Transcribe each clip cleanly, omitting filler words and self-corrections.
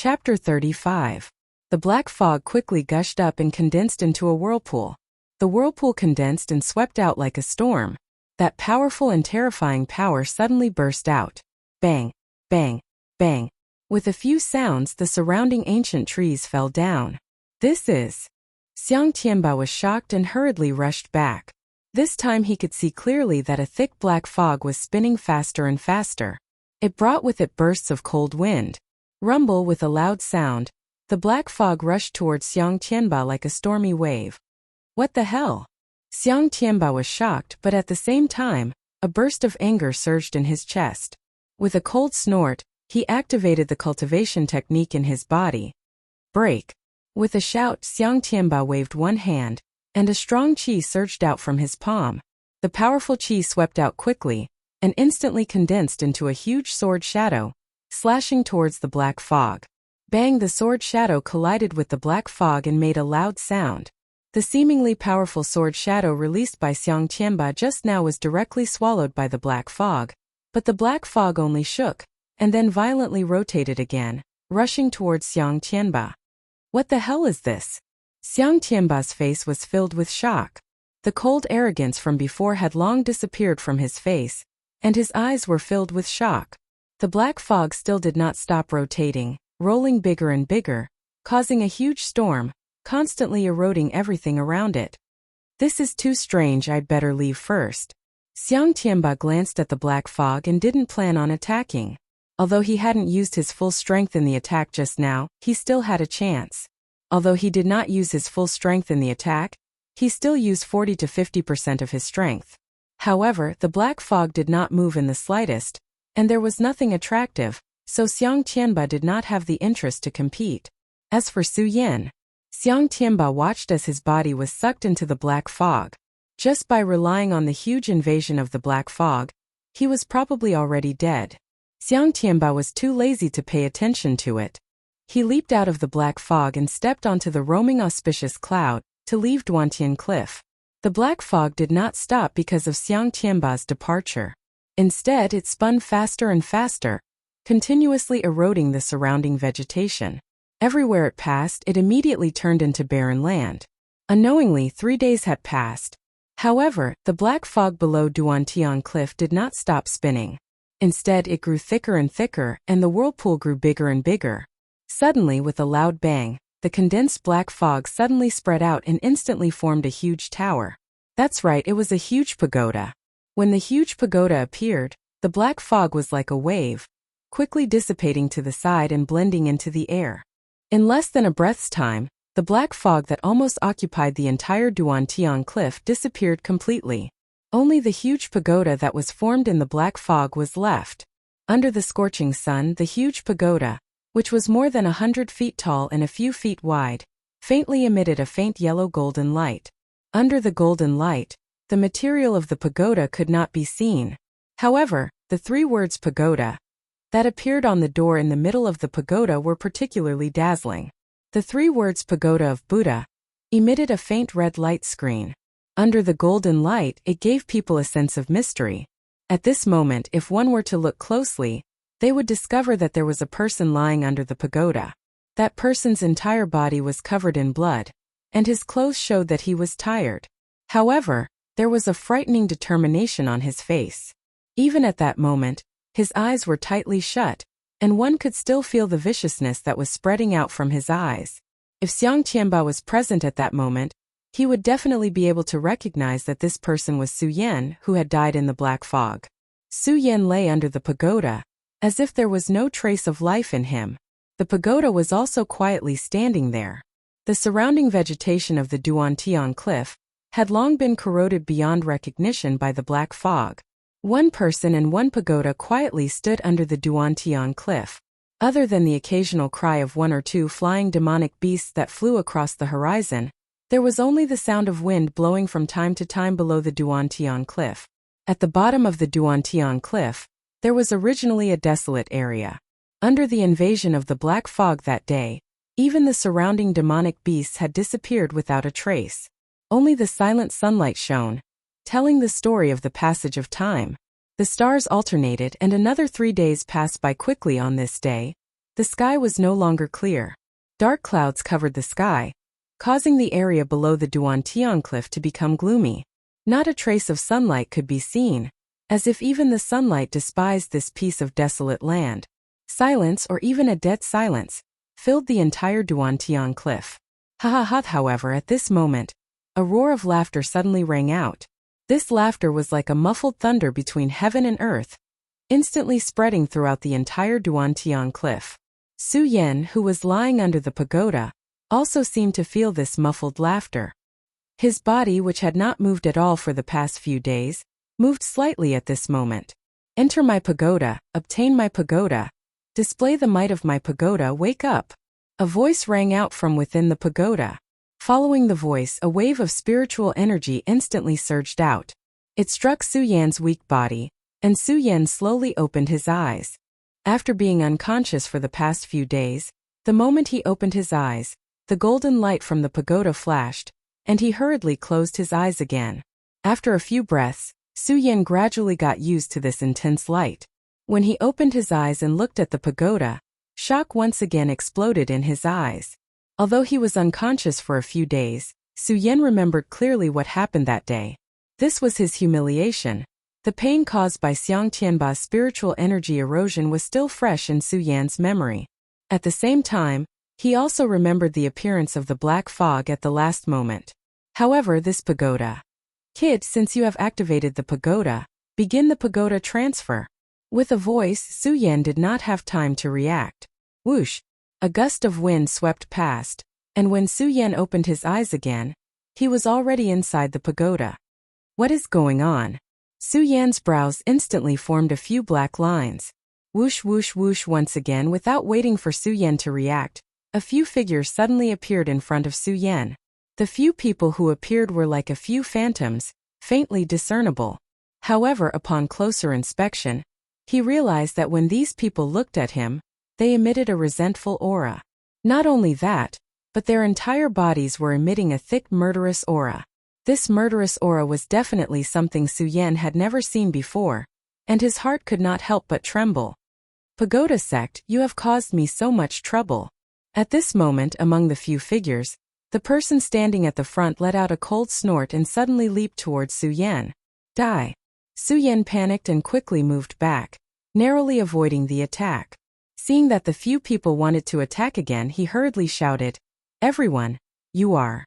Chapter 35. The black fog quickly gushed up and condensed into a whirlpool. The whirlpool condensed and swept out like a storm. That powerful and terrifying power suddenly burst out. Bang, bang, bang. With a few sounds, the surrounding ancient trees fell down. This is... Xiang Tianba was shocked and hurriedly rushed back. This time he could see clearly that a thick black fog was spinning faster and faster. It brought with it bursts of cold wind. Rumble with a loud sound. The black fog rushed towards Xiang Tianba like a stormy wave. What the hell? Xiang Tianba was shocked, but at the same time, a burst of anger surged in his chest. With a cold snort, he activated the cultivation technique in his body. Break. With a shout, Xiang Tianba waved one hand, and a strong qi surged out from his palm. The powerful qi swept out quickly, and instantly condensed into a huge sword shadow, slashing towards the black fog. Bang! The sword shadow collided with the black fog and made a loud sound. The seemingly powerful sword shadow released by Xiang Tianba just now was directly swallowed by the black fog. But the black fog only shook, and then violently rotated again, rushing towards Xiang Tianba. What the hell is this? Xiang Tianba's face was filled with shock. The cold arrogance from before had long disappeared from his face, and his eyes were filled with shock. The black fog still did not stop rotating, rolling bigger and bigger, causing a huge storm, constantly eroding everything around it. This is too strange, I'd better leave first. Xiang Tianba glanced at the black fog and didn't plan on attacking. Although he hadn't used his full strength in the attack just now, he still had a chance. Although he did not use his full strength in the attack, he still used 40 to 50% of his strength. However, the black fog did not move in the slightest, and there was nothing attractive, so Xiang Tianba did not have the interest to compete. As for Su Yan, Xiang Tianba watched as his body was sucked into the black fog. Just by relying on the huge invasion of the black fog, he was probably already dead. Xiang Tianba was too lazy to pay attention to it. He leaped out of the black fog and stepped onto the roaming auspicious cloud to leave Duantian Cliff. The black fog did not stop because of Xiang Tianba's departure. Instead, it spun faster and faster, continuously eroding the surrounding vegetation. Everywhere it passed, it immediately turned into barren land. Unknowingly, 3 days had passed. However, the black fog below Duantian Cliff did not stop spinning. Instead, it grew thicker and thicker, and the whirlpool grew bigger and bigger. Suddenly, with a loud bang, the condensed black fog suddenly spread out and instantly formed a huge tower. That's right, it was a huge pagoda. When the huge pagoda appeared, the black fog was like a wave, quickly dissipating to the side and blending into the air. In less than a breath's time, the black fog that almost occupied the entire Duantian Cliff disappeared completely. Only the huge pagoda that was formed in the black fog was left. Under the scorching sun, the huge pagoda, which was more than 100 feet tall and a few feet wide, faintly emitted a faint yellow-golden light. Under the golden light, the material of the pagoda could not be seen. However, the 3 words pagoda that appeared on the door in the middle of the pagoda were particularly dazzling. The 3 words pagoda of Buddha emitted a faint red light screen. Under the golden light, it gave people a sense of mystery. At this moment, if one were to look closely, they would discover that there was a person lying under the pagoda. That person's entire body was covered in blood, and his clothes showed that he was tired. However, there was a frightening determination on his face. Even at that moment, his eyes were tightly shut, and one could still feel the viciousness that was spreading out from his eyes. If Xiang Tianba was present at that moment, he would definitely be able to recognize that this person was Su Yan, who had died in the black fog. Su Yan lay under the pagoda, as if there was no trace of life in him. The pagoda was also quietly standing there. The surrounding vegetation of the Duantian Cliff had long been corroded beyond recognition by the black fog. One person and one pagoda quietly stood under the Duantian Cliff. Other than the occasional cry of 1 or 2 flying demonic beasts that flew across the horizon, there was only the sound of wind blowing from time to time below the Duantian Cliff. At the bottom of the Duantian Cliff, there was originally a desolate area. Under the invasion of the black fog that day, even the surrounding demonic beasts had disappeared without a trace. Only the silent sunlight shone, telling the story of the passage of time. The stars alternated and another 3 days passed by quickly on this day. The sky was no longer clear. Dark clouds covered the sky, causing the area below the Duantian cliff to become gloomy. Not a trace of sunlight could be seen, as if even the sunlight despised this piece of desolate land. Silence, or even a dead silence, filled the entire Duantian cliff. However, at this moment, a roar of laughter suddenly rang out. This laughter was like a muffled thunder between heaven and earth, instantly spreading throughout the entire Duantian cliff. Su Yan, who was lying under the pagoda, also seemed to feel this muffled laughter. His body, which had not moved at all for the past few days, moved slightly at this moment. Enter my pagoda, obtain my pagoda, display the might of my pagoda, wake up. A voice rang out from within the pagoda. Following the voice, a wave of spiritual energy instantly surged out. It struck Su Yan's weak body, and Su Yan slowly opened his eyes. After being unconscious for the past few days, the moment he opened his eyes, the golden light from the pagoda flashed, and he hurriedly closed his eyes again. After a few breaths, Su Yan gradually got used to this intense light. When he opened his eyes and looked at the pagoda, shock once again exploded in his eyes. Although he was unconscious for a few days, Su Yan remembered clearly what happened that day. This was his humiliation. The pain caused by Xiang Tianba's spiritual energy erosion was still fresh in Su Yan's memory. At the same time, he also remembered the appearance of the black fog at the last moment. However, this pagoda. Kid, since you have activated the pagoda, begin the pagoda transfer. With a voice, Su Yan did not have time to react. Whoosh! A gust of wind swept past, and when Su Yan opened his eyes again, he was already inside the pagoda. What is going on? Su Yan's brows instantly formed a few black lines. Whoosh whoosh whoosh once again. Without waiting for Su Yan to react, a few figures suddenly appeared in front of Su Yan. The few people who appeared were like a few phantoms, faintly discernible. However, upon closer inspection, he realized that when these people looked at him, they emitted a resentful aura. Not only that, but their entire bodies were emitting a thick murderous aura. This murderous aura was definitely something Su Yan had never seen before, and his heart could not help but tremble. Pagoda sect, you have caused me so much trouble. At this moment, among the few figures, the person standing at the front let out a cold snort and suddenly leaped towards Su Yan. Die. Su Yan panicked and quickly moved back, narrowly avoiding the attack. Seeing that the few people wanted to attack again, he hurriedly shouted, "Everyone, you are.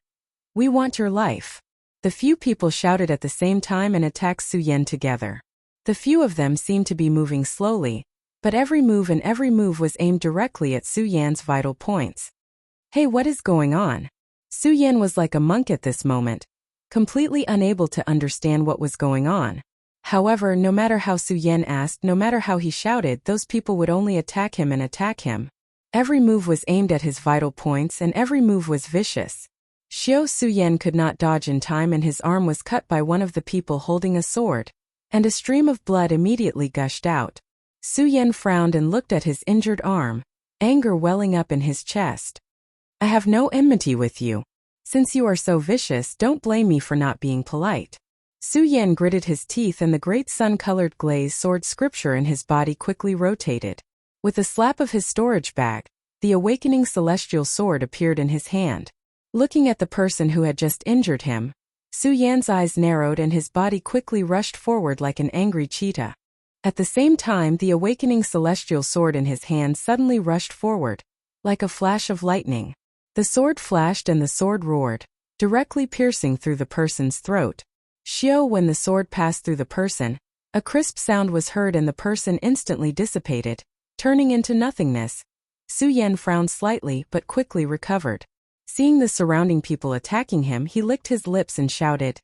We want your life." The few people shouted at the same time and attacked Su Yan together. The few of them seemed to be moving slowly, but every move was aimed directly at Su Yan's vital points. Hey, what is going on? Su Yan was like a monk at this moment, completely unable to understand what was going on. However, no matter how Su Yan asked, no matter how he shouted, those people would only attack him and attack him. Every move was aimed at his vital points and every move was vicious. Xiao Su Yan could not dodge in time and his arm was cut by one of the people holding a sword, and a stream of blood immediately gushed out. Su Yan frowned and looked at his injured arm, anger welling up in his chest. I have no enmity with you. Since you are so vicious, don't blame me for not being polite. Su Yan gritted his teeth and the great sun-colored glaze sword scripture in his body quickly rotated. With a slap of his storage bag, the awakening celestial sword appeared in his hand. Looking at the person who had just injured him, Su Yan's eyes narrowed and his body quickly rushed forward like an angry cheetah. At the same time, the awakening celestial sword in his hand suddenly rushed forward, like a flash of lightning. The sword flashed and the sword roared, directly piercing through the person's throat. Xiao, when the sword passed through the person, a crisp sound was heard and the person instantly dissipated, turning into nothingness. Su Yan frowned slightly but quickly recovered. Seeing the surrounding people attacking him, he licked his lips and shouted,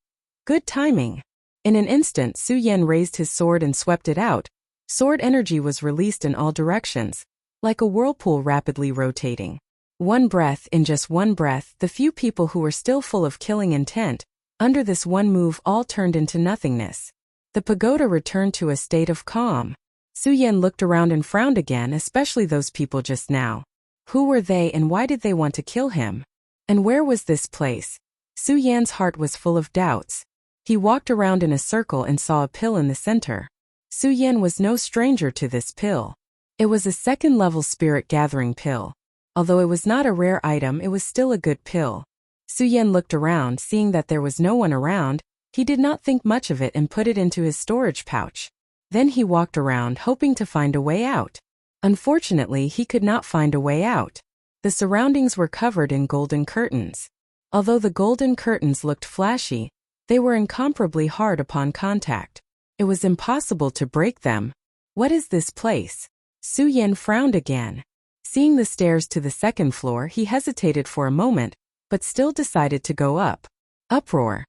"Good timing." In an instant, Su Yan raised his sword and swept it out. Sword energy was released in all directions, like a whirlpool rapidly rotating. In just one breath, the few people who were still full of killing intent, under this one move all turned into nothingness. The pagoda returned to a state of calm. Su Yan looked around and frowned again, especially those people just now. Who were they and why did they want to kill him? And where was this place? Su Yan's heart was full of doubts. He walked around in a circle and saw a pill in the center. Su Yan was no stranger to this pill. It was a second-level spirit-gathering pill. Although it was not a rare item, it was still a good pill. Su Yan looked around, seeing that there was no one around. He did not think much of it and put it into his storage pouch. Then he walked around, hoping to find a way out. Unfortunately, he could not find a way out. The surroundings were covered in golden curtains. Although the golden curtains looked flashy, they were incomparably hard upon contact. It was impossible to break them. What is this place? Su Yan frowned again. Seeing the stairs to the second floor, he hesitated for a moment, but still decided to go up. Uproar.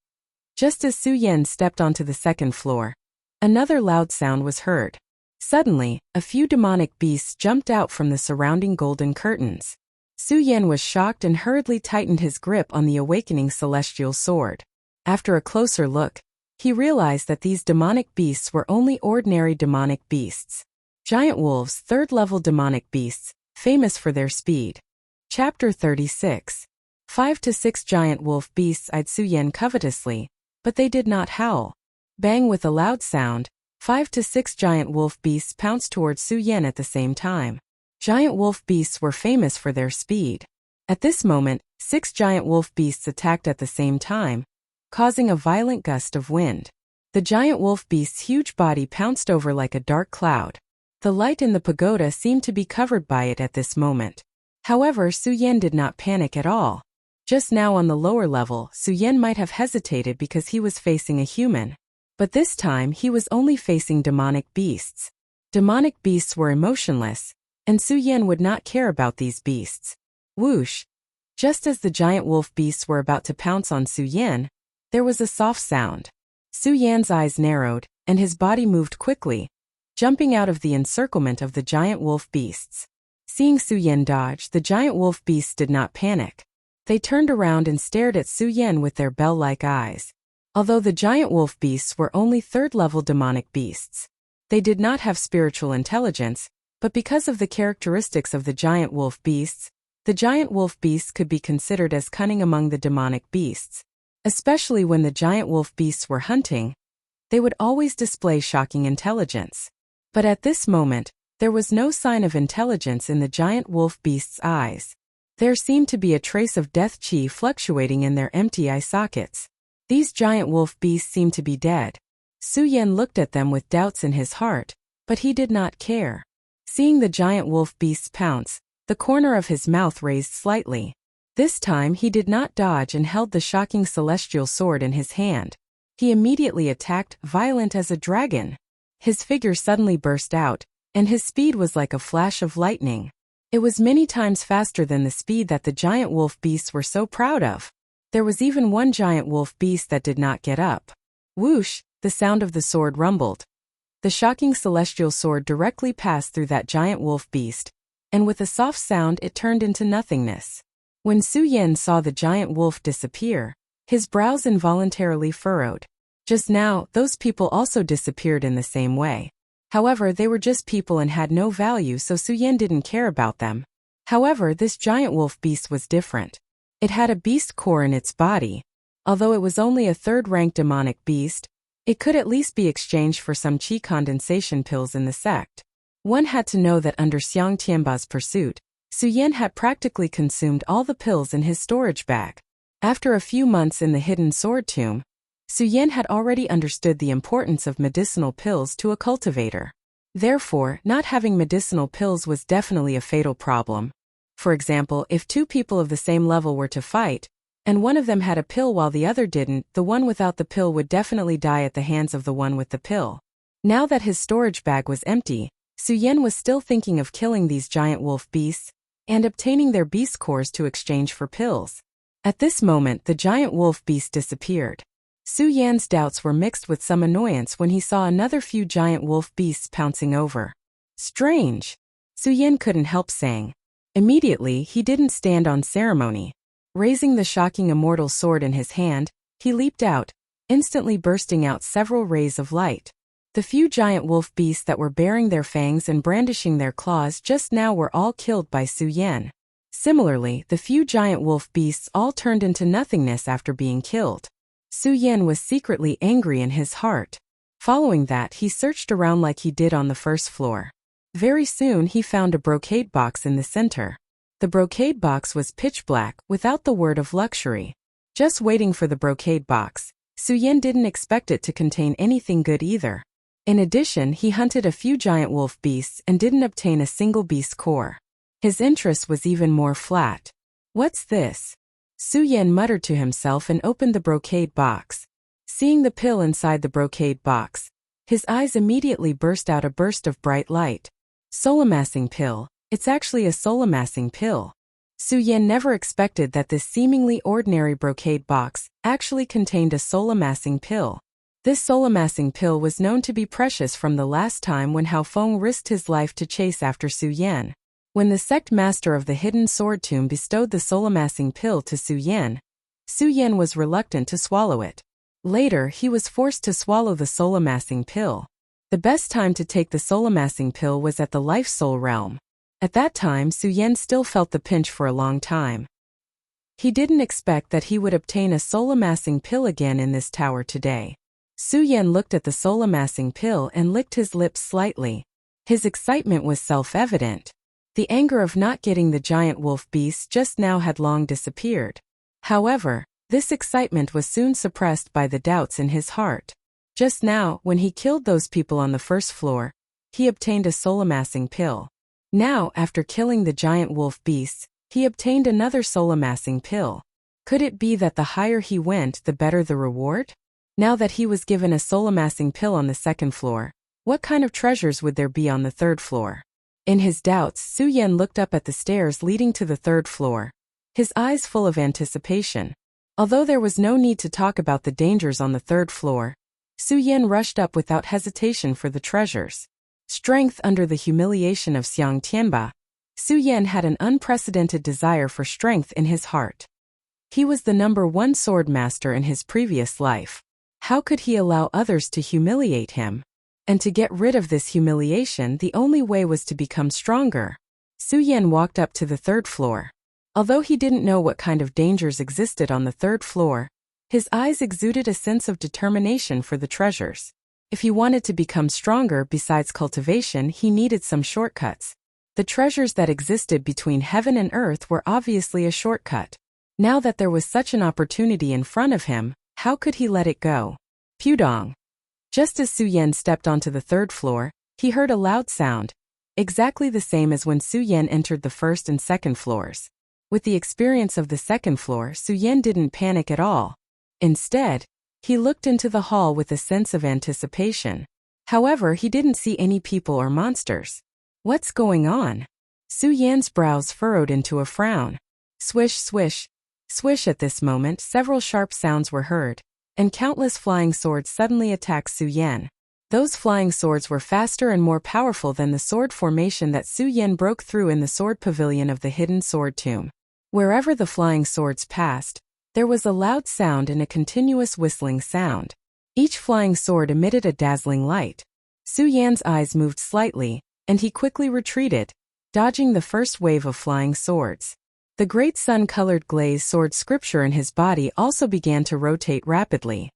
Just as Su Yan stepped onto the second floor, another loud sound was heard. Suddenly, a few demonic beasts jumped out from the surrounding golden curtains. Su Yan was shocked and hurriedly tightened his grip on the awakening celestial sword. After a closer look, he realized that these demonic beasts were only ordinary demonic beasts. Giant wolves, third-level demonic beasts, famous for their speed. Chapter 36. 5 to 6 giant wolf beasts eyed Su Yan covetously, but they did not howl. Bang! With a loud sound, 5 to 6 giant wolf beasts pounced towards Su Yan at the same time. Giant wolf beasts were famous for their speed. At this moment, 6 giant wolf beasts attacked at the same time, causing a violent gust of wind. The giant wolf beast's huge body pounced over like a dark cloud. The light in the pagoda seemed to be covered by it at this moment. However, Su Yan did not panic at all. Just now on the lower level, Su Yan might have hesitated because he was facing a human. But this time he was only facing demonic beasts. Demonic beasts were emotionless, and Su Yan would not care about these beasts. Whoosh! Just as the giant wolf beasts were about to pounce on Su Yan, there was a soft sound. Su Yan's eyes narrowed, and his body moved quickly, jumping out of the encirclement of the giant wolf beasts. Seeing Su Yan dodge, the giant wolf beasts did not panic. They turned around and stared at Su Yan with their bell-like eyes. Although the giant wolf beasts were only third-level demonic beasts, they did not have spiritual intelligence, but because of the characteristics of the giant wolf beasts could be considered as cunning among the demonic beasts. Especially when the giant wolf beasts were hunting, they would always display shocking intelligence. But at this moment, there was no sign of intelligence in the giant wolf beasts' eyes. There seemed to be a trace of death chi fluctuating in their empty eye sockets. These giant wolf beasts seemed to be dead. Su Yan looked at them with doubts in his heart, but he did not care. Seeing the giant wolf beasts pounce, the corner of his mouth raised slightly. This time he did not dodge and held the shocking celestial sword in his hand. He immediately attacked, violent as a dragon. His figure suddenly burst out, and his speed was like a flash of lightning. It was many times faster than the speed that the giant wolf beasts were so proud of. There was even one giant wolf beast that did not get up. Whoosh! The sound of the sword rumbled. The shocking celestial sword directly passed through that giant wolf beast, and with a soft sound it turned into nothingness. When Su Yan saw the giant wolf disappear, his brows involuntarily furrowed. Just now, those people also disappeared in the same way. However, they were just people and had no value, so Su Yan didn't care about them. However, this giant wolf beast was different. It had a beast core in its body. Although it was only a third-rank demonic beast, it could at least be exchanged for some chi condensation pills in the sect. One had to know that under Xiang Tianba's pursuit, Su Yan had practically consumed all the pills in his storage bag. After a few months in the hidden sword tomb, Su Yan had already understood the importance of medicinal pills to a cultivator. Therefore, not having medicinal pills was definitely a fatal problem. For example, if two people of the same level were to fight, and one of them had a pill while the other didn't, the one without the pill would definitely die at the hands of the one with the pill. Now that his storage bag was empty, Su Yan was still thinking of killing these giant wolf beasts and obtaining their beast cores to exchange for pills. At this moment, the giant wolf beast disappeared. Su Yan's doubts were mixed with some annoyance when he saw another few giant wolf beasts pouncing over. Strange! Su Yan couldn't help saying. Immediately, he didn't stand on ceremony. Raising the shocking immortal sword in his hand, he leaped out, instantly bursting out several rays of light. The few giant wolf beasts that were baring their fangs and brandishing their claws just now were all killed by Su Yan. Similarly, the few giant wolf beasts all turned into nothingness after being killed. Su Yan was secretly angry in his heart. Following that, he searched around like he did on the first floor. Very soon he found a brocade box in the center. The brocade box was pitch black, without the word of luxury. Just waiting for the brocade box, Su Yan didn't expect it to contain anything good either. In addition, he hunted a few giant wolf beasts and didn't obtain a single beast core. His interest was even more flat. What's this? Su Yan muttered to himself and opened the brocade box. Seeing the pill inside the brocade box, his eyes immediately burst out a burst of bright light. Soul-amassing pill. It's actually a soul-amassing pill. Su Yan never expected that this seemingly ordinary brocade box actually contained a soul-amassing pill. This soul-amassing pill was known to be precious from the last time when Hao Feng risked his life to chase after Su Yan. When the sect master of the hidden sword tomb bestowed the soul-amassing pill to Su Yan was reluctant to swallow it. Later, he was forced to swallow the soul-amassing pill. The best time to take the soul-amassing pill was at the life-soul realm. At that time, Su Yan still felt the pinch for a long time. He didn't expect that he would obtain a soul-amassing pill again in this tower today. Su Yan looked at the soul-amassing pill and licked his lips slightly. His excitement was self-evident. The anger of not getting the giant wolf beasts just now had long disappeared. However, this excitement was soon suppressed by the doubts in his heart. Just now, when he killed those people on the first floor, he obtained a soul-amassing pill. Now, after killing the giant wolf beasts, he obtained another soul-amassing pill. Could it be that the higher he went, the better the reward? Now that he was given a soul-amassing pill on the second floor, what kind of treasures would there be on the third floor? In his doubts, Su Yan looked up at the stairs leading to the third floor, his eyes full of anticipation. Although there was no need to talk about the dangers on the third floor, Su Yan rushed up without hesitation for the treasures. Strength under the humiliation of Xiang Tianba. Su Yan had an unprecedented desire for strength in his heart. He was the #1 sword master in his previous life. How could he allow others to humiliate him? And to get rid of this humiliation, the only way was to become stronger. Su Yan walked up to the third floor. Although he didn't know what kind of dangers existed on the third floor, his eyes exuded a sense of determination for the treasures. If he wanted to become stronger besides cultivation, he needed some shortcuts. The treasures that existed between heaven and earth were obviously a shortcut. Now that there was such an opportunity in front of him, how could he let it go? Pudong. Just as Su Yan stepped onto the third floor, he heard a loud sound, exactly the same as when Su Yan entered the first and second floors. With the experience of the second floor, Su Yan didn't panic at all. Instead, he looked into the hall with a sense of anticipation. However, he didn't see any people or monsters. What's going on? Su Yan's brows furrowed into a frown. Swish, swish, swish. At this moment, several sharp sounds were heard, and countless flying swords suddenly attacked Su Yan. Those flying swords were faster and more powerful than the sword formation that Su Yan broke through in the sword pavilion of the hidden sword tomb. Wherever the flying swords passed, there was a loud sound and a continuous whistling sound. Each flying sword emitted a dazzling light. Su Yan's eyes moved slightly, and he quickly retreated, dodging the first wave of flying swords. The great sun-colored glazed sword scripture in his body also began to rotate rapidly.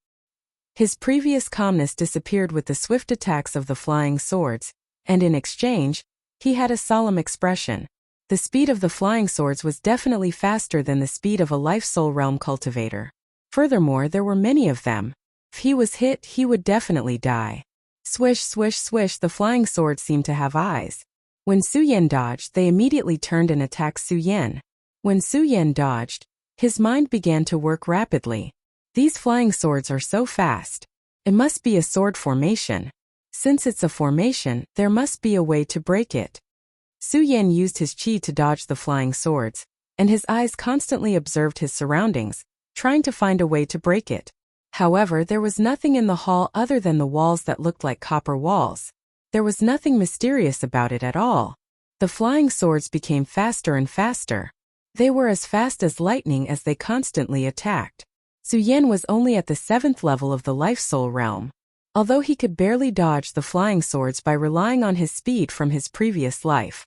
His previous calmness disappeared with the swift attacks of the flying swords, and in exchange, he had a solemn expression. The speed of the flying swords was definitely faster than the speed of a life-soul realm cultivator. Furthermore, there were many of them. If he was hit, he would definitely die. Swish, swish, swish. The flying swords seemed to have eyes. When Su Yan dodged, they immediately turned and attacked Su Yan. When Su Yan dodged, his mind began to work rapidly. These flying swords are so fast. It must be a sword formation. Since it's a formation, there must be a way to break it. Su Yan used his qi to dodge the flying swords, and his eyes constantly observed his surroundings, trying to find a way to break it. However, there was nothing in the hall other than the walls that looked like copper walls. There was nothing mysterious about it at all. The flying swords became faster and faster. They were as fast as lightning as they constantly attacked. Su Yan was only at the 7th level of the life-soul realm. Although he could barely dodge the flying swords by relying on his speed from his previous life.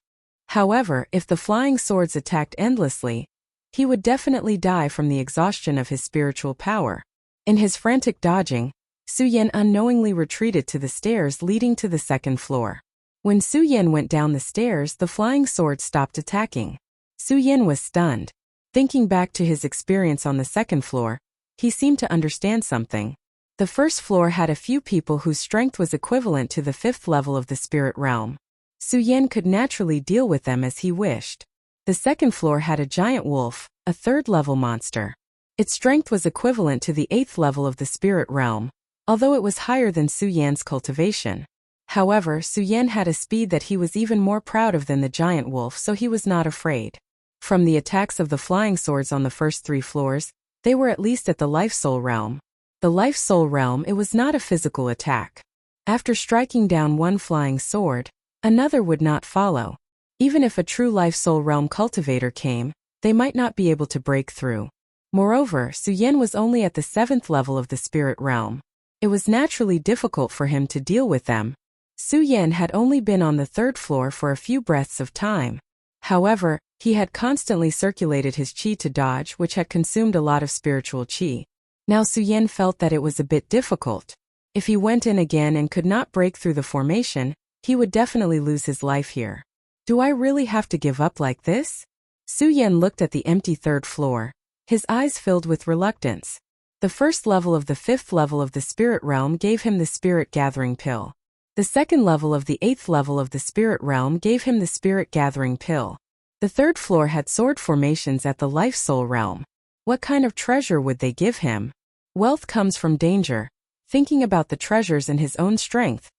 However, if the flying swords attacked endlessly, he would definitely die from the exhaustion of his spiritual power. In his frantic dodging, Su Yan unknowingly retreated to the stairs leading to the second floor. When Su Yan went down the stairs, the flying sword stopped attacking. Su Yan was stunned. Thinking back to his experience on the second floor, he seemed to understand something. The first floor had a few people whose strength was equivalent to the 5th level of the spirit realm. Su Yan could naturally deal with them as he wished. The second floor had a giant wolf, a 3rd-level monster. Its strength was equivalent to the 8th level of the spirit realm, although it was higher than Su Yan's cultivation. However, Su Yan had a speed that he was even more proud of than the giant wolf, so he was not afraid. From the attacks of the flying swords on the first 3 floors, they were at least at the life-soul realm. The life-soul realm, it was not a physical attack. After striking down one flying sword, another would not follow. Even if a true life-soul realm cultivator came, they might not be able to break through. Moreover, Su Yan was only at the 7th level of the spirit realm. It was naturally difficult for him to deal with them. Su Yan had only been on the 3rd floor for a few breaths of time. However, he had constantly circulated his qi to dodge, which had consumed a lot of spiritual qi. Now Su Yan felt that it was a bit difficult. If he went in again and could not break through the formation, he would definitely lose his life here. Do I really have to give up like this? Su Yan looked at the empty 3rd floor. His eyes filled with reluctance. The 1st level of the 5th level of the spirit realm gave him the spirit gathering pill. The 2nd level of the 8th level of the spirit realm gave him the spirit gathering pill. The 3rd floor had sword formations at the life-soul realm. What kind of treasure would they give him? Wealth comes from danger. Thinking about the treasures and his own strength,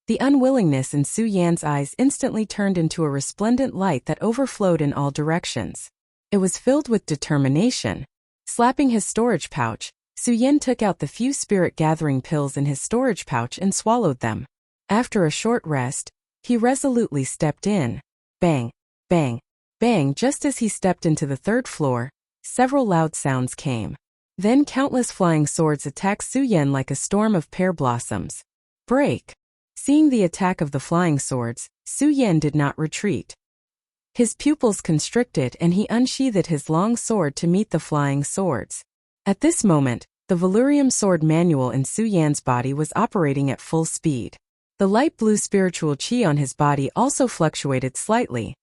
the unwillingness in Su Yan's eyes instantly turned into a resplendent light that overflowed in all directions. It was filled with determination. Slapping his storage pouch, Su Yan took out the few spirit gathering pills in his storage pouch and swallowed them. After a short rest, he resolutely stepped in. Bang, bang, bang. Just as he stepped into the 3rd floor, several loud sounds came. Then countless flying swords attacked Su Yan like a storm of pear blossoms. Break! Seeing the attack of the flying swords, Su Yan did not retreat. His pupils constricted and he unsheathed his long sword to meet the flying swords. At this moment, the Valurium sword manual in Su Yan's body was operating at full speed. The light blue spiritual qi on his body also fluctuated slightly.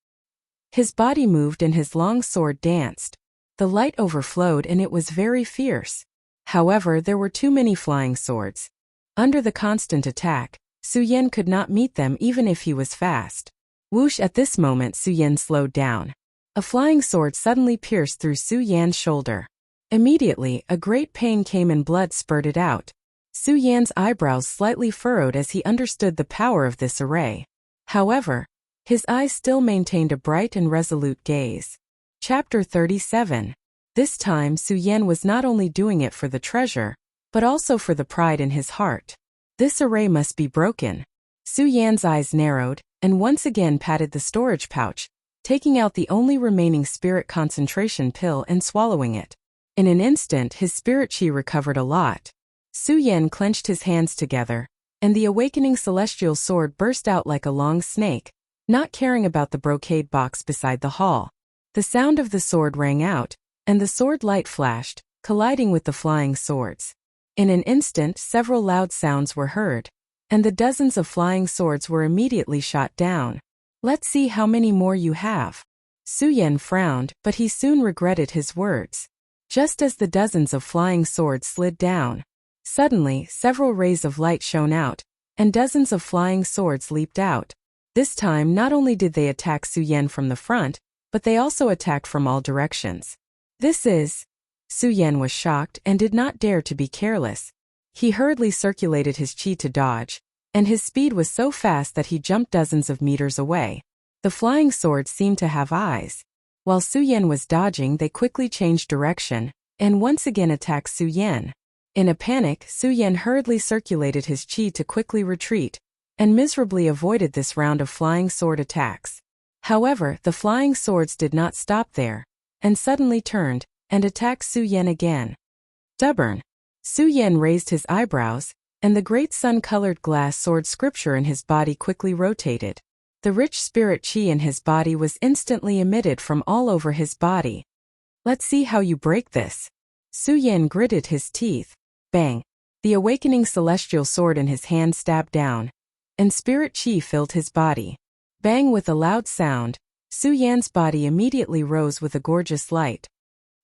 His body moved and his long sword danced. The light overflowed and it was very fierce. However, there were too many flying swords. Under the constant attack, Su Yan could not meet them even if he was fast. Whoosh! At this moment Su Yan slowed down. A flying sword suddenly pierced through Su Yan's shoulder. Immediately, a great pain came and blood spurted out. Su Yan's eyebrows slightly furrowed as he understood the power of this array. However, his eyes still maintained a bright and resolute gaze. Chapter 37. This time Su Yan was not only doing it for the treasure, but also for the pride in his heart. This array must be broken. Su Yan's eyes narrowed, and once again patted the storage pouch, taking out the only remaining spirit concentration pill and swallowing it. In an instant his spirit qi recovered a lot. Su Yan clenched his hands together, and the awakening celestial sword burst out like a long snake, not caring about the brocade box beside the hall. The sound of the sword rang out, and the sword light flashed, colliding with the flying swords. In an instant several loud sounds were heard, and the dozens of flying swords were immediately shot down. Let's see how many more you have. Su Yan frowned, but he soon regretted his words. Just as the dozens of flying swords slid down, suddenly several rays of light shone out, and dozens of flying swords leaped out. This time not only did they attack Su Yan from the front, but they also attacked from all directions. This is... Su Yan was shocked and did not dare to be careless. He hurriedly circulated his qi to dodge, and his speed was so fast that he jumped dozens of meters away. The flying swords seemed to have eyes. While Su Yan was dodging, they quickly changed direction, and once again attacked Su Yan. In a panic, Su Yan hurriedly circulated his qi to quickly retreat, and miserably avoided this round of flying sword attacks. However, the flying swords did not stop there, and suddenly turned, and attacked Su Yan again. Stubborn. Su Yan raised his eyebrows, and the great sun-colored glass sword scripture in his body quickly rotated. The rich spirit qi in his body was instantly emitted from all over his body. Let's see how you break this. Su Yan gritted his teeth. Bang! The awakening celestial sword in his hand stabbed down. and spirit chi filled his body. Bang! With a loud sound, Su Yan's body immediately rose with a gorgeous light.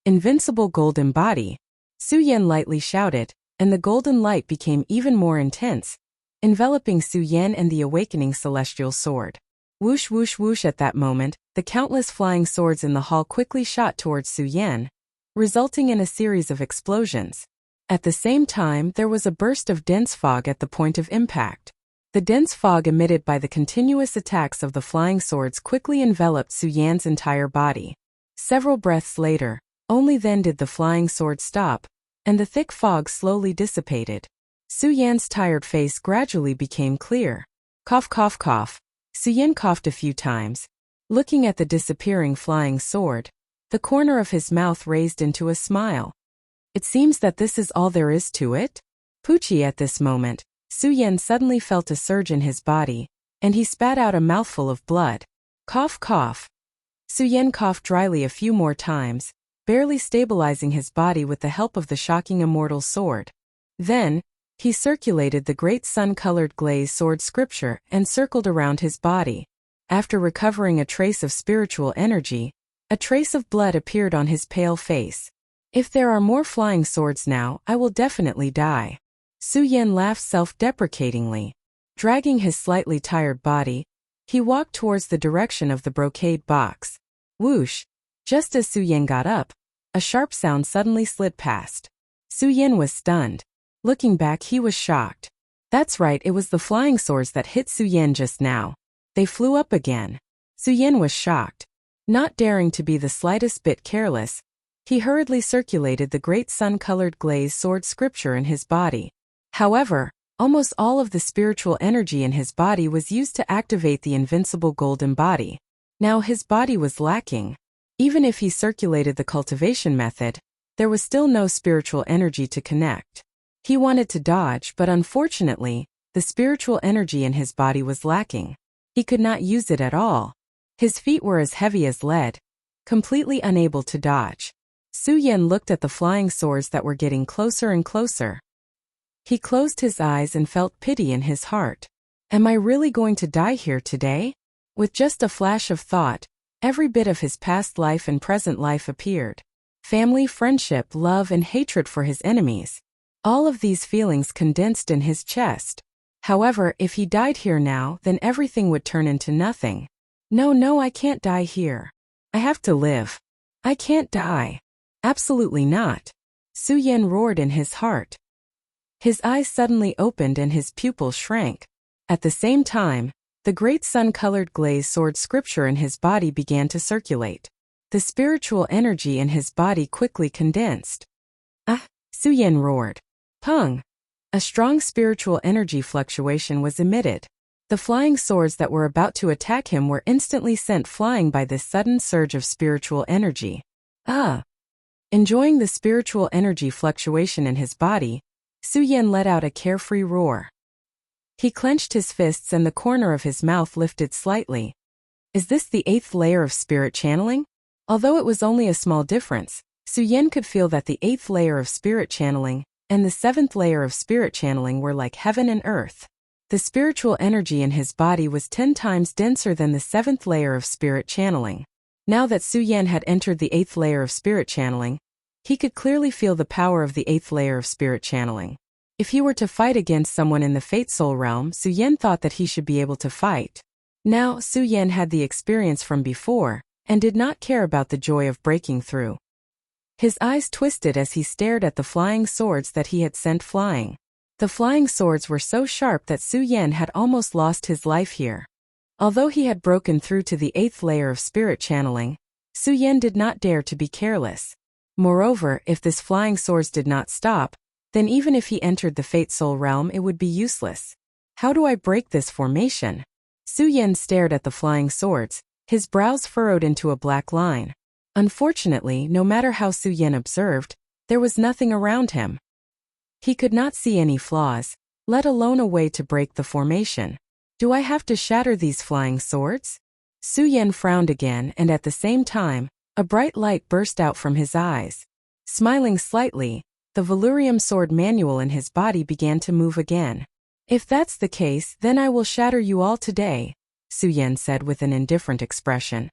Invincible golden body, Su Yan lightly shouted, and the golden light became even more intense, enveloping Su Yan and the awakening celestial sword. Whoosh whoosh whoosh! At that moment, the countless flying swords in the hall quickly shot towards Su Yan, resulting in a series of explosions. At the same time, there was a burst of dense fog at the point of impact. The dense fog emitted by the continuous attacks of the flying swords quickly enveloped Su Yan's entire body. Several breaths later, only then did the flying sword stop, and the thick fog slowly dissipated. Su Yan's tired face gradually became clear. Cough cough cough. Su Yan coughed a few times. Looking at the disappearing flying sword, the corner of his mouth raised into a smile. It seems that this is all there is to it? Poochie! At this moment, Su Yan suddenly felt a surge in his body, and he spat out a mouthful of blood. Cough cough. Su Yan coughed dryly a few more times, barely stabilizing his body with the help of the shocking immortal sword. Then, he circulated the great sun-colored glaze sword scripture and circled around his body. After recovering a trace of spiritual energy, a trace of blood appeared on his pale face. If there are more flying swords now, I will definitely die. Su Yan laughed self-deprecatingly. Dragging his slightly tired body, he walked towards the direction of the brocade box. Whoosh! Just as Su Yan got up, a sharp sound suddenly slid past. Su Yan was stunned. Looking back, he was shocked. That's right, it was the flying swords that hit Su Yan just now. They flew up again. Su Yan was shocked. Not daring to be the slightest bit careless, he hurriedly circulated the great sun-colored glaze sword scripture in his body. However, almost all of the spiritual energy in his body was used to activate the invincible golden body. Now his body was lacking. Even if he circulated the cultivation method, there was still no spiritual energy to connect. He wanted to dodge, but unfortunately, the spiritual energy in his body was lacking. He could not use it at all. His feet were as heavy as lead, completely unable to dodge. Su Yan looked at the flying swords that were getting closer and closer. He closed his eyes and felt pity in his heart. Am I really going to die here today? With just a flash of thought, every bit of his past life and present life appeared. Family, friendship, love, and hatred for his enemies. All of these feelings condensed in his chest. However, if he died here now, then everything would turn into nothing. No, I can't die here. I have to live. I can't die. Absolutely not. Su Yan roared in his heart. His eyes suddenly opened and his pupils shrank. At the same time, the great sun-colored glaze sword scripture in his body began to circulate. The spiritual energy in his body quickly condensed. Ah! Su Yan roared. Pung! A strong spiritual energy fluctuation was emitted. The flying swords that were about to attack him were instantly sent flying by this sudden surge of spiritual energy. Enjoying the spiritual energy fluctuation in his body, Su Yan let out a carefree roar. He clenched his fists and the corner of his mouth lifted slightly. Is this the 8th layer of spirit channeling? Although it was only a small difference, Su Yan could feel that the 8th layer of spirit channeling and the 7th layer of spirit channeling were like heaven and earth. The spiritual energy in his body was 10 times denser than the 7th layer of spirit channeling. Now that Su Yan had entered the 8th layer of spirit channeling, he could clearly feel the power of the 8th layer of spirit channeling. If he were to fight against someone in the Fate Soul realm, Su Yan thought that he should be able to fight. Now, Su Yan had the experience from before, and did not care about the joy of breaking through. His eyes twisted as he stared at the flying swords that he had sent flying. The flying swords were so sharp that Su Yan had almost lost his life here. Although he had broken through to the 8th layer of spirit channeling, Su Yan did not dare to be careless. Moreover, if this flying swords did not stop, then even if he entered the Fate Soul realm it would be useless. How do I break this formation? Su Yan stared at the flying swords, his brows furrowed into a black line. Unfortunately, no matter how Su Yan observed, there was nothing around him. He could not see any flaws, let alone a way to break the formation. Do I have to shatter these flying swords? Su Yan frowned again and at the same time, a bright light burst out from his eyes. Smiling slightly, the Valurium sword manual in his body began to move again. If that's the case, then I will shatter you all today, Su Yan said with an indifferent expression.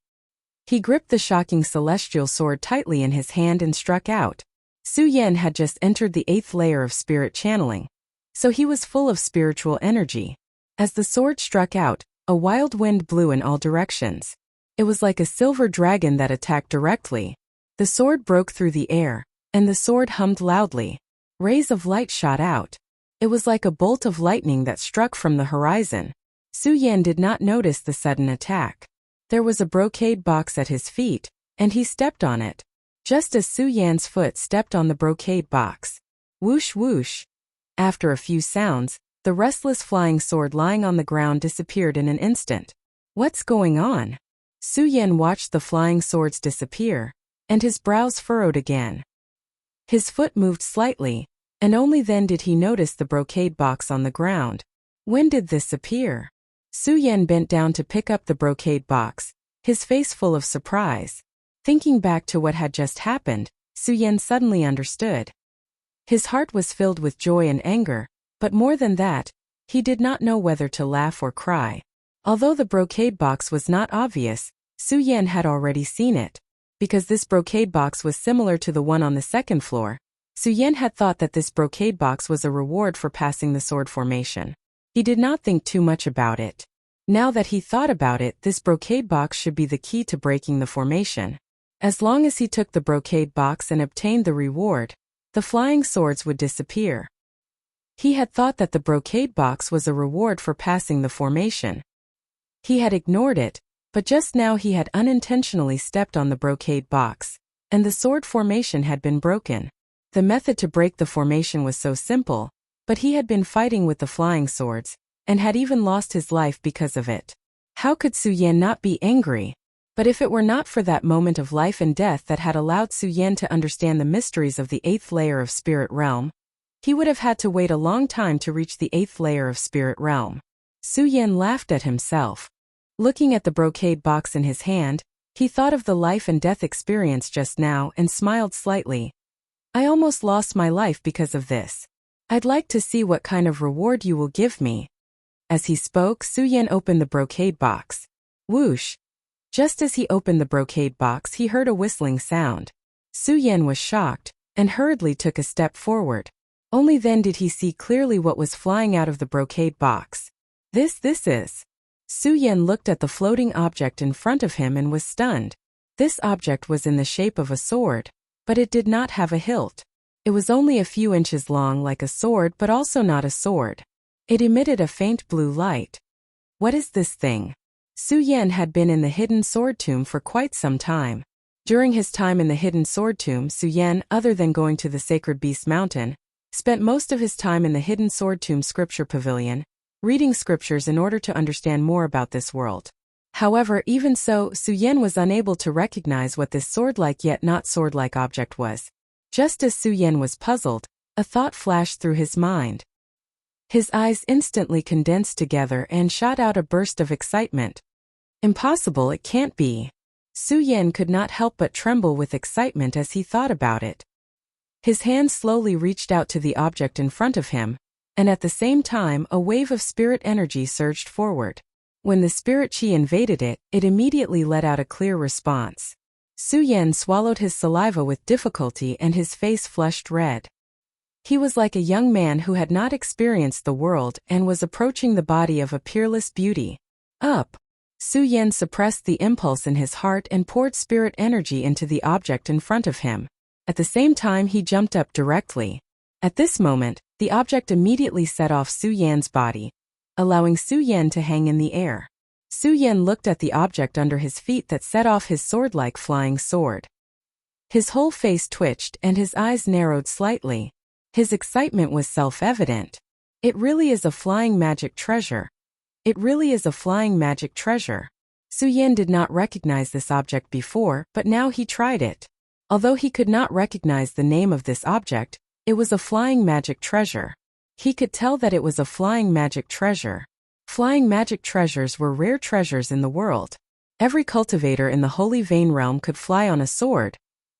He gripped the shocking celestial sword tightly in his hand and struck out. Su Yan had just entered the 8th layer of spirit channeling, so he was full of spiritual energy. As the sword struck out, a wild wind blew in all directions. It was like a silver dragon that attacked directly. The sword broke through the air, and the sword hummed loudly. Rays of light shot out. It was like a bolt of lightning that struck from the horizon. Su Yan did not notice the sudden attack. There was a brocade box at his feet, and he stepped on it. Just as Su Yan's foot stepped on the brocade box. Whoosh whoosh. After a few sounds, the restless flying sword lying on the ground disappeared in an instant. What's going on? Su Yan watched the flying swords disappear, and his brows furrowed again. His foot moved slightly, and only then did he notice the brocade box on the ground. When did this appear? Su Yan bent down to pick up the brocade box, his face full of surprise. Thinking back to what had just happened, Su Yan suddenly understood. His heart was filled with joy and anger, but more than that, he did not know whether to laugh or cry. Although the brocade box was not obvious, Su Yan had already seen it. Because this brocade box was similar to the one on the 2nd floor, Su Yan had thought that this brocade box was a reward for passing the sword formation. He did not think too much about it. Now that he thought about it, this brocade box should be the key to breaking the formation. As long as he took the brocade box and obtained the reward, the flying swords would disappear. He had thought that the brocade box was a reward for passing the formation. He had ignored it, but just now he had unintentionally stepped on the brocade box, and the sword formation had been broken. The method to break the formation was so simple, but he had been fighting with the flying swords, and had even lost his life because of it. How could Su Yan not be angry? But if it were not for that moment of life and death that had allowed Su Yan to understand the mysteries of the 8th layer of spirit realm, he would have had to wait a long time to reach the 8th layer of spirit realm. Su Yan laughed at himself. Looking at the brocade box in his hand, he thought of the life and death experience just now and smiled slightly. I almost lost my life because of this. I'd like to see what kind of reward you will give me. As he spoke, Su Yan opened the brocade box. Whoosh! Just as he opened the brocade box, he heard a whistling sound. Su Yan was shocked, and hurriedly took a step forward. Only then did he see clearly what was flying out of the brocade box. This is. Su Yan looked at the floating object in front of him and was stunned. This object was in the shape of a sword, but it did not have a hilt. It was only a few inches long like a sword but also not a sword. It emitted a faint blue light. What is this thing? Su Yan had been in the hidden sword tomb for quite some time. During his time in the hidden sword tomb, Su Yan, other than going to the Sacred Beast Mountain, spent most of his time in the hidden sword tomb scripture pavilion, reading scriptures in order to understand more about this world. However, even so, Su Yan was unable to recognize what this sword-like yet not sword-like object was. Just as Su Yan was puzzled, a thought flashed through his mind. His eyes instantly condensed together and shot out a burst of excitement. Impossible, it can't be. Su Yan could not help but tremble with excitement as he thought about it. His hand slowly reached out to the object in front of him, and at the same time a wave of spirit energy surged forward. When the spirit chi invaded it, it immediately let out a clear response. Su Yan swallowed his saliva with difficulty and his face flushed red. He was like a young man who had not experienced the world and was approaching the body of a peerless beauty. Up! Su Yan suppressed the impulse in his heart and poured spirit energy into the object in front of him. At the same time he jumped up directly. At this moment, the object immediately set off Su Yan's body, allowing Su Yan to hang in the air. Su Yan looked at the object under his feet that set off his sword-like flying sword. His whole face twitched and his eyes narrowed slightly. His excitement was self-evident. It really is a flying magic treasure. It really is a flying magic treasure. Su Yan did not recognize this object before, but now he tried it. Although he could not recognize the name of this object, it was a flying magic treasure. He could tell that it was a flying magic treasure. Flying magic treasures were rare treasures in the world. Every cultivator in the Holy Vein realm could fly on a sword,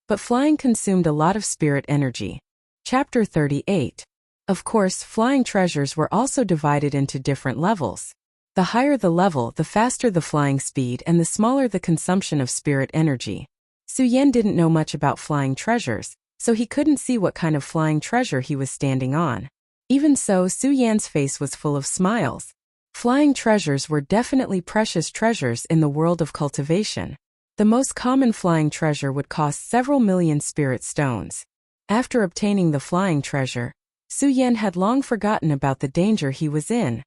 but flying consumed a lot of spirit energy. Chapter 38. Of course, flying treasures were also divided into different levels. The higher the level, the faster the flying speed and the smaller the consumption of spirit energy. Su Yan didn't know much about flying treasures, so he couldn't see what kind of flying treasure he was standing on. Even so, Su Yan's face was full of smiles. Flying treasures were definitely precious treasures in the world of cultivation. The most common flying treasure would cost several million spirit stones. After obtaining the flying treasure, Su Yan had long forgotten about the danger he was in.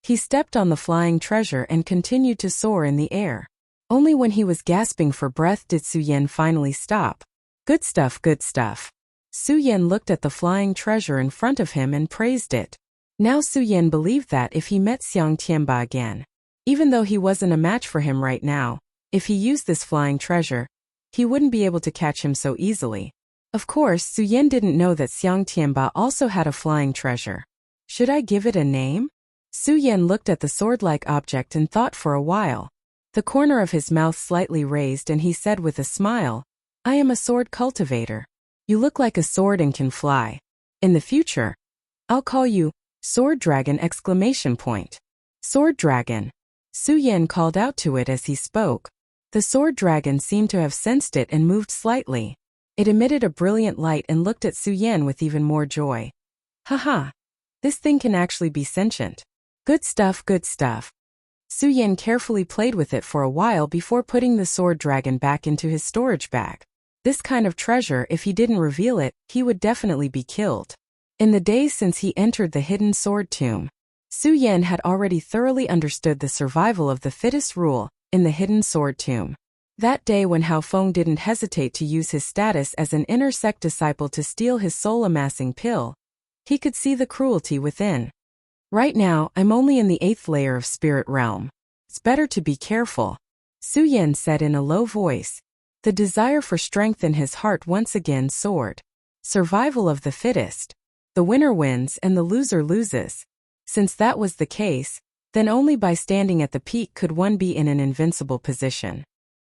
He stepped on the flying treasure and continued to soar in the air. Only when he was gasping for breath did Su Yan finally stop. Good stuff, good stuff. Su Yan looked at the flying treasure in front of him and praised it. Now Su Yan believed that if he met Xiang Tianba again, even though he wasn't a match for him right now, if he used this flying treasure, he wouldn't be able to catch him so easily. Of course, Su Yan didn't know that Xiang Tianba also had a flying treasure. Should I give it a name? Su Yan looked at the sword-like object and thought for a while. The corner of his mouth slightly raised and he said with a smile, I am a sword cultivator. You look like a sword and can fly. In the future, I'll call you Sword Dragon! Sword Dragon. Su Yan called out to it as he spoke. The sword dragon seemed to have sensed it and moved slightly. It emitted a brilliant light and looked at Su Yan with even more joy. Haha! This thing can actually be sentient. Good stuff, good stuff. Su Yan carefully played with it for a while before putting the sword dragon back into his storage bag. This kind of treasure, if he didn't reveal it, he would definitely be killed. In the days since he entered the hidden sword tomb, Su Yan had already thoroughly understood the survival of the fittest rule in the hidden sword tomb. That day when Hao Feng didn't hesitate to use his status as an inner sect disciple to steal his soul-amassing pill, he could see the cruelty within. Right now, I'm only in the 8th layer of spirit realm. It's better to be careful, Su Yan said in a low voice. The desire for strength in his heart once again soared. Survival of the fittest. The winner wins and the loser loses. Since that was the case, then only by standing at the peak could one be in an invincible position.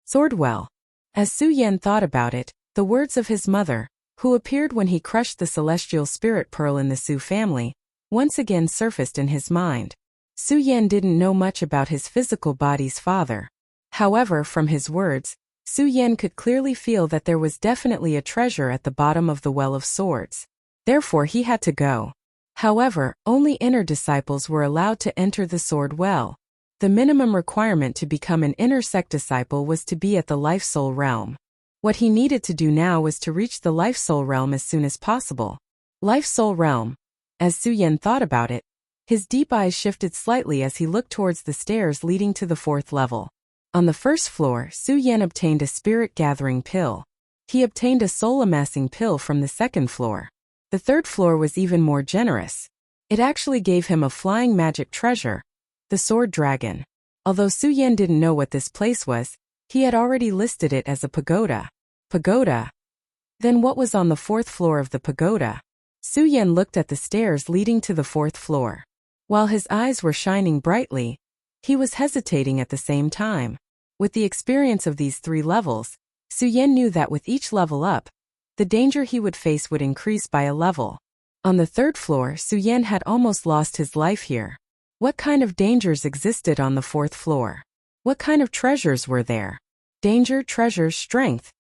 Swordwell. As Su Yan thought about it, the words of his mother, who appeared when he crushed the celestial spirit pearl in the Su family, once again surfaced in his mind. Su Yan didn't know much about his physical body's father. However, from his words, Su Yan could clearly feel that there was definitely a treasure at the bottom of the Well of Swords. Therefore he had to go. However, only inner disciples were allowed to enter the Sword Well. The minimum requirement to become an inner sect disciple was to be at the Life-Soul realm. What he needed to do now was to reach the Life-Soul realm as soon as possible. Life-Soul realm. As Su Yan thought about it, his deep eyes shifted slightly as he looked towards the stairs leading to the 4th level. On the 1st floor, Su Yan obtained a spirit-gathering pill. He obtained a soul-amassing pill from the 2nd floor. The 3rd floor was even more generous. It actually gave him a flying magic treasure, the Sword Dragon. Although Su Yan didn't know what this place was, he had already listed it as a pagoda. Pagoda? Then what was on the 4th floor of the pagoda? Su Yan looked at the stairs leading to the 4th floor. While his eyes were shining brightly, he was hesitating at the same time. With the experience of these 3 levels, Su Yan knew that with each level up, the danger he would face would increase by a level. On the 3rd floor, Su Yan had almost lost his life here. What kind of dangers existed on the 4th floor? What kind of treasures were there? Danger, treasures, strength.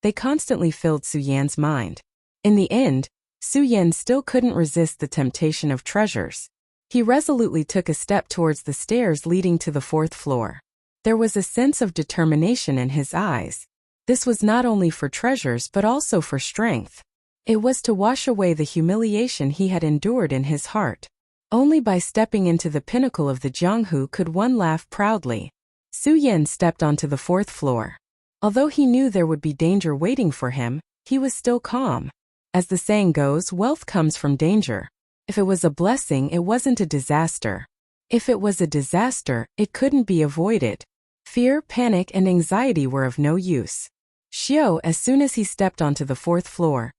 They constantly filled Su Yan's mind. In the end, Su Yan still couldn't resist the temptation of treasures. He resolutely took a step towards the stairs leading to the 4th floor. There was a sense of determination in his eyes. This was not only for treasures but also for strength. It was to wash away the humiliation he had endured in his heart. Only by stepping into the pinnacle of the Jianghu could one laugh proudly. Su Yan stepped onto the 4th floor. Although he knew there would be danger waiting for him, he was still calm. As the saying goes, wealth comes from danger. If it was a blessing, it wasn't a disaster. If it was a disaster, it couldn't be avoided. Fear, panic, and anxiety were of no use. Xiao, as soon as he stepped onto the 4th floor,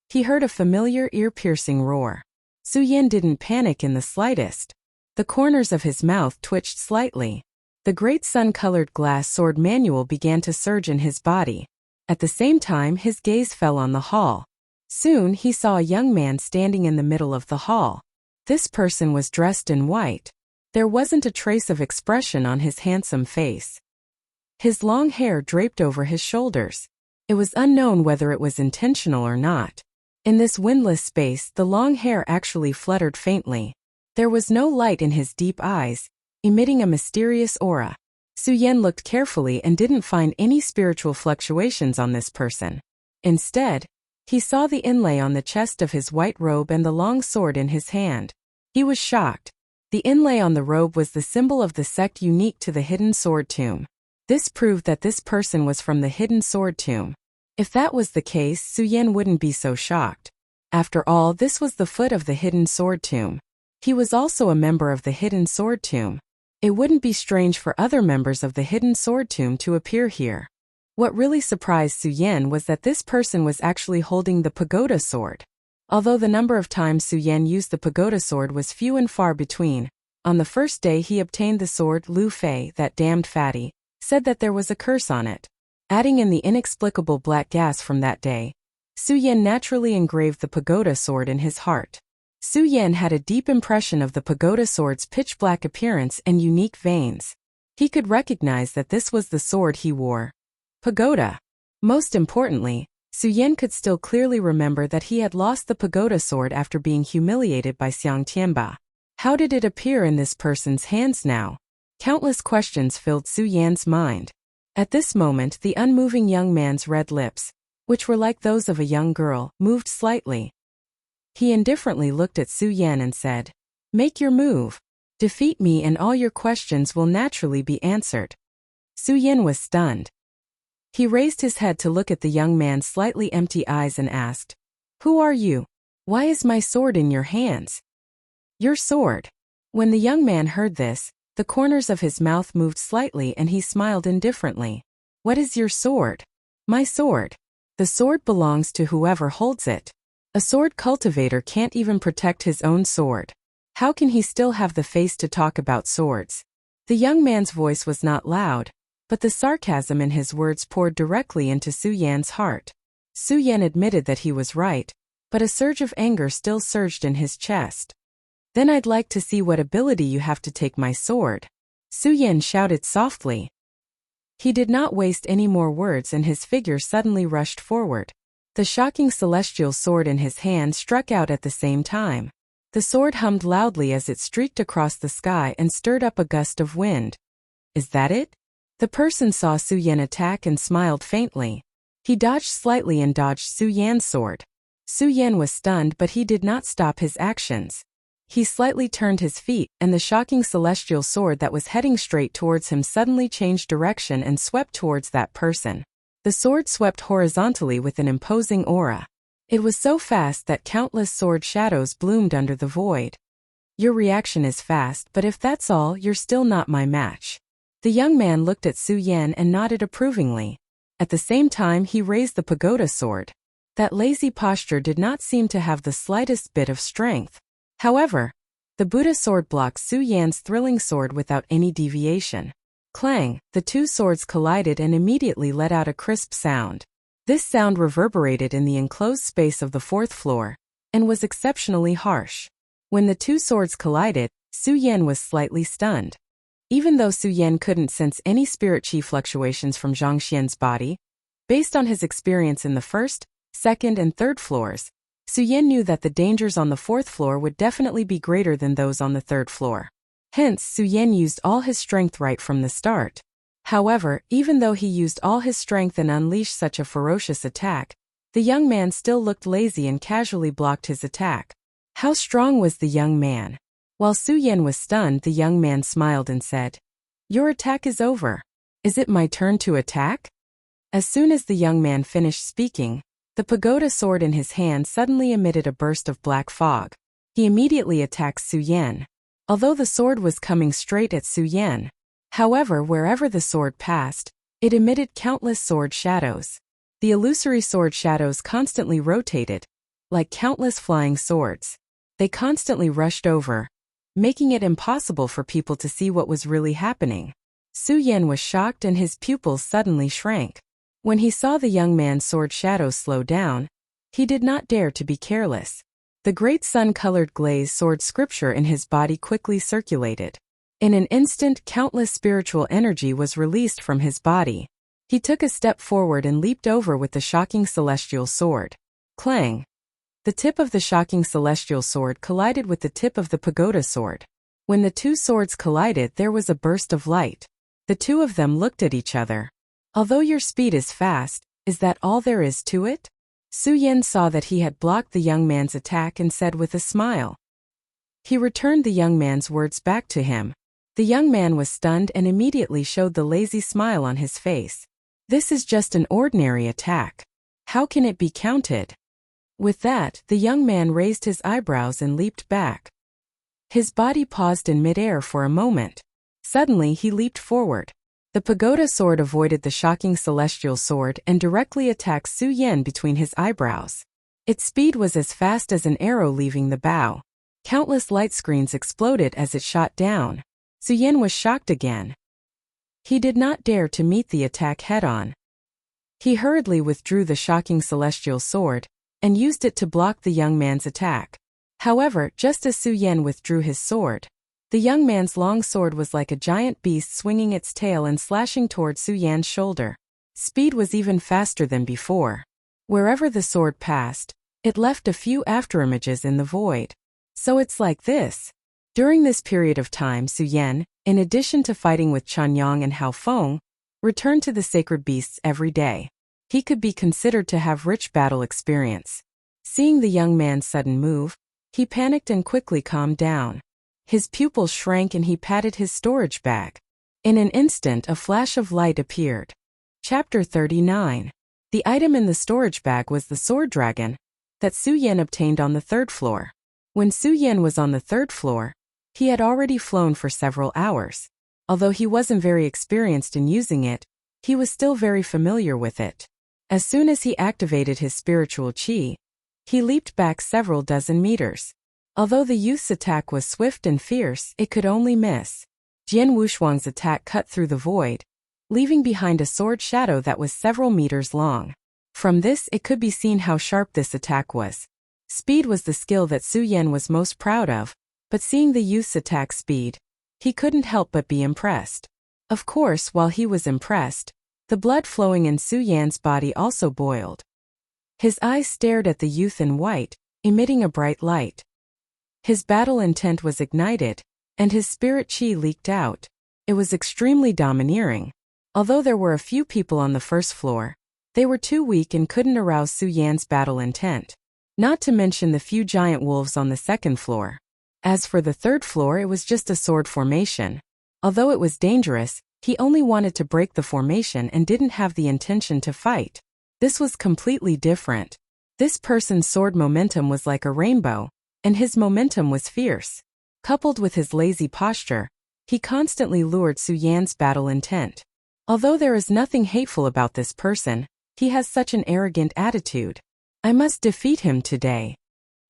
he heard a familiar ear-piercing roar. Su Yan didn't panic in the slightest. The corners of his mouth twitched slightly. The great sun-colored glass sword manual began to surge in his body. At the same time, his gaze fell on the hall. Soon he saw a young man standing in the middle of the hall. This person was dressed in white. There wasn't a trace of expression on his handsome face. His long hair draped over his shoulders. It was unknown whether it was intentional or not. In this windless space, the long hair actually fluttered faintly. There was no light in his deep eyes, emitting a mysterious aura. Su Yan looked carefully and didn't find any spiritual fluctuations on this person. Instead, he saw the inlay on the chest of his white robe and the long sword in his hand. He was shocked. The inlay on the robe was the symbol of the sect unique to the Hidden Sword Tomb. This proved that this person was from the Hidden Sword Tomb. If that was the case, Su Yan wouldn't be so shocked. After all, this was the foot of the Hidden Sword Tomb. He was also a member of the Hidden Sword Tomb. It wouldn't be strange for other members of the Hidden Sword Tomb to appear here. What really surprised Su Yan was that this person was actually holding the pagoda sword. Although the number of times Su Yan used the pagoda sword was few and far between, on the first day he obtained the sword, Lu Fei, that damned fatty, said that there was a curse on it. Adding in the inexplicable black gas from that day, Su Yan naturally engraved the pagoda sword in his heart. Su Yan had a deep impression of the pagoda sword's pitch-black appearance and unique veins. He could recognize that this was the sword he wore. Pagoda. Most importantly, Su Yan could still clearly remember that he had lost the pagoda sword after being humiliated by Xiang Tianba. How did it appear in this person's hands now? Countless questions filled Su Yan's mind. At this moment, the unmoving young man's red lips, which were like those of a young girl, moved slightly. He indifferently looked at Su Yan and said, "Make your move. Defeat me and all your questions will naturally be answered." Su Yan was stunned. He raised his head to look at the young man's slightly empty eyes and asked, "Who are you? Why is my sword in your hands?" "Your sword." When the young man heard this, the corners of his mouth moved slightly and he smiled indifferently. "What is your sword?" "My sword. The sword belongs to whoever holds it. A sword cultivator can't even protect his own sword. How can he still have the face to talk about swords?" The young man's voice was not loud, but the sarcasm in his words poured directly into Su Yan's heart. Su Yan admitted that he was right, but a surge of anger still surged in his chest. "Then I'd like to see what ability you have to take my sword," Su Yan shouted softly. He did not waste any more words and his figure suddenly rushed forward. The shocking celestial sword in his hand struck out at the same time. The sword hummed loudly as it streaked across the sky and stirred up a gust of wind. "Is that it?" The person saw Su Yan attack and smiled faintly. He dodged slightly and dodged Su Yan's sword. Su Yan was stunned, but he did not stop his actions. He slightly turned his feet, and the shocking celestial sword that was heading straight towards him suddenly changed direction and swept towards that person. The sword swept horizontally with an imposing aura. It was so fast that countless sword shadows bloomed under the void. "Your reaction is fast, but if that's all, you're still not my match." The young man looked at Su Yan and nodded approvingly. At the same time, he raised the pagoda sword. That lazy posture did not seem to have the slightest bit of strength. However, the Buddha sword blocked Su Yan's thrilling sword without any deviation. Clang, the two swords collided and immediately let out a crisp sound. This sound reverberated in the enclosed space of the fourth floor, and was exceptionally harsh. When the two swords collided, Su Yan was slightly stunned. Even though Su Yan couldn't sense any spirit chi fluctuations from Zhang Xian's body, based on his experience in the first, second, and third floors, Su Yan knew that the dangers on the fourth floor would definitely be greater than those on the third floor. Hence, Su Yan used all his strength right from the start. However, even though he used all his strength and unleashed such a ferocious attack, the young man still looked lazy and casually blocked his attack. How strong was the young man? While Su Yan was stunned, the young man smiled and said, "Your attack is over. Is it my turn to attack?" As soon as the young man finished speaking, the pagoda sword in his hand suddenly emitted a burst of black fog. He immediately attacked Su Yan. Although the sword was coming straight at Su Yan, however, wherever the sword passed, it emitted countless sword shadows. The illusory sword shadows constantly rotated, like countless flying swords. They constantly rushed over, making it impossible for people to see what was really happening. Su Yan was shocked and his pupils suddenly shrank. When he saw the young man's sword shadows slow down, He did not dare to be careless. The great sun-colored glaze sword scripture in his body quickly circulated. In an instant, countless spiritual energy was released from his body. He took a step forward and leaped over with the shocking celestial sword. Clang! The tip of the shocking celestial sword collided with the tip of the pagoda sword. When the two swords collided, there was a burst of light. The two of them looked at each other. Although your speed is fast, is that all there is to it? Su Yan saw that he had blocked the young man's attack and said with a smile. He returned the young man's words back to him. The young man was stunned and immediately showed the lazy smile on his face. This is just an ordinary attack. How can it be counted? With that, the young man raised his eyebrows and leaped back. His body paused in midair for a moment. Suddenly he leaped forward. The pagoda sword avoided the shocking celestial sword and directly attacked Su Yan between his eyebrows. Its speed was as fast as an arrow leaving the bow. Countless light screens exploded as it shot down. Su Yan was shocked again. He did not dare to meet the attack head-on. He hurriedly withdrew the shocking celestial sword and used it to block the young man's attack. However, just as Su Yan withdrew his sword, the young man's long sword was like a giant beast swinging its tail and slashing toward Su Yan's shoulder. Speed was even faster than before. Wherever the sword passed, it left a few afterimages in the void. So it's like this. During this period of time, Su Yan, in addition to fighting with Chanyang and Hao Feng, returned to the sacred beasts every day. He could be considered to have rich battle experience. Seeing the young man's sudden move, he panicked and quickly calmed down. His pupils shrank and he patted his storage bag. In an instant, a flash of light appeared. Chapter 39. The item in the storage bag was the sword dragon that Su Yan obtained on the third floor. When Su Yan was on the third floor, he had already flown for several hours. Although he wasn't very experienced in using it, he was still very familiar with it. As soon as he activated his spiritual qi, he leaped back several dozen meters. Although the youth's attack was swift and fierce, it could only miss. Jian Wushuang's attack cut through the void, leaving behind a sword shadow that was several meters long. From this, it could be seen how sharp this attack was. Speed was the skill that Su Yan was most proud of, but seeing the youth's attack speed, he couldn't help but be impressed. Of course, while he was impressed, the blood flowing in Su Yan's body also boiled. His eyes stared at the youth in white, emitting a bright light. His battle intent was ignited, and his spirit qi leaked out. It was extremely domineering. Although there were a few people on the first floor, they were too weak and couldn't arouse Su Yan's battle intent. Not to mention the few giant wolves on the second floor. As for the third floor, it was just a sword formation. Although it was dangerous, he only wanted to break the formation and didn't have the intention to fight. This was completely different. This person's sword momentum was like a rainbow, and his momentum was fierce. Coupled with his lazy posture, he constantly lured Su Yan's battle intent. Although there is nothing hateful about this person, he has such an arrogant attitude. I must defeat him today.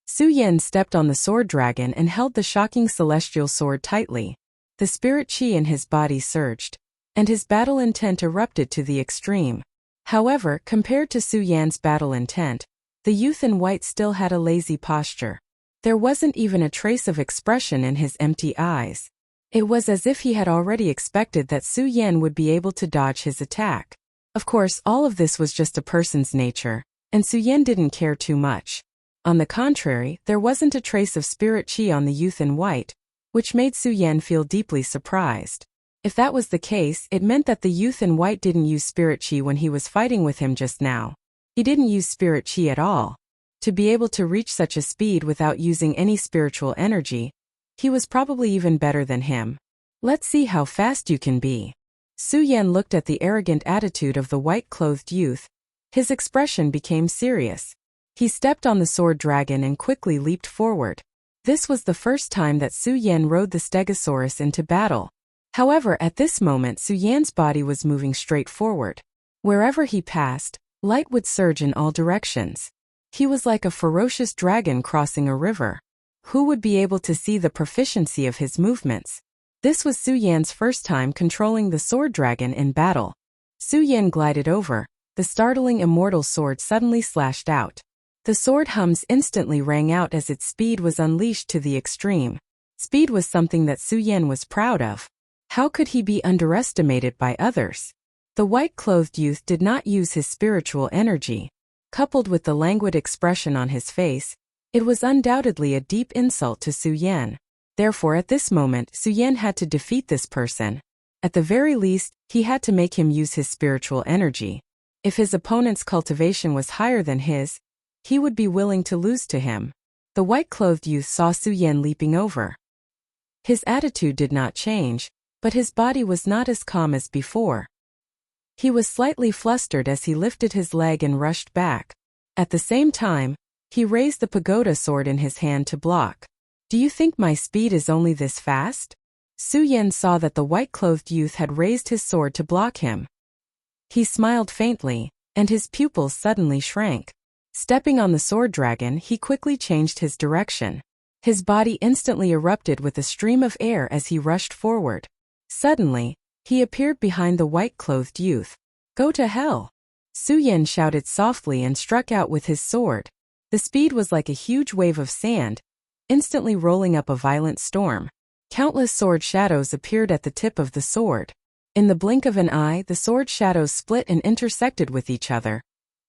Su Yan stepped on the sword dragon and held the shocking celestial sword tightly. The spirit qi in his body surged, and his battle intent erupted to the extreme. However, compared to Su Yan's battle intent, the youth in white still had a lazy posture. There wasn't even a trace of expression in his empty eyes. It was as if he had already expected that Su Yan would be able to dodge his attack. Of course, all of this was just a person's nature, and Su Yan didn't care too much. On the contrary, there wasn't a trace of spirit qi on the youth in white, which made Su Yan feel deeply surprised. If that was the case, it meant that the youth in white didn't use spirit qi when he was fighting with him just now. He didn't use spirit qi at all. To be able to reach such a speed without using any spiritual energy, he was probably even better than him. Let's see how fast you can be. Su Yan looked at the arrogant attitude of the white-clothed youth. His expression became serious. He stepped on the sword dragon and quickly leaped forward. This was the first time that Su Yan rode the Stegosaurus into battle. However, at this moment Su Yan's body was moving straight forward. Wherever he passed, light would surge in all directions. He was like a ferocious dragon crossing a river. Who would be able to see the proficiency of his movements? This was Su Yan's first time controlling the sword dragon in battle. Su Yan glided over. The startling immortal sword suddenly slashed out. The sword hums instantly rang out as its speed was unleashed to the extreme. Speed was something that Su Yan was proud of. How could he be underestimated by others? The white-clothed youth did not use his spiritual energy. Coupled with the languid expression on his face, it was undoubtedly a deep insult to Su Yan. Therefore at this moment Su Yan had to defeat this person. At the very least, he had to make him use his spiritual energy. If his opponent's cultivation was higher than his, he would be willing to lose to him. The white-clothed youth saw Su Yan leaping over. His attitude did not change, but his body was not as calm as before. He was slightly flustered as he lifted his leg and rushed back. At the same time, he raised the pagoda sword in his hand to block. Do you think my speed is only this fast? Su Yan saw that the white-clothed youth had raised his sword to block him. He smiled faintly, and his pupils suddenly shrank. Stepping on the sword dragon, he quickly changed his direction. His body instantly erupted with a stream of air as he rushed forward. Suddenly, he appeared behind the white-clothed youth. Go to hell! Su Yan shouted softly and struck out with his sword. The speed was like a huge wave of sand, instantly rolling up a violent storm. Countless sword shadows appeared at the tip of the sword. In the blink of an eye, the sword shadows split and intersected with each other,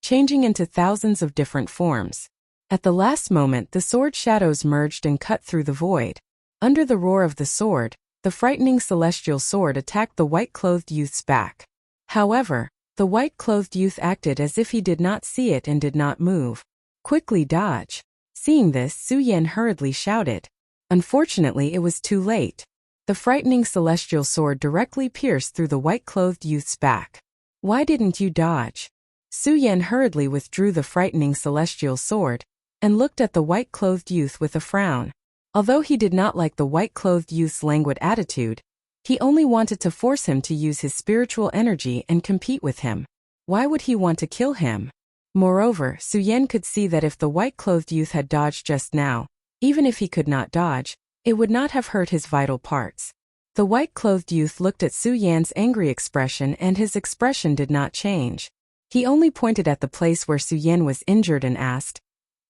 changing into thousands of different forms. At the last moment, the sword shadows merged and cut through the void. Under the roar of the sword, the frightening celestial sword attacked the white-clothed youth's back. However, the white-clothed youth acted as if he did not see it and did not move. Quickly dodge. Seeing this, Su Yan hurriedly shouted. Unfortunately, it was too late. The frightening celestial sword directly pierced through the white-clothed youth's back. Why didn't you dodge? Su Yan hurriedly withdrew the frightening celestial sword and looked at the white-clothed youth with a frown. Although he did not like the white-clothed youth's languid attitude, he only wanted to force him to use his spiritual energy and compete with him. Why would he want to kill him? Moreover, Su Yan could see that if the white-clothed youth had dodged just now, even if he could not dodge, it would not have hurt his vital parts. The white-clothed youth looked at Su Yan's angry expression and his expression did not change. He only pointed at the place where Su Yan was injured and asked,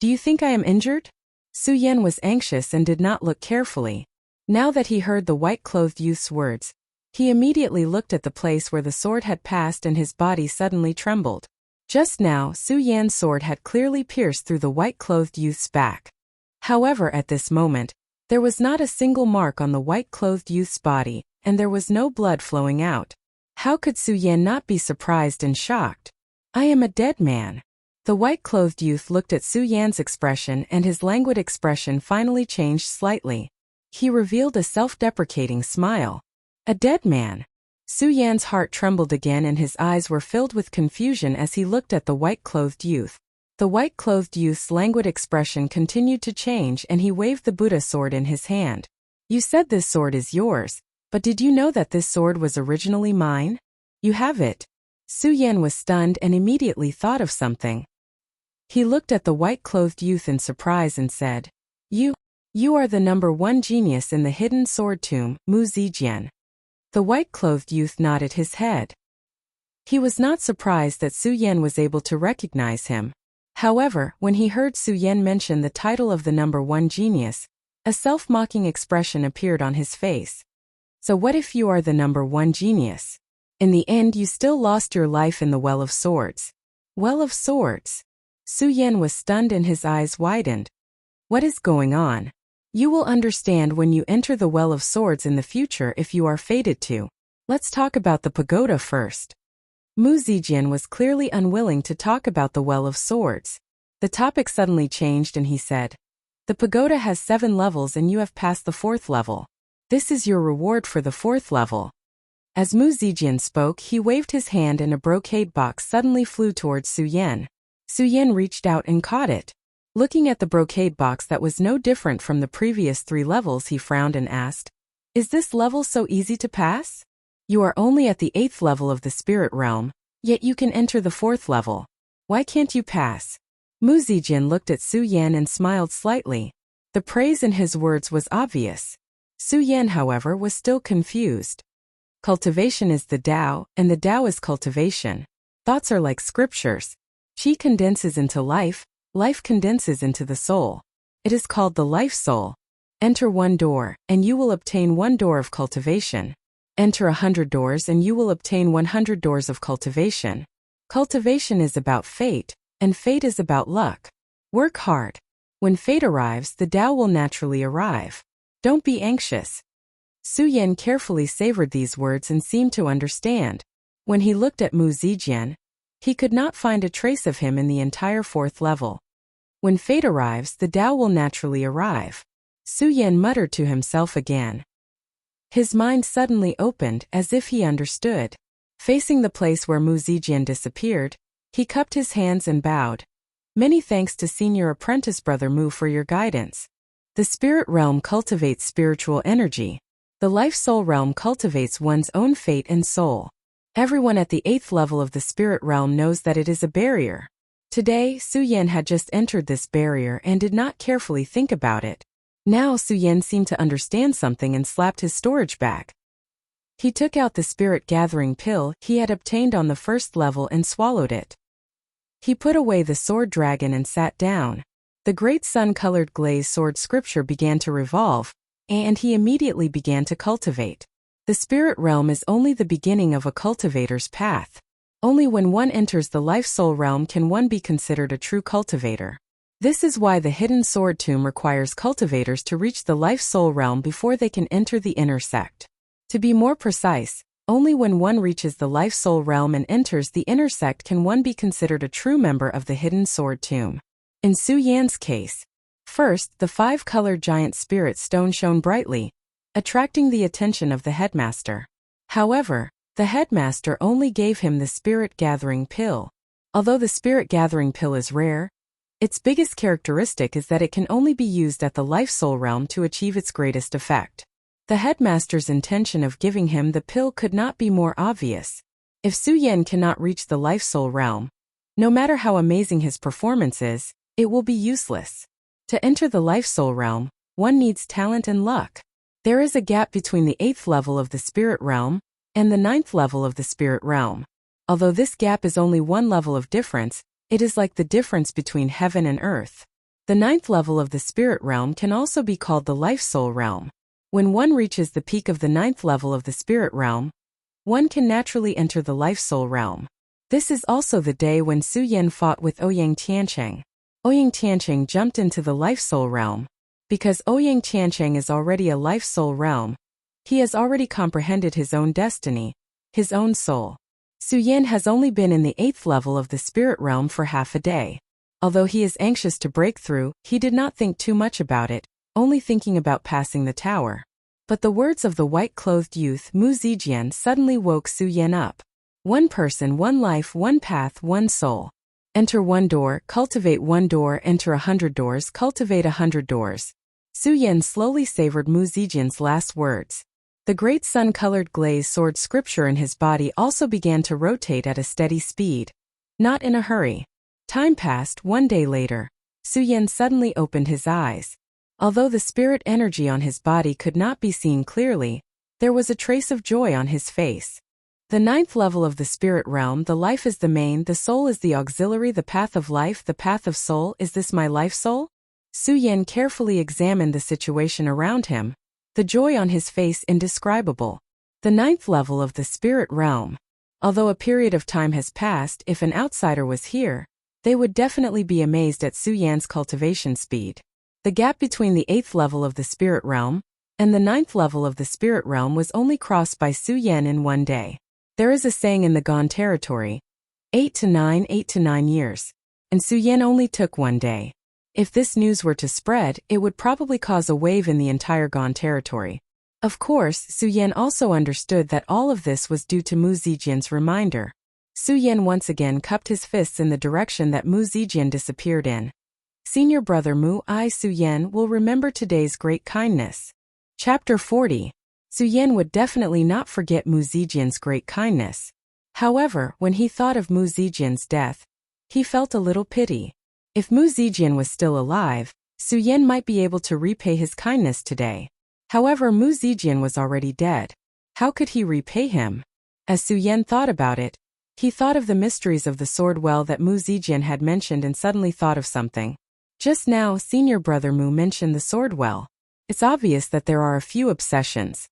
"Do you think I am injured?" Su Yan was anxious and did not look carefully. Now that he heard the white-clothed youth's words, he immediately looked at the place where the sword had passed and his body suddenly trembled. Just now, Su Yan's sword had clearly pierced through the white-clothed youth's back. However, at this moment, there was not a single mark on the white-clothed youth's body, and there was no blood flowing out. How could Su Yan not be surprised and shocked? I am a dead man. The white-clothed youth looked at Su Yan's expression and his languid expression finally changed slightly. He revealed a self-deprecating smile. A dead man. Su Yan's heart trembled again and his eyes were filled with confusion as he looked at the white-clothed youth. The white-clothed youth's languid expression continued to change and he waved the Buddha sword in his hand. You said this sword is yours, but did you know that this sword was originally mine? You have it. Su Yan was stunned and immediately thought of something. He looked at the white-clothed youth in surprise and said, You are the number 1 genius in the hidden sword tomb, Mu Zijian. The white-clothed youth nodded his head. He was not surprised that Su Yan was able to recognize him. However, when he heard Su Yan mention the title of the number 1 genius, a self-mocking expression appeared on his face. So what if you are the number 1 genius? In the end you still lost your life in the Well of Swords. Well of Swords? Su Yan was stunned and his eyes widened. What is going on? You will understand when you enter the Well of Swords in the future if you are fated to. Let's talk about the pagoda first. Mu Zijian was clearly unwilling to talk about the Well of Swords. The topic suddenly changed and he said, The pagoda has 7 levels and you have passed the 4th level. This is your reward for the 4th level. As Mu Zijian spoke, he waved his hand and a brocade box suddenly flew towards Su Yan. Su Yan reached out and caught it. Looking at the brocade box that was no different from the previous 3 levels, he frowned and asked, Is this level so easy to pass? You are only at the 8th level of the spirit realm, yet you can enter the 4th level. Why can't you pass? Mu Zijian looked at Su Yan and smiled slightly. The praise in his words was obvious. Su Yan, however, was still confused. Cultivation is the Tao, and the Tao is cultivation. Thoughts are like scriptures. Qi condenses into life, Life condenses into the soul. It is called the life soul. Enter 1 door, and you will obtain 1 door of cultivation. Enter 100 doors and you will obtain 100 doors of cultivation. Cultivation is about fate, and fate is about luck. Work hard. When fate arrives, the Tao will naturally arrive. Don't be anxious. Su Yan carefully savored these words and seemed to understand. When he looked at Mu Zijian, he could not find a trace of him in the entire 4th level. When fate arrives, the Tao will naturally arrive. Su Yan muttered to himself again. His mind suddenly opened as if he understood. Facing the place where Mu Zijian disappeared, he cupped his hands and bowed. Many thanks to senior apprentice brother Mu for your guidance. The spirit realm cultivates spiritual energy. The life soul realm cultivates one's own fate and soul. Everyone at the 8th level of the spirit realm knows that it is a barrier. Today, Su Yan had just entered this barrier and did not carefully think about it. Now Su Yan seemed to understand something and slapped his storage bag. He took out the spirit gathering pill he had obtained on the 1st level and swallowed it. He put away the sword dragon and sat down. The great sun-colored glaze sword scripture began to revolve, and he immediately began to cultivate. The spirit realm is only the beginning of a cultivator's path. Only when one enters the life-soul realm can one be considered a true cultivator. This is why the hidden sword tomb requires cultivators to reach the life-soul realm before they can enter the inner sect. To be more precise, only when one reaches the life-soul realm and enters the inner sect can one be considered a true member of the hidden sword tomb. In Su Yan's case, first, the 5-colored giant spirit stone shone brightly, attracting the attention of the headmaster. However, the headmaster only gave him the spirit gathering pill. Although the spirit gathering pill is rare, its biggest characteristic is that it can only be used at the life-soul realm to achieve its greatest effect. The headmaster's intention of giving him the pill could not be more obvious. If Su Yan cannot reach the life-soul realm, no matter how amazing his performance is, it will be useless. To enter the life-soul realm, one needs talent and luck. There is a gap between the 8th level of the spirit realm and the 9th level of the spirit realm. Although this gap is only 1 level of difference, it is like the difference between heaven and earth. The 9th level of the spirit realm can also be called the life-soul realm. When one reaches the peak of the 9th level of the spirit realm, one can naturally enter the life-soul realm. This is also the day when Su Yan fought with Ouyang Tiancheng. Ouyang Tiancheng jumped into the life-soul realm. Because Ouyang Tiancheng is already a life-soul realm, he has already comprehended his own destiny, his own soul. Su Yan has only been in the 8th level of the spirit realm for half a day. Although he is anxious to break through, he did not think too much about it, only thinking about passing the tower. But the words of the white-clothed youth Mu Zijian suddenly woke Su Yan up. 1 person, 1 life, 1 path, 1 soul. Enter 1 door, cultivate 1 door, enter 100 doors, cultivate 100 doors. Su Yan slowly savored Mu Zijian's last words. The great sun-colored glaze sword scripture in his body also began to rotate at a steady speed. Not in a hurry. Time passed. 1 day later, Su Yan suddenly opened his eyes. Although the spirit energy on his body could not be seen clearly, there was a trace of joy on his face. The 9th level of the spirit realm, the life is the main, the soul is the auxiliary, the path of life, the path of soul. Is this my life soul? Su Yan carefully examined the situation around him, the joy on his face indescribable. The 9th level of the spirit realm. Although a period of time has passed, if an outsider was here, they would definitely be amazed at Su Yan's cultivation speed. The gap between the 8th level of the spirit realm and the 9th level of the spirit realm was only crossed by Su Yan in 1 day. There is a saying in the Gone territory, 8 to 9 years. And Su Yan only took 1 day. If this news were to spread, it would probably cause a wave in the entire Gone territory. Of course, Su Yan also understood that all of this was due to Mu Zijian's reminder. Su Yan once again cupped his fists in the direction that Mu Zijian disappeared in. Senior brother Mu I Su Yan will remember today's great kindness. Chapter 40. Su Yan would definitely not forget Mu Zijian's great kindness. However, when he thought of Mu Zijian's death, he felt a little pity. If Mu Zijian was still alive, Su Yan might be able to repay his kindness today. However, Mu Zijian was already dead. How could he repay him? As Su Yan thought about it, He thought of the mysteries of the sword well that Mu Zijian had mentioned and suddenly thought of something. Just now, senior brother Mu mentioned the sword well. It's obvious that there are a few obsessions.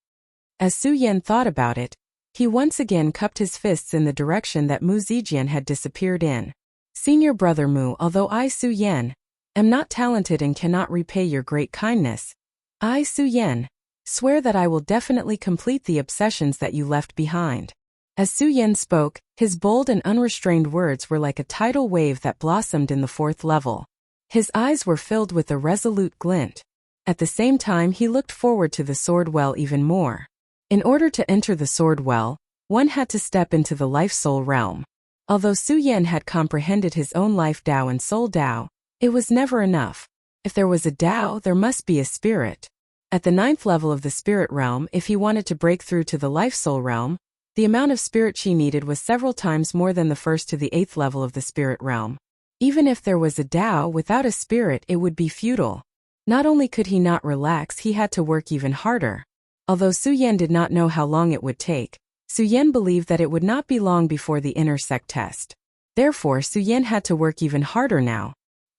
As Su Yan thought about it, he once again cupped his fists in the direction that Mu Zijian had disappeared in. Senior brother Mu, although I, Su Yan, am not talented and cannot repay your great kindness, I, Su Yan, swear that I will definitely complete the obsessions that you left behind. As Su Yan spoke, his bold and unrestrained words were like a tidal wave that blossomed in the 4th level. His eyes were filled with a resolute glint. At the same time, he looked forward to the sword well even more. In order to enter the sword well, one had to step into the life-soul realm. Although Su Yan had comprehended his own life Tao and soul Tao, it was never enough. If there was a Tao, there must be a spirit. At the 9th level of the spirit realm, if he wanted to break through to the life-soul realm, the amount of spirit chi needed was several times more than the 1st to the 8th level of the spirit realm. Even if there was a Tao without a spirit, it would be futile. Not only could he not relax, he had to work even harder. Although Su Yan did not know how long it would take, Su Yan believed that it would not be long before the inner sect test. Therefore, Su Yan had to work even harder now.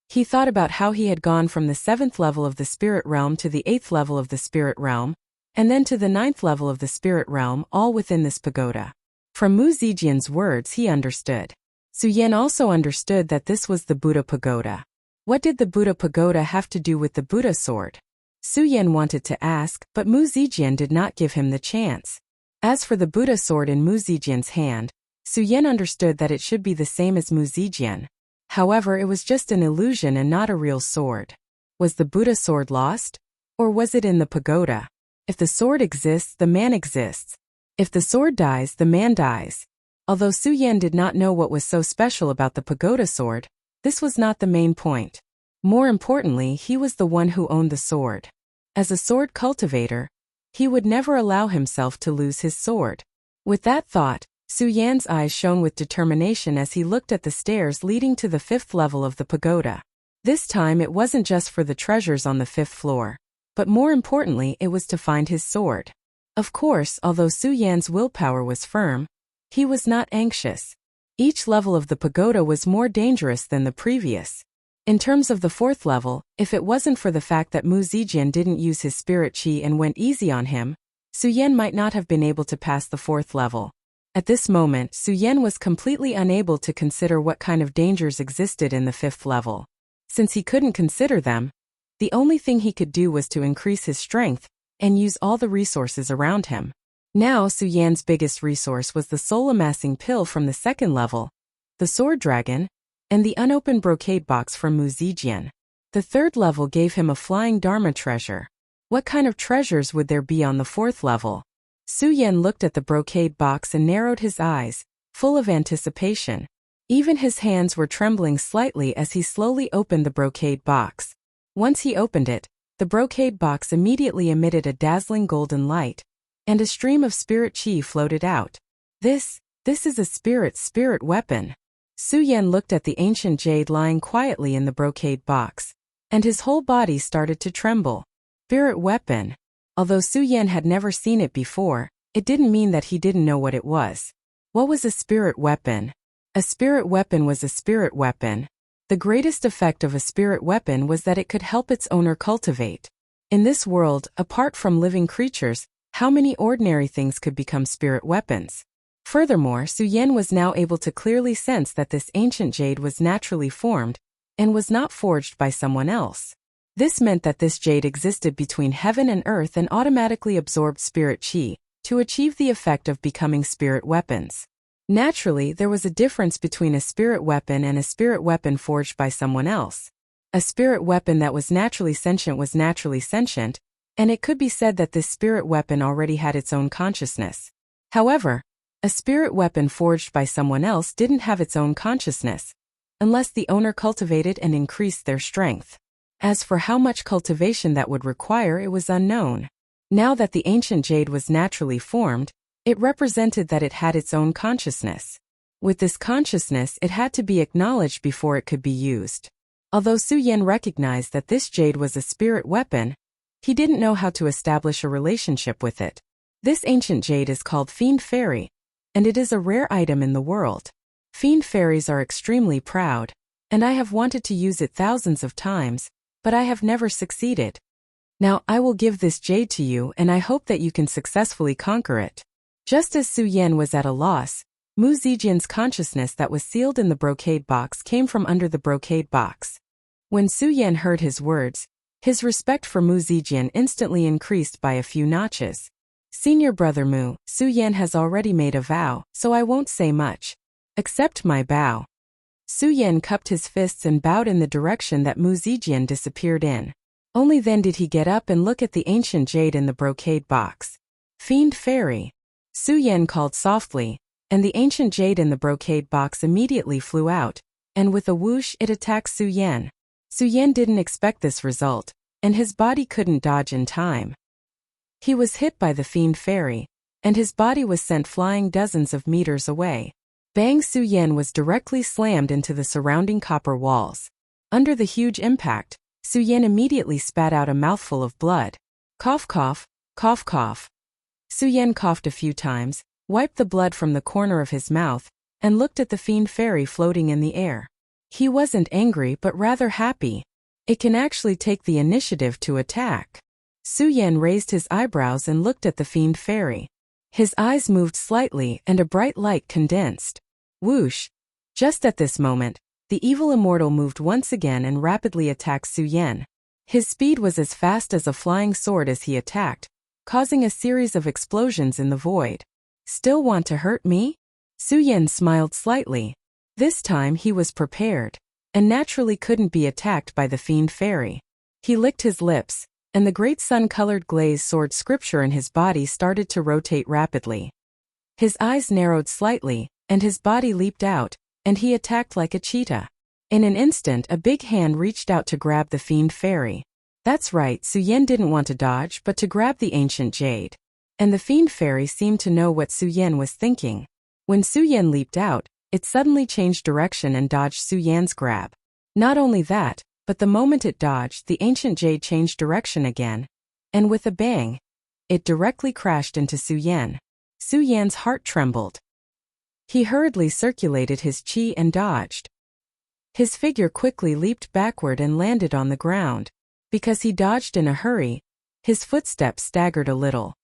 He thought about how he had gone from the 7th level of the spirit realm to the 8th level of the spirit realm, and then to the 9th level of the spirit realm, all within this pagoda. From Mu Zijian's words, he understood. Su Yan also understood that this was the Buddha pagoda. What did the Buddha pagoda have to do with the Buddha sword? Su Yan wanted to ask, but Mu Zijian did not give him the chance. As for the Buddha sword in Mu Zijian's hand, Su Yan understood that it should be the same as Mu Zijian. However, it was just an illusion and not a real sword. Was the Buddha sword lost? Or was it in the pagoda? If the sword exists, the man exists. If the sword dies, the man dies. Although Su Yan did not know what was so special about the pagoda sword, this was not the main point. More importantly, he was the one who owned the sword. As a sword cultivator, he would never allow himself to lose his sword. With that thought, Su Yan's eyes shone with determination as he looked at the stairs leading to the 5th level of the pagoda. This time it wasn't just for the treasures on the 5th floor, but more importantly it was to find his sword. Of course, although Su Yan's willpower was firm, he was not anxious. Each level of the pagoda was more dangerous than the previous. In terms of the 4th level, if it wasn't for the fact that Mu Zijian didn't use his spirit chi and went easy on him, Su Yan might not have been able to pass the 4th level. At this moment, Su Yan was completely unable to consider what kind of dangers existed in the 5th level. Since he couldn't consider them, the only thing he could do was to increase his strength and use all the resources around him. Now Su Yan's biggest resource was the soul-amassing pill from the 2nd level, the sword dragon, and the unopened brocade box from Mu Zijian. The 3rd level gave him a flying Dharma treasure. What kind of treasures would there be on the 4th level? Su Yan looked at the brocade box and narrowed his eyes, full of anticipation. Even his hands were trembling slightly as he slowly opened the brocade box. Once he opened it, the brocade box immediately emitted a dazzling golden light, and a stream of spirit chi floated out. This is a spirit weapon. Su Yan looked at the ancient jade lying quietly in the brocade box, and his whole body started to tremble. Spirit weapon. Although Su Yan had never seen it before, it didn't mean that he didn't know what it was. What was a spirit weapon? A spirit weapon was a spirit weapon. The greatest effect of a spirit weapon was that it could help its owner cultivate. In this world, apart from living creatures, how many ordinary things could become spirit weapons? Furthermore, Su Yan was now able to clearly sense that this ancient jade was naturally formed and was not forged by someone else. This meant that this jade existed between heaven and earth and automatically absorbed spirit chi to achieve the effect of becoming spirit weapons. Naturally, there was a difference between a spirit weapon and a spirit weapon forged by someone else. A spirit weapon that was naturally sentient, and it could be said that this spirit weapon already had its own consciousness. However, a spirit weapon forged by someone else didn't have its own consciousness, unless the owner cultivated and increased their strength. As for how much cultivation that would require, it was unknown. Now that the ancient jade was naturally formed, it represented that it had its own consciousness. With this consciousness, it had to be acknowledged before it could be used. Although Su Yan recognized that this jade was a spirit weapon, he didn't know how to establish a relationship with it. This ancient jade is called Fiend Fairy. and it is a rare item in the world. Fiend fairies are extremely proud, and I have wanted to use it thousands of times, but I have never succeeded. Now I will give this jade to you and I hope that you can successfully conquer it." Just as Su Yan was at a loss, Mu Zijian's consciousness that was sealed in the brocade box came from under the brocade box. When Su Yan heard his words, his respect for Mu Zijian instantly increased by a few notches. "Senior brother Mu, Su Yan has already made a vow, so I won't say much. Accept my bow." Su Yan cupped his fists and bowed in the direction that Mu Zijian disappeared in. Only then did he get up and look at the ancient jade in the brocade box. "Fiend fairy," Su Yan called softly, and the ancient jade in the brocade box immediately flew out, and with a whoosh it attacked Su Yan. Su Yan didn't expect this result, and his body couldn't dodge in time. He was hit by the fiend fairy, and his body was sent flying dozens of meters away. Bang! Su Yan was directly slammed into the surrounding copper walls. Under the huge impact, Su Yan immediately spat out a mouthful of blood. Cough cough, cough cough. Su Yan coughed a few times, wiped the blood from the corner of his mouth, and looked at the fiend fairy floating in the air. He wasn't angry but rather happy. It can actually take the initiative to attack. Su Yan raised his eyebrows and looked at the fiend fairy. His eyes moved slightly and a bright light condensed. Whoosh! Just at this moment, the evil immortal moved once again and rapidly attacked Su Yan. His speed was as fast as a flying sword as he attacked, causing a series of explosions in the void. "Still want to hurt me?" Su Yan smiled slightly. This time he was prepared, and naturally couldn't be attacked by the fiend fairy. He licked his lips, and the great sun-colored glaze sword scripture in his body started to rotate rapidly. His eyes narrowed slightly, and his body leaped out, and he attacked like a cheetah. In an instant a big hand reached out to grab the fiend fairy. That's right, Su Yan didn't want to dodge but to grab the ancient jade. And the fiend fairy seemed to know what Su Yan was thinking. When Su Yan leaped out, it suddenly changed direction and dodged Su Yan's grab. Not only that, but the moment it dodged, the ancient jade changed direction again. And with a bang, it directly crashed into Su Yan. Su Yan's heart trembled. He hurriedly circulated his chi and dodged. His figure quickly leaped backward and landed on the ground. Because he dodged in a hurry, his footsteps staggered a little.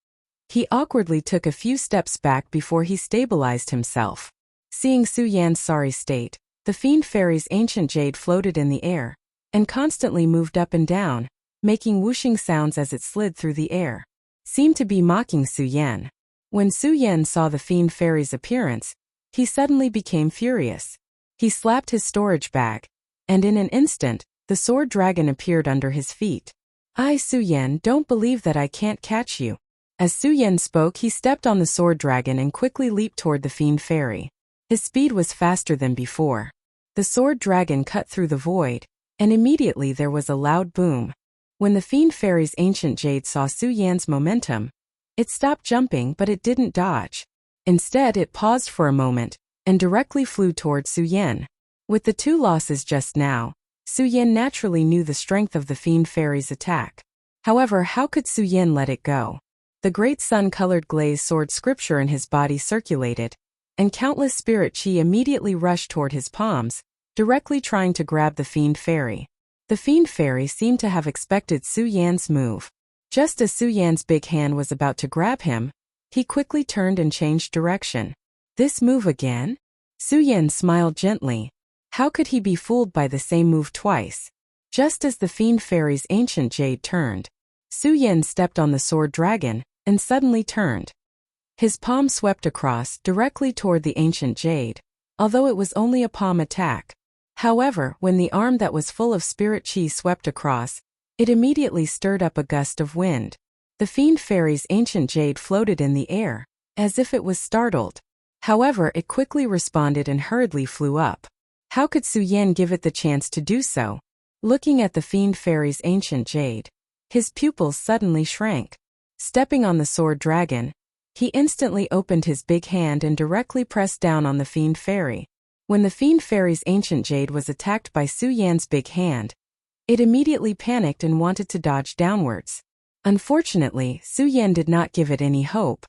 He awkwardly took a few steps back before he stabilized himself. Seeing Su Yan's sorry state, the fiend fairy's ancient jade floated in the air, and constantly moved up and down, making whooshing sounds as it slid through the air. Seemed to be mocking Su Yan. When Su Yan saw the fiend fairy's appearance, he suddenly became furious. He slapped his storage bag, and in an instant, the sword dragon appeared under his feet. "I, Su Yan, don't believe that I can't catch you." As Su Yan spoke, he stepped on the sword dragon and quickly leaped toward the fiend fairy. His speed was faster than before. The sword dragon cut through the void, and immediately there was a loud boom. When the fiend fairy's ancient jade saw Su Yan's momentum, it stopped jumping but it didn't dodge. Instead, it paused for a moment, and directly flew toward Su Yan. With the two losses just now, Su Yan naturally knew the strength of the fiend fairy's attack. However, how could Su Yan let it go? The great sun-colored glaze sword scripture in his body circulated, and countless spirit chi immediately rushed toward his palms, directly trying to grab the fiend fairy. The fiend fairy seemed to have expected Su Yan's move. Just as Su Yan's big hand was about to grab him, he quickly turned and changed direction. This move again? Su Yan smiled gently. How could he be fooled by the same move twice? Just as the fiend fairy's ancient jade turned, Su Yan stepped on the sword dragon, and suddenly turned. His palm swept across directly toward the ancient jade, although it was only a palm attack. However, when the arm that was full of spirit chi swept across, it immediately stirred up a gust of wind. The fiend fairy's ancient jade floated in the air, as if it was startled. However, it quickly responded and hurriedly flew up. How could Su Yan give it the chance to do so? Looking at the fiend fairy's ancient jade, his pupils suddenly shrank. Stepping on the sword dragon, he instantly opened his big hand and directly pressed down on the fiend fairy. When the fiend fairy's ancient jade was attacked by Su Yan's big hand, it immediately panicked and wanted to dodge downwards. Unfortunately, Su Yan did not give it any hope.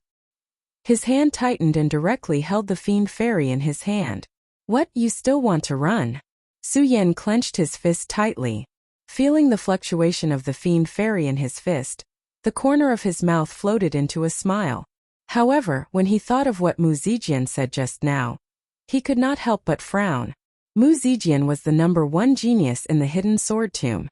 His hand tightened and directly held the fiend fairy in his hand. What, you still want to run? Su Yan clenched his fist tightly. Feeling the fluctuation of the fiend fairy in his fist, the corner of his mouth floated into a smile. However, when he thought of what Mu Zijian said just now, he could not help but frown. Mu Zijian was the #1 genius in the hidden sword tomb.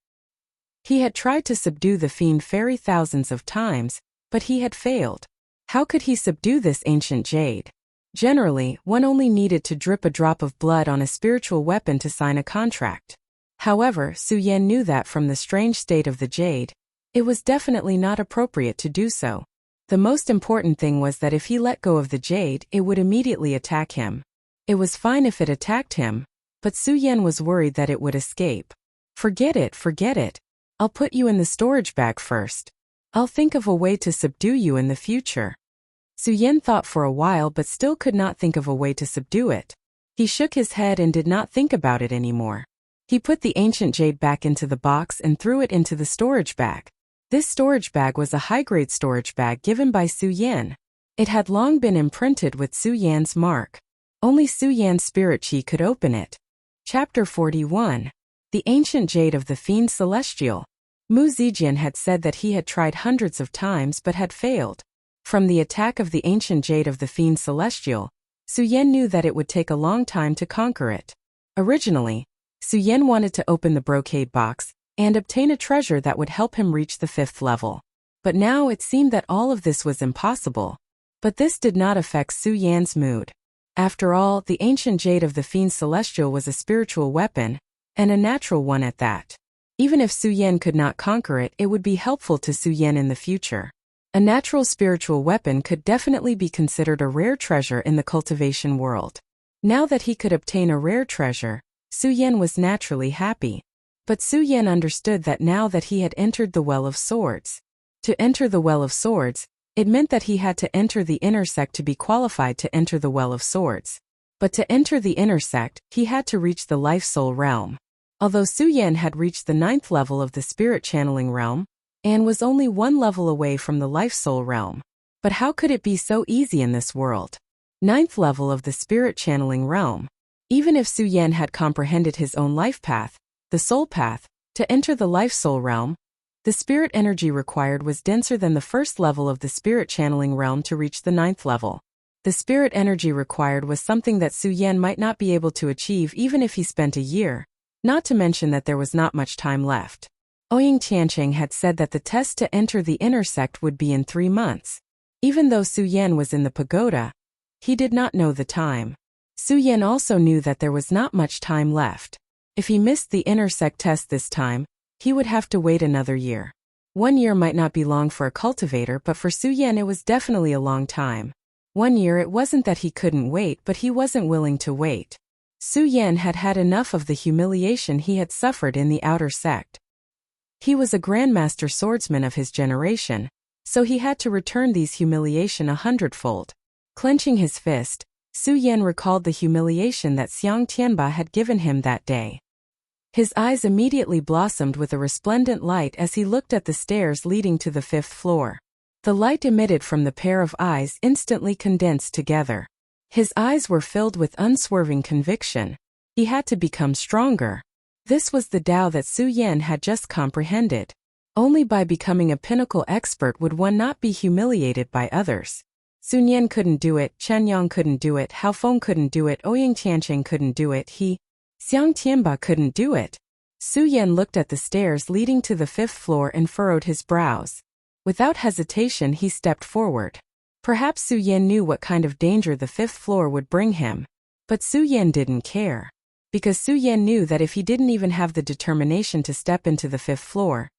He had tried to subdue the fiend fairy thousands of times, but he had failed. How could he subdue this ancient jade? Generally, one only needed to drip a drop of blood on a spiritual weapon to sign a contract. However, Su Yan knew that from the strange state of the jade, it was definitely not appropriate to do so. The most important thing was that if he let go of the jade, it would immediately attack him. It was fine if it attacked him, but Su Yan was worried that it would escape. Forget it. I'll put you in the storage bag first. I'll think of a way to subdue you in the future. Su Yan thought for a while but still could not think of a way to subdue it. He shook his head and did not think about it anymore. He put the ancient jade back into the box and threw it into the storage bag. This storage bag was a high-grade storage bag given by Su Yan. It had long been imprinted with Su Yan's mark. Only Su Yan's spirit chi could open it. Chapter 41. The Ancient Jade of the Fiend Celestial. Mu Zijian had said that he had tried hundreds of times but had failed. From the attack of the ancient jade of the Fiend Celestial, Su Yan knew that it would take a long time to conquer it. Originally, Su Yan wanted to open the brocade box and obtain a treasure that would help him reach the 5th level. But now it seemed that all of this was impossible. But this did not affect Su Yan's mood. After all, the ancient jade of the Fiend Celestial was a spiritual weapon, and a natural one at that. Even if Su Yan could not conquer it, it would be helpful to Su Yan in the future. A natural spiritual weapon could definitely be considered a rare treasure in the cultivation world. Now that he could obtain a rare treasure, Su Yan was naturally happy. But Su Yan understood that now that he had entered the Well of Swords. To enter the Well of Swords, it meant that he had to enter the inner sect to be qualified to enter the Well of Swords. But to enter the inner sect, he had to reach the life-soul realm. Although Su Yan had reached the 9th level of the spirit channeling realm, and was only 1 level away from the life-soul realm. But how could it be so easy in this world? 9th level of the spirit channeling realm. Even if Su Yan had comprehended his own life path, the soul path, to enter the life-soul realm, the spirit energy required was denser than the 1st level of the spirit channeling realm to reach the 9th level. The spirit energy required was something that Su Yan might not be able to achieve even if he spent a year, not to mention that there was not much time left. Ouyang Tiancheng had said that the test to enter the inner sect would be in 3 months. Even though Su Yan was in the pagoda, he did not know the time. Su Yan also knew that there was not much time left. If he missed the inner sect test this time, he would have to wait another year. 1 year might not be long for a cultivator, but for Su Yan it was definitely a long time. 1 year, it wasn't that he couldn't wait, but he wasn't willing to wait. Su Yan had had enough of the humiliation he had suffered in the outer sect. He was a grandmaster swordsman of his generation, so he had to return these humiliation 100-fold. Clenching his fist, Su Yan recalled the humiliation that Xiang Tianba had given him that day. His eyes immediately blossomed with a resplendent light as he looked at the stairs leading to the 5th floor. The light emitted from the pair of eyes instantly condensed together. His eyes were filled with unswerving conviction. He had to become stronger. This was the Tao that Su Yan had just comprehended. Only by becoming a pinnacle expert would one not be humiliated by others. Sun Yan couldn't do it, Chen Yang couldn't do it, Hao Feng couldn't do it, Ouyang Tiancheng couldn't do it, Xiang Tianba couldn't do it. Su Yan looked at the stairs leading to the 5th floor and furrowed his brows. Without hesitation he stepped forward. Perhaps Su Yan knew what kind of danger the 5th floor would bring him. But Su Yan didn't care. Because Su Yan knew that if he didn't even have the determination to step into the 5th floor,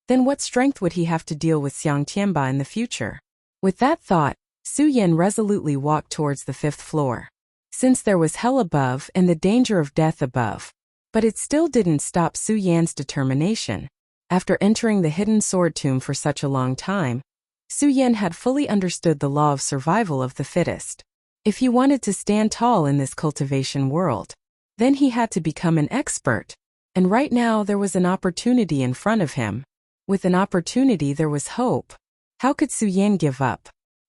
then what strength would he have to deal with Xiang Tianba in the future? With that thought, Su Yan resolutely walked towards the 5th floor. Since there was hell above and the danger of death above. But it still didn't stop Su Yan's determination. After entering the hidden sword tomb for such a long time, Su Yan had fully understood the law of survival of the fittest. If he wanted to stand tall in this cultivation world, then he had to become an expert. And right now there was an opportunity in front of him. With an opportunity there was hope. How could Su Yan give up?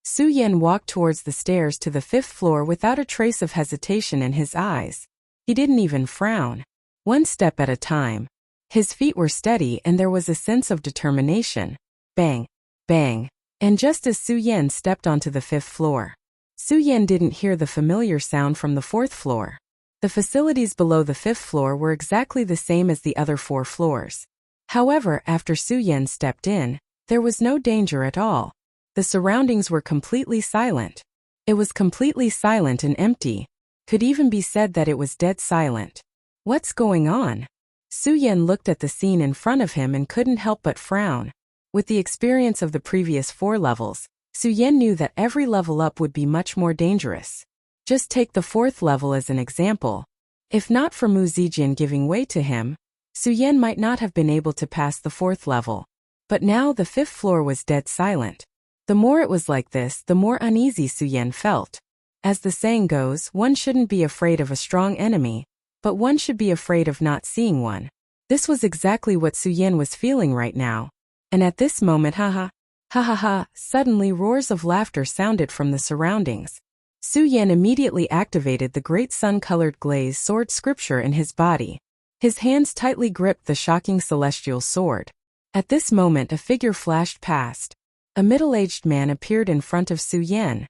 Su Yan walked towards the stairs to the 5th floor without a trace of hesitation in his eyes. He didn't even frown. One step at a time. His feet were steady and there was a sense of determination. Bang! Bang! And just as Su Yan stepped onto the 5th floor, Su Yan didn't hear the familiar sound from the 4th floor. The facilities below the 5th floor were exactly the same as the other 4 floors. However, after Su Yan stepped in, there was no danger at all. The surroundings were completely silent. It was completely silent and empty. Could even be said that it was dead silent. What's going on? Su Yan looked at the scene in front of him and couldn't help but frown. With the experience of the previous 4 levels, Su Yan knew that every level up would be much more dangerous. Just take the 4th level as an example. If not for Mu Zijian giving way to him, Su Yan might not have been able to pass the 4th level. But now the 5th floor was dead silent. The more it was like this, the more uneasy Su Yan felt. As the saying goes, one shouldn't be afraid of a strong enemy, but one should be afraid of not seeing one. This was exactly what Su Yan was feeling right now. And at this moment, ha ha ha, suddenly roars of laughter sounded from the surroundings. Su Yan immediately activated the great sun-colored glaze sword scripture in his body. His hands tightly gripped the shocking celestial sword. At this moment a figure flashed past. A middle-aged man appeared in front of Su Yan.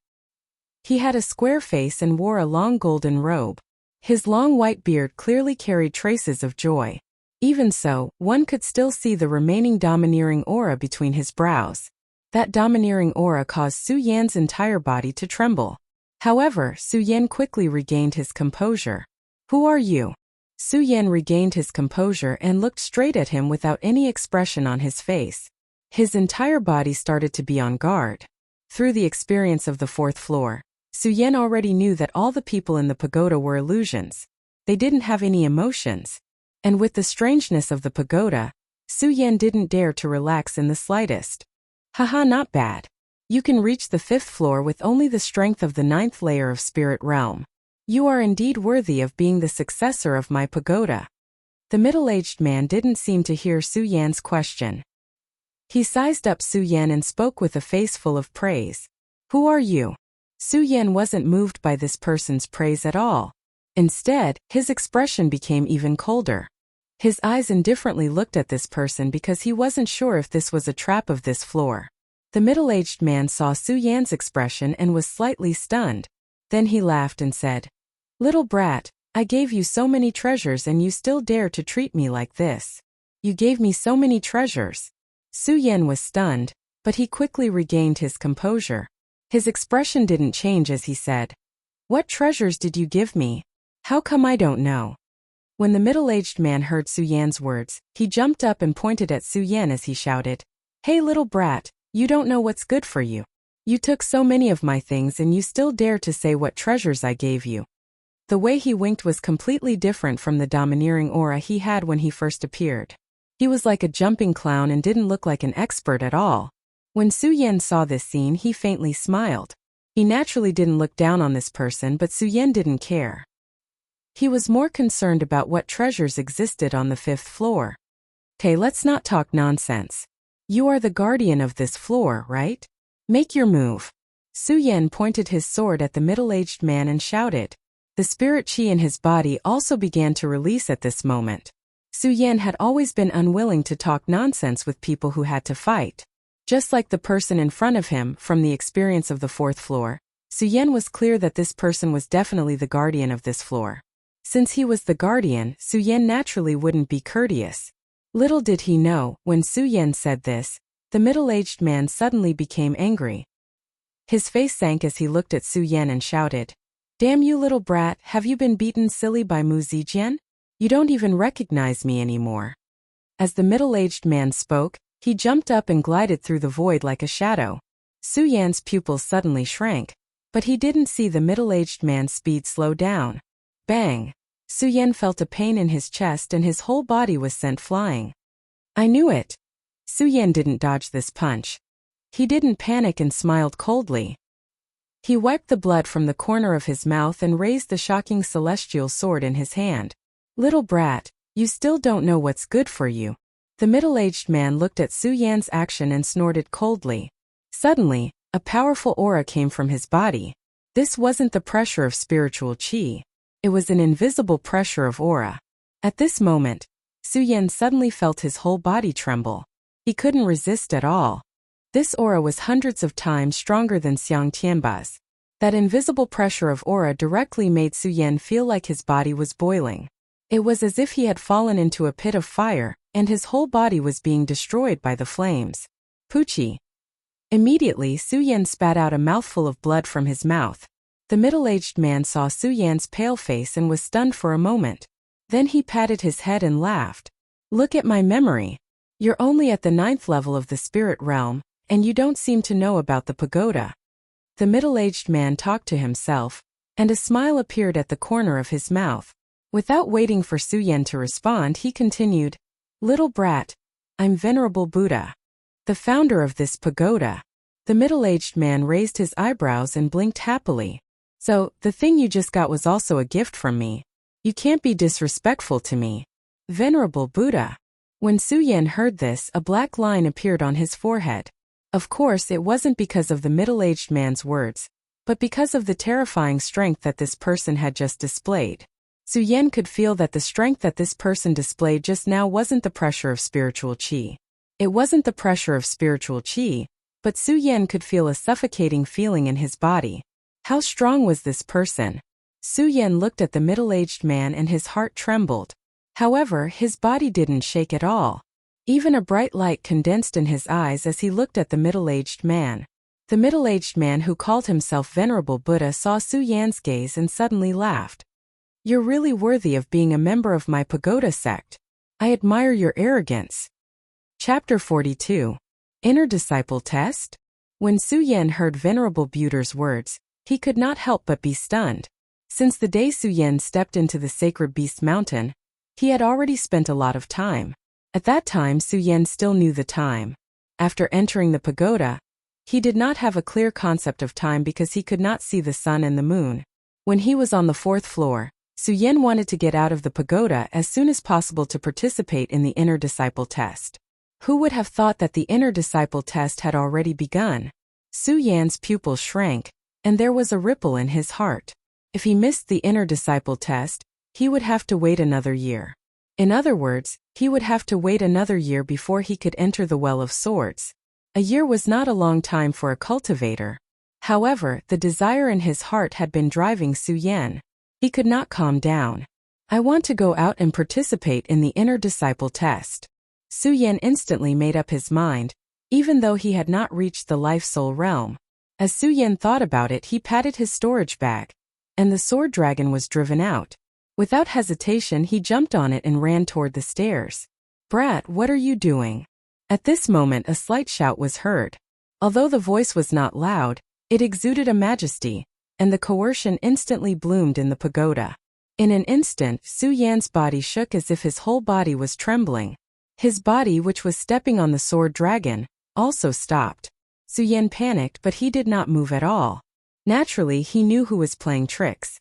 He had a square face and wore a long golden robe. His long white beard clearly carried traces of joy. Even so, one could still see the remaining domineering aura between his brows. That domineering aura caused Su Yan's entire body to tremble. However, Su Yan quickly regained his composure. "Who are you?" Su Yan regained his composure and looked straight at him without any expression on his face. His entire body started to be on guard. Through the experience of the 4th floor, Su Yan already knew that all the people in the pagoda were illusions. They didn't have any emotions. And with the strangeness of the pagoda, Su Yan didn't dare to relax in the slightest. "Haha, not bad. You can reach the 5th floor with only the strength of the 9th layer of spirit realm. You are indeed worthy of being the successor of my pagoda." The middle-aged man didn't seem to hear Su Yan's question. He sized up Su Yan and spoke with a face full of praise. "Who are you?" Su Yan wasn't moved by this person's praise at all. Instead, his expression became even colder. His eyes indifferently looked at this person because he wasn't sure if this was a trap of this floor. The middle-aged man saw Su Yan's expression and was slightly stunned. Then he laughed and said, "Little brat, I gave you so many treasures and you still dare to treat me like this. You gave me so many treasures." Su Yan was stunned, but he quickly regained his composure. His expression didn't change as he said, "What treasures did you give me? How come I don't know?" When the middle-aged man heard Su Yan's words, he jumped up and pointed at Su Yan as he shouted, "Hey little brat, you don't know what's good for you. You took so many of my things and you still dare to say what treasures I gave you." The way he winked was completely different from the domineering aura he had when he first appeared. He was like a jumping clown and didn't look like an expert at all. When Su Yan saw this scene, he faintly smiled. He naturally didn't look down on this person, but Su Yan didn't care. He was more concerned about what treasures existed on the 5th floor. "Okay, let's not talk nonsense. You are the guardian of this floor, right? Make your move." Su Yan pointed his sword at the middle-aged man and shouted. The spirit chi in his body also began to release at this moment. Su Yan had always been unwilling to talk nonsense with people who had to fight. Just like the person in front of him, from the experience of the 4th floor, Su Yan was clear that this person was definitely the guardian of this floor. Since he was the guardian, Su Yan naturally wouldn't be courteous. Little did he know, when Su Yan said this, the middle-aged man suddenly became angry. His face sank as he looked at Su Yan and shouted, "Damn you little brat, have you been beaten silly by Mu Zijian? You don't even recognize me anymore." As the middle-aged man spoke, he jumped up and glided through the void like a shadow. Su Yan's pupils suddenly shrank, but he didn't see the middle-aged man's speed slow down. Bang! Su Yan felt a pain in his chest and his whole body was sent flying. "I knew it." Su Yan didn't dodge this punch. He didn't panic and smiled coldly. He wiped the blood from the corner of his mouth and raised the shocking celestial sword in his hand. "Little brat, you still don't know what's good for you." The middle-aged man looked at Su Yan's action and snorted coldly. Suddenly, A powerful aura came from his body. This wasn't the pressure of spiritual qi. It was an invisible pressure of aura. At this moment, Su Yan suddenly felt his whole body tremble. He couldn't resist at all. This aura was hundreds of times stronger than Xiang Tianba's. That invisible pressure of aura directly made Su Yan feel like his body was boiling. It was as if he had fallen into a pit of fire, and his whole body was being destroyed by the flames. Puchi. Immediately, Su Yan spat out a mouthful of blood from his mouth. The middle-aged man saw Su Yan's pale face and was stunned for a moment. Then he patted his head and laughed. Look at my memory. You're only at the 9th level of the spirit realm, and you don't seem to know about the pagoda. The middle-aged man talked to himself, and a smile appeared at the corner of his mouth. Without waiting for Su Yan to respond, he continued, Little brat, I'm Venerable Buddha, the founder of this pagoda. The middle-aged man raised his eyebrows and blinked happily. So, the thing you just got was also a gift from me. You can't be disrespectful to me. Venerable Buddha. When Su Yan heard this, a black line appeared on his forehead. Of course, it wasn't because of the middle-aged man's words, but because of the terrifying strength that this person had just displayed. Su Yan could feel that the strength that this person displayed just now wasn't the pressure of spiritual qi. It wasn't the pressure of spiritual qi, but Su Yan could feel a suffocating feeling in his body. How strong was this person? Su Yan looked at the middle-aged man and his heart trembled. However, his body didn't shake at all. Even a bright light condensed in his eyes as he looked at the middle-aged man. The middle-aged man who called himself Venerable Buddha saw Su Yan's gaze and suddenly laughed. You're really worthy of being a member of my pagoda sect. I admire your arrogance. Chapter 42. Inner Disciple Test? When Su Yan heard Venerable Buddha's words, he could not help but be stunned. Since the day Su Yan stepped into the sacred beast mountain, he had already spent a lot of time. At that time, Su Yan still knew the time. After entering the pagoda, he did not have a clear concept of time because he could not see the sun and the moon. When he was on the 4th floor, Su Yan wanted to get out of the pagoda as soon as possible to participate in the Inner Disciple Test. Who would have thought that the Inner Disciple Test had already begun? Su Yan's pupils shrank, and there was a ripple in his heart. If he missed the Inner Disciple Test, he would have to wait another year. In other words, he would have to wait another year before he could enter the Well of Swords. A year was not a long time for a cultivator. However, the desire in his heart had been driving Su Yan. He could not calm down. I want to go out and participate in the Inner Disciple Test. Su Yan instantly made up his mind, even though he had not reached the life-soul realm. As Su Yan thought about it, he patted his storage bag, and the sword dragon was driven out. Without hesitation, he jumped on it and ran toward the stairs. Brat, what are you doing? At this moment, a slight shout was heard. Although the voice was not loud, it exuded a majesty, and the coercion instantly bloomed in the pagoda. In an instant, Su Yan's body shook as if his whole body was trembling. His body, which was stepping on the sword dragon, also stopped. Su Yan panicked, but he did not move at all. Naturally, he knew who was playing tricks.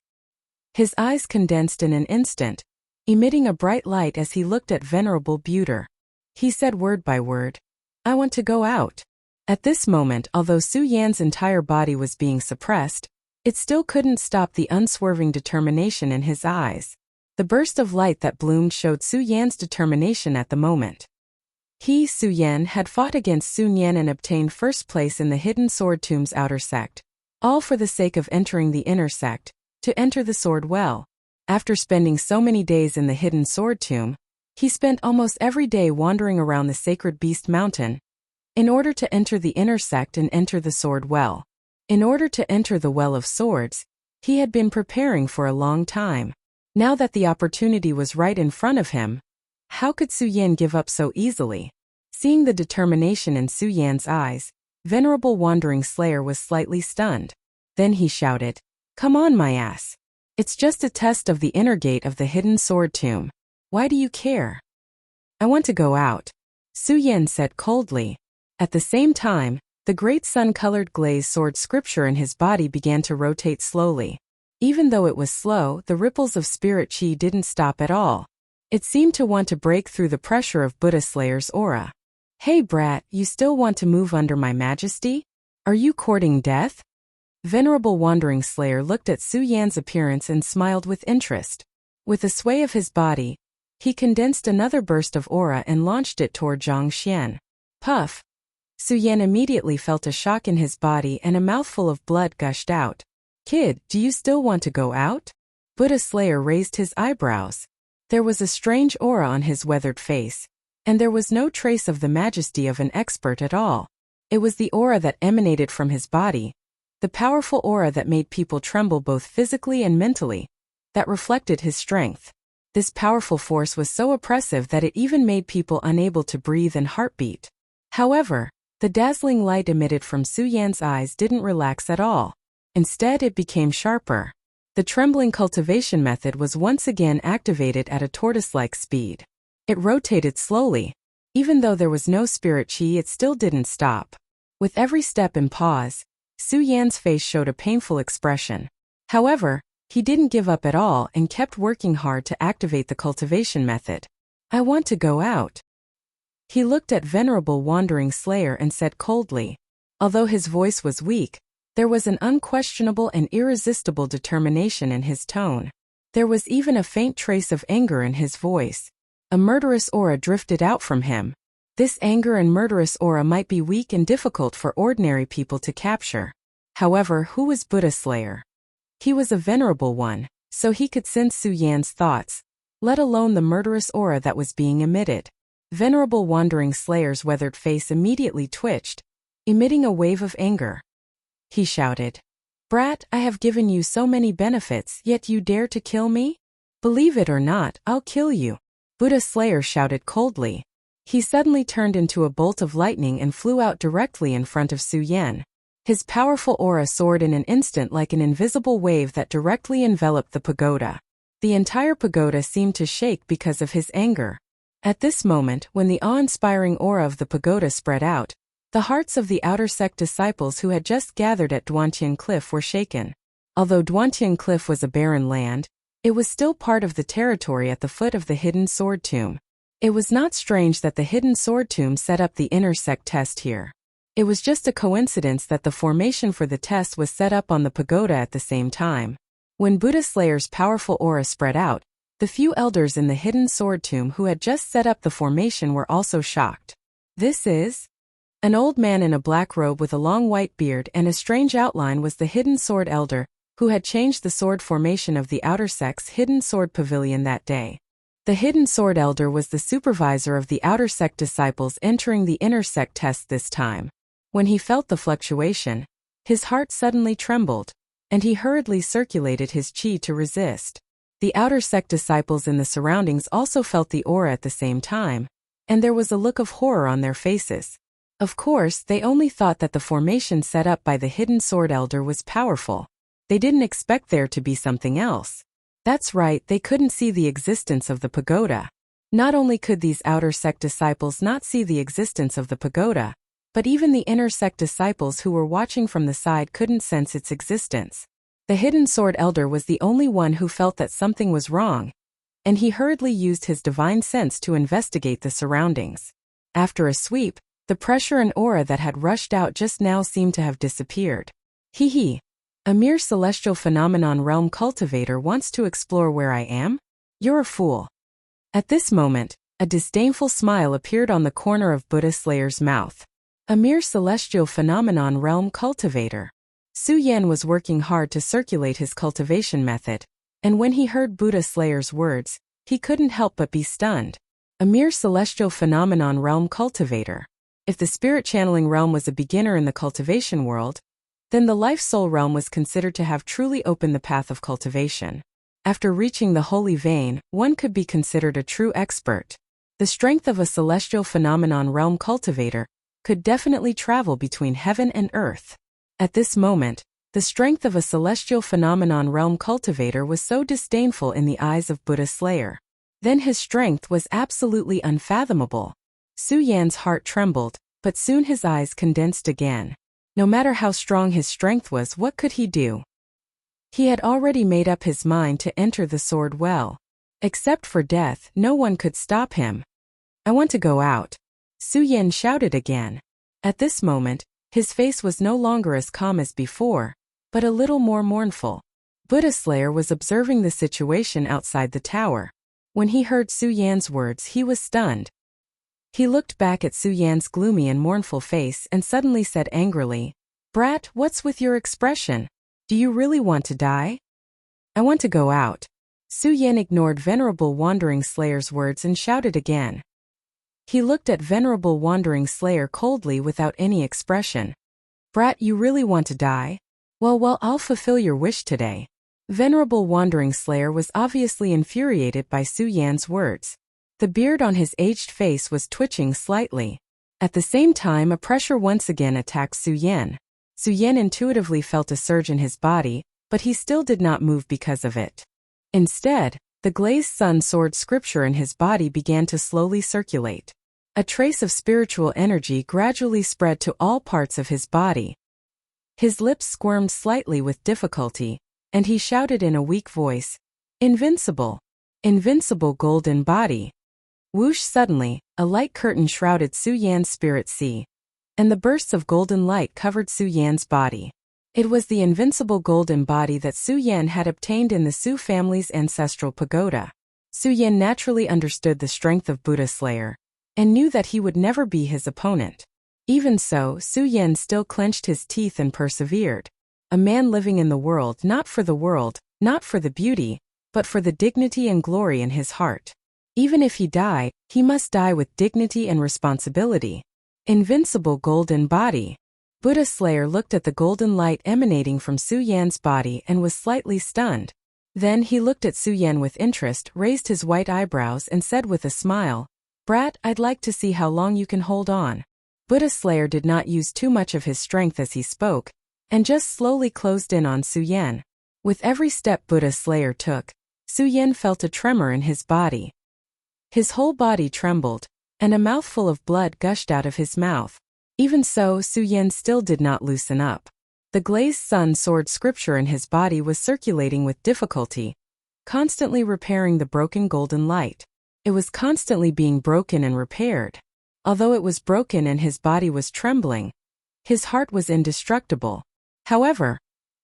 His eyes condensed in an instant, emitting a bright light as he looked at Venerable Buddha. He said word by word, I want to go out. At this moment, although Su Yan's entire body was being suppressed, it still couldn't stop the unswerving determination in his eyes. The burst of light that bloomed showed Su Yan's determination at the moment. He, Su Yan, had fought against Sun Yan and obtained first place in the Hidden Sword Tomb's outer sect, all for the sake of entering the inner sect, to enter the sword well. After spending so many days in the Hidden Sword Tomb, he spent almost every day wandering around the sacred beast mountain, in order to enter the inner sect and enter the sword well. In order to enter the Well of Swords, he had been preparing for a long time. Now that the opportunity was right in front of him, how could Su Yan give up so easily? Seeing the determination in Su Yan's eyes, Venerable Wandering Slayer was slightly stunned. Then he shouted, Come on, my ass. It's just a test of the inner gate of the Hidden Sword Tomb. Why do you care? I want to go out, Su Yan said coldly. At the same time, the great sun-colored glazed sword scripture in his body began to rotate slowly. Even though it was slow, the ripples of spirit chi didn't stop at all. It seemed to want to break through the pressure of Buddha Slayer's aura. Hey brat, you still want to move under my majesty? Are you courting death? Venerable Wandering Slayer looked at Su Yan's appearance and smiled with interest. With a sway of his body, he condensed another burst of aura and launched it toward Zhang Xian. Puff! Su Yan immediately felt a shock in his body and a mouthful of blood gushed out. Kid, do you still want to go out? Buddha Slayer raised his eyebrows. There was a strange aura on his weathered face, and there was no trace of the majesty of an expert at all. It was the aura that emanated from his body, the powerful aura that made people tremble both physically and mentally, that reflected his strength. This powerful force was so oppressive that it even made people unable to breathe and heartbeat. However, the dazzling light emitted from Su Yan's eyes didn't relax at all. Instead, it became sharper. The trembling cultivation method was once again activated at a tortoise-like speed. It rotated slowly. Even though there was no spirit chi, it still didn't stop. With every step and pause, Su Yan's face showed a painful expression. However, he didn't give up at all and kept working hard to activate the cultivation method. I want to go out. He looked at Venerable Wandering Slayer and said coldly. Although his voice was weak, there was an unquestionable and irresistible determination in his tone. There was even a faint trace of anger in his voice. A murderous aura drifted out from him. This anger and murderous aura might be weak and difficult for ordinary people to capture. However, who was Buddha Slayer? He was a venerable one, so he could sense Su Yan's thoughts, let alone the murderous aura that was being emitted. Venerable Wandering Slayer's weathered face immediately twitched, emitting a wave of anger. He shouted, "Brat, I have given you so many benefits, yet you dare to kill me? Believe it or not, I'll kill you." Buddha Slayer shouted coldly. He suddenly turned into a bolt of lightning and flew out directly in front of Su Yan. His powerful aura soared in an instant like an invisible wave that directly enveloped the pagoda. The entire pagoda seemed to shake because of his anger. At this moment, when the awe-inspiring aura of the pagoda spread out, the hearts of the outer sect disciples who had just gathered at Duantian Cliff were shaken. Although Duantian Cliff was a barren land, it was still part of the territory at the foot of the hidden sword tomb. It was not strange that the hidden sword tomb set up the inner sect test here. It was just a coincidence that the formation for the test was set up on the pagoda at the same time. When Buddha Slayer's powerful aura spread out, the few elders in the hidden sword tomb who had just set up the formation were also shocked. This is? An old man in a black robe with a long white beard and a strange outline was the hidden sword elder, who had changed the sword formation of the outer sect's hidden sword pavilion that day. The hidden sword elder was the supervisor of the outer sect disciples entering the inner sect test this time. When he felt the fluctuation, his heart suddenly trembled, and he hurriedly circulated his chi to resist. The outer sect disciples in the surroundings also felt the aura at the same time, and there was a look of horror on their faces. Of course, they only thought that the formation set up by the hidden sword elder was powerful. They didn't expect there to be something else. That's right, they couldn't see the existence of the pagoda. Not only could these outer sect disciples not see the existence of the pagoda, but even the inner sect disciples who were watching from the side couldn't sense its existence. The hidden sword elder was the only one who felt that something was wrong, and he hurriedly used his divine sense to investigate the surroundings. After a sweep, the pressure and aura that had rushed out just now seemed to have disappeared. Hee. A mere celestial phenomenon realm cultivator wants to explore where I am? You're a fool. At this moment, a disdainful smile appeared on the corner of Buddha Slayer's mouth. A mere celestial phenomenon realm cultivator. Su Yan was working hard to circulate his cultivation method, and when he heard Buddha Slayer's words, he couldn't help but be stunned. A mere celestial phenomenon realm cultivator. If the spirit channeling realm was a beginner in the cultivation world, then the life soul realm was considered to have truly opened the path of cultivation. After reaching the holy vein, one could be considered a true expert. The strength of a celestial phenomenon realm cultivator could definitely travel between heaven and earth. At this moment, the strength of a celestial phenomenon realm cultivator was so disdainful in the eyes of Buddha Slayer. Then his strength was absolutely unfathomable. Su Yan's heart trembled, but soon his eyes condensed again. No matter how strong his strength was, what could he do? He had already made up his mind to enter the sword well. Except for death, no one could stop him. I want to go out. Su Yan shouted again. At this moment, His face was no longer as calm as before, but a little more mournful. Buddha Slayer was observing the situation outside the tower. When he heard Su Yan's words, he was stunned. He looked back at Su Yan's gloomy and mournful face and suddenly said angrily, "Brat, what's with your expression? Do you really want to die?" "I want to go out." Su Yan ignored Venerable Wandering Slayer's words and shouted again. He looked at Venerable Wandering Slayer coldly without any expression. "Brat, you really want to die? Well, I'll fulfill your wish today." Venerable Wandering Slayer was obviously infuriated by Su Yan's words. The beard on his aged face was twitching slightly. At the same time, a pressure once again attacked Su Yan. Su Yan intuitively felt a surge in his body, but he still did not move because of it. Instead, the glazed sun sword scripture in his body began to slowly circulate. A trace of spiritual energy gradually spread to all parts of his body. His lips squirmed slightly with difficulty, and he shouted in a weak voice, "Invincible! Invincible golden body!" Whoosh! Suddenly, a light curtain shrouded Su Yan's spirit sea, and the bursts of golden light covered Su Yan's body. It was the invincible golden body that Su Yan had obtained in the Su family's ancestral pagoda. Su Yan naturally understood the strength of Buddha Slayer, and knew that he would never be his opponent. Even so, Su Yan still clenched his teeth and persevered. A man living in the world, not for the beauty, but for the dignity and glory in his heart. Even if he died, he must die with dignity and responsibility. Invincible golden body. Buddha Slayer looked at the golden light emanating from Su Yan's body and was slightly stunned. Then he looked at Su Yan with interest, raised his white eyebrows and said with a smile, "Brat, I'd like to see how long you can hold on." Buddha Slayer did not use too much of his strength as he spoke, and just slowly closed in on Su Yan. With every step Buddha Slayer took, Su Yan felt a tremor in his body. His whole body trembled, and a mouthful of blood gushed out of his mouth. Even so, Su Yan still did not loosen up. The glazed sun sword scripture in his body was circulating with difficulty, constantly repairing the broken golden light. It was constantly being broken and repaired. Although it was broken and his body was trembling, his heart was indestructible. However,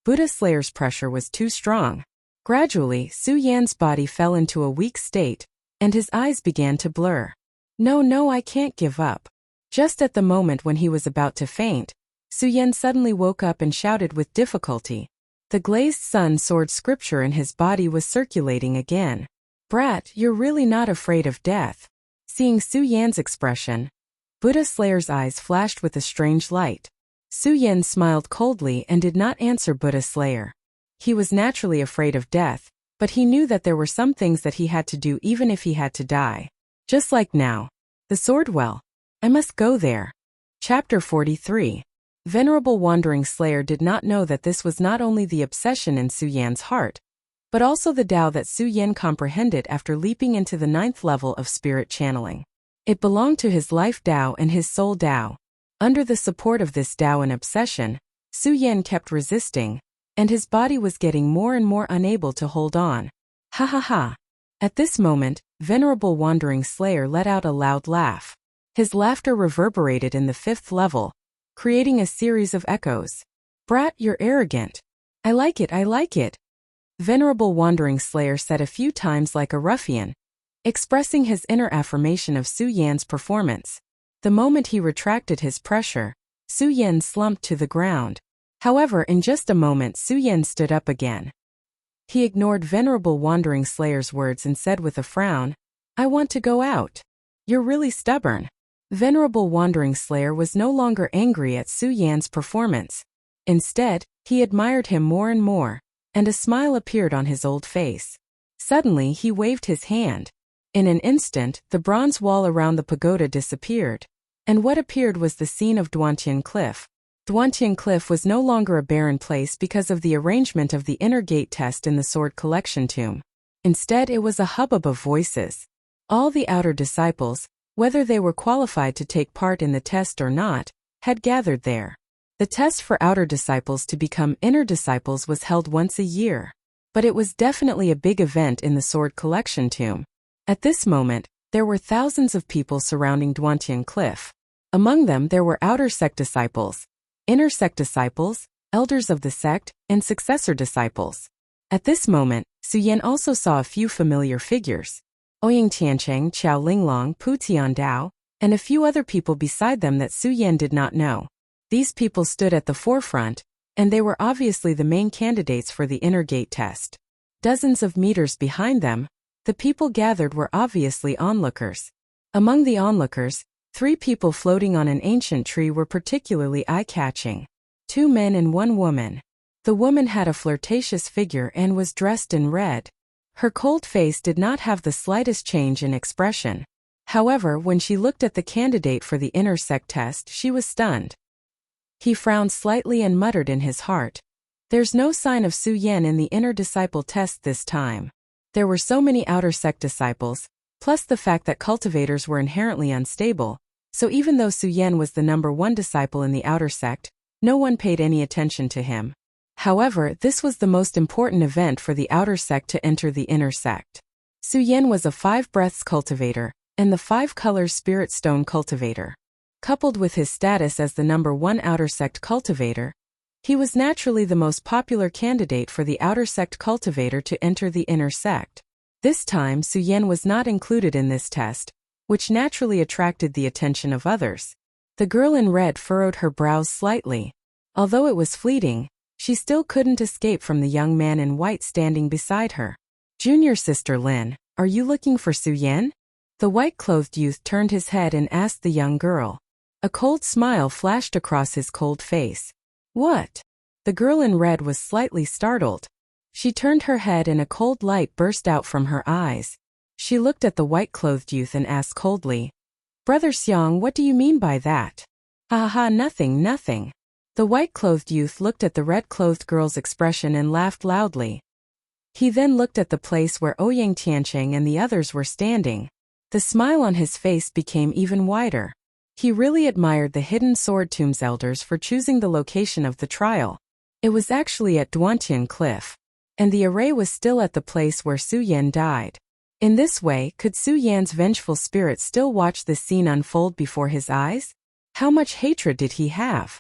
Buddha Slayer's pressure was too strong. Gradually, Su Yan's body fell into a weak state, and his eyes began to blur. No, I can't give up." Just at the moment when he was about to faint, Su Yan suddenly woke up and shouted with difficulty. The glazed sun sword scripture in his body was circulating again. "Brat, you're really not afraid of death." Seeing Su Yan's expression, Buddha Slayer's eyes flashed with a strange light. Su Yan smiled coldly and did not answer Buddha Slayer. He was naturally afraid of death, but he knew that there were some things that he had to do even if he had to die. Just like now. The sword well. I must go there. Chapter 43. Venerable Wandering Slayer did not know that this was not only the obsession in Su Yan's heart, but also the Tao that Su Yan comprehended after leaping into the 9th level of spirit channeling. It belonged to his life Tao and his soul Tao. Under the support of this Tao and obsession, Su Yan kept resisting, and his body was getting more and more unable to hold on. Ha ha ha. At this moment, Venerable Wandering Slayer let out a loud laugh. His laughter reverberated in the 5th level, creating a series of echoes. "Brat, you're arrogant. I like it. Venerable Wandering Slayer said a few times like a ruffian, expressing his inner affirmation of Su Yan's performance. The moment he retracted his pressure, Su Yan slumped to the ground. However, in just a moment Su Yan stood up again. He ignored Venerable Wandering Slayer's words and said with a frown, "I want to go out." "You're really stubborn." Venerable Wandering Slayer was no longer angry at Su Yan's performance. Instead, he admired him more and more, and a smile appeared on his old face. Suddenly he waved his hand. In an instant, the bronze wall around the pagoda disappeared, and what appeared was the scene of Duantian Cliff. Duantian Cliff was no longer a barren place because of the arrangement of the inner gate test in the sword collection tomb. Instead, it was a hubbub of voices. All the outer disciples, whether they were qualified to take part in the test or not, had gathered there. The test for outer disciples to become inner disciples was held once a year. But it was definitely a big event in the sword collection tomb. At this moment, there were thousands of people surrounding Duantian Cliff. Among them there were outer sect disciples, inner sect disciples, elders of the sect, and successor disciples. At this moment, Su Yan also saw a few familiar figures. Ouyang Tiancheng, Qiao Linglong, Pu Tiandao, and a few other people beside them that Su Yan did not know. These people stood at the forefront, and they were obviously the main candidates for the inner gate test. Dozens of meters behind them, the people gathered were obviously onlookers. Among the onlookers, 3 people floating on an ancient tree were particularly eye-catching. 2 men and 1 woman. The woman had a flirtatious figure and was dressed in red. Her cold face did not have the slightest change in expression. However, when she looked at the candidate for the inner sect test, she was stunned. He frowned slightly and muttered in his heart, "There's no sign of Su Yan in the inner disciple test this time." There were so many outer sect disciples, plus the fact that cultivators were inherently unstable, so even though Su Yan was the number 1 disciple in the outer sect, no one paid any attention to him. However, this was the most important event for the outer sect to enter the inner sect. Su Yan was a 5 breaths cultivator, and the 5 colors spirit stone cultivator. Coupled with his status as the number 1 outer sect cultivator, he was naturally the most popular candidate for the outer sect cultivator to enter the inner sect. This time Su Yan was not included in this test, which naturally attracted the attention of others. The girl in red furrowed her brows slightly. Although it was fleeting, she still couldn't escape from the young man in white standing beside her. "Junior sister Lin, are you looking for Su Yan?" The white-clothed youth turned his head and asked the young girl. A cold smile flashed across his cold face. "What?" The girl in red was slightly startled. She turned her head and a cold light burst out from her eyes. She looked at the white-clothed youth and asked coldly, "Brother Xiang, what do you mean by that?" "Ha ha, nothing, nothing." The white-clothed youth looked at the red-clothed girl's expression and laughed loudly. He then looked at the place where Ouyang Tiancheng and the others were standing. The smile on his face became even wider. He really admired the hidden sword tomb's elders for choosing the location of the trial. It was actually at Duantian Cliff, and the array was still at the place where Su Yan died. In this way, could Su Yan's vengeful spirit still watch this scene unfold before his eyes? How much hatred did he have?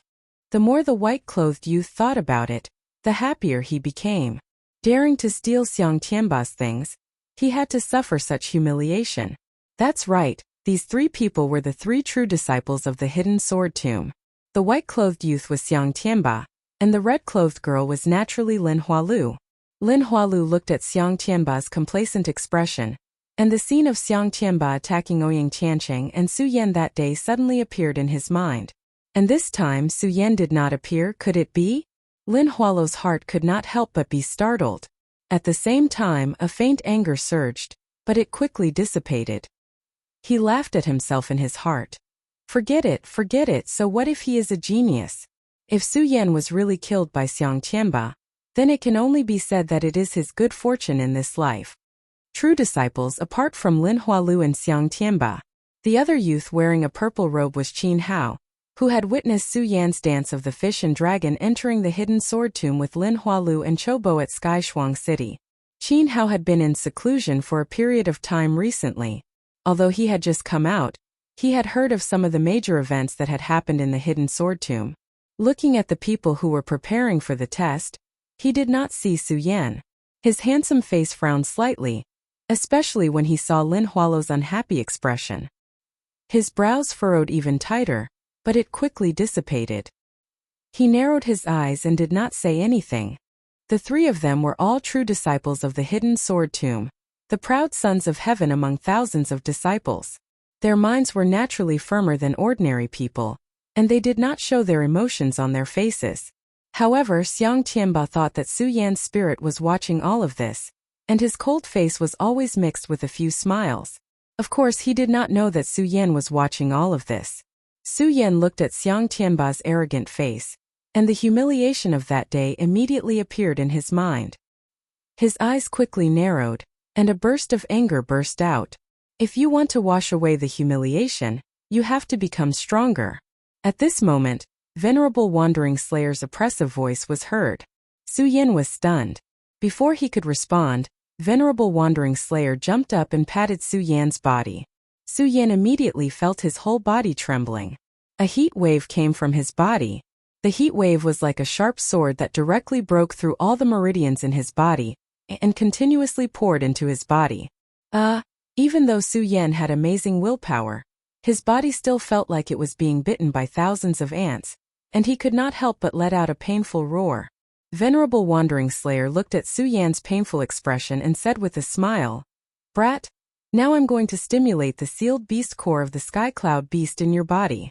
The more the white-clothed youth thought about it, the happier he became. Daring to steal Xiang Tianba's things, he had to suffer such humiliation. That's right. These 3 people were the 3 true disciples of the hidden sword tomb. The white-clothed youth was Xiang Tianba, and the red-clothed girl was naturally Lin Hualu. Lin Hualu looked at Xiang Tianba's complacent expression, and the scene of Xiang Tianba attacking Ouyang Tiancheng and Su Yan that day suddenly appeared in his mind. And this time Su Yan did not appear, could it be? Lin Hualu's heart could not help but be startled. At the same time, a faint anger surged, but it quickly dissipated. He laughed at himself in his heart. Forget it, so what if he is a genius? If Su Yan was really killed by Xiang Tianba, then it can only be said that it is his good fortune in this life. True disciples apart from Lin Hualu and Xiang Tianba. The other youth wearing a purple robe was Qin Hao, who had witnessed Su Yan's dance of the fish and dragon entering the hidden sword tomb with Lin Hualu and Chobo at Skychuang City. Qin Hao had been in seclusion for a period of time recently. Although he had just come out, he had heard of some of the major events that had happened in the hidden sword tomb. Looking at the people who were preparing for the test, he did not see Su Yan. His handsome face frowned slightly, especially when he saw Lin Hualu's unhappy expression. His brows furrowed even tighter, but it quickly dissipated. He narrowed his eyes and did not say anything. The 3 of them were all true disciples of the hidden sword tomb, the proud sons of heaven among thousands of disciples. Their minds were naturally firmer than ordinary people, and they did not show their emotions on their faces. However, Xiang Tianba thought that Su Yan's spirit was watching all of this, and his cold face was always mixed with a few smiles. Of course, he did not know that Su Yan was watching all of this. Su Yan looked at Xiang Tianba's arrogant face, and the humiliation of that day immediately appeared in his mind. His eyes quickly narrowed, and a burst of anger burst out. If you want to wash away the humiliation, you have to become stronger. At this moment, Venerable Wandering Slayer's oppressive voice was heard. Su Yan was stunned. Before he could respond, Venerable Wandering Slayer jumped up and patted Su Yan's body. Su Yan immediately felt his whole body trembling. A heat wave came from his body, The heat wave was like a sharp sword that directly broke through all the meridians in his body and continuously poured into his body. Even though Su Yan had amazing willpower, his body still felt like it was being bitten by thousands of ants, and he could not help but let out a painful roar. Venerable Wandering Slayer looked at Su Yan's painful expression and said with a smile, "Brat, now I'm going to stimulate the sealed beast core of the Sky Cloud Beast in your body."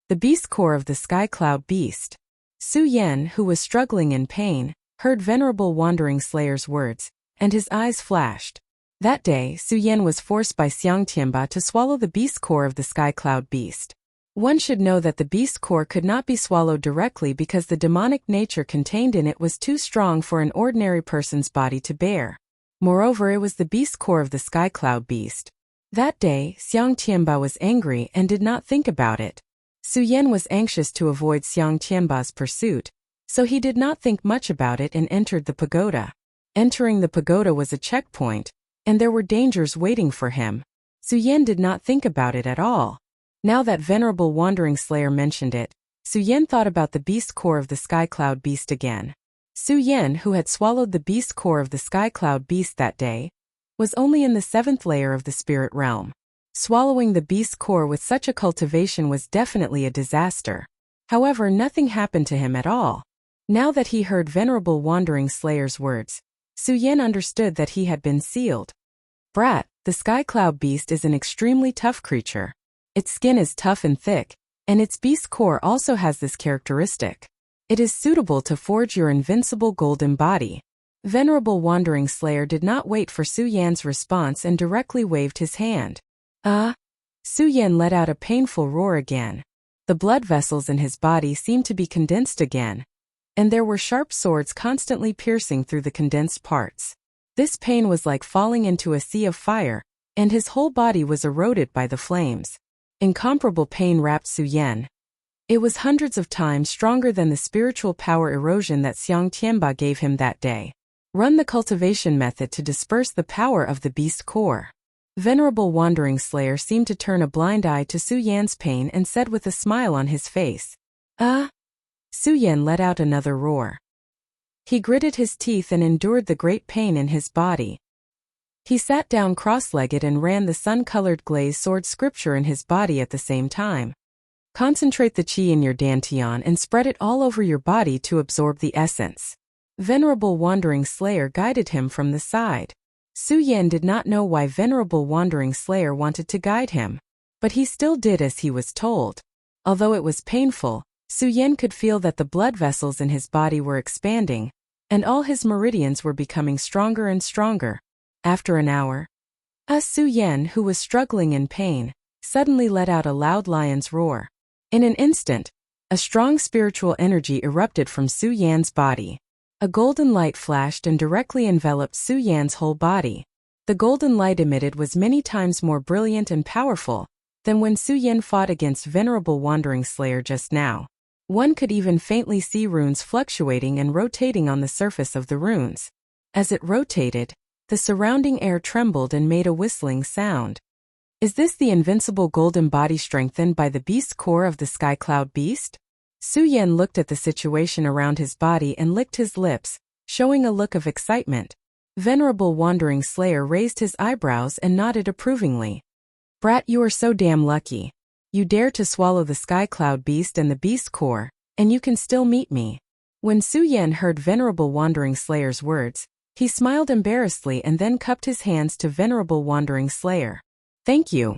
The beast core of the Sky Cloud Beast. Su Yan, who was struggling in pain, heard Venerable Wandering Slayer's words, and his eyes flashed. That day, Su Yan was forced by Xiang Tianba to swallow the beast core of the Sky Cloud Beast. One should know that the beast core could not be swallowed directly because the demonic nature contained in it was too strong for an ordinary person's body to bear. Moreover, it was the beast core of the Sky Cloud Beast. That day, Xiang Tianba was angry and did not think about it. Su Yan was anxious to avoid Xiang Tianba's pursuit, so he did not think much about it and entered the pagoda. Entering the pagoda was a checkpoint, and there were dangers waiting for him. Su Yan did not think about it at all. Now that Venerable Wandering Slayer mentioned it, Su Yan thought about the beast core of the Sky Cloud Beast again. Su Yan, who had swallowed the beast core of the Sky Cloud Beast that day, was only in the 7th layer of the spirit realm. Swallowing the beast core with such a cultivation was definitely a disaster. However, nothing happened to him at all. Now that he heard Venerable Wandering Slayer's words, Su Yan understood that he had been sealed. "Brat, the Sky Cloud Beast is an extremely tough creature. Its skin is tough and thick, and its beast core also has this characteristic. It is suitable to forge your invincible golden body." Venerable Wandering Slayer did not wait for Su Yan's response and directly waved his hand. Su Yan let out a painful roar again. The blood vessels in his body seemed to be condensed again, and there were sharp swords constantly piercing through the condensed parts. This pain was like falling into a sea of fire, and his whole body was eroded by the flames. Incomparable pain wrapped Su Yan. It was hundreds of times stronger than the spiritual power erosion that Xiang Tianba gave him that day. Run the cultivation method to disperse the power of the beast core. Venerable Wandering Slayer seemed to turn a blind eye to Su Yan's pain and said with a smile on his face, Su Yan let out another roar. He gritted his teeth and endured the great pain in his body. He sat down cross-legged and ran the sun-colored glazed sword scripture in his body at the same time. Concentrate the qi in your dantian and spread it all over your body to absorb the essence. Venerable Wandering Slayer guided him from the side. Su Yan did not know why Venerable Wandering Slayer wanted to guide him, but he still did as he was told. Although it was painful, Su Yan could feel that the blood vessels in his body were expanding, and all his meridians were becoming stronger and stronger. After an hour, Su Yan, who was struggling in pain, suddenly let out a loud lion's roar. In an instant, a strong spiritual energy erupted from Su Yan's body. A golden light flashed and directly enveloped Su Yan's whole body. The golden light emitted was many times more brilliant and powerful than when Su Yan fought against Venerable Wandering Slayer just now. One could even faintly see runes fluctuating and rotating on the surface of the runes. As it rotated, the surrounding air trembled and made a whistling sound. Is this the invincible golden body strengthened by the beast core of the Sky Cloud Beast? Su Yan looked at the situation around his body and licked his lips, showing a look of excitement. Venerable Wandering Slayer raised his eyebrows and nodded approvingly. "Brat, you are so damn lucky. You dare to swallow the Sky Cloud Beast and the beast core, and you can still meet me." When Su Yan heard Venerable Wandering Slayer's words, he smiled embarrassedly and then cupped his hands to Venerable Wandering Slayer. "Thank you."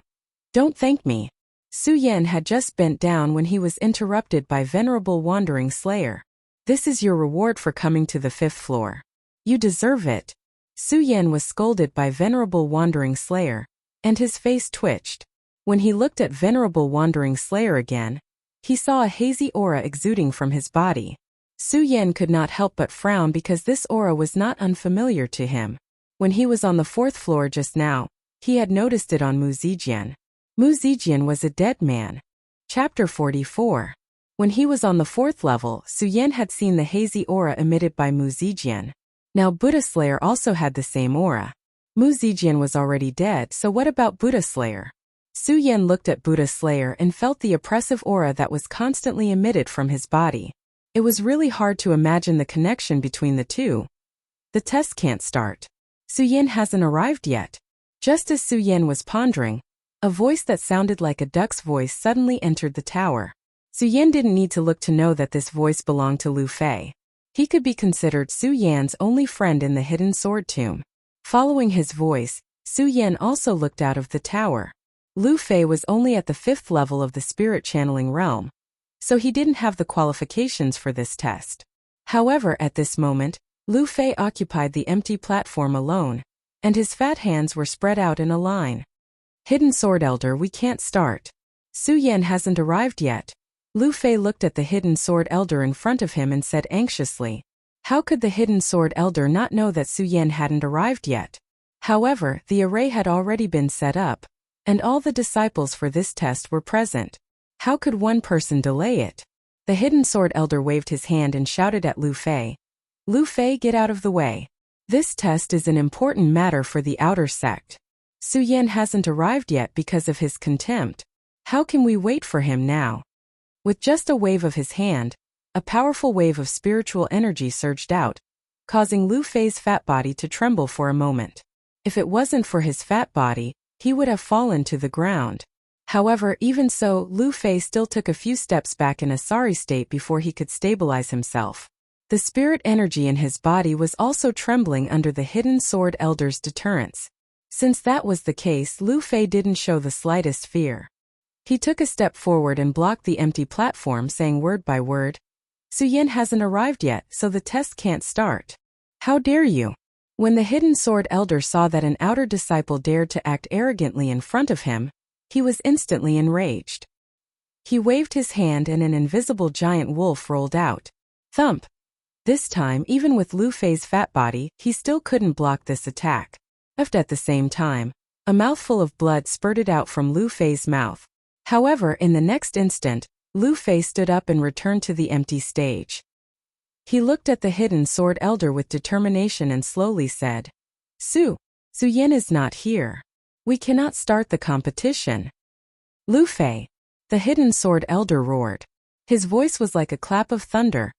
"Don't thank me." Su Yan had just bent down when he was interrupted by Venerable Wandering Slayer. "This is your reward for coming to the 5th floor. You deserve it." Su Yan was scolded by Venerable Wandering Slayer, and his face twitched. When he looked at Venerable Wandering Slayer again, he saw a hazy aura exuding from his body. Su Yan could not help but frown because this aura was not unfamiliar to him. When he was on the 4th floor just now, he had noticed it on Mu Zijian. Mu Zijian was a dead man. Chapter 44. When he was on the 4th level, Su Yan had seen the hazy aura emitted by Mu Zijian. Now Buddha Slayer also had the same aura. Mu Zijian was already dead, so what about Buddha Slayer? Su Yan looked at Buddha Slayer and felt the oppressive aura that was constantly emitted from his body. It was really hard to imagine the connection between the two. The test can't start. Su Yin hasn't arrived yet. Just as Su Yin was pondering, a voice that sounded like a duck's voice suddenly entered the tower. Su Yin didn't need to look to know that this voice belonged to Lu Fei. He could be considered Su Yan's only friend in the hidden sword tomb. Following his voice, Su Yin also looked out of the tower. Lu Fei was only at the 5th level of the spirit channeling realm, so he didn't have the qualifications for this test. However, at this moment, Lu Fei occupied the empty platform alone, and his fat hands were spread out in a line. Hidden Sword Elder, we can't start. Su Yin hasn't arrived yet. Lu Fei looked at the Hidden Sword Elder in front of him and said anxiously. How could the Hidden Sword Elder not know that Su Yin hadn't arrived yet? However, the array had already been set up, and all the disciples for this test were present. How could one person delay it? The Hidden Sword Elder waved his hand and shouted at Lu Fei. Lu Fei, get out of the way. This test is an important matter for the outer sect. Su Yin hasn't arrived yet because of his contempt. How can we wait for him now? With just a wave of his hand, a powerful wave of spiritual energy surged out, causing Lu Fei's fat body to tremble for a moment. If it wasn't for his fat body, he would have fallen to the ground. However, even so, Lu Fei still took a few steps back in a sorry state before he could stabilize himself. The spirit energy in his body was also trembling under the Hidden Sword Elder's deterrence. Since that was the case, Lu Fei didn't show the slightest fear. He took a step forward and blocked the empty platform, saying word by word, Su Yin hasn't arrived yet, so the test can't start. How dare you? When the Hidden Sword Elder saw that an outer disciple dared to act arrogantly in front of him, he was instantly enraged. He waved his hand and an invisible giant wolf rolled out. Thump! This time, even with Lu Fei's fat body, he still couldn't block this attack. At the same time, a mouthful of blood spurted out from Lu Fei's mouth. However, in the next instant, Lu Fei stood up and returned to the empty stage. He looked at the Hidden Sword Elder with determination and slowly said, Su Yin is not here. We cannot start the competition. Lu Fei, the Hidden Sword Elder roared. His voice was like a clap of thunder,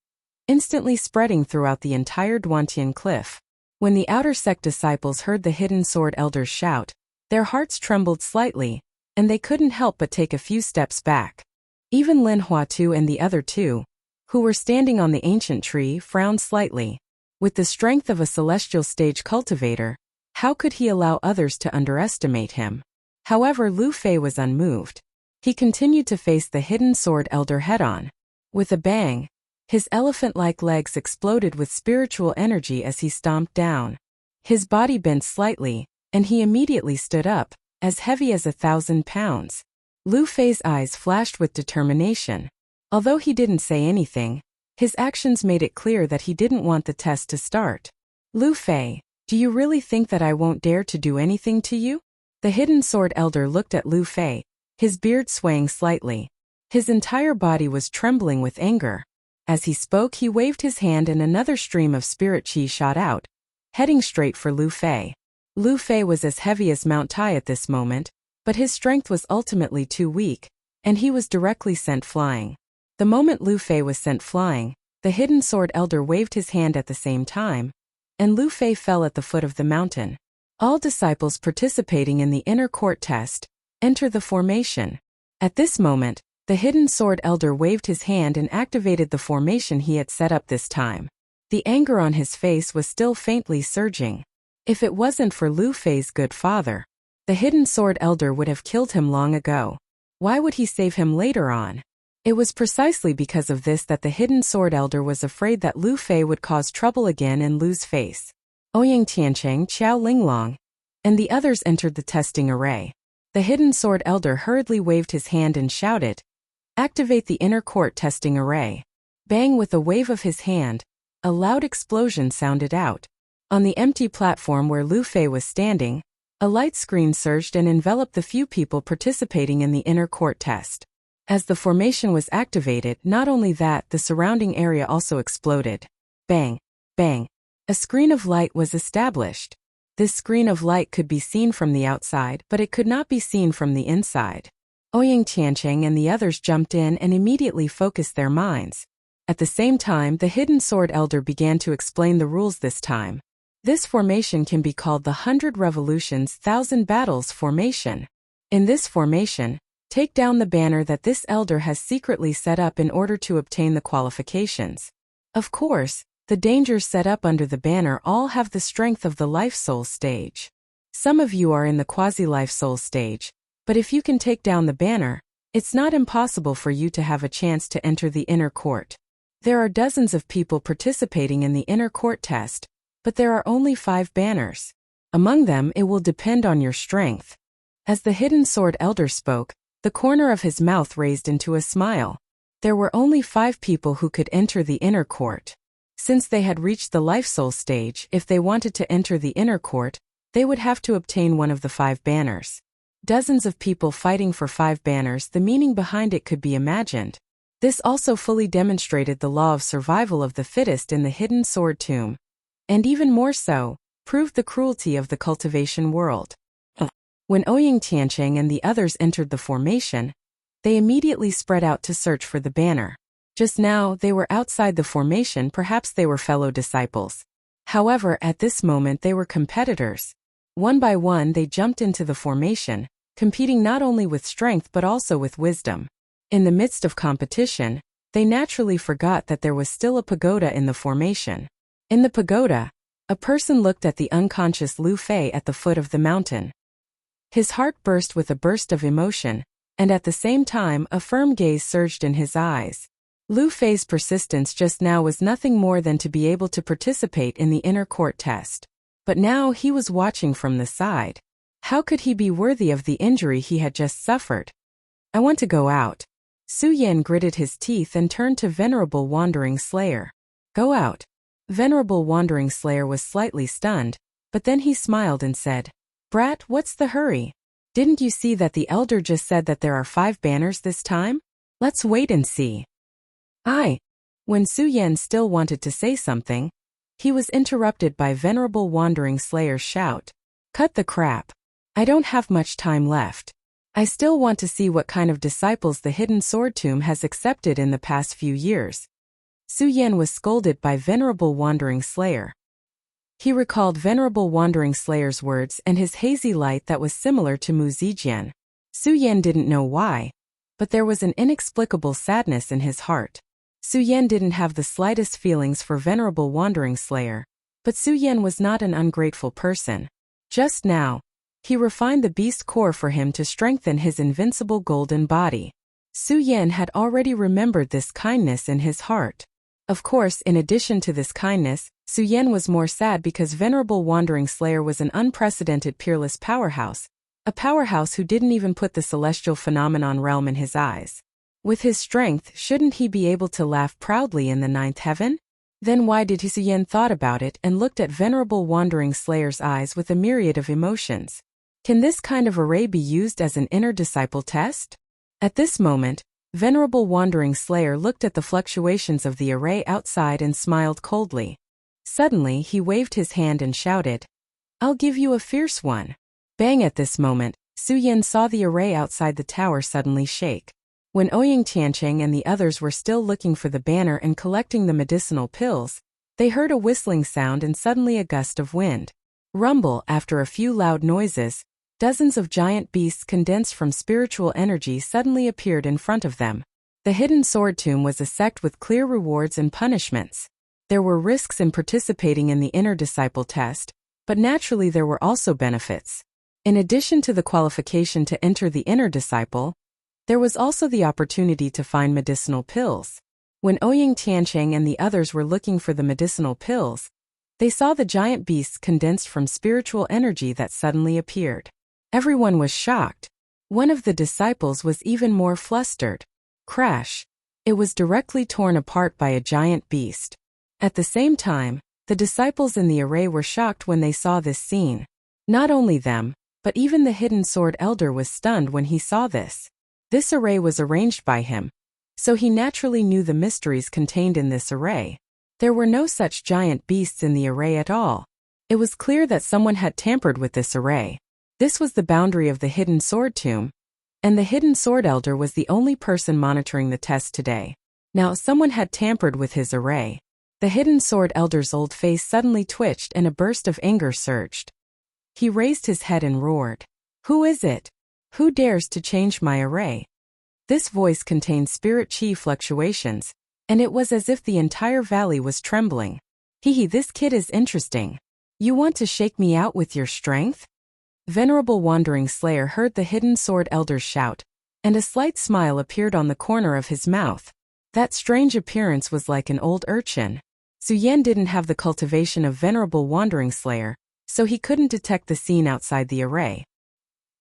instantly spreading throughout the entire Duantian cliff. When the outer sect disciples heard the Hidden Sword Elder's shout, their hearts trembled slightly, and they couldn't help but take a few steps back. Even Lin Huatu and the other two, who were standing on the ancient tree, frowned slightly. With the strength of a celestial stage cultivator, how could he allow others to underestimate him? However, Lu Fei was unmoved. He continued to face the Hidden Sword Elder head-on. With a bang, his elephant-like legs exploded with spiritual energy as he stomped down. His body bent slightly, and he immediately stood up, as heavy as 1,000 pounds. Lu Fei's eyes flashed with determination. Although he didn't say anything, his actions made it clear that he didn't want the test to start. Lu Fei, do you really think that I won't dare to do anything to you? The Hidden Sword Elder looked at Lu Fei, his beard swaying slightly. His entire body was trembling with anger. As he spoke, he waved his hand and another stream of spirit chi shot out, heading straight for Lu Fei. Lu Fei was as heavy as Mount Tai at this moment, but his strength was ultimately too weak, and he was directly sent flying. The moment Lu Fei was sent flying, the Hidden Sword Elder waved his hand at the same time, and Lu Fei fell at the foot of the mountain. All disciples participating in the inner court test enter the formation. At this moment, the Hidden Sword Elder waved his hand and activated the formation he had set up this time. The anger on his face was still faintly surging. If it wasn't for Lu Fei's good father, the Hidden Sword Elder would have killed him long ago. Why would he save him later on? It was precisely because of this that the Hidden Sword Elder was afraid that Lu Fei would cause trouble again and lose face. Ouyang Tiancheng, Qiao Linglong, and the others entered the testing array. The Hidden Sword Elder hurriedly waved his hand and shouted, "Activate the inner court testing array." Bang! With a wave of his hand, a loud explosion sounded out. On the empty platform where Lu Fei was standing, a light screen surged and enveloped the few people participating in the inner court test. As the formation was activated, not only that, the surrounding area also exploded. Bang! Bang! A screen of light was established. This screen of light could be seen from the outside, but it could not be seen from the inside. Ouyang Tiancheng and the others jumped in and immediately focused their minds. At the same time, the hidden sword elder began to explain the rules this time. This formation can be called the 100 Revolutions 1000 Battles formation. In this formation, take down the banner that this elder has secretly set up in order to obtain the qualifications. Of course, the dangers set up under the banner all have the strength of the Life Soul stage. Some of you are in the Quasi-Life Soul stage, but if you can take down the banner, it's not impossible for you to have a chance to enter the inner court. There are dozens of people participating in the inner court test, but there are only 5 banners. Among them, it will depend on your strength. As the hidden sword elder spoke, the corner of his mouth raised into a smile. There were only 5 people who could enter the inner court. Since they had reached the Life Soul stage, if they wanted to enter the inner court, they would have to obtain one of the 5 banners. Dozens of people fighting for 5 banners, the meaning behind it could be imagined. This also fully demonstrated the law of survival of the fittest in the hidden sword tomb. And even more so, proved the cruelty of the cultivation world. When Ouyang Tiancheng and the others entered the formation, they immediately spread out to search for the banner. Just now, they were outside the formation, perhaps they were fellow disciples. However, at this moment they were competitors. One by one they jumped into the formation, competing not only with strength but also with wisdom. In the midst of competition, they naturally forgot that there was still a pagoda in the formation. In the pagoda, a person looked at the unconscious Lu Fei at the foot of the mountain. His heart burst with a burst of emotion, and at the same time a firm gaze surged in his eyes. Lu Fei's persistence just now was nothing more than to be able to participate in the inner court test. But now he was watching from the side. How could he be worthy of the injury he had just suffered? I want to go out. Su Yan gritted his teeth and turned to Venerable Wandering Slayer. Go out. Venerable Wandering Slayer was slightly stunned, but then he smiled and said, Brat, what's the hurry? Didn't you see that the elder just said that there are 5 banners this time? Let's wait and see. When Su Yan still wanted to say something, he was interrupted by Venerable Wandering Slayer's shout. Cut the crap. I don't have much time left. I still want to see what kind of disciples the hidden sword tomb has accepted in the past few years. Su Yan was scolded by Venerable Wandering Slayer. He recalled Venerable Wandering Slayer's words and his hazy light that was similar to Mu Zijian. Su Yan didn't know why, but there was an inexplicable sadness in his heart. Su Yan didn't have the slightest feelings for Venerable Wandering Slayer, but Su Yan was not an ungrateful person. Just now, he refined the beast core for him to strengthen his invincible golden body. Su Yan had already remembered this kindness in his heart. Of course, in addition to this kindness, Su Yan was more sad because Venerable Wandering Slayer was an unprecedented peerless powerhouse, a powerhouse who didn't even put the celestial phenomenon realm in his eyes. With his strength, shouldn't he be able to laugh proudly in the 9th heaven? Then why did Su Yan thought about it and looked at Venerable Wandering Slayer's eyes with a myriad of emotions? Can this kind of array be used as an inner disciple test? At this moment, Venerable Wandering Slayer looked at the fluctuations of the array outside and smiled coldly. Suddenly, he waved his hand and shouted, I'll give you a fierce one. Bang! At this moment, Su Yan saw the array outside the tower suddenly shake. When Ouyang Tiancheng and the others were still looking for the banner and collecting the medicinal pills, they heard a whistling sound and suddenly a gust of wind. Rumble! After a few loud noises, dozens of giant beasts condensed from spiritual energy suddenly appeared in front of them. The hidden sword tomb was a sect with clear rewards and punishments. There were risks in participating in the inner disciple test, but naturally there were also benefits. In addition to the qualification to enter the inner disciple, there was also the opportunity to find medicinal pills. When Ouyang Tiancheng and the others were looking for the medicinal pills, they saw the giant beasts condensed from spiritual energy that suddenly appeared. Everyone was shocked. One of the disciples was even more flustered. Crash! It was directly torn apart by a giant beast. At the same time, the disciples in the array were shocked when they saw this scene. Not only them, but even the hidden sword elder was stunned when he saw this. This array was arranged by him, so he naturally knew the mysteries contained in this array. There were no such giant beasts in the array at all. It was clear that someone had tampered with this array. This was the boundary of the hidden sword tomb, and the hidden sword elder was the only person monitoring the test today. Now someone had tampered with his array. The hidden sword elder's old face suddenly twitched and a burst of anger surged. He raised his head and roared. "Who is it? Who dares to change my array?" This voice contained spirit chi fluctuations, and it was as if the entire valley was trembling. "Hee, this kid is interesting. You want to shake me out with your strength?" Venerable Wandering Slayer heard the hidden sword elder's shout, and a slight smile appeared on the corner of his mouth. That strange appearance was like an old urchin. Su Yan didn't have the cultivation of Venerable Wandering Slayer, so he couldn't detect the scene outside the array.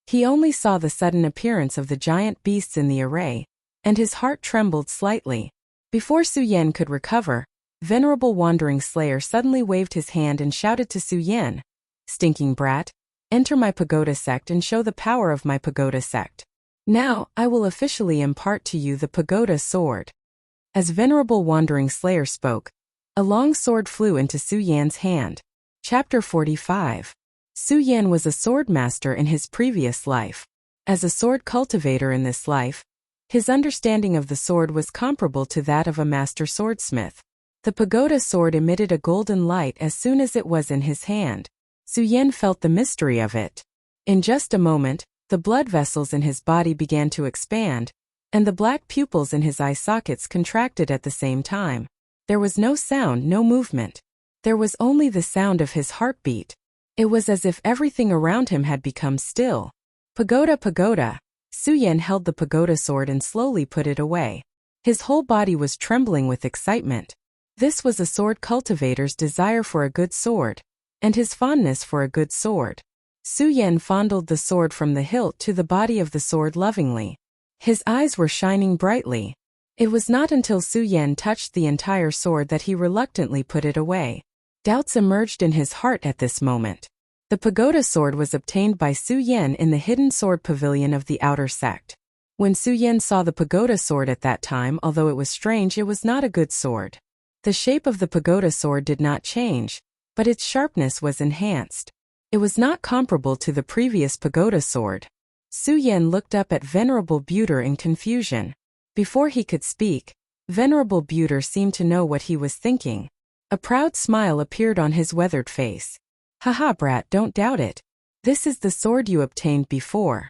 He only saw the sudden appearance of the giant beasts in the array, and his heart trembled slightly. Before Su Yan could recover, Venerable Wandering Slayer suddenly waved his hand and shouted to Su Yan, "Stinking brat, enter my pagoda sect and show the power of my pagoda sect. Now, I will officially impart to you the pagoda sword." As Venerable Wandering Slayer spoke, a long sword flew into Su Yan's hand. Chapter 45. Su Yan was a sword master in his previous life. As a sword cultivator in this life, his understanding of the sword was comparable to that of a master swordsmith. The pagoda sword emitted a golden light as soon as it was in his hand. Su Yan felt the mystery of it. In just a moment, the blood vessels in his body began to expand, and the black pupils in his eye sockets contracted at the same time. There was no sound, no movement. There was only the sound of his heartbeat. It was as if everything around him had become still. Pagoda, pagoda. Su Yan held the pagoda sword and slowly put it away. His whole body was trembling with excitement. This was a sword cultivator's desire for a good sword, and his fondness for a good sword. Su Yan fondled the sword from the hilt to the body of the sword lovingly. His eyes were shining brightly. It was not until Su Yan touched the entire sword that he reluctantly put it away. Doubts emerged in his heart at this moment. The pagoda sword was obtained by Su Yan in the hidden sword pavilion of the outer sect. When Su Yan saw the pagoda sword at that time, although it was strange, it was not a good sword. The shape of the pagoda sword did not change, but its sharpness was enhanced. It was not comparable to the previous pagoda sword. Su Yan looked up at Venerable Buter in confusion. Before he could speak, Venerable Buter seemed to know what he was thinking. A proud smile appeared on his weathered face. "Haha, brat, don't doubt it. This is the sword you obtained before."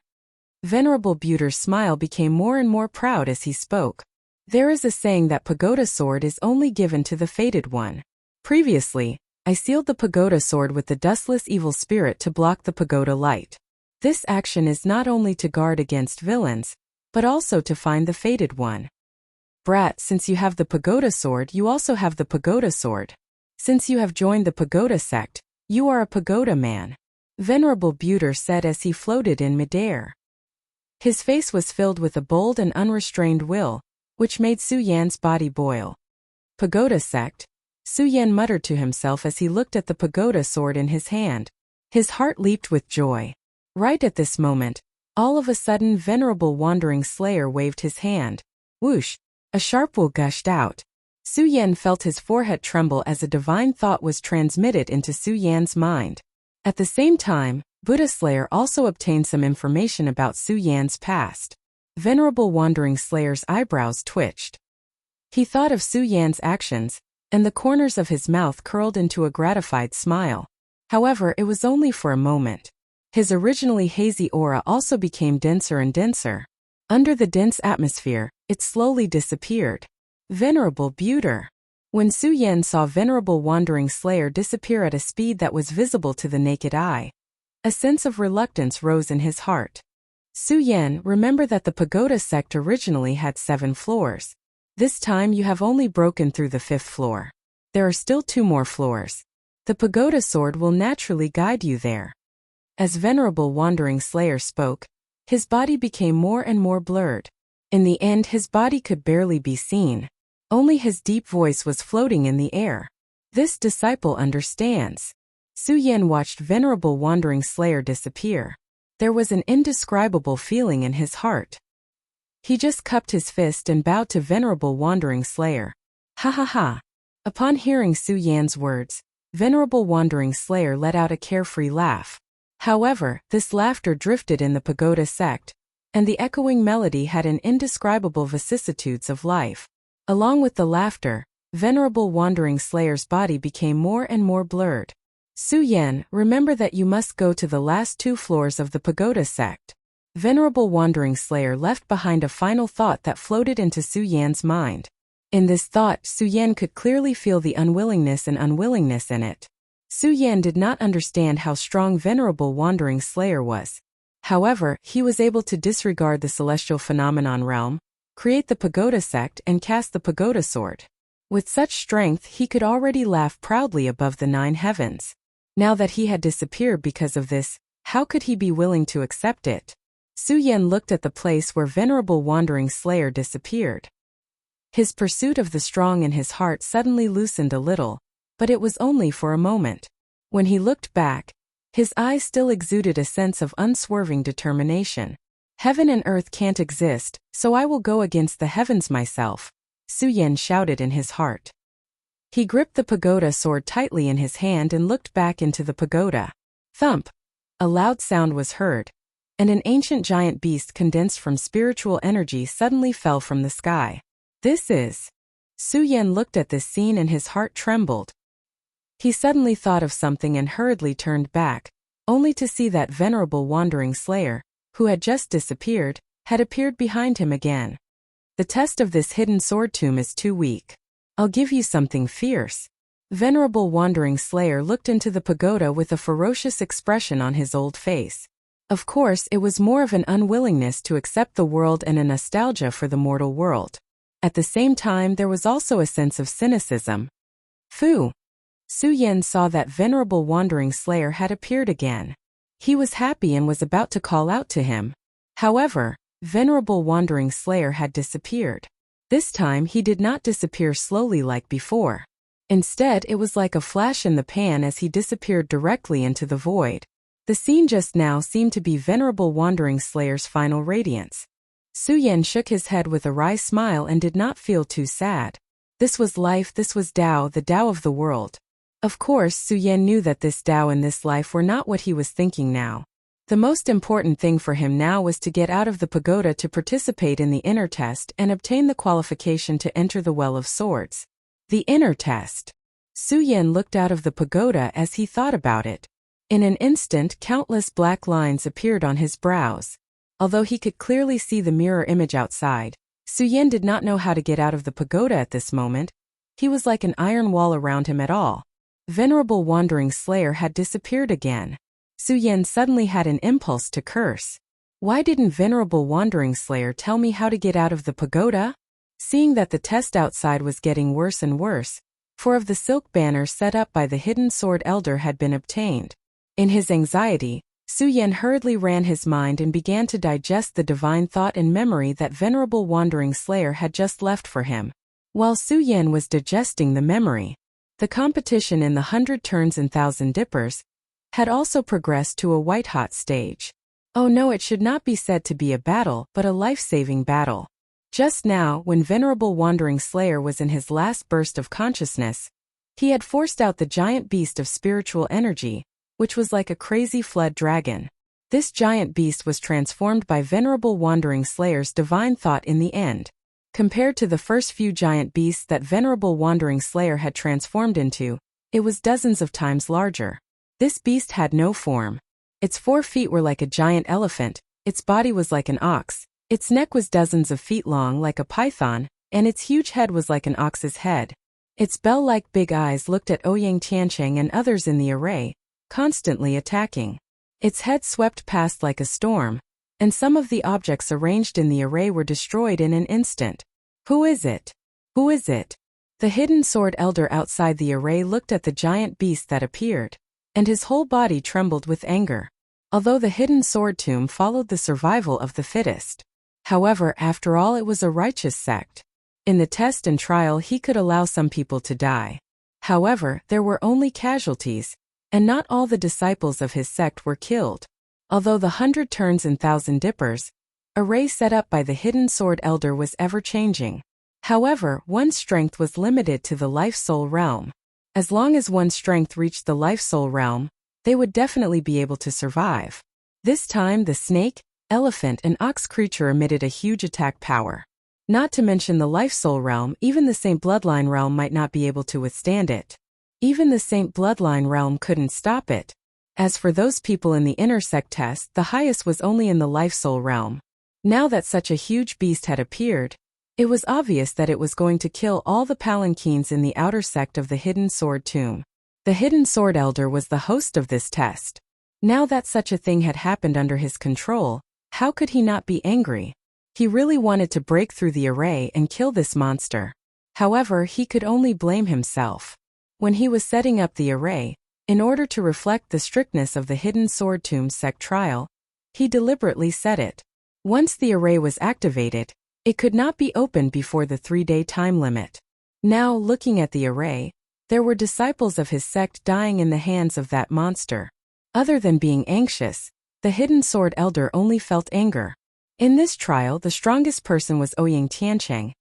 Venerable Buter's smile became more and more proud as he spoke. There is a saying that pagoda sword is only given to the fated one. Previously, I sealed the pagoda sword with the dustless evil spirit to block the pagoda light. This action is not only to guard against villains, but also to find the fated one. Brat, since you have the pagoda sword, you also have the pagoda sword. Since you have joined the pagoda sect, you are a pagoda man, Venerable Buter said as he floated in midair. His face was filled with a bold and unrestrained will, which made Su Yan's body boil. Pagoda sect, Su Yan muttered to himself as he looked at the pagoda sword in his hand. His heart leaped with joy. Right at this moment, all of a sudden Venerable Wandering Slayer waved his hand. Whoosh! A sharp will gushed out. Su Yan felt his forehead tremble as a divine thought was transmitted into Su Yan's mind. At the same time, Buddha Slayer also obtained some information about Su Yan's past. Venerable Wandering Slayer's eyebrows twitched. He thought of Su Yan's actions, and the corners of his mouth curled into a gratified smile. However, it was only for a moment. His originally hazy aura also became denser and denser. Under the dense atmosphere, it slowly disappeared. Venerable Buter. When Su Yan saw Venerable Wandering Slayer disappear at a speed that was visible to the naked eye, a sense of reluctance rose in his heart. Su Yan, remember that the pagoda sect originally had 7 floors. This time you have only broken through the 5th floor. There are still 2 more floors. The pagoda sword will naturally guide you there. As Venerable Wandering Slayer spoke, his body became more and more blurred. In the end, his body could barely be seen. Only his deep voice was floating in the air. This disciple understands. Su Yan watched Venerable Wandering Slayer disappear. There was an indescribable feeling in his heart. He just cupped his fist and bowed to Venerable Wandering Slayer. Ha ha ha. Upon hearing Su Yan's words, Venerable Wandering Slayer let out a carefree laugh. However, this laughter drifted in the pagoda sect, and the echoing melody had an indescribable vicissitudes of life. Along with the laughter, Venerable Wandering Slayer's body became more and more blurred. Su Yan, remember that you must go to the last 2 floors of the pagoda sect. Venerable Wandering Slayer left behind a final thought that floated into Su Yan's mind. In this thought, Su Yan could clearly feel the unwillingness in it. Su Yan did not understand how strong Venerable Wandering Slayer was. However, he was able to disregard the celestial phenomenon realm, create the pagoda sect and cast the pagoda sword. With such strength he could already laugh proudly above the 9 heavens. Now that he had disappeared because of this, how could he be willing to accept it? Su Yan looked at the place where Venerable Wandering Slayer disappeared. His pursuit of the strong in his heart suddenly loosened a little, but it was only for a moment. When he looked back, his eyes still exuded a sense of unswerving determination. Heaven and earth can't exist, so I will go against the heavens myself, Su Yan shouted in his heart. He gripped the pagoda sword tightly in his hand and looked back into the pagoda. Thump! A loud sound was heard, and an ancient giant beast condensed from spiritual energy suddenly fell from the sky. This is... Su Yan looked at this scene and his heart trembled. He suddenly thought of something and hurriedly turned back, only to see that Venerable Wandering Slayer, who had just disappeared, had appeared behind him again. The test of this hidden sword tomb is too weak. I'll give you something fierce. Venerable Wandering Slayer looked into the pagoda with a ferocious expression on his old face. Of course, it was more of an unwillingness to accept the world and a nostalgia for the mortal world. At the same time, there was also a sense of cynicism. Fu! Su Yan saw that Venerable Wandering Slayer had appeared again. He was happy and was about to call out to him. However, Venerable Wandering Slayer had disappeared. This time he did not disappear slowly like before. Instead, it was like a flash in the pan as he disappeared directly into the void. The scene just now seemed to be Venerable Wandering Slayer's final radiance. Su Yan shook his head with a wry smile and did not feel too sad. This was life, this was Tao, the Tao of the world. Of course, Su Yan knew that this Tao and this life were not what he was thinking now. The most important thing for him now was to get out of the pagoda to participate in the inner test and obtain the qualification to enter the Well of Swords. The inner test. Su Yan looked out of the pagoda as he thought about it. In an instant, countless black lines appeared on his brows. Although he could clearly see the mirror image outside, Su Yan did not know how to get out of the pagoda at this moment. He was like an iron wall around him at all. Venerable Wandering Slayer had disappeared again. Su Yan suddenly had an impulse to curse. Why didn't Venerable Wandering Slayer tell me how to get out of the pagoda? Seeing that the test outside was getting worse and worse, 4 of the silk banners set up by the hidden sword elder had been obtained. In his anxiety, Su Yan hurriedly ran his mind and began to digest the divine thought and memory that Venerable Wandering Slayer had just left for him. While Su Yan was digesting the memory, the competition in the 100 turns and 1,000 dippers had also progressed to a white-hot stage. Oh no, it should not be said to be a battle, but a life-saving battle. Just now, when Venerable Wandering Slayer was in his last burst of consciousness, he had forced out the giant beast of spiritual energy, which was like a crazy flood dragon. This giant beast was transformed by Venerable Wandering Slayer's divine thought in the end. Compared to the first few giant beasts that Venerable Wandering Slayer had transformed into, it was dozens of times larger. This beast had no form. Its 4 feet were like a giant elephant, its body was like an ox, its neck was dozens of feet long like a python, and its huge head was like an ox's head. Its bell-like big eyes looked at Ouyang Tiancheng and others in the array, constantly attacking. Its head swept past like a storm, and some of the objects arranged in the array were destroyed in an instant. Who is it? Who is it? The hidden sword elder outside the array looked at the giant beast that appeared, and his whole body trembled with anger. Although the hidden sword tomb followed the survival of the fittest. However, after all, it was a righteous sect. In the test and trial he could allow some people to die. However, there were only casualties, and not all the disciples of his sect were killed. Although the 100 turns and 1,000 dippers, array set up by the hidden sword elder was ever-changing. However, one's strength was limited to the life-soul realm. As long as one's strength reached the life-soul realm, they would definitely be able to survive. This time the snake, elephant and ox creature emitted a huge attack power. Not to mention the Life Soul realm, even the Saint Bloodline realm might not be able to withstand it. Even the Saint Bloodline realm couldn't stop it. As for those people in the intersect test, the highest was only in the Life Soul realm. Now that such a huge beast had appeared, it was obvious that it was going to kill all the palanquins in the outer sect of the Hidden Sword Tomb. The Hidden Sword Elder was the host of this test. Now that such a thing had happened under his control, how could he not be angry? He really wanted to break through the array and kill this monster. However, he could only blame himself. When he was setting up the array, in order to reflect the strictness of the Hidden Sword Tomb sect trial, he deliberately set it. Once the array was activated, it could not be opened before the 3-day time limit. Now, looking at the array, there were disciples of his sect dying in the hands of that monster. Other than being anxious, the Hidden Sword Elder only felt anger. In this trial, the strongest person was Ouyang Tiancheng,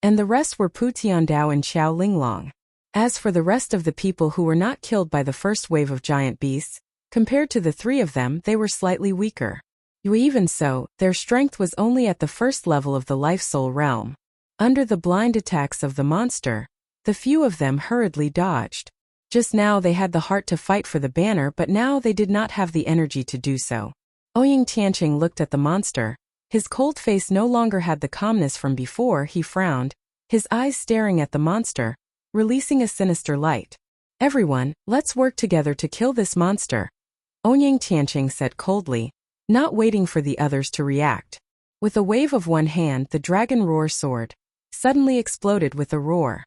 and the rest were Pu Tiandao and Xiao Linglong. As for the rest of the people who were not killed by the first wave of giant beasts, compared to the 3 of them, they were slightly weaker. Even so, their strength was only at the first level of the Life Soul realm. Under the blind attacks of the monster, the few of them hurriedly dodged. Just now they had the heart to fight for the banner, but now they did not have the energy to do so. Ouyang Tiancheng looked at the monster. His cold face no longer had the calmness from before. He frowned, his eyes staring at the monster, releasing a sinister light. "Everyone, let's work together to kill this monster," Ouyang Tiancheng said coldly, not waiting for the others to react. With a wave of one hand, the Dragon Roar sword suddenly exploded with a roar.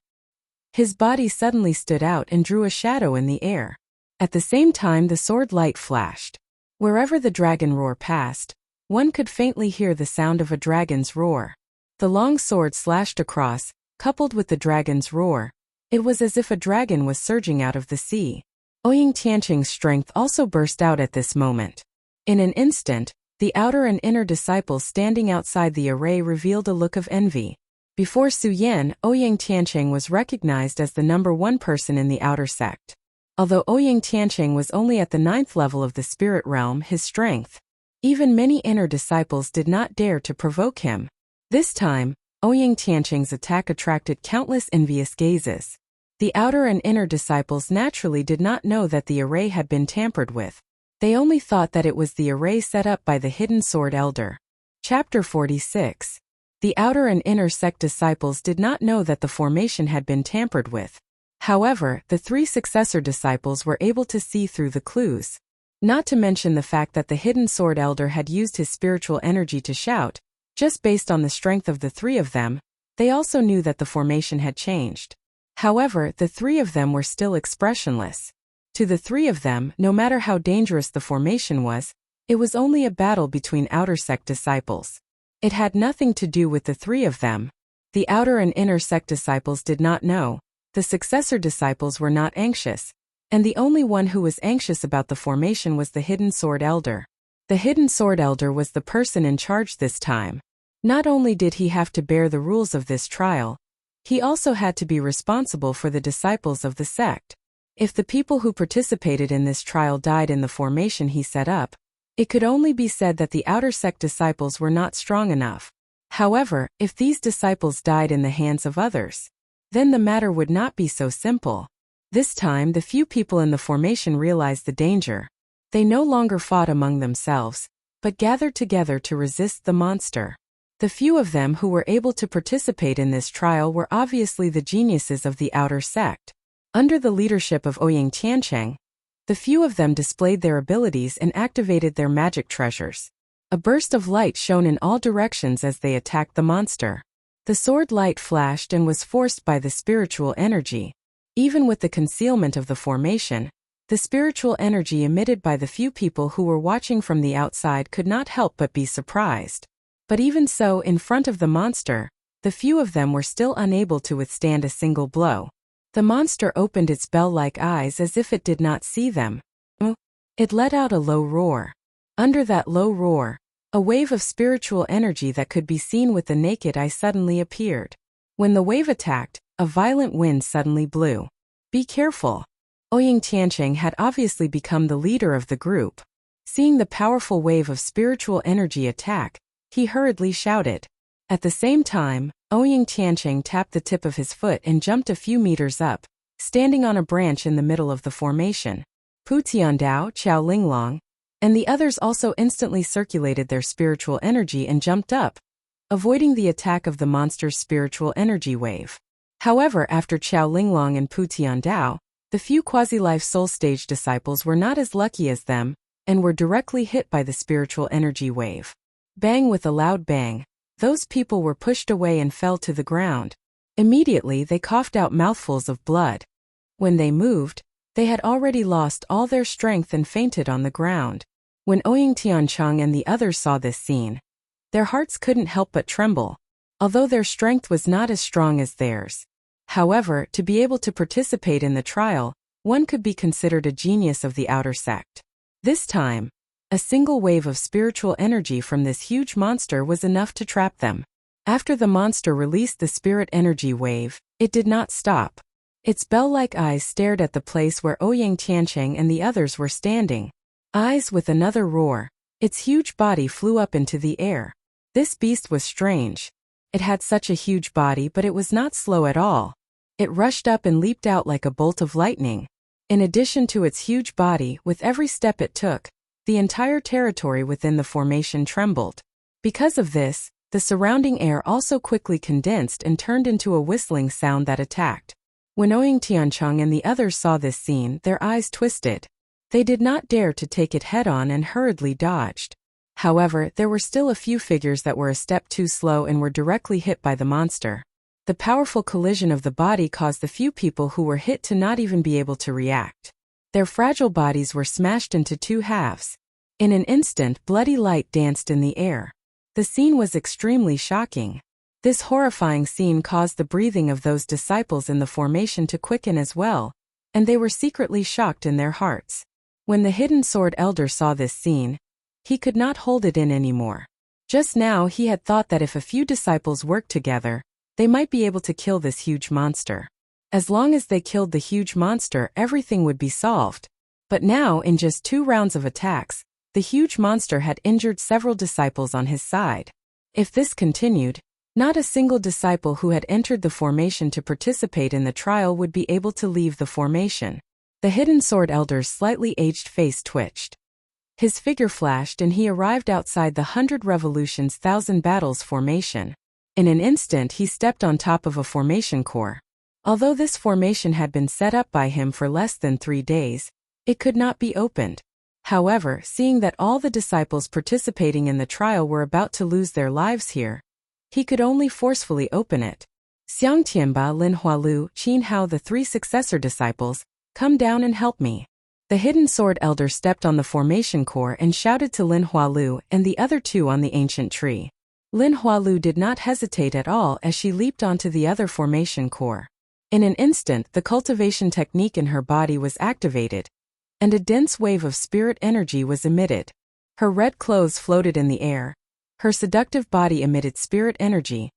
His body suddenly stood out and drew a shadow in the air. At the same time, the sword light flashed. Wherever the Dragon Roar passed, one could faintly hear the sound of a dragon's roar. The long sword slashed across, coupled with the dragon's roar. It was as if a dragon was surging out of the sea. Ouyang Tiancheng's strength also burst out at this moment. In an instant, the outer and inner disciples standing outside the array revealed a look of envy. Before Su Yan, Ouyang Tiancheng was recognized as the number 1 person in the outer sect. Although Ouyang Tiancheng was only at the 9th level of the spirit realm, his strength, even many inner disciples did not dare to provoke him. This time, Ouyang Tiancheng's attack attracted countless envious gazes. The outer and inner disciples naturally did not know that the array had been tampered with. They only thought that it was the array set up by the Hidden Sword Elder. Chapter 46. The outer and inner sect disciples did not know that the formation had been tampered with. However, the 3 successor disciples were able to see through the clues. Not to mention the fact that the Hidden Sword Elder had used his spiritual energy to shout. Just based on the strength of the 3 of them, they also knew that the formation had changed. However, the 3 of them were still expressionless. To the 3 of them, no matter how dangerous the formation was, it was only a battle between outer sect disciples. It had nothing to do with the 3 of them. The outer and inner sect disciples did not know. The successor disciples were not anxious, and the only one who was anxious about the formation was the Hidden Sword Elder. The Hidden Sword Elder was the person in charge this time. Not only did he have to bear the rules of this trial, he also had to be responsible for the disciples of the sect. If the people who participated in this trial died in the formation he set up, it could only be said that the outer sect disciples were not strong enough. However, if these disciples died in the hands of others, then the matter would not be so simple. This time, the few people in the formation realized the danger. They no longer fought among themselves, but gathered together to resist the monster. The few of them who were able to participate in this trial were obviously the geniuses of the outer sect. Under the leadership of Ouyang Tiancheng, the few of them displayed their abilities and activated their magic treasures. A burst of light shone in all directions as they attacked the monster. The sword light flashed and was forced by the spiritual energy. Even with the concealment of the formation, the spiritual energy emitted by the few people who were watching from the outside could not help but be surprised. But even so, in front of the monster, the few of them were still unable to withstand a single blow. The monster opened its bell-like eyes as if it did not see them. It let out a low roar. Under that low roar, a wave of spiritual energy that could be seen with the naked eye suddenly appeared. When the wave attacked, a violent wind suddenly blew. "Be careful." Ouyang Tiancheng had obviously become the leader of the group. Seeing the powerful wave of spiritual energy attack, he hurriedly shouted. At the same time, Ouyang Tiancheng tapped the tip of his foot and jumped a few meters up, standing on a branch in the middle of the formation. Pu Tiandao, Qiao Linglong, and the others also instantly circulated their spiritual energy and jumped up, avoiding the attack of the monster's spiritual energy wave. However, after Qiao Linglong and Pu Tiandao, the few quasi-life soul stage disciples were not as lucky as them, and were directly hit by the spiritual energy wave. Bang! With a loud bang, those people were pushed away and fell to the ground. Immediately they coughed out mouthfuls of blood. When they moved, they had already lost all their strength and fainted on the ground. When Ouyang Tiancheng and the others saw this scene, their hearts couldn't help but tremble, although their strength was not as strong as theirs. However, to be able to participate in the trial, one could be considered a genius of the outer sect. This time, a single wave of spiritual energy from this huge monster was enough to trap them. After the monster released the spirit energy wave, it did not stop. Its bell-like eyes stared at the place where Ouyang Tiancheng and the others were standing. Eyes with another roar, its huge body flew up into the air. This beast was strange. It had such a huge body, but it was not slow at all. It rushed up and leaped out like a bolt of lightning. In addition to its huge body, with every step it took, the entire territory within the formation trembled. Because of this, the surrounding air also quickly condensed and turned into a whistling sound that attacked. When Ouyang Tiancheng and the others saw this scene, their eyes twisted. They did not dare to take it head-on and hurriedly dodged. However, there were still a few figures that were a step too slow and were directly hit by the monster. The powerful collision of the body caused the few people who were hit to not even be able to react. Their fragile bodies were smashed into two halves. In an instant, bloody light danced in the air. The scene was extremely shocking. This horrifying scene caused the breathing of those disciples in the formation to quicken as well, and they were secretly shocked in their hearts. When the hidden sword elder saw this scene, he could not hold it in anymore. Just now he had thought that if a few disciples worked together, they might be able to kill this huge monster. As long as they killed the huge monster, everything would be solved. But now, in just 2 rounds of attacks, the huge monster had injured several disciples on his side. If this continued, not a single disciple who had entered the formation to participate in the trial would be able to leave the formation. The hidden sword elder's slightly aged face twitched. His figure flashed and he arrived outside the 100 Revolutions 1000 Battles formation. In an instant he stepped on top of a formation core. Although this formation had been set up by him for less than 3 days, it could not be opened. However, seeing that all the disciples participating in the trial were about to lose their lives here, he could only forcefully open it. Xiang Tianba, Lin Hualu, Qin Hao, the 3 successor disciples, come down and help me. The hidden sword elder stepped on the formation core and shouted to Lin Hualu and the other 2 on the ancient tree. Lin Hualu did not hesitate at all as she leaped onto the other formation core. In an instant, the cultivation technique in her body was activated, and a dense wave of spirit energy was emitted. Her red clothes floated in the air, her seductive body emitted spirit energy,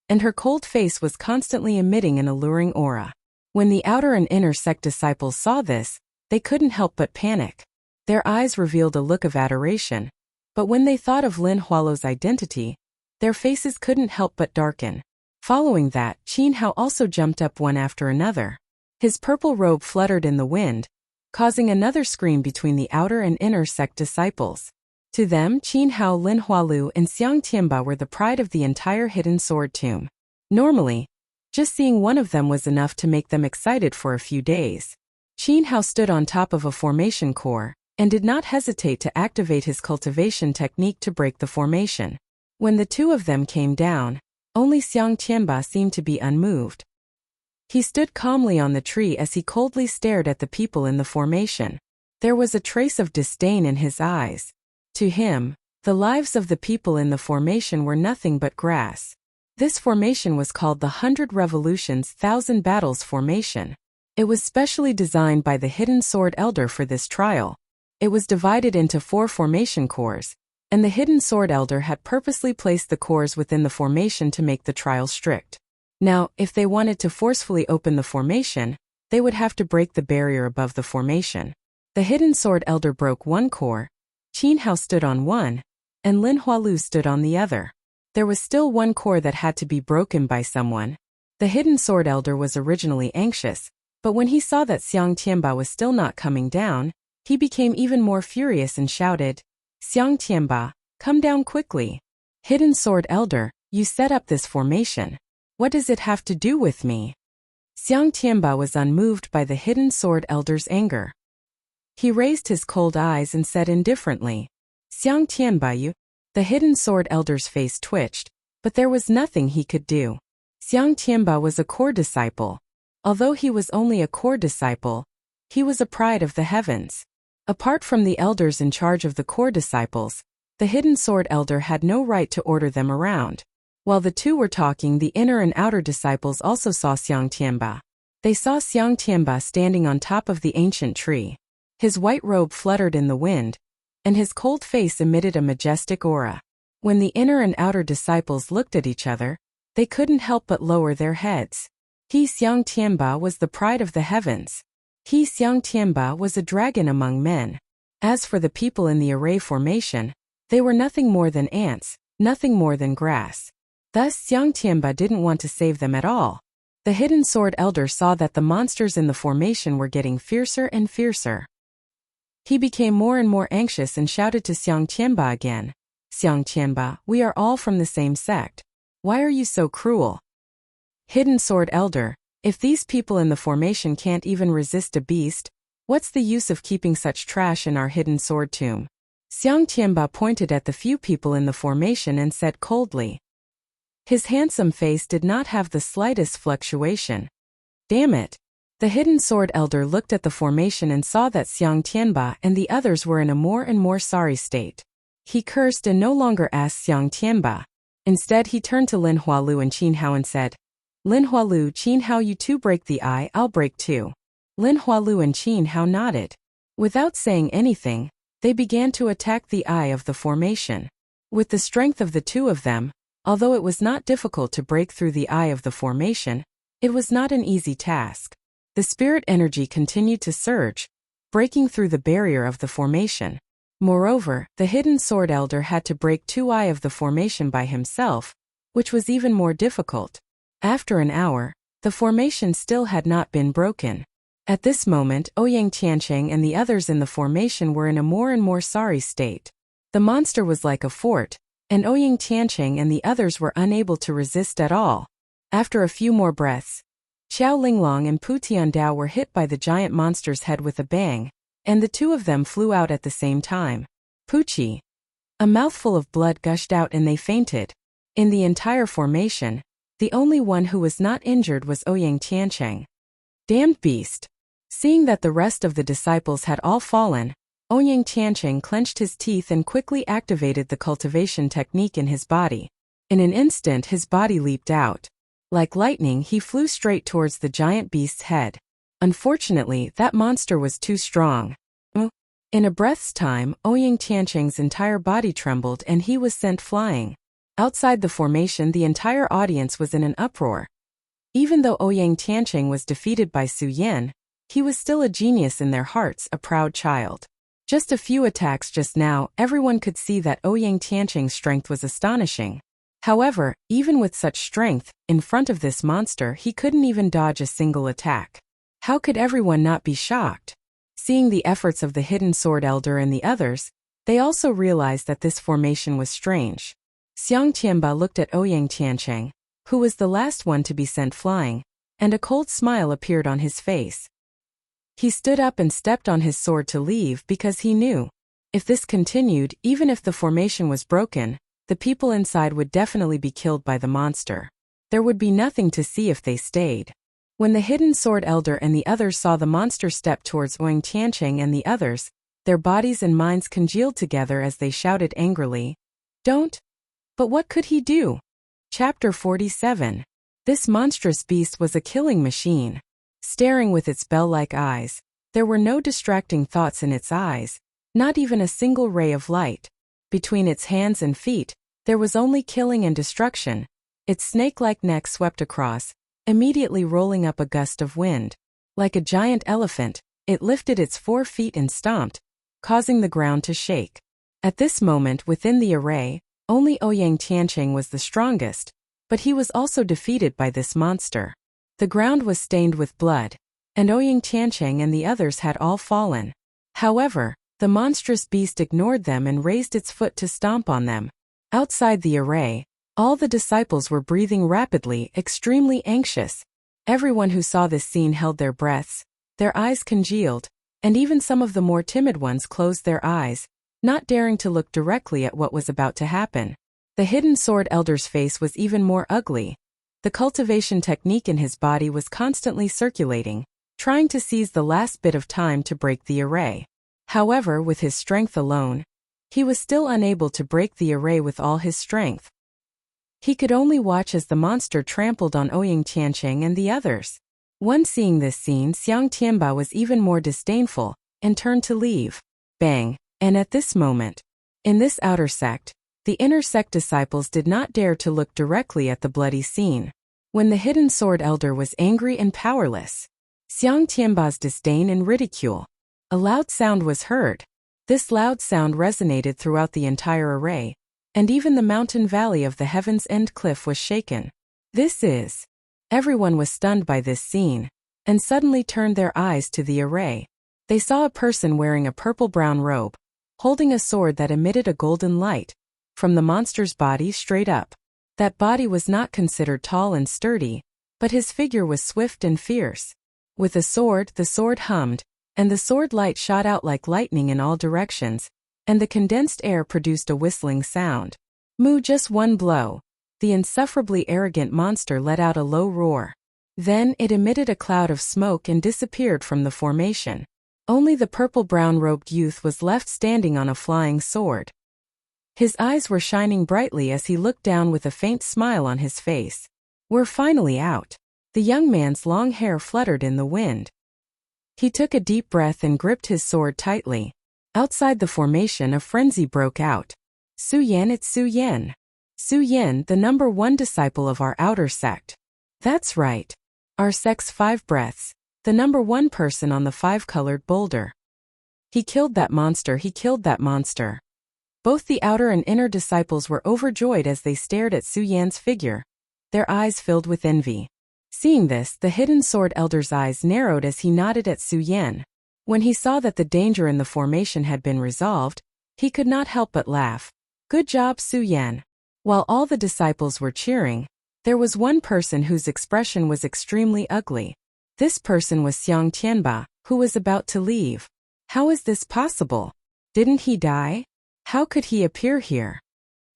and her cold face was constantly emitting an alluring aura. When the outer and inner sect disciples saw this, they couldn't help but panic. Their eyes revealed a look of adoration, but when they thought of Lin Hualu's identity, their faces couldn't help but darken. Following that, Qin Hao also jumped up one after another. His purple robe fluttered in the wind, causing another scream between the outer and inner sect disciples. To them, Qin Hao, Lin Hualu, and Xiang Tianba were the pride of the entire hidden sword tomb. Normally, just seeing one of them was enough to make them excited for a few days. Qin Hao stood on top of a formation core, and did not hesitate to activate his cultivation technique to break the formation. When the 2 of them came down, only Xiang Tianba seemed to be unmoved. He stood calmly on the tree as he coldly stared at the people in the formation. There was a trace of disdain in his eyes. To him, the lives of the people in the formation were nothing but grass. This formation was called the 100 Revolutions 1000 Battles formation. It was specially designed by the hidden sword elder for this trial. It was divided into 4 formation cores, and the hidden sword elder had purposely placed the cores within the formation to make the trial strict. Now, if they wanted to forcefully open the formation, they would have to break the barrier above the formation. The hidden sword elder broke one core, Qin Hao stood on one, and Lin Hualu stood on the other. There was still one core that had to be broken by someone. The hidden sword elder was originally anxious, but when he saw that Xiang Tianba was still not coming down, he became even more furious and shouted, "Xiang Tianba, come down quickly. Hidden sword elder, you set up this formation. What does it have to do with me?" Xiang Tianba was unmoved by the hidden sword elder's anger. He raised his cold eyes and said indifferently, "Xiang Tianba, you..." The hidden sword elder's face twitched, but there was nothing he could do. Xiang Tianba was a core disciple. Although he was only a core disciple, he was a pride of the heavens. Apart from the elders in charge of the core disciples, the hidden sword elder had no right to order them around. While the two were talking, the inner and outer disciples also saw Xiang Tianba. They saw Xiang Tianba standing on top of the ancient tree. His white robe fluttered in the wind, and his cold face emitted a majestic aura. When the inner and outer disciples looked at each other, they couldn't help but lower their heads. He Xiang Tianba was the pride of the heavens. He Xiang Tianba was a dragon among men. As for the people in the array formation, they were nothing more than ants, nothing more than grass. Thus Xiang Tianba didn't want to save them at all. The hidden sword elder saw that the monsters in the formation were getting fiercer and fiercer. He became more and more anxious and shouted to Xiang Tianba again, "Xiang Tianba, we are all from the same sect. Why are you so cruel? Hidden sword elder, if these people in the formation can't even resist a beast, what's the use of keeping such trash in our hidden sword tomb?" Xiang Tianba pointed at the few people in the formation and said coldly. His handsome face did not have the slightest fluctuation. "Damn it." The hidden sword elder looked at the formation and saw that Xiang Tianba and the others were in a more and more sorry state. He cursed and no longer asked Xiang Tianba. Instead, he turned to Lin Hualu and Qin Hao and said, "Lin Hualu, Qin Hao, you two break the eye, I'll break too." Lin Hualu and Qin Hao nodded. Without saying anything, they began to attack the eye of the formation. With the strength of the two of them, although it was not difficult to break through the eye of the formation, it was not an easy task. The spirit energy continued to surge, breaking through the barrier of the formation. Moreover, the hidden sword elder had to break two eye of the formation by himself, which was even more difficult. After an hour, the formation still had not been broken. At this moment, Ouyang Tiancheng and the others in the formation were in a more and more sorry state. The monster was like a fort, and Ouyang Tiancheng and the others were unable to resist at all. After a few more breaths, Xiao Linglong and Pu Tiandao were hit by the giant monster's head with a bang, and the two of them flew out at the same time. Puchi! A mouthful of blood gushed out and they fainted. In the entire formation, the only one who was not injured was Ouyang Tiancheng. Damned beast! Seeing that the rest of the disciples had all fallen, Ouyang Tiancheng clenched his teeth and quickly activated the cultivation technique in his body. In an instant his body leaped out. Like lightning he flew straight towards the giant beast's head. Unfortunately, that monster was too strong. In a breath's time, Ouyang Tiancheng's entire body trembled and he was sent flying. Outside the formation, the entire audience was in an uproar. Even though Ouyang Tiancheng was defeated by Su Yan, he was still a genius in their hearts, a proud child. Just a few attacks just now, everyone could see that Ouyang Tiancheng's strength was astonishing. However, even with such strength, in front of this monster he couldn't even dodge a single attack. How could everyone not be shocked? Seeing the efforts of the hidden sword elder and the others, they also realized that this formation was strange. Xiang Tianba looked at Ouyang Tiancheng, who was the last one to be sent flying, and a cold smile appeared on his face. He stood up and stepped on his sword to leave because he knew, if this continued, even if the formation was broken, the people inside would definitely be killed by the monster. There would be nothing to see if they stayed. When the hidden sword elder and the others saw the monster step towards Ouyang Tiancheng and the others, their bodies and minds congealed together as they shouted angrily, "Don't!" But what could he do? Chapter 47. This monstrous beast was a killing machine. Staring with its bell-like eyes, there were no distracting thoughts in its eyes, not even a single ray of light. Between its hands and feet, there was only killing and destruction. Its snake-like neck swept across, immediately rolling up a gust of wind. Like a giant elephant, it lifted its 4 feet and stomped, causing the ground to shake. At this moment within the array, Only Ouyang Tianqing was the strongest, but he was also defeated by this monster. The ground was stained with blood, and Ouyang Tianqing and the others had all fallen. However, the monstrous beast ignored them and raised its foot to stomp on them. Outside the array, all the disciples were breathing rapidly, extremely anxious. Everyone who saw this scene held their breaths, their eyes congealed, and even some of the more timid ones closed their eyes, not daring to look directly at what was about to happen. The hidden sword elder's face was even more ugly. The cultivation technique in his body was constantly circulating, trying to seize the last bit of time to break the array. However, with his strength alone, he was still unable to break the array with all his strength. He could only watch as the monster trampled on Ouyang Tianqing and the others. One seeing this scene, Xiang Tianba was even more disdainful, and turned to leave. Bang! And at this moment, in this outer sect, the inner sect disciples did not dare to look directly at the bloody scene. When the hidden sword elder was angry and powerless, Xiang Tianba's disdain and ridicule, a loud sound was heard. This loud sound resonated throughout the entire array, and even the mountain valley of the Heaven's End cliff was shaken. Everyone was stunned by this scene, and suddenly turned their eyes to the array. They saw a person wearing a purple-brown robe, holding a sword that emitted a golden light from the monster's body straight up. That body was not considered tall and sturdy, but his figure was swift and fierce. With a sword, the sword hummed, and the sword light shot out like lightning in all directions, and the condensed air produced a whistling sound. Moo, just one blow. The insufferably arrogant monster let out a low roar. Then it emitted a cloud of smoke and disappeared from the formation. Only the purple-brown robed youth was left standing on a flying sword. His eyes were shining brightly as he looked down with a faint smile on his face. We're finally out. The young man's long hair fluttered in the wind. He took a deep breath and gripped his sword tightly. Outside the formation, a frenzy broke out. Su Yan, it's Su Yan. Su Yan, the number one disciple of our outer sect. That's right. Our sect's 5 breaths. The number one person on the 5-colored boulder. He killed that monster, he killed that monster. Both the outer and inner disciples were overjoyed as they stared at Su Yan's figure, their eyes filled with envy. Seeing this, the hidden sword elder's eyes narrowed as he nodded at Su Yan. When he saw that the danger in the formation had been resolved, he could not help but laugh. Good job, Su Yan. While all the disciples were cheering, there was one person whose expression was extremely ugly. This person was Xiang Tianba, who was about to leave. How is this possible? Didn't he die? How could he appear here?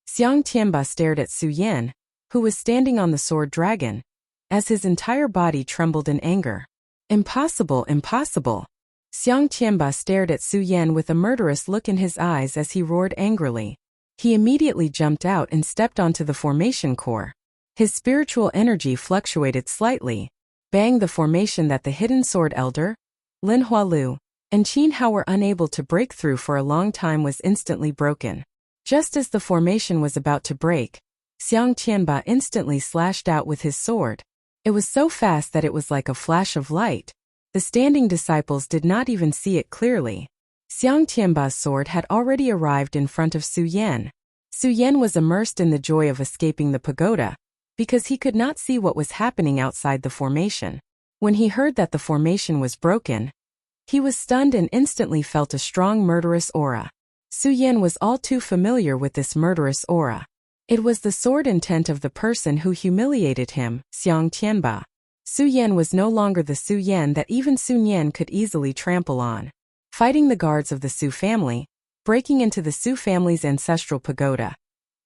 Xiang Tianba stared at Su Yan, who was standing on the sword dragon, as his entire body trembled in anger. Impossible, impossible. Xiang Tianba stared at Su Yan with a murderous look in his eyes as he roared angrily. He immediately jumped out and stepped onto the formation core. His spiritual energy fluctuated slightly. Bang! The formation that the hidden sword elder, Lin Hualu, and Qin Hao were unable to break through for a long time was instantly broken. Just as the formation was about to break, Xiang Tianba instantly slashed out with his sword. It was so fast that it was like a flash of light. The standing disciples did not even see it clearly. Xiang Tianba's sword had already arrived in front of Su Yan. Su Yan was immersed in the joy of escaping the pagoda, because he could not see what was happening outside the formation. When he heard that the formation was broken, he was stunned and instantly felt a strong murderous aura. Su Yan was all too familiar with this murderous aura. It was the sword intent of the person who humiliated him, Xiang Tianba. Su Yan was no longer the Su Yan that even Sun Yan could easily trample on. Fighting the guards of the Su family, breaking into the Su family's ancestral pagoda,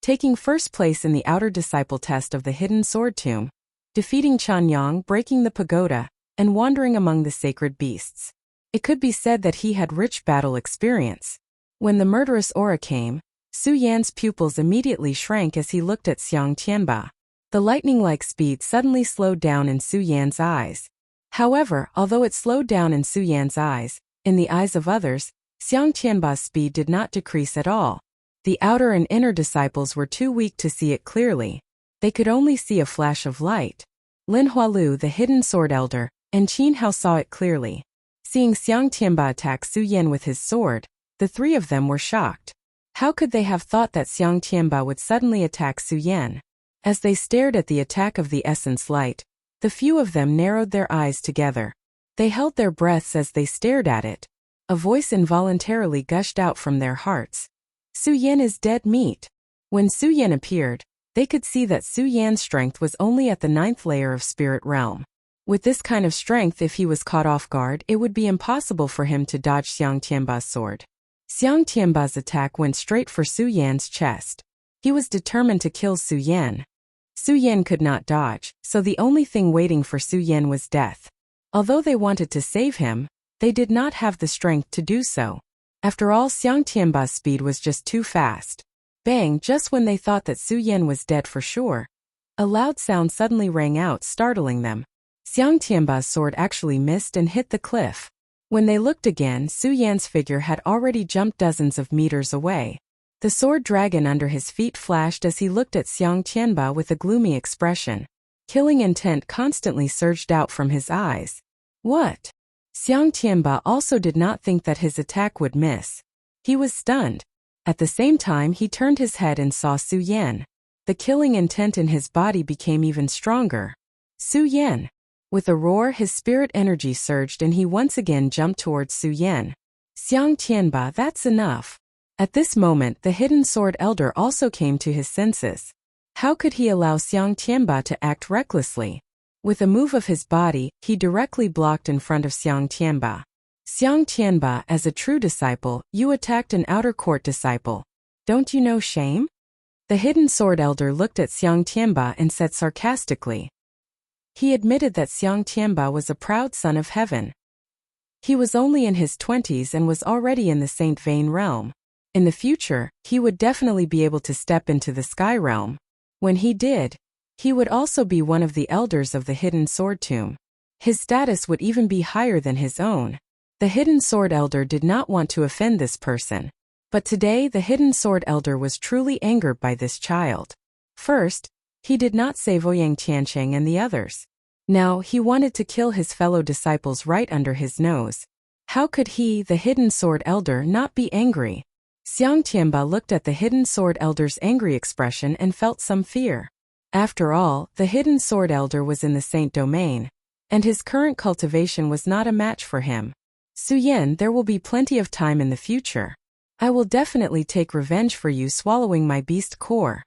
taking first place in the outer disciple test of the hidden sword tomb, defeating Chanyang, breaking the pagoda, and wandering among the sacred beasts. It could be said that he had rich battle experience. When the murderous aura came, Su Yan's pupils immediately shrank as he looked at Xiang Tianba. The lightning-like speed suddenly slowed down in Su Yan's eyes. However, although it slowed down in Su Yan's eyes, in the eyes of others, Xiang Tianba's speed did not decrease at all. The outer and inner disciples were too weak to see it clearly. They could only see a flash of light. Lin Hualu, the hidden sword elder, and Qin Hao saw it clearly. Seeing Xiang Tianba attack Su Yan with his sword, the three of them were shocked. How could they have thought that Xiang Tianba would suddenly attack Su Yan? As they stared at the attack of the essence light, the few of them narrowed their eyes together. They held their breaths as they stared at it. A voice involuntarily gushed out from their hearts. Su Yan is dead meat. When Su Yan appeared, they could see that Su Yan's strength was only at the 9th layer of spirit realm. With this kind of strength, if he was caught off guard, it would be impossible for him to dodge Xiang Tianba's sword. Xiang Tianba's attack went straight for Su Yan's chest. He was determined to kill Su Yan. Su Yan could not dodge, so the only thing waiting for Su Yan was death. Although they wanted to save him, they did not have the strength to do so. After all, Xiang Tianba's speed was just too fast. Bang! Just when they thought that Su Yan was dead for sure, a loud sound suddenly rang out, startling them. Xiang Tianba's sword actually missed and hit the cliff. When they looked again, Su Yan's figure had already jumped dozens of meters away. The sword dragon under his feet flashed as he looked at Xiang Tianba with a gloomy expression. Killing intent constantly surged out from his eyes. What? Xiang Tianba also did not think that his attack would miss. He was stunned. At the same time, he turned his head and saw Su Yan. The killing intent in his body became even stronger. Su Yan. With a roar, his spirit energy surged and he once again jumped towards Su Yan. Xiang Tianba, that's enough. At this moment, the hidden sword elder also came to his senses. How could he allow Xiang Tianba to act recklessly? With a move of his body, he directly blocked in front of Xiang Tianba. Xiang Tianba, as a true disciple, you attacked an outer court disciple. Don't you know shame? The hidden sword elder looked at Xiang Tianba and said sarcastically. He admitted that Xiang Tianba was a proud son of heaven. He was only in his 20s and was already in the Saint Vein realm. In the future, he would definitely be able to step into the sky realm. When he did, he would also be one of the elders of the hidden sword tomb. His status would even be higher than his own. The hidden sword elder did not want to offend this person. But today the hidden sword elder was truly angered by this child. First, he did not save Ouyang Tiancheng and the others. Now he wanted to kill his fellow disciples right under his nose. How could he, the hidden sword elder, not be angry? Xiang Tianba looked at the hidden sword elder's angry expression and felt some fear. After all, the hidden sword elder was in the saint domain, and his current cultivation was not a match for him. Su Yan, there will be plenty of time in the future. I will definitely take revenge for you swallowing my beast core.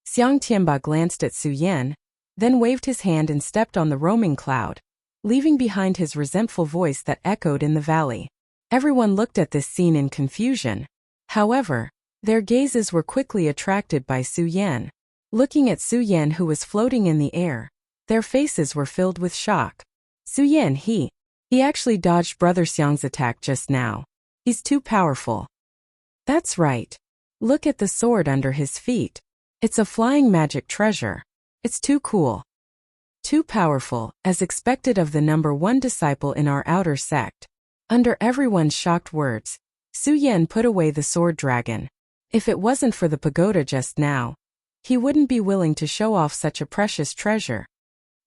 Xiang Tianba glanced at Su Yan, then waved his hand and stepped on the roaming cloud, leaving behind his resentful voice that echoed in the valley. Everyone looked at this scene in confusion. However, their gazes were quickly attracted by Su Yan. Looking at Su Yan, who was floating in the air, their faces were filled with shock. Su Yan, he actually dodged Brother Xiang's attack just now. He's too powerful. That's right. Look at the sword under his feet. It's a flying magic treasure. It's too cool. Too powerful, as expected of the #1 disciple in our outer sect. Under everyone's shocked words, Su Yan put away the sword dragon. If it wasn't for the pagoda just now, he wouldn't be willing to show off such a precious treasure.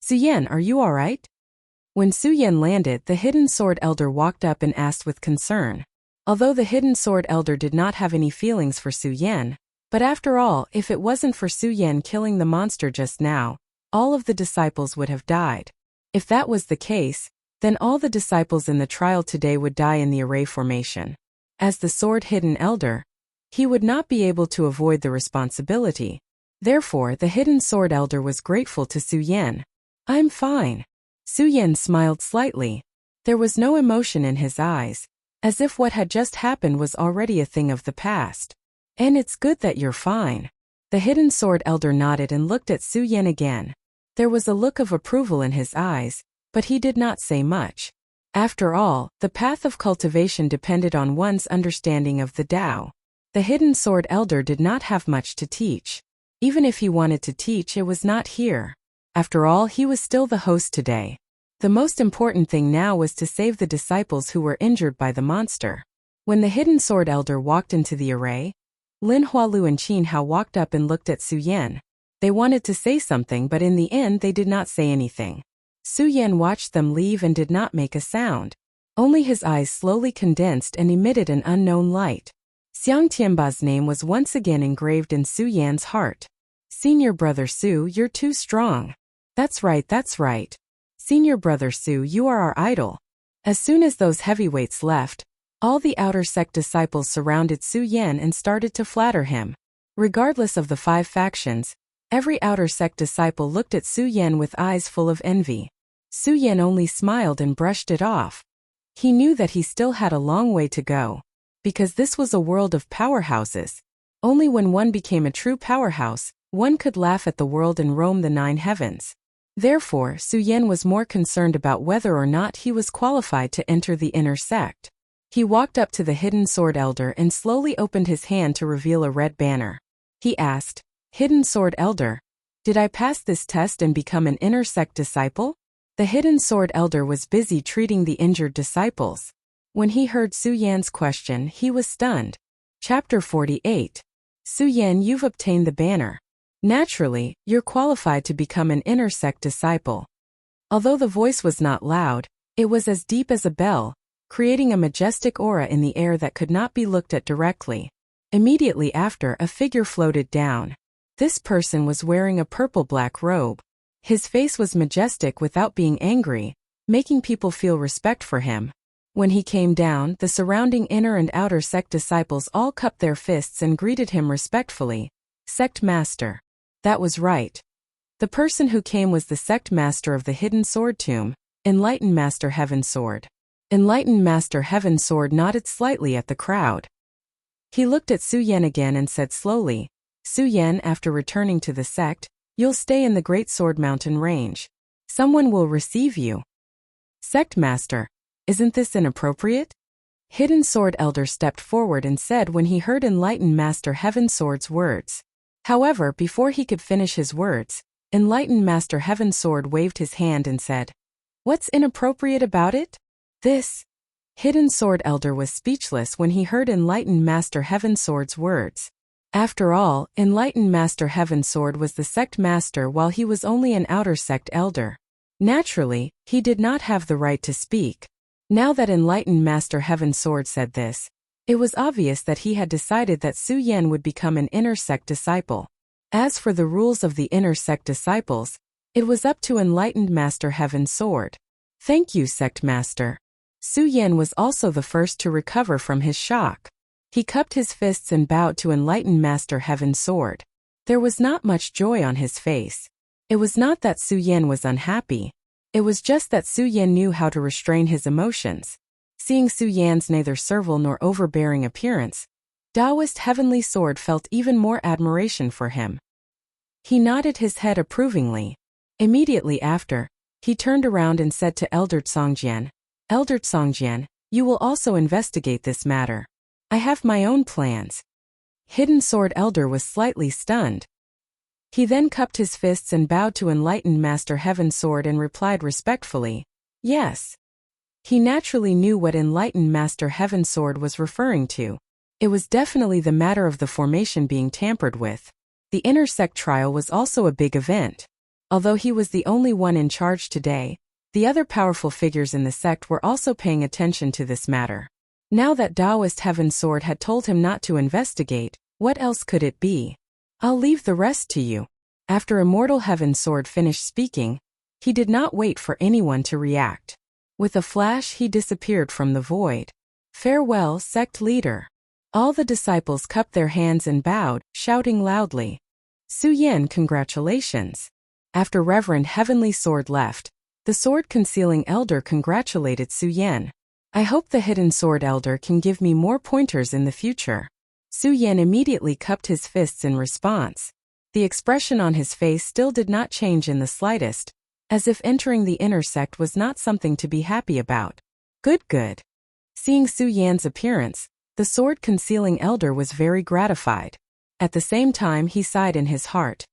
Su Yan, are you alright? When Su Yan landed, the hidden sword elder walked up and asked with concern. Although the hidden sword elder did not have any feelings for Su Yan, but after all, if it wasn't for Su Yan killing the monster just now, all of the disciples would have died. If that was the case, then all the disciples in the trial today would die in the array formation. As the sword hidden elder, he would not be able to avoid the responsibility. Therefore, the hidden sword elder was grateful to Su Yan. I'm fine. Su Yan smiled slightly. There was no emotion in his eyes, as if what had just happened was already a thing of the past. And it's good that you're fine. The hidden sword elder nodded and looked at Su Yan again. There was a look of approval in his eyes, but he did not say much. After all, the path of cultivation depended on one's understanding of the Tao. The hidden sword elder did not have much to teach. Even if he wanted to teach, it was not here. After all, he was still the host today. The most important thing now was to save the disciples who were injured by the monster. When the hidden sword elder walked into the array, Lin Hualu and Qin Hao walked up and looked at Su Yan. They wanted to say something, but in the end they did not say anything. Su Yan watched them leave and did not make a sound. Only his eyes slowly condensed and emitted an unknown light. Xiang Tianba's name was once again engraved in Su Yan's heart. Senior brother Su, you're too strong. That's right. Senior brother Su, you are our idol. As soon as those heavyweights left, all the outer sect disciples surrounded Su Yan and started to flatter him. Regardless of the 5 factions, every outer sect disciple looked at Su Yan with eyes full of envy. Su Yan only smiled and brushed it off. He knew that he still had a long way to go. Because this was a world of powerhouses. Only when one became a true powerhouse, one could laugh at the world and roam the 9 heavens. Therefore, Su Yan was more concerned about whether or not he was qualified to enter the inner sect. He walked up to the hidden sword elder and slowly opened his hand to reveal a red banner. He asked, "Hidden sword elder, did I pass this test and become an inner sect disciple?" The hidden sword elder was busy treating the injured disciples. When he heard Su Yan's question, he was stunned. Chapter 48. Su Yan, you've obtained the banner. Naturally, you're qualified to become an inner sect disciple. Although the voice was not loud, it was as deep as a bell, creating a majestic aura in the air that could not be looked at directly. Immediately after, a figure floated down. This person was wearing a purple-black robe. His face was majestic without being angry, making people feel respect for him. When he came down, the surrounding inner and outer sect disciples all cupped their fists and greeted him respectfully. Sect Master. That was right. The person who came was the sect master of the hidden sword tomb, Enlightened Master Heaven Sword. Enlightened Master Heaven Sword nodded slightly at the crowd. He looked at Su Yan again and said slowly, "Su Yan, after returning to the sect, you'll stay in the Great Sword Mountain range. Someone will receive you." Sect Master, isn't this inappropriate? Hidden Sword Elder stepped forward and said when he heard Enlightened Master Heaven Sword's words. However, before he could finish his words, Enlightened Master Heaven Sword waved his hand and said, "What's inappropriate about it?" This. Hidden Sword Elder was speechless when he heard Enlightened Master Heaven Sword's words. After all, Enlightened Master Heaven Sword was the sect master while he was only an outer sect elder. Naturally, he did not have the right to speak. Now that Enlightened Master Heaven Sword said this, it was obvious that he had decided that Su Yan would become an inner sect disciple. As for the rules of the inner sect disciples, it was up to Enlightened Master Heaven Sword. Thank you, Sect Master. Su Yan was also the first to recover from his shock. He cupped his fists and bowed to Enlightened Master Heaven Sword. There was not much joy on his face. It was not that Su Yan was unhappy. It was just that Su Yan knew how to restrain his emotions. Seeing Su Yan's neither servile nor overbearing appearance, Taoist Heavenly Sword felt even more admiration for him. He nodded his head approvingly. Immediately after, he turned around and said to Elder Songjian, "Elder Songjian, you will also investigate this matter. I have my own plans." Hidden Sword Elder was slightly stunned. He then cupped his fists and bowed to Enlightened Master Heaven Sword and replied respectfully, "Yes." He naturally knew what Enlightened Master Heaven Sword was referring to. It was definitely the matter of the formation being tampered with. The inner sect trial was also a big event. Although he was the only one in charge today, the other powerful figures in the sect were also paying attention to this matter. Now that Taoist Heaven Sword had told him not to investigate, what else could it be? "I'll leave the rest to you." After Immortal Heaven Sword finished speaking, he did not wait for anyone to react. With a flash he disappeared from the void. "Farewell, sect leader." All the disciples cupped their hands and bowed, shouting loudly, "Su Yan, congratulations." After Reverend Heavenly Sword left, the sword-concealing elder congratulated Su Yan. "I hope the Hidden Sword Elder can give me more pointers in the future." Su Yan immediately cupped his fists in response. The expression on his face still did not change in the slightest, as if entering the inner sect was not something to be happy about. Good. Seeing Su Yan's appearance, the sword-concealing elder was very gratified. At the same time he sighed in his heart.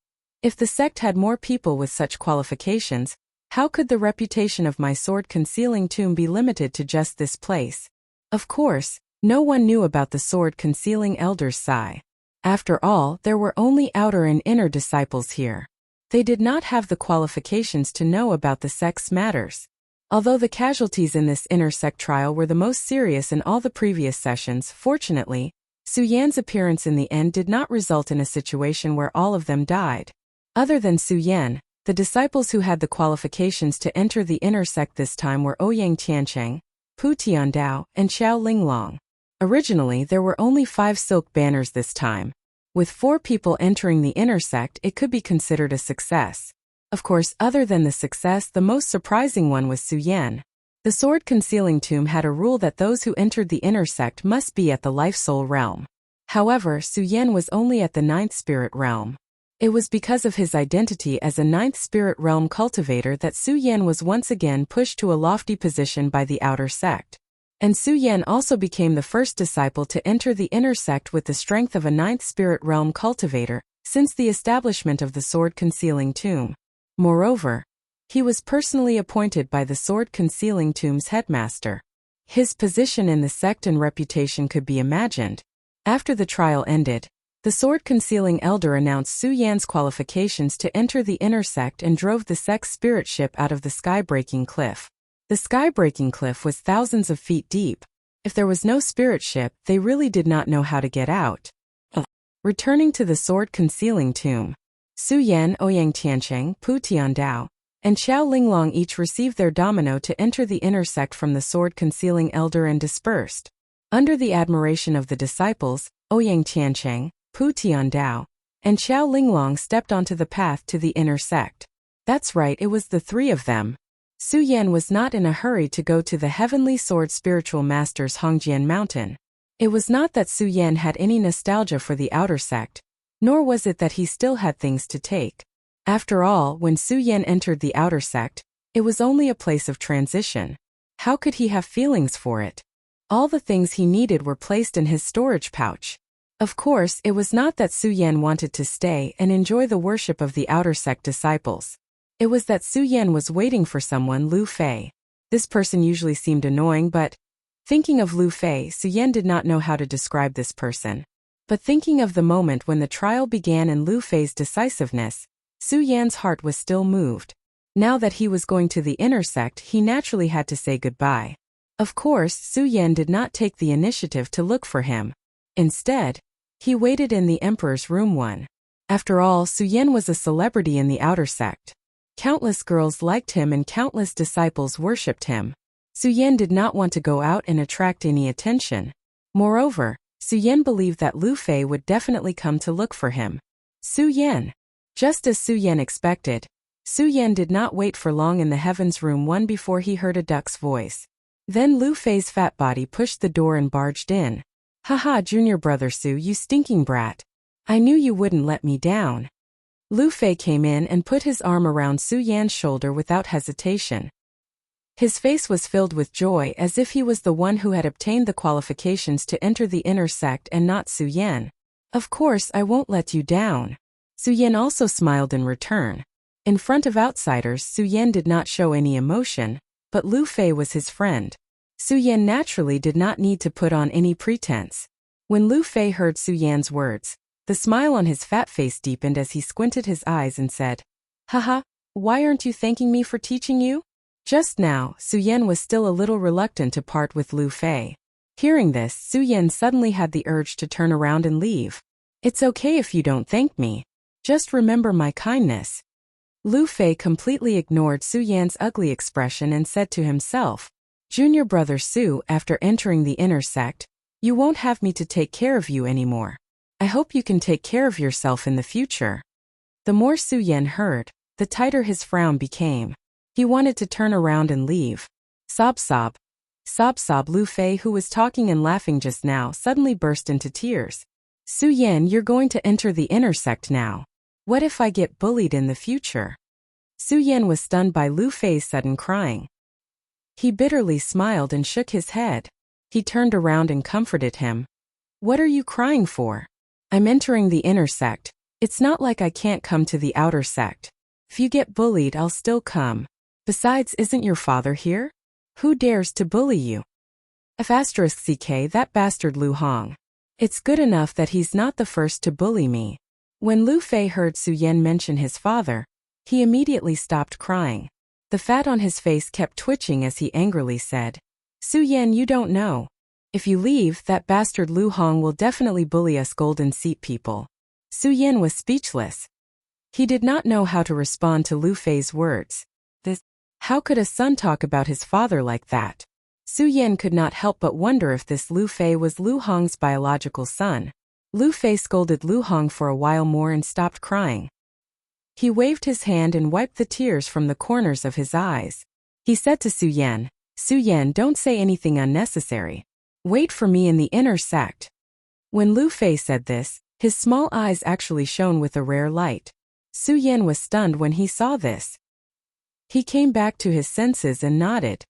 If the sect had more people with such qualifications, how could the reputation of my sword-concealing tomb be limited to just this place? Of course, no one knew about the sword-concealing elder's sigh. After all, there were only outer and inner disciples here. They did not have the qualifications to know about the sect's matters. Although the casualties in this inner sect trial were the most serious in all the previous sessions, fortunately, Su Yan's appearance in the end did not result in a situation where all of them died. Other than Su Yan, the disciples who had the qualifications to enter the inner sect this time were Ouyang Tiancheng, Pu Tiandao, and Xiao Linglong. Originally, there were only 5 silk banners this time. With 4 people entering the inner sect, it could be considered a success. Of course, other than the success, the most surprising one was Su Yan. The sword-concealing tomb had a rule that those who entered the inner sect must be at the life-soul realm. However, Su Yan was only at the 9th spirit realm. It was because of his identity as a 9th spirit realm cultivator that Su Yan was once again pushed to a lofty position by the outer sect. And Su Yan also became the first disciple to enter the inner sect with the strength of a 9th spirit realm cultivator, since the establishment of the sword-concealing tomb. Moreover, he was personally appointed by the sword-concealing tomb's headmaster. His position in the sect and reputation could be imagined. After the trial ended, the sword-concealing elder announced Su Yan's qualifications to enter the inner sect and drove the sect's spirit ship out of the sky-breaking cliff. The sky-breaking cliff was thousands of feet deep. If there was no spirit ship, they really did not know how to get out. Returning to the sword-concealing tomb, Su Yan, Ouyang Tiancheng, Pu Tiandao, and Xiao Linglong each received their domino to enter the inner sect from the sword-concealing elder and dispersed. Under the admiration of the disciples, Ouyang Tiancheng, Pu Tiandao, and Xiao Linglong stepped onto the path to the inner sect. That's right, it was the 3 of them. Su Yan was not in a hurry to go to the Heavenly Sword Spiritual Master's Hongjian Mountain. It was not that Su Yan had any nostalgia for the outer sect, nor was it that he still had things to take. After all, when Su Yan entered the outer sect, it was only a place of transition. How could he have feelings for it? All the things he needed were placed in his storage pouch. Of course, it was not that Su Yan wanted to stay and enjoy the worship of the outer sect disciples. It was that Su Yan was waiting for someone, Lu Fei. This person usually seemed annoying, but thinking of Lu Fei, Su Yan did not know how to describe this person. But thinking of the moment when the trial began and Lu Fei's decisiveness, Su Yan's heart was still moved. Now that he was going to the inner sect, he naturally had to say goodbye. Of course, Su Yan did not take the initiative to look for him. Instead, he waited in the Emperor's room 1. After all, Su Yan was a celebrity in the outer sect. Countless girls liked him and countless disciples worshipped him. Su Yan did not want to go out and attract any attention. Moreover, Su Yan believed that Lu Fei would definitely come to look for him. Su Yan. Just as Su Yan expected, Su Yan did not wait for long in the Heavens Room 1 before he heard a duck's voice. Then Lu Fei's fat body pushed the door and barged in. Haha, junior brother Su, you stinking brat. I knew you wouldn't let me down. Lu Fei came in and put his arm around Su Yan's shoulder without hesitation. His face was filled with joy as if he was the one who had obtained the qualifications to enter the inner sect and not Su Yan. Of course, I won't let you down. Su Yan also smiled in return. In front of outsiders, Su Yan did not show any emotion, but Lu Fei was his friend. Su Yan naturally did not need to put on any pretense. When Lu Fei heard Su Yan's words, the smile on his fat face deepened as he squinted his eyes and said, Haha, why aren't you thanking me for teaching you? Just now, Su Yan was still a little reluctant to part with Lu Fei. Hearing this, Su Yan suddenly had the urge to turn around and leave. It's okay if you don't thank me. Just remember my kindness. Lu Fei completely ignored Su Yan's ugly expression and said to himself, Junior brother Su, after entering the inner sect, you won't have me to take care of you anymore. I hope you can take care of yourself in the future. The more Su Yan heard, the tighter his frown became. He wanted to turn around and leave. Sob sob. Sob sob. Lu Fei, who was talking and laughing just now, suddenly burst into tears. Su Yan, you're going to enter the inner sect now. What if I get bullied in the future? Su Yan was stunned by Lu Fei's sudden crying. He bitterly smiled and shook his head. He turned around and comforted him. What are you crying for? I'm entering the inner sect. It's not like I can't come to the outer sect. If you get bullied, I'll still come. Besides, isn't your father here? Who dares to bully you? *CK, that bastard Lu Hong. It's good enough that he's not the first to bully me. When Lu Fei heard Su Yan mention his father, he immediately stopped crying. The fat on his face kept twitching as he angrily said, Su Yan, you don't know. If you leave, that bastard Lu Hong will definitely bully us Golden Seat people. Su Yan was speechless. He did not know how to respond to Lu Fei's words. How could a son talk about his father like that? Su Yan could not help but wonder if this Lu Fei was Lu Hong's biological son. Lu Fei scolded Lu Hong for a while more and stopped crying. He waved his hand and wiped the tears from the corners of his eyes. He said to Su Yan, "Su Yan, don't say anything unnecessary. Wait for me in the inner sect." When Lu Fei said this, his small eyes actually shone with a rare light. Su Yan was stunned when he saw this. He came back to his senses and nodded.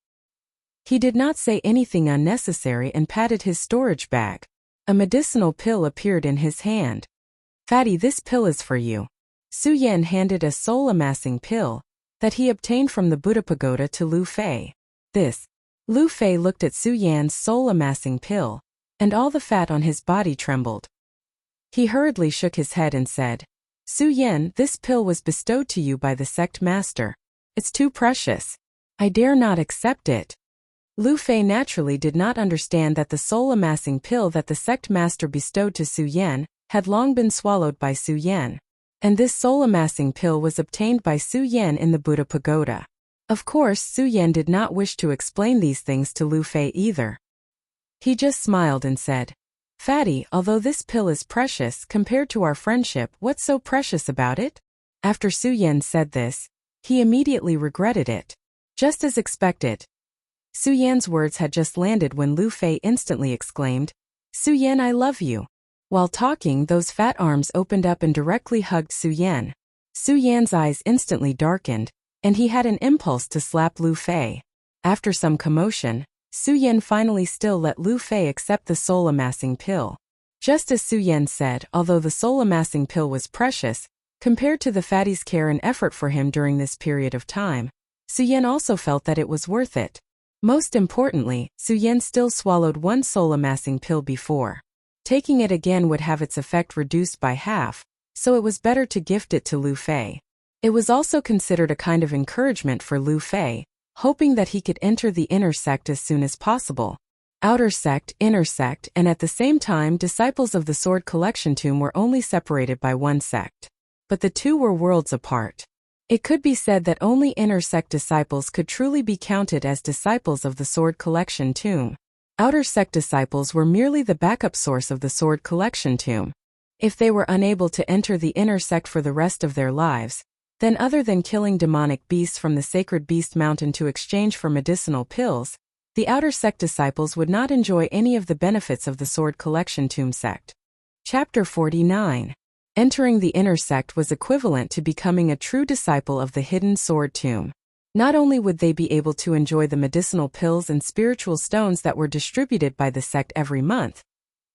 He did not say anything unnecessary and patted his storage bag. A medicinal pill appeared in his hand. "Fatty, this pill is for you." Su Yan handed a soul-amassing pill that he obtained from the Buddha pagoda to Lu Fei. Lu Fei looked at Su Yan's soul-amassing pill, and all the fat on his body trembled. He hurriedly shook his head and said, "Su Yan, this pill was bestowed to you by the sect master. It's too precious. I dare not accept it." Lu Fei naturally did not understand that the soul-amassing pill that the sect master bestowed to Su Yan had long been swallowed by Su Yan. And this soul-amassing pill was obtained by Su Yan in the Buddha pagoda. Of course, Su Yan did not wish to explain these things to Lu Fei either. He just smiled and said, "Fatty, although this pill is precious compared to our friendship, what's so precious about it?" After Su Yan said this, he immediately regretted it. Just as expected. Su Yan's words had just landed when Lu Fei instantly exclaimed, "Su Yan, I love you." While talking, those fat arms opened up and directly hugged Su Yan. Su Yan's eyes instantly darkened, and he had an impulse to slap Lu Fei. After some commotion, Su Yan finally still let Lu Fei accept the soul-amassing pill. Just as Su Yan said, although the soul-amassing pill was precious, compared to the fatty's care and effort for him during this period of time, Su Yan also felt that it was worth it. Most importantly, Su Yan still swallowed one soul-amassing pill before. Taking it again would have its effect reduced by half, so it was better to gift it to Lu Fei. It was also considered a kind of encouragement for Lu Fei, hoping that he could enter the inner sect as soon as possible. Outer sect, inner sect, and at the same time disciples of the Sword Collection Tomb were only separated by one sect. But the two were worlds apart. It could be said that only inner sect disciples could truly be counted as disciples of the Sword Collection Tomb. Outer sect disciples were merely the backup source of the Sword Collection Tomb. If they were unable to enter the inner sect for the rest of their lives, then other than killing demonic beasts from the sacred beast mountain to exchange for medicinal pills, the outer sect disciples would not enjoy any of the benefits of the Sword Collection Tomb sect. Chapter 49. Entering the inner sect was equivalent to becoming a true disciple of the Hidden Sword Tomb. Not only would they be able to enjoy the medicinal pills and spiritual stones that were distributed by the sect every month,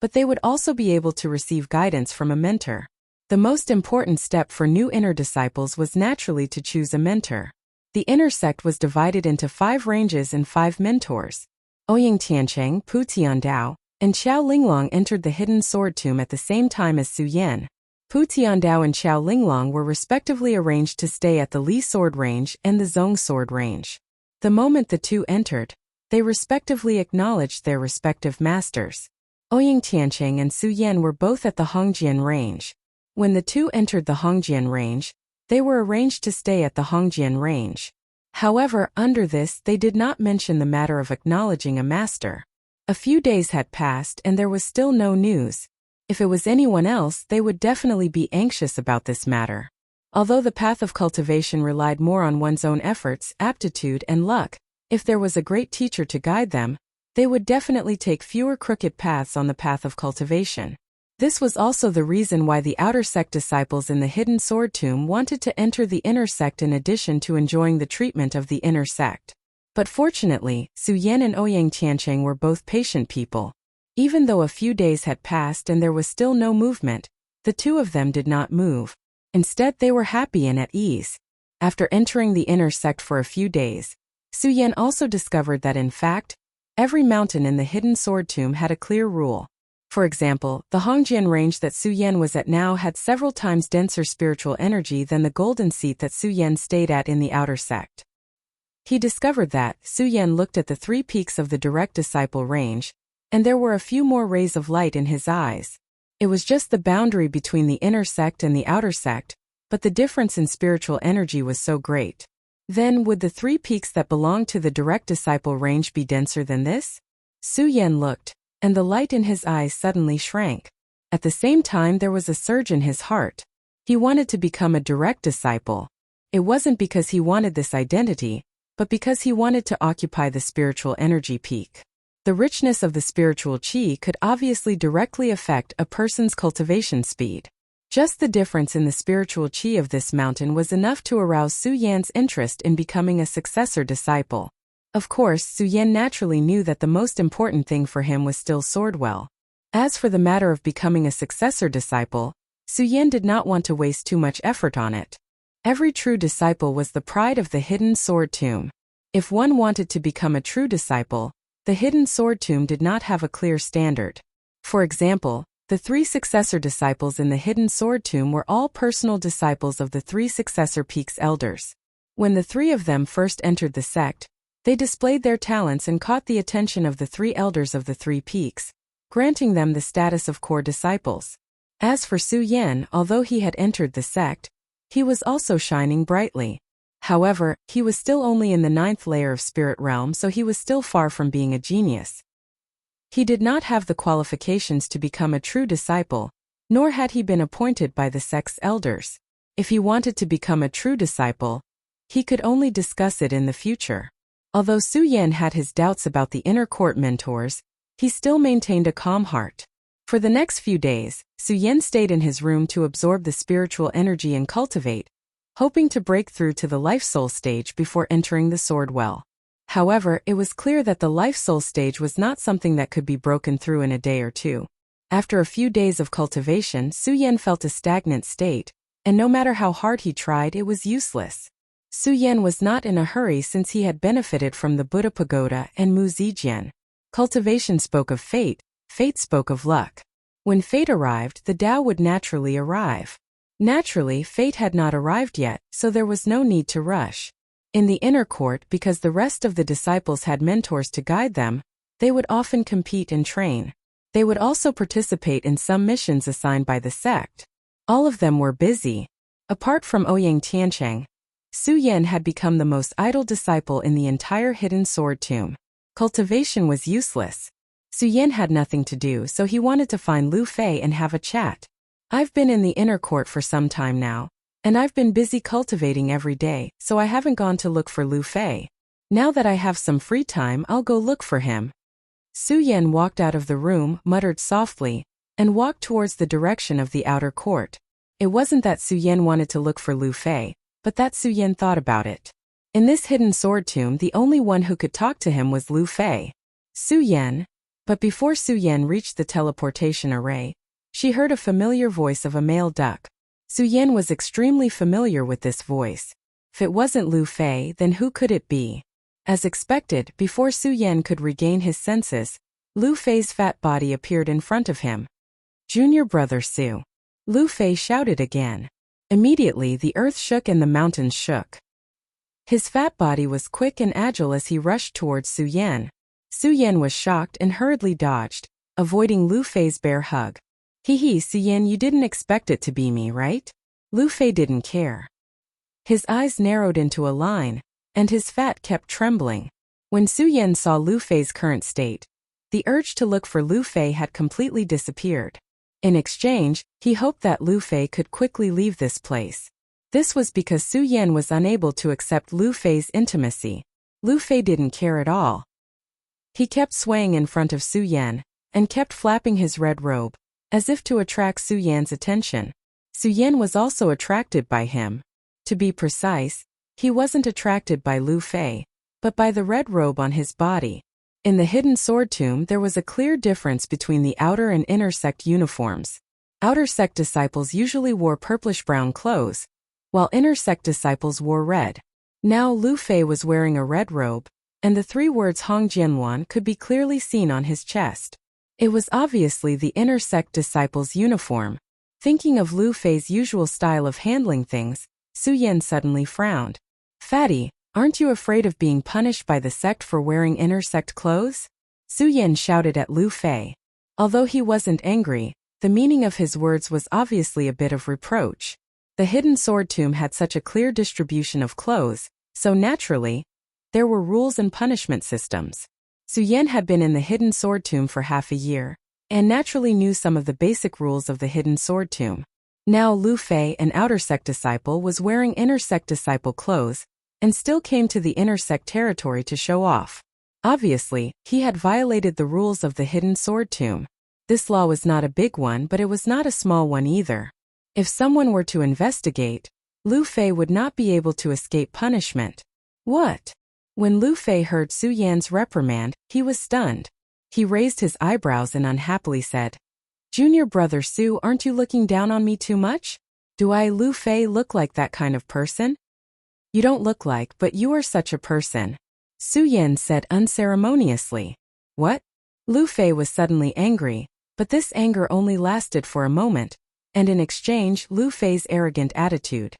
but they would also be able to receive guidance from a mentor. The most important step for new inner disciples was naturally to choose a mentor. The inner sect was divided into 5 ranges and 5 mentors. Ouyang Tiancheng, Pu Tiandao, and Xiao Linglong entered the Hidden Sword Tomb at the same time as Su Yan. Pu Tiandao and Xiao Linglong were respectively arranged to stay at the Li Sword Range and the Zhong Sword Range. The moment the two entered, they respectively acknowledged their respective masters. Ouyang Tiancheng and Su Yan were both at the Hongjian Range. When the two entered the Hongjian Range, they were arranged to stay at the Hongjian Range. However, under this they did not mention the matter of acknowledging a master. A few days had passed and there was still no news. If it was anyone else, they would definitely be anxious about this matter. Although the path of cultivation relied more on one's own efforts, aptitude, and luck, if there was a great teacher to guide them, they would definitely take fewer crooked paths on the path of cultivation. This was also the reason why the outer sect disciples in the Hidden Sword Tomb wanted to enter the inner sect in addition to enjoying the treatment of the inner sect. But fortunately, Su Yan and Ouyang Tiancheng were both patient people. Even though a few days had passed and there was still no movement, the two of them did not move. Instead, they were happy and at ease. After entering the inner sect for a few days, Su Yan also discovered that in fact, every mountain in the Hidden Sword Tomb had a clear rule. For example, the Hongjian Range that Su Yan was at now had several times denser spiritual energy than the golden seat that Su Yan stayed at in the outer sect. He discovered that Su Yan looked at the 3 peaks of the direct disciple range, and there were a few more rays of light in his eyes. It was just the boundary between the inner sect and the outer sect, but the difference in spiritual energy was so great. Then, would the 3 peaks that belonged to the direct disciple range be denser than this? Su Yan looked, and the light in his eyes suddenly shrank. At the same time, there was a surge in his heart. He wanted to become a direct disciple. It wasn't because he wanted this identity, but because he wanted to occupy the spiritual energy peak. The richness of the spiritual chi could obviously directly affect a person's cultivation speed. Just the difference in the spiritual chi of this mountain was enough to arouse Su Yan's interest in becoming a successor disciple. Of course, Su Yan naturally knew that the most important thing for him was still Swordwell. As for the matter of becoming a successor disciple, Su Yan did not want to waste too much effort on it. Every true disciple was the pride of the hidden sword tomb. If one wanted to become a true disciple, the hidden sword tomb did not have a clear standard. For example, the 3 successor disciples in the hidden sword tomb were all personal disciples of the 3 successor peaks elders. When the 3 of them first entered the sect, they displayed their talents and caught the attention of the 3 elders of the 3 peaks, granting them the status of core disciples. As for Su Yan, although he had entered the sect, he was also shining brightly. However, he was still only in the 9th layer of spirit realm, so he was still far from being a genius. He did not have the qualifications to become a true disciple, nor had he been appointed by the sect's elders. If he wanted to become a true disciple, he could only discuss it in the future. Although Su Yan had his doubts about the inner court mentors, he still maintained a calm heart. For the next few days, Su Yan stayed in his room to absorb the spiritual energy and cultivate, hoping to break through to the life-soul stage before entering the sword well. However, it was clear that the life-soul stage was not something that could be broken through in a day or two. After a few days of cultivation, Su Yan felt a stagnant state, and no matter how hard he tried, it was useless. Su Yan was not in a hurry since he had benefited from the Buddha Pagoda and Mu Zijian. Cultivation spoke of fate, fate spoke of luck. When fate arrived, the Tao would naturally arrive. Naturally, fate had not arrived yet, so there was no need to rush. In the inner court, because the rest of the disciples had mentors to guide them, they would often compete and train. They would also participate in some missions assigned by the sect. All of them were busy. Apart from Ouyang Tiancheng, Su Yan had become the most idle disciple in the entire hidden sword tomb. Cultivation was useless. Su Yan had nothing to do, so he wanted to find Lu Fei and have a chat. I've been in the inner court for some time now, and I've been busy cultivating every day, so I haven't gone to look for Lu Fei. Now that I have some free time, I'll go look for him. Su Yan walked out of the room, muttered softly, and walked towards the direction of the outer court. It wasn't that Su Yan wanted to look for Lu Fei, but that Su Yan thought about it. In this hidden sword tomb, the only one who could talk to him was Lu Fei. Su Yan. But before Su Yan reached the teleportation array, she heard a familiar voice of a male duck. Su Yan was extremely familiar with this voice. If it wasn't Lu Fei, then who could it be? As expected, before Su Yan could regain his senses, Lu Fei's fat body appeared in front of him. Junior brother Su. Lu Fei shouted again. Immediately, the earth shook and the mountains shook. His fat body was quick and agile as he rushed towards Su Yan. Su Yan was shocked and hurriedly dodged, avoiding Lu Fei's bear hug. Hee, Su Yan, you didn't expect it to be me, right? Lu Fei didn't care. His eyes narrowed into a line, and his fat kept trembling. When Su Yan saw Lu Fei's current state, the urge to look for Lu Fei had completely disappeared. In exchange, he hoped that Lu Fei could quickly leave this place. This was because Su Yan was unable to accept Lu Fei's intimacy. Lu Fei didn't care at all. He kept swaying in front of Su Yan, and kept flapping his red robe, as if to attract Su Yan's attention. Su Yan was also attracted by him. To be precise, he wasn't attracted by Lu Fei, but by the red robe on his body. In the hidden sword tomb, there was a clear difference between the outer and inner sect uniforms. Outer sect disciples usually wore purplish-brown clothes, while inner sect disciples wore red. Now Lu Fei was wearing a red robe, and the 3 words Hong Jianluan could be clearly seen on his chest. It was obviously the inner sect disciples' uniform. Thinking of Lu Fei's usual style of handling things, Su Yan suddenly frowned. Fatty, aren't you afraid of being punished by the sect for wearing inner sect clothes? Su Yan shouted at Lu Fei. Although he wasn't angry, the meaning of his words was obviously a bit of reproach. The hidden sword tomb had such a clear distribution of clothes, so naturally, there were rules and punishment systems. Su Yan had been in the hidden sword tomb for half a year, and naturally knew some of the basic rules of the hidden sword tomb. Now Lu Fei, an outer sect disciple, was wearing inner sect disciple clothes, and still came to the inner sect territory to show off. Obviously, he had violated the rules of the hidden sword tomb. This law was not a big one, but it was not a small one either. If someone were to investigate, Lu Fei would not be able to escape punishment. What? When Lu Fei heard Su Yan's reprimand, he was stunned. He raised his eyebrows and unhappily said, "Junior brother Su, aren't you looking down on me too much? Do I, Lu Fei, look like that kind of person?" "You don't look like, but you are such a person," Su Yan said unceremoniously. "What?" Lu Fei was suddenly angry, but this anger only lasted for a moment, and in exchange Lu Fei's arrogant attitude.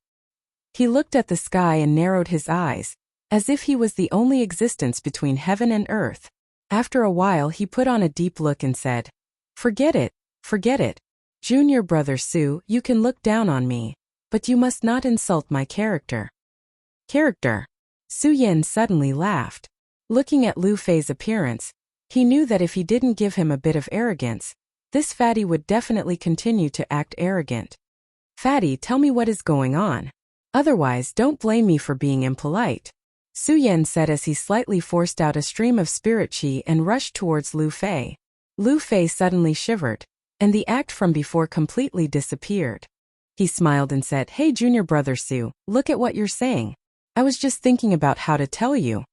He looked at the sky and narrowed his eyes, as if he was the only existence between heaven and earth. After a while he put on a deep look and said, Forget it. Junior brother Su, you can look down on me, but you must not insult my character." "Character?" Su Yan suddenly laughed. Looking at Lu Fei's appearance, he knew that if he didn't give him a bit of arrogance, this fatty would definitely continue to act arrogant. "Fatty, tell me what is going on. Otherwise, don't blame me for being impolite," Su Yan said as he slightly forced out a stream of spirit qi and rushed towards Lu Fei. Lu Fei suddenly shivered, and the act from before completely disappeared. He smiled and said, "Hey junior brother Su, look at what you're saying. I was just thinking about how to tell you."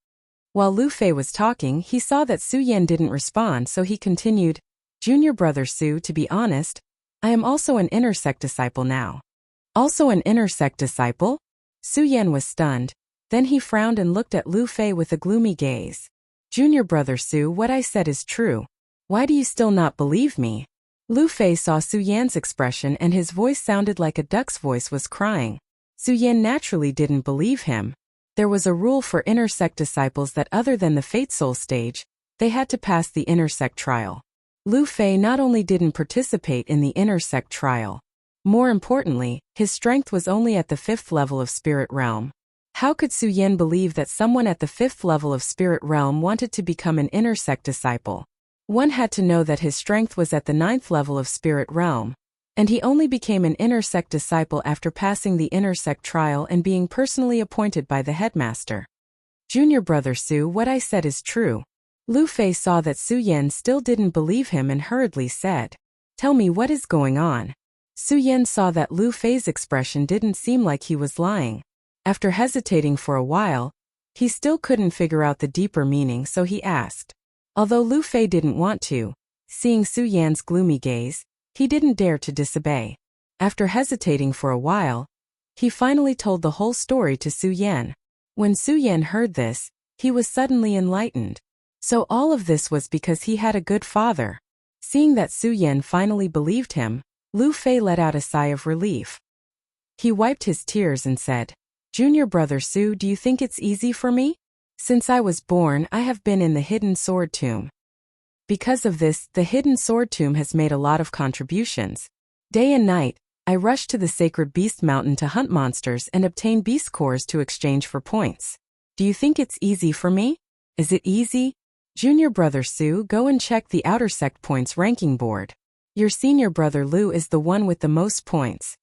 While Lu Fei was talking, he saw that Su Yan didn't respond, so he continued, "Junior brother Su, to be honest, I am also an inner sect disciple now." "Also an inner sect disciple?" Su Yan was stunned. Then he frowned and looked at Lu Fei with a gloomy gaze. "Junior brother Su, what I said is true. Why do you still not believe me?" Lu Fei saw Su Yan's expression and his voice sounded like a duck's voice was crying. Su Yan naturally didn't believe him. There was a rule for inner sect disciples that other than the Fate Soul stage, they had to pass the inner sect trial. Lu Fei not only didn't participate in the inner sect trial, more importantly, his strength was only at the 5th level of spirit realm. How could Su Yan believe that someone at the 5th level of spirit realm wanted to become an inner sect disciple? One had to know that his strength was at the 9th level of spirit realm, and he only became an inner sect disciple after passing the inner sect trial and being personally appointed by the headmaster. "Junior brother Su, what I said is true." Lu Fei saw that Su Yan still didn't believe him and hurriedly said, "Tell me what is going on." Su Yan saw that Lu Fei's expression didn't seem like he was lying. After hesitating for a while, he still couldn't figure out the deeper meaning, so he asked. Although Lu Fei didn't want to, seeing Su Yan's gloomy gaze, he didn't dare to disobey. After hesitating for a while, he finally told the whole story to Su Yan. When Su Yan heard this, he was suddenly enlightened. So all of this was because he had a good father. Seeing that Su Yan finally believed him, Lu Fei let out a sigh of relief. He wiped his tears and said, "Junior brother Su, do you think it's easy for me? Since I was born, I have been in the hidden sword tomb. Because of this, the hidden sword tomb has made a lot of contributions. Day and night, I rush to the sacred beast mountain to hunt monsters and obtain beast cores to exchange for points. Do you think it's easy for me? Is it easy? Junior brother Su, go and check the outer sect points ranking board. Your senior brother Lu is the one with the most points."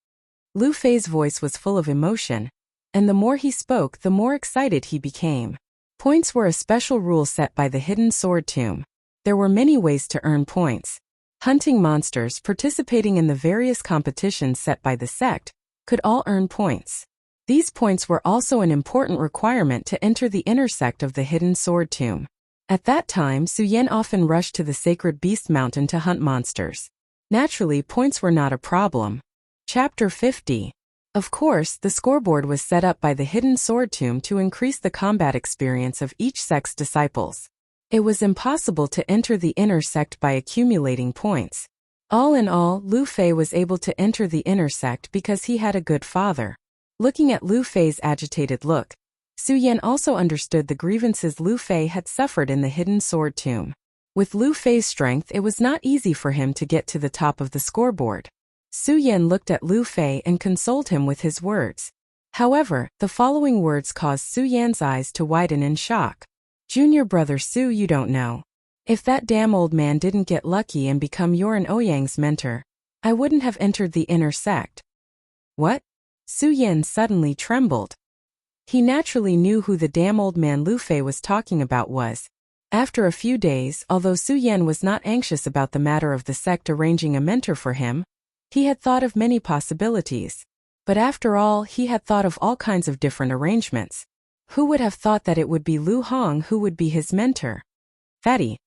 Lu Fei's voice was full of emotion, and the more he spoke, the more excited he became. Points were a special rule set by the hidden sword tomb. There were many ways to earn points. Hunting monsters, participating in the various competitions set by the sect, could all earn points. These points were also an important requirement to enter the inner sect of the hidden sword tomb. At that time, Su Yan often rushed to the sacred beast mountain to hunt monsters. Naturally, points were not a problem. Chapter 50. Of course, the scoreboard was set up by the hidden sword tomb to increase the combat experience of each sect's disciples. It was impossible to enter the inner sect by accumulating points. All in all, Lu Fei was able to enter the inner sect because he had a good father. Looking at Lu Fei's agitated look, Su Yan also understood the grievances Lu Fei had suffered in the hidden sword tomb. With Lu Fei's strength, it was not easy for him to get to the top of the scoreboard. Su Yan looked at Lu Fei and consoled him with his words. However, the following words caused Su Yan's eyes to widen in shock. Junior brother Su, you don't know. If that damn old man didn't get lucky and become your and Ouyang's mentor, I wouldn't have entered the inner sect. What? Su Yan suddenly trembled. He naturally knew who the damn old man Lu Fei was talking about was. After a few days, although Su Yan was not anxious about the matter of the sect arranging a mentor for him, he had thought of many possibilities. But after all, he had thought of all kinds of different arrangements. Who would have thought that it would be Lu Hong who would be his mentor? Fatty,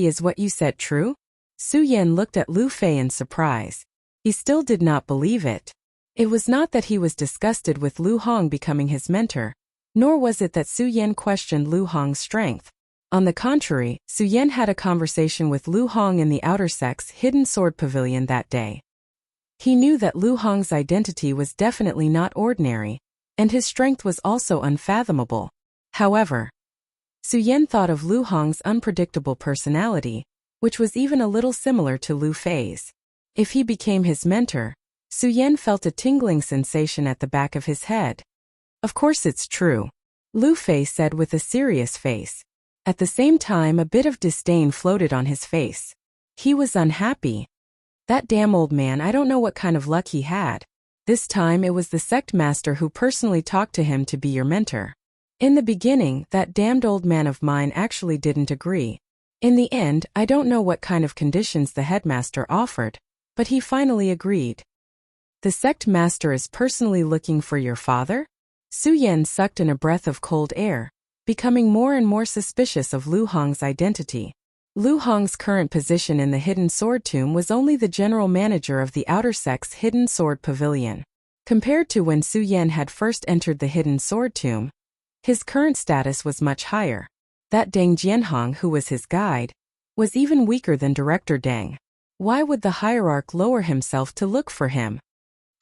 is what you said true? Su Yan looked at Lu Fei in surprise. He still did not believe it. It was not that he was disgusted with Lu Hong becoming his mentor, nor was it that Su Yan questioned Lu Hong's strength. On the contrary, Su Yan had a conversation with Lu Hong in the Outer Sect's hidden sword pavilion that day. He knew that Lu Hong's identity was definitely not ordinary, and his strength was also unfathomable. However, Su Yan thought of Lu Hong's unpredictable personality, which was even a little similar to Lu Fei's. If he became his mentor, Su Yan felt a tingling sensation at the back of his head. Of course it's true, Lu Fei said with a serious face. At the same time, a bit of disdain floated on his face. He was unhappy. That damn old man, I don't know what kind of luck he had. This time it was the sect master who personally talked to him to be your mentor. In the beginning, that damned old man of mine actually didn't agree. In the end, I don't know what kind of conditions the headmaster offered, but he finally agreed. The sect master is personally looking for your father? Su Yan sucked in a breath of cold air, becoming more and more suspicious of Lu Hong's identity. Lu Hong's current position in the Hidden Sword Tomb was only the general manager of the Outer Sect's Hidden Sword Pavilion. Compared to when Su Yan had first entered the Hidden Sword Tomb, his current status was much higher. That Deng Jianhong, who was his guide, was even weaker than Director Deng. Why would the hierarch lower himself to look for him?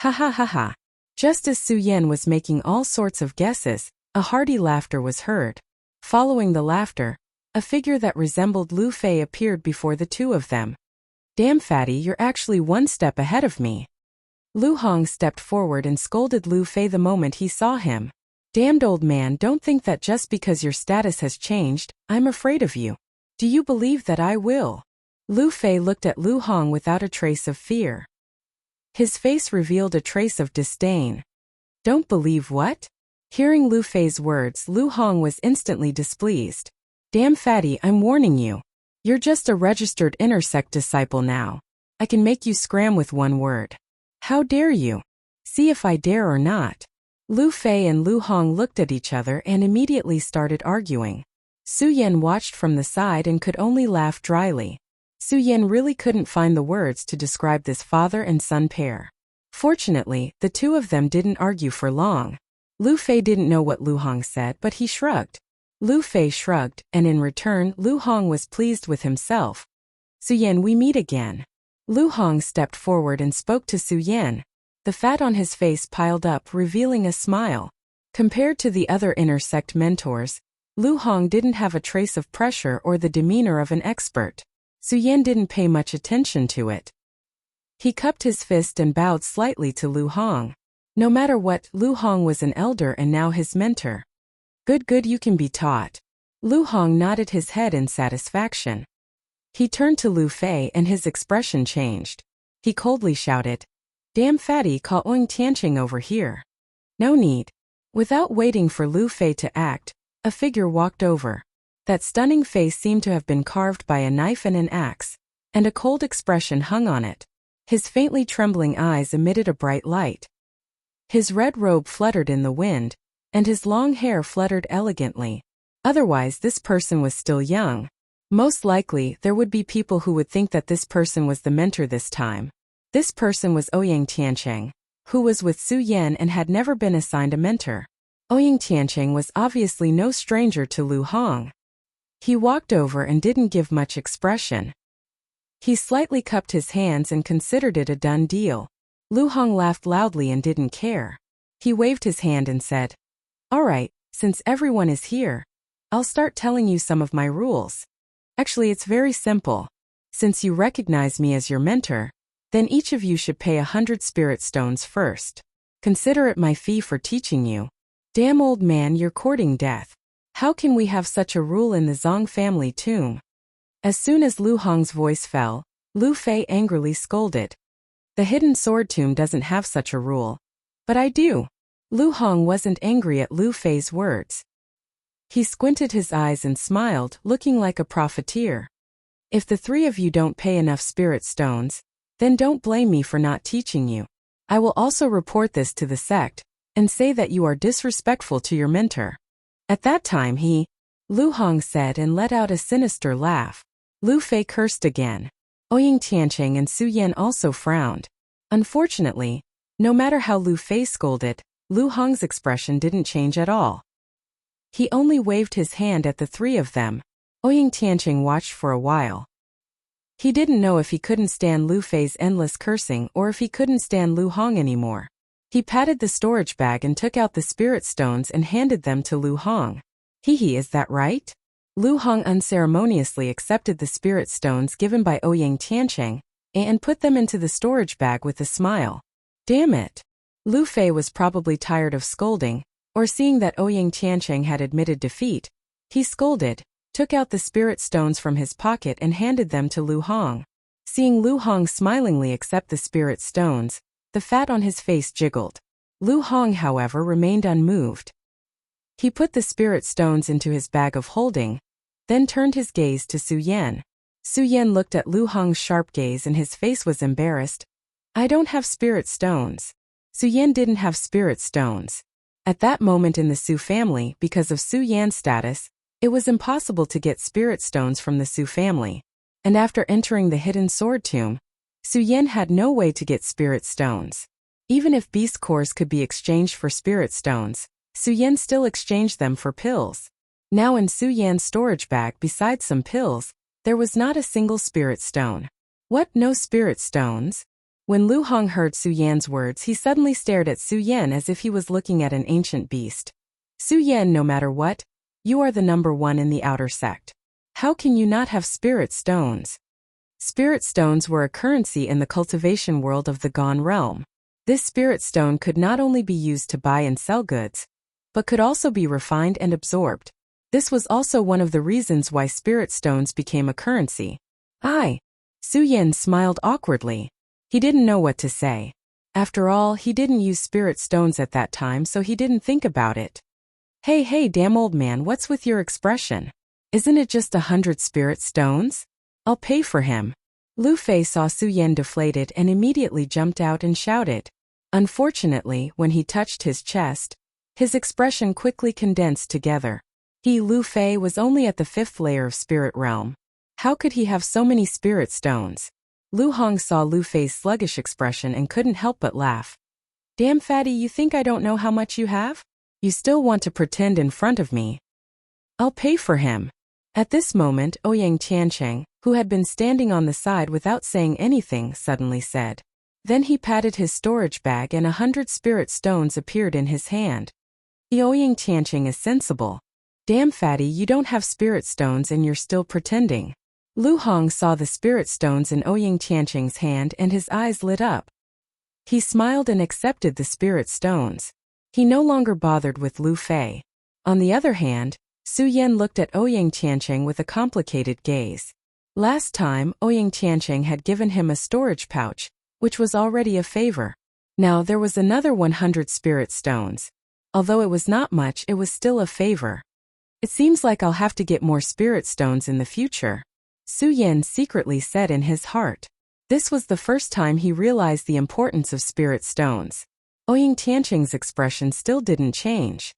Ha ha ha ha. Just as Su Yan was making all sorts of guesses, a hearty laughter was heard. Following the laughter, a figure that resembled Lu Fei appeared before the two of them. Damn Fatty, you're actually one step ahead of me. Lu Hong stepped forward and scolded Lu Fei the moment he saw him. Damned old man, don't think that just because your status has changed, I'm afraid of you. Do you believe that I will? Lu Fei looked at Lu Hong without a trace of fear. His face revealed a trace of disdain. Don't believe what? Hearing Lu Fei's words, Lu Hong was instantly displeased. Damn Fatty, I'm warning you. You're just a registered inner sect disciple now. I can make you scram with one word. How dare you? See if I dare or not. Lu Fei and Lu Hong looked at each other and immediately started arguing. Su Yan watched from the side and could only laugh dryly. Su Yan really couldn't find the words to describe this father and son pair. Fortunately, the two of them didn't argue for long. Lu Fei didn't know what Lu Hong said, but he shrugged. Lu Fei shrugged, and in return, Lu Hong was pleased with himself. Su Yan, we meet again. Lu Hong stepped forward and spoke to Su Yan. The fat on his face piled up, revealing a smile. Compared to the other inner sect mentors, Lu Hong didn't have a trace of pressure or the demeanor of an expert. Su Yan didn't pay much attention to it. He cupped his fist and bowed slightly to Lu Hong. No matter what, Lu Hong was an elder and now his mentor. Good, you can be taught. Lu Hong nodded his head in satisfaction. He turned to Lu Fei and his expression changed. He coldly shouted, Damn Fatty, call Ouyang Tianqing over here. No need. Without waiting for Lu Fei to act, a figure walked over. That stunning face seemed to have been carved by a knife and an axe, and a cold expression hung on it. His faintly trembling eyes emitted a bright light. His red robe fluttered in the wind, and his long hair fluttered elegantly. Otherwise, this person was still young. Most likely, there would be people who would think that this person was the mentor this time. This person was Ouyang Tianqing, who was with Su Yan and had never been assigned a mentor. Ouyang Tianqing was obviously no stranger to Lu Hong. He walked over and didn't give much expression. He slightly cupped his hands and considered it a done deal. Lu Hong laughed loudly and didn't care. He waved his hand and said, All right, since everyone is here, I'll start telling you some of my rules. Actually, it's very simple. Since you recognize me as your mentor, then each of you should pay 100 spirit stones first. Consider it my fee for teaching you. Damn old man, you're courting death. How can we have such a rule in the Zhang family tomb? As soon as Lu Hong's voice fell, Lu Fei angrily scolded. The hidden sword tomb doesn't have such a rule. But I do. Lu Hong wasn't angry at Lu Fei's words. He squinted his eyes and smiled, looking like a profiteer. If the three of you don't pay enough spirit stones, then don't blame me for not teaching you. I will also report this to the sect, and say that you are disrespectful to your mentor. At that time Lu Hong said and let out a sinister laugh. Lu Fei cursed again. Ouyang Tianqing and Su Yan also frowned. Unfortunately, no matter how Lu Fei scolded, Lu Hong's expression didn't change at all. He only waved his hand at the three of them. Ouyang Tianqing watched for a while. He didn't know if he couldn't stand Lu Fei's endless cursing or if he couldn't stand Lu Hong anymore. He patted the storage bag and took out the spirit stones and handed them to Lu Hong. Is that right? Lu Hong unceremoniously accepted the spirit stones given by Ouyang Tianqing and put them into the storage bag with a smile. Damn it! Lu Fei was probably tired of scolding, or seeing that Ouyang Tianqing had admitted defeat. He scolded, took out the spirit stones from his pocket and handed them to Lu Hong. Seeing Lu Hong smilingly accept the spirit stones, the fat on his face jiggled. Lu Hong, however, remained unmoved. He put the spirit stones into his bag of holding, then turned his gaze to Su Yan. Su Yan looked at Lu Hong's sharp gaze and his face was embarrassed. I don't have spirit stones. Su Yan didn't have spirit stones. At that moment in the Su family, because of Su Yan's status, it was impossible to get spirit stones from the Su family. And after entering the hidden sword tomb, Su Yan had no way to get spirit stones. Even if beast cores could be exchanged for spirit stones, Su Yan still exchanged them for pills. Now in Su Yan's storage bag, besides some pills, there was not a single spirit stone. What, no spirit stones? When Lu Hong heard Su Yan's words, he suddenly stared at Su Yan as if he was looking at an ancient beast. Su Yan, no matter what, you are the number one in the outer sect. How can you not have spirit stones? Spirit stones were a currency in the cultivation world of the Gone realm. This spirit stone could not only be used to buy and sell goods, but could also be refined and absorbed. This was also one of the reasons why spirit stones became a currency. Su Yan smiled awkwardly. He didn't know what to say. After all, he didn't use spirit stones at that time, so he didn't think about it. Hey, damn old man, what's with your expression? Isn't it just 100 spirit stones? I'll pay for him. Lu Fei saw Su Yan deflated and immediately jumped out and shouted. Unfortunately, when he touched his chest, his expression quickly condensed together. Lu Fei was only at the 5th layer of spirit realm. How could he have so many spirit stones? Lu Hong saw Lu Fei's sluggish expression and couldn't help but laugh. Damn fatty, you think I don't know how much you have? You still want to pretend in front of me? I'll pay for him. At this moment, Ouyang Tianqing, who had been standing on the side without saying anything, suddenly said. Then he patted his storage bag and 100 spirit stones appeared in his hand. Ouyang Tianqing is sensible. Damn fatty, you don't have spirit stones and you're still pretending. Lu Hong saw the spirit stones in Ouyang Tianqing's hand and his eyes lit up. He smiled and accepted the spirit stones. He no longer bothered with Lu Fei. On the other hand, Su Yan looked at Ouyang Tianqing with a complicated gaze. Last time, Ouyang Tianqing had given him a storage pouch, which was already a favor. Now there was another 100 spirit stones. Although it was not much, it was still a favor. It seems like I'll have to get more spirit stones in the future, Su Yan secretly said in his heart. This was the first time he realized the importance of spirit stones. Ouyang Tianqing's expression still didn't change.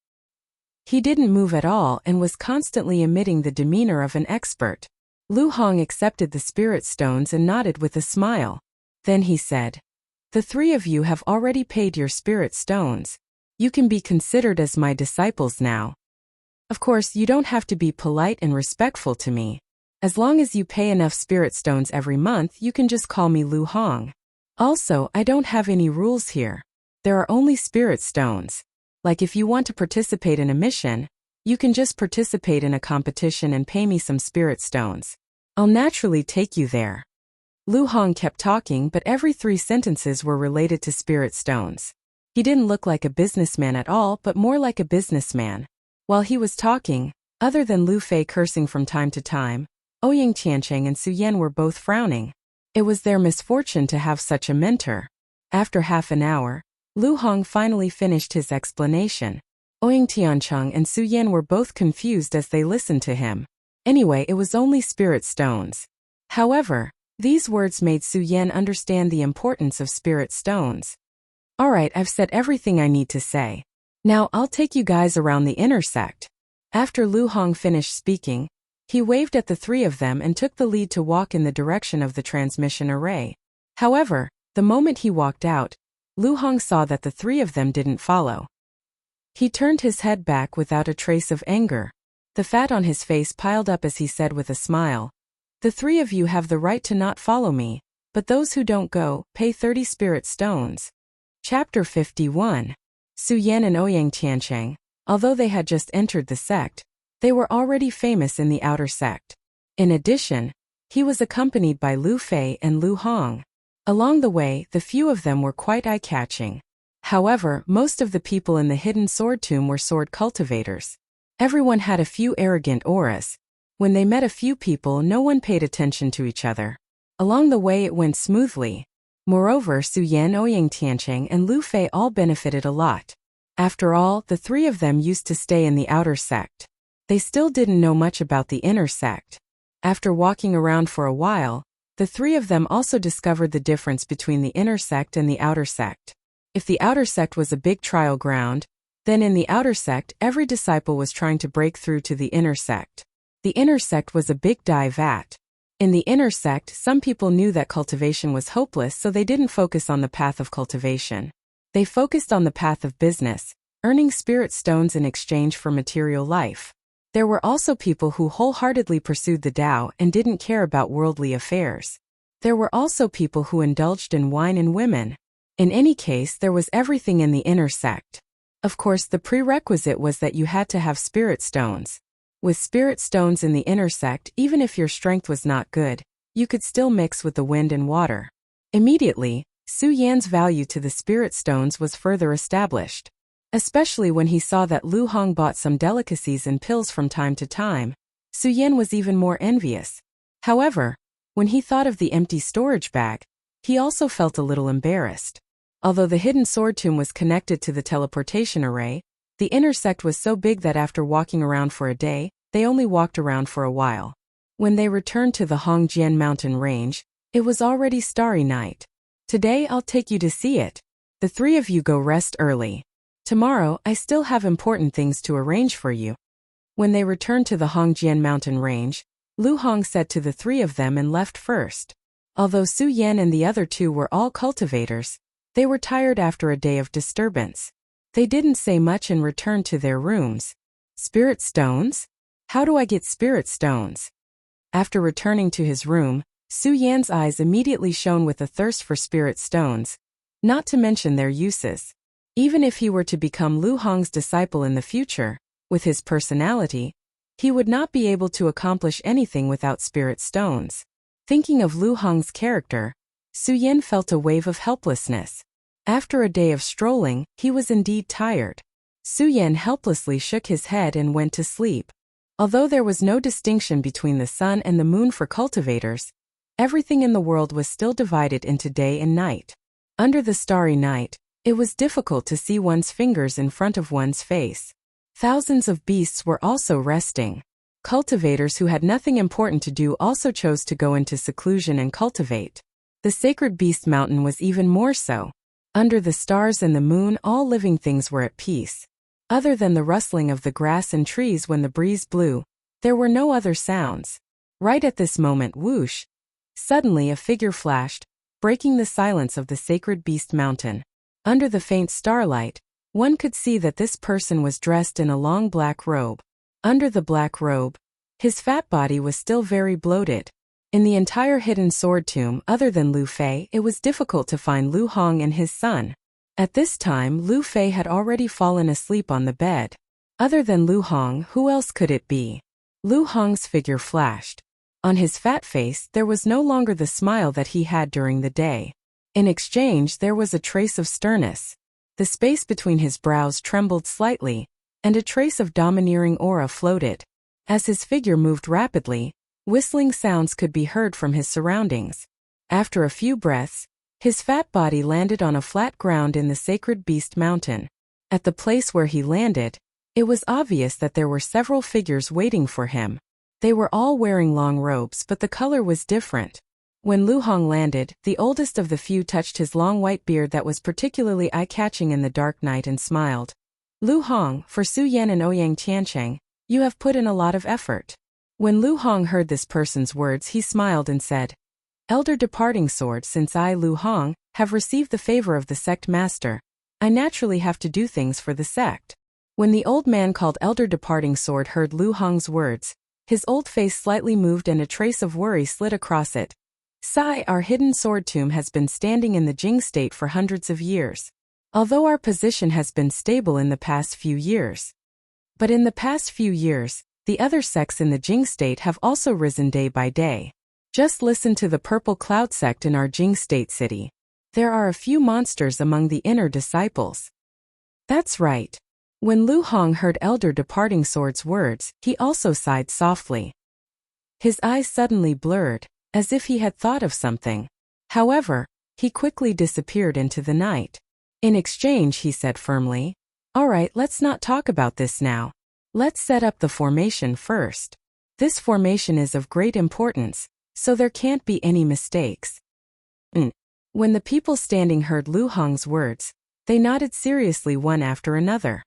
He didn't move at all and was constantly emitting the demeanor of an expert. Lu Hong accepted the spirit stones and nodded with a smile. Then he said, "The three of you have already paid your spirit stones. You can be considered as my disciples now. Of course, you don't have to be polite and respectful to me. As long as you pay enough spirit stones every month, you can just call me Lu Hong. Also, I don't have any rules here. There are only spirit stones. Like if you want to participate in a mission, you can just participate in a competition and pay me some spirit stones. I'll naturally take you there. Lu Hong kept talking, but every 3 sentences were related to spirit stones. He didn't look like a businessman at all, but more like a businessman. While he was talking, other than Lu Fei cursing from time to time, Ouyang Tiancheng and Su Yan were both frowning. It was their misfortune to have such a mentor. After half an hour, Lu Hong finally finished his explanation. Ouyang Tiancheng and Su Yan were both confused as they listened to him. Anyway, it was only spirit stones. However, these words made Su Yan understand the importance of spirit stones. Alright, I've said everything I need to say. Now I'll take you guys around the inner sect. After Lu Hong finished speaking, he waved at the 3 of them and took the lead to walk in the direction of the transmission array. However, the moment he walked out, Lu Hong saw that the 3 of them didn't follow. He turned his head back without a trace of anger. The fat on his face piled up as he said with a smile, "The 3 of you have the right to not follow me, but those who don't go, pay 30 spirit stones." Chapter 51. Su Yan and Ouyang Tiancheng, although they had just entered the sect, they were already famous in the outer sect. In addition, he was accompanied by Lu Fei and Lu Hong. Along the way, the few of them were quite eye-catching. However, most of the people in the hidden sword tomb were sword cultivators. Everyone had a few arrogant auras. When they met a few people, no one paid attention to each other. Along the way it went smoothly. Moreover, Su Yan, Ouyang Tiancheng, and Lu Fei all benefited a lot. After all, the 3 of them used to stay in the outer sect. They still didn't know much about the inner sect. After walking around for a while, the 3 of them also discovered the difference between the inner sect and the outer sect. If the outer sect was a big trial ground, then in the outer sect every disciple was trying to break through to the inner sect. The inner sect was a big dye vat. In the inner sect, some people knew that cultivation was hopeless, so they didn't focus on the path of cultivation. They focused on the path of business, earning spirit stones in exchange for material life. There were also people who wholeheartedly pursued the Tao and didn't care about worldly affairs. There were also people who indulged in wine and women. In any case, there was everything in the inner sect. Of course, the prerequisite was that you had to have spirit stones. With spirit stones in the inner sect, even if your strength was not good, you could still mix with the wind and water. Immediately, Su Yan's value to the spirit stones was further established. Especially when he saw that Lu Hong bought some delicacies and pills from time to time, Su Yan was even more envious. However, when he thought of the empty storage bag, he also felt a little embarrassed. Although the hidden sword tomb was connected to the teleportation array, the inner sect was so big that after walking around for a day, they only walked around for a while. When they returned to the Hongjian mountain range, it was already starry night. "Today I'll take you to see it. The 3 of you go rest early. Tomorrow, I still have important things to arrange for you." When they returned to the Hongjian mountain range, Lu Hong said to the 3 of them and left first. Although Su Yan and the other 2 were all cultivators, they were tired after a day of disturbance. They didn't say much and returned to their rooms. "Spirit stones? How do I get spirit stones?" After returning to his room, Su Yan's eyes immediately shone with a thirst for spirit stones, not to mention their uses. Even if he were to become Lu Hong's disciple in the future, with his personality, he would not be able to accomplish anything without spirit stones. Thinking of Lu Hong's character, Su Yan felt a wave of helplessness. After a day of strolling, he was indeed tired. Su Yan helplessly shook his head and went to sleep. Although there was no distinction between the sun and the moon for cultivators, everything in the world was still divided into day and night. Under the starry night, it was difficult to see one's fingers in front of one's face. Thousands of beasts were also resting. Cultivators who had nothing important to do also chose to go into seclusion and cultivate. The sacred beast mountain was even more so. Under the stars and the moon, all living things were at peace. Other than the rustling of the grass and trees when the breeze blew, there were no other sounds. Right at this moment, whoosh! Suddenly a figure flashed, breaking the silence of the sacred beast mountain. Under the faint starlight, one could see that this person was dressed in a long black robe. Under the black robe, his fat body was still very bloated. In the entire hidden sword tomb, other than Lu Fei, it was difficult to find Lu Hong and his son. At this time, Lu Fei had already fallen asleep on the bed. Other than Lu Hong, who else could it be? Lu Hong's figure flashed. On his fat face there was no longer the smile that he had during the day. In exchange there was a trace of sternness. The space between his brows trembled slightly, and a trace of domineering aura floated. As his figure moved rapidly, whistling sounds could be heard from his surroundings. After a few breaths, his fat body landed on a flat ground in the sacred beast mountain. At the place where he landed, it was obvious that there were several figures waiting for him. They were all wearing long robes, but the color was different. When Lu Hong landed, the oldest of the few touched his long white beard that was particularly eye-catching in the dark night and smiled. Lu Hong, for Su Yan and Ouyang Tiancheng, you have put in a lot of effort. When Lu Hong heard this person's words, he smiled and said, Elder Departing Sword, since I, Lu Hong, have received the favor of the sect master, I naturally have to do things for the sect. When the old man called Elder Departing Sword heard Lu Hong's words, his old face slightly moved and a trace of worry slid across it. Sai, our hidden sword tomb has been standing in the Jing state for hundreds of years. Although our position has been stable in the past few years. But in the past few years, the other sects in the Jing state have also risen day by day. Just listen to the Purple Cloud sect in our Jing state city. There are a few monsters among the inner disciples. That's right. When Lu Hong heard Elder Departing Sword's words, he also sighed softly. His eyes suddenly blurred, as if he had thought of something. However, he quickly disappeared into the night. In exchange, he said firmly, All right, let's not talk about this now. Let's set up the formation first. This formation is of great importance, so there can't be any mistakes. When the people standing heard Lu Hong's words, they nodded seriously one after another.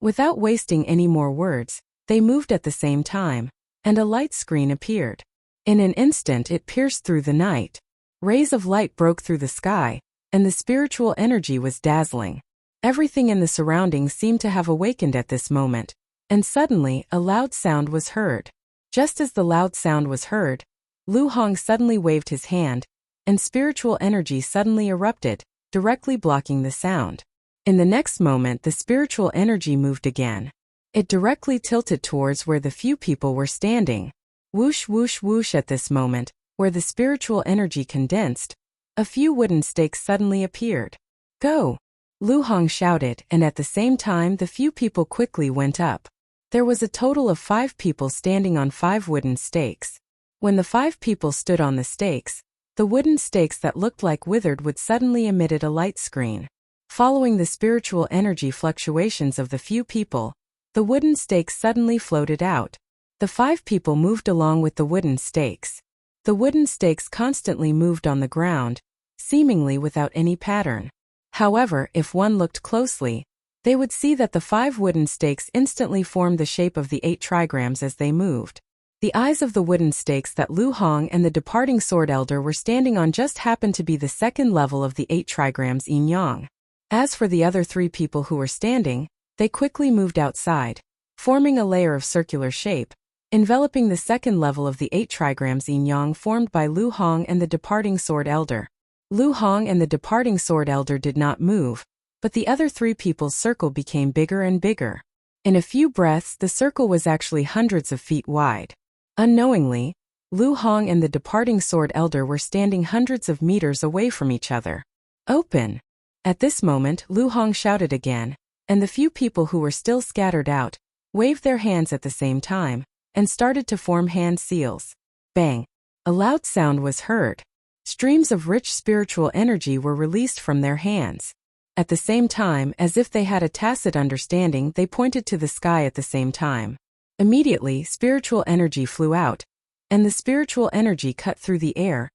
Without wasting any more words, they moved at the same time, and a light screen appeared. In an instant it pierced through the night. Rays of light broke through the sky, and the spiritual energy was dazzling. Everything in the surroundings seemed to have awakened at this moment, and suddenly a loud sound was heard. Just as the loud sound was heard, Lu Hong suddenly waved his hand, and spiritual energy suddenly erupted, directly blocking the sound. In the next moment the spiritual energy moved again. It directly tilted towards where the few people were standing. Whoosh whoosh whoosh. At this moment, where the spiritual energy condensed, a few wooden stakes suddenly appeared. Go! Lu Hong shouted, and at the same time the few people quickly went up. There was a total of 5 people standing on 5 wooden stakes. When the 5 people stood on the stakes, the wooden stakes that looked like withered wood suddenly emitted a light screen. Following the spiritual energy fluctuations of the few people, the wooden stakes suddenly floated out. The 5 people moved along with the wooden stakes. The wooden stakes constantly moved on the ground, seemingly without any pattern. However, if one looked closely, they would see that the 5 wooden stakes instantly formed the shape of the 8 trigrams as they moved. The eyes of the wooden stakes that Lu Hong and the departing sword elder were standing on just happened to be the second level of the 8 trigrams yin yang. As for the other 3 people who were standing, they quickly moved outside, forming a layer of circular shape, enveloping the second level of the 8 trigrams yin yang formed by Lu Hong and the departing sword elder. Lu Hong and the departing sword elder did not move, but the other 3 people's circle became bigger and bigger. In a few breaths, the circle was actually hundreds of feet wide. Unknowingly, Lu Hong and the departing sword elder were standing hundreds of meters away from each other. Open! At this moment, Lu Hong shouted again, and the few people who were still scattered out waved their hands at the same time and started to form hand seals. Bang! A loud sound was heard. Streams of rich spiritual energy were released from their hands. At the same time, as if they had a tacit understanding, they pointed to the sky at the same time. Immediately, spiritual energy flew out, and the spiritual energy cut through the air,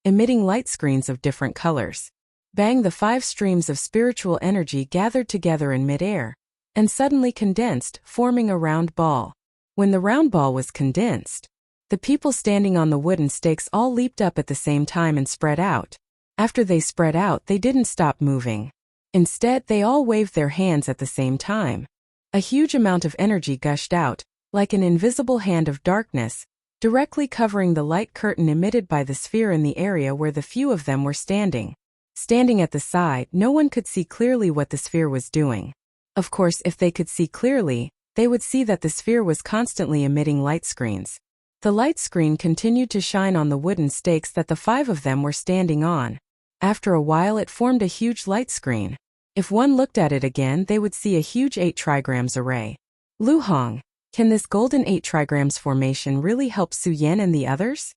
emitting light screens of different colors. Bang! The 5 streams of spiritual energy gathered together in mid-air, and suddenly condensed, forming a round ball. When the round ball was condensed, the people standing on the wooden stakes all leaped up at the same time and spread out. After they spread out, they didn't stop moving. Instead, they all waved their hands at the same time. A huge amount of energy gushed out, like an invisible hand of darkness, directly covering the light curtain emitted by the sphere in the area where the few of them were standing. Standing at the side, no one could see clearly what the sphere was doing. Of course, if they could see clearly, they would see that the sphere was constantly emitting light screens. The light screen continued to shine on the wooden stakes that the 5 of them were standing on. After a while it formed a huge light screen. If one looked at it again they would see a huge 8 trigrams array. Lu Hong, can this golden 8 trigrams formation really help Su Yan and the others?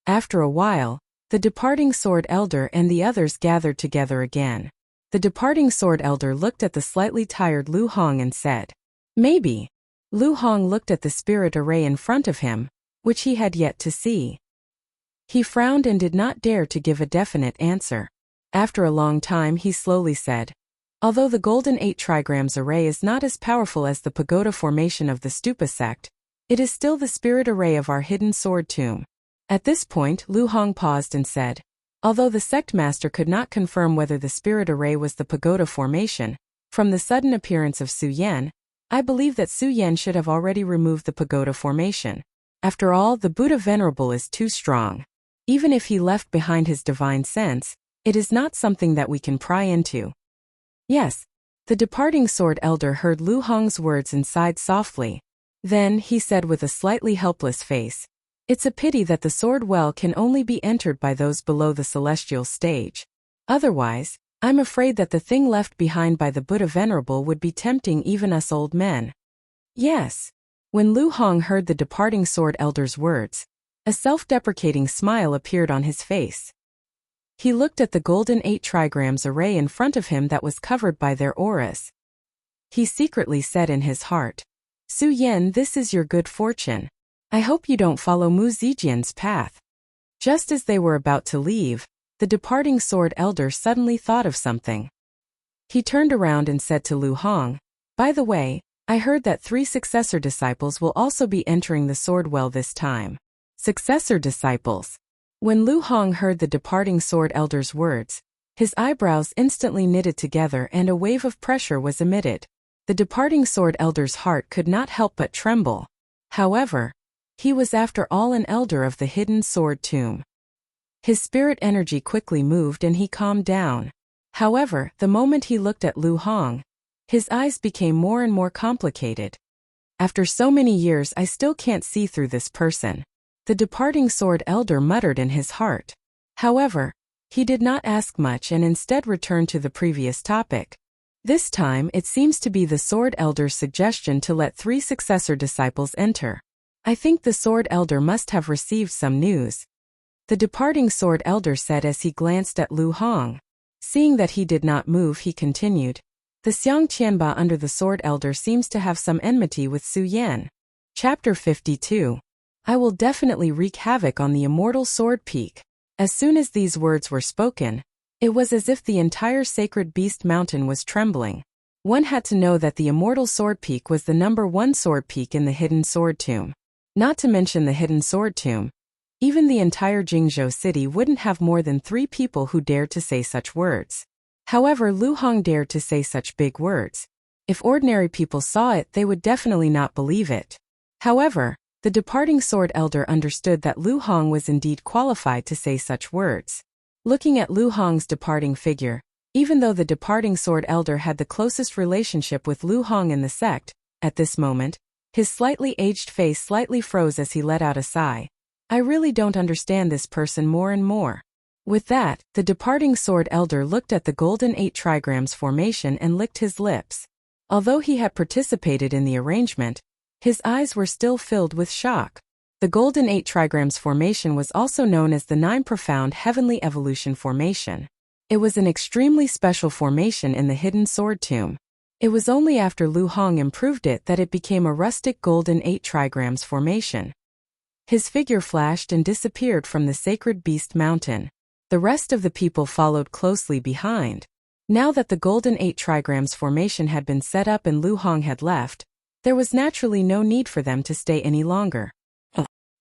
After a while, the departing Sword Elder and the others gathered together again. The departing Sword Elder looked at the slightly tired Lu Hong and said, "Maybe." Lu Hong looked at the spirit array in front of him, which he had yet to see. He frowned and did not dare to give a definite answer. After a long time he slowly said, "Although the golden 8 trigrams array is not as powerful as the pagoda formation of the Stupa sect, it is still the spirit array of our hidden sword tomb." At this point Lu Hong paused and said, although the sect master could not confirm whether the spirit array was the pagoda formation, from the sudden appearance of Su Yan, I believe that Su Yan should have already removed the pagoda formation. After all, the Buddha Venerable is too strong. Even if he left behind his divine sense, it is not something that we can pry into. Yes. The departing Sword Elder heard Lu Hong's words and sighed softly. Then he said with a slightly helpless face, "It's a pity that the sword well can only be entered by those below the celestial stage. Otherwise, I'm afraid that the thing left behind by the Buddha Venerable would be tempting even us old men." Yes. When Lu Hong heard the departing Sword Elder's words, a self-deprecating smile appeared on his face. He looked at the golden 8 trigrams array in front of him that was covered by their auras. He secretly said in his heart, "Su Yan, this is your good fortune. I hope you don't follow Mu Zijian's path." Just as they were about to leave, the departing Sword Elder suddenly thought of something. He turned around and said to Lu Hong, "By the way, I heard that 3 successor disciples will also be entering the sword well this time." Successor disciples. When Lu Hong heard the departing Sword Elder's words, his eyebrows instantly knitted together and a wave of pressure was emitted. The departing Sword Elder's heart could not help but tremble. However, he was after all an elder of the hidden sword tomb. His spirit energy quickly moved and he calmed down. However, the moment he looked at Lu Hong, his eyes became more and more complicated. "After so many years I still can't see through this person," the departing Sword Elder muttered in his heart. However, he did not ask much and instead returned to the previous topic. This time it seems to be the Sword Elder's suggestion to let 3 successor disciples enter. I think the Sword Elder must have received some news. The departing Sword Elder said as he glanced at Lu Hong. Seeing that he did not move, he continued, "The Xiang Qianba under the Sword Elder seems to have some enmity with Su Yan." Chapter 52. I will definitely wreak havoc on the Immortal Sword Peak. As soon as these words were spoken, it was as if the entire Sacred Beast Mountain was trembling. One had to know that the Immortal Sword Peak was the number 1 sword peak in the Hidden Sword Tomb. Not to mention the Hidden Sword Tomb. Even the entire Jingzhou city wouldn't have more than 3 people who dared to say such words. However, Lu Hong dared to say such big words. If ordinary people saw it, they would definitely not believe it. However, the departing Sword Elder understood that Lu Hong was indeed qualified to say such words. Looking at Lu Hong's departing figure, even though the departing Sword Elder had the closest relationship with Lu Hong in the sect, at this moment, his slightly aged face slightly froze as he let out a sigh. I really don't understand this person more and more. With that, the departing Sword Elder looked at the golden 8 trigrams formation and licked his lips. Although he had participated in the arrangement, his eyes were still filled with shock. The golden 8 trigrams formation was also known as the 9 profound heavenly evolution formation. It was an extremely special formation in the hidden sword tomb. It was only after Lu Hong improved it that it became a rustic golden 8 trigrams formation. His figure flashed and disappeared from the Sacred Beast Mountain. The rest of the people followed closely behind. Now that the golden 8 trigrams formation had been set up and Lu Hong had left, there was naturally no need for them to stay any longer.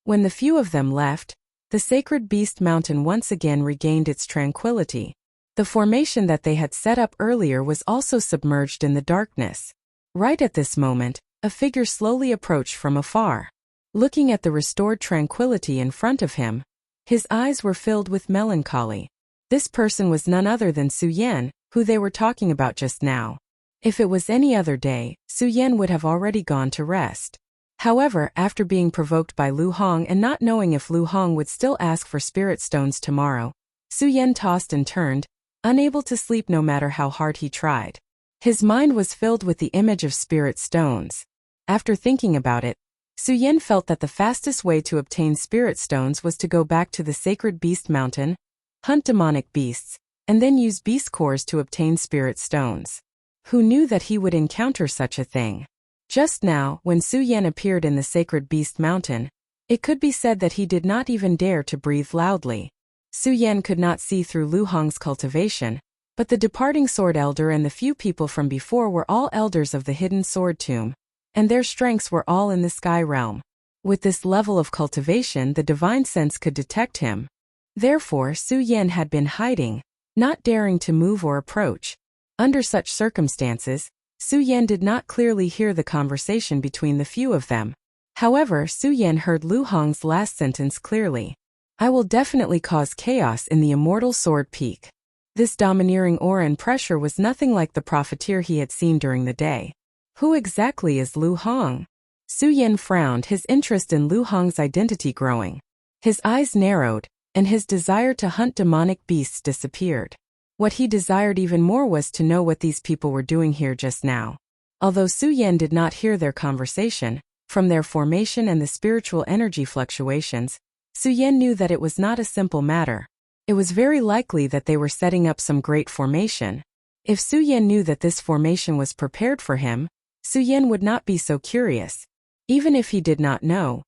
When the few of them left, the Sacred Beast Mountain once again regained its tranquility. The formation that they had set up earlier was also submerged in the darkness. Right at this moment, a figure slowly approached from afar. Looking at the restored tranquility in front of him, his eyes were filled with melancholy. This person was none other than Su Yan, who they were talking about just now. If it was any other day, Su Yan would have already gone to rest. However, after being provoked by Lu Hong and not knowing if Lu Hong would still ask for spirit stones tomorrow, Su Yan tossed and turned, unable to sleep no matter how hard he tried. His mind was filled with the image of spirit stones. After thinking about it, Su Yan felt that the fastest way to obtain spirit stones was to go back to the sacred beast mountain, hunt demonic beasts, and then use beast cores to obtain spirit stones. Who knew that he would encounter such a thing? Just now, when Su Yan appeared in the sacred beast mountain, it could be said that he did not even dare to breathe loudly. Su Yan could not see through Lu Hong's cultivation, but the departing sword elder and the few people from before were all elders of the hidden sword tomb, and their strengths were all in the sky realm. With this level of cultivation, the divine sense could detect him. Therefore, Su Yan had been hiding, not daring to move or approach. Under such circumstances, Su Yan did not clearly hear the conversation between the few of them. However, Su Yan heard Lu Hong's last sentence clearly. I will definitely cause chaos in the Immortal Sword Peak. This domineering aura and pressure was nothing like the profiteer he had seen during the day. Who exactly is Lu Hong? Su Yan frowned, his interest in Lu Hong's identity growing. His eyes narrowed, and his desire to hunt demonic beasts disappeared. What he desired even more was to know what these people were doing here just now. Although Su Yan did not hear their conversation, from their formation and the spiritual energy fluctuations, Su Yan knew that it was not a simple matter. It was very likely that they were setting up some great formation. If Su Yan knew that this formation was prepared for him, Su Yan would not be so curious. Even if he did not know,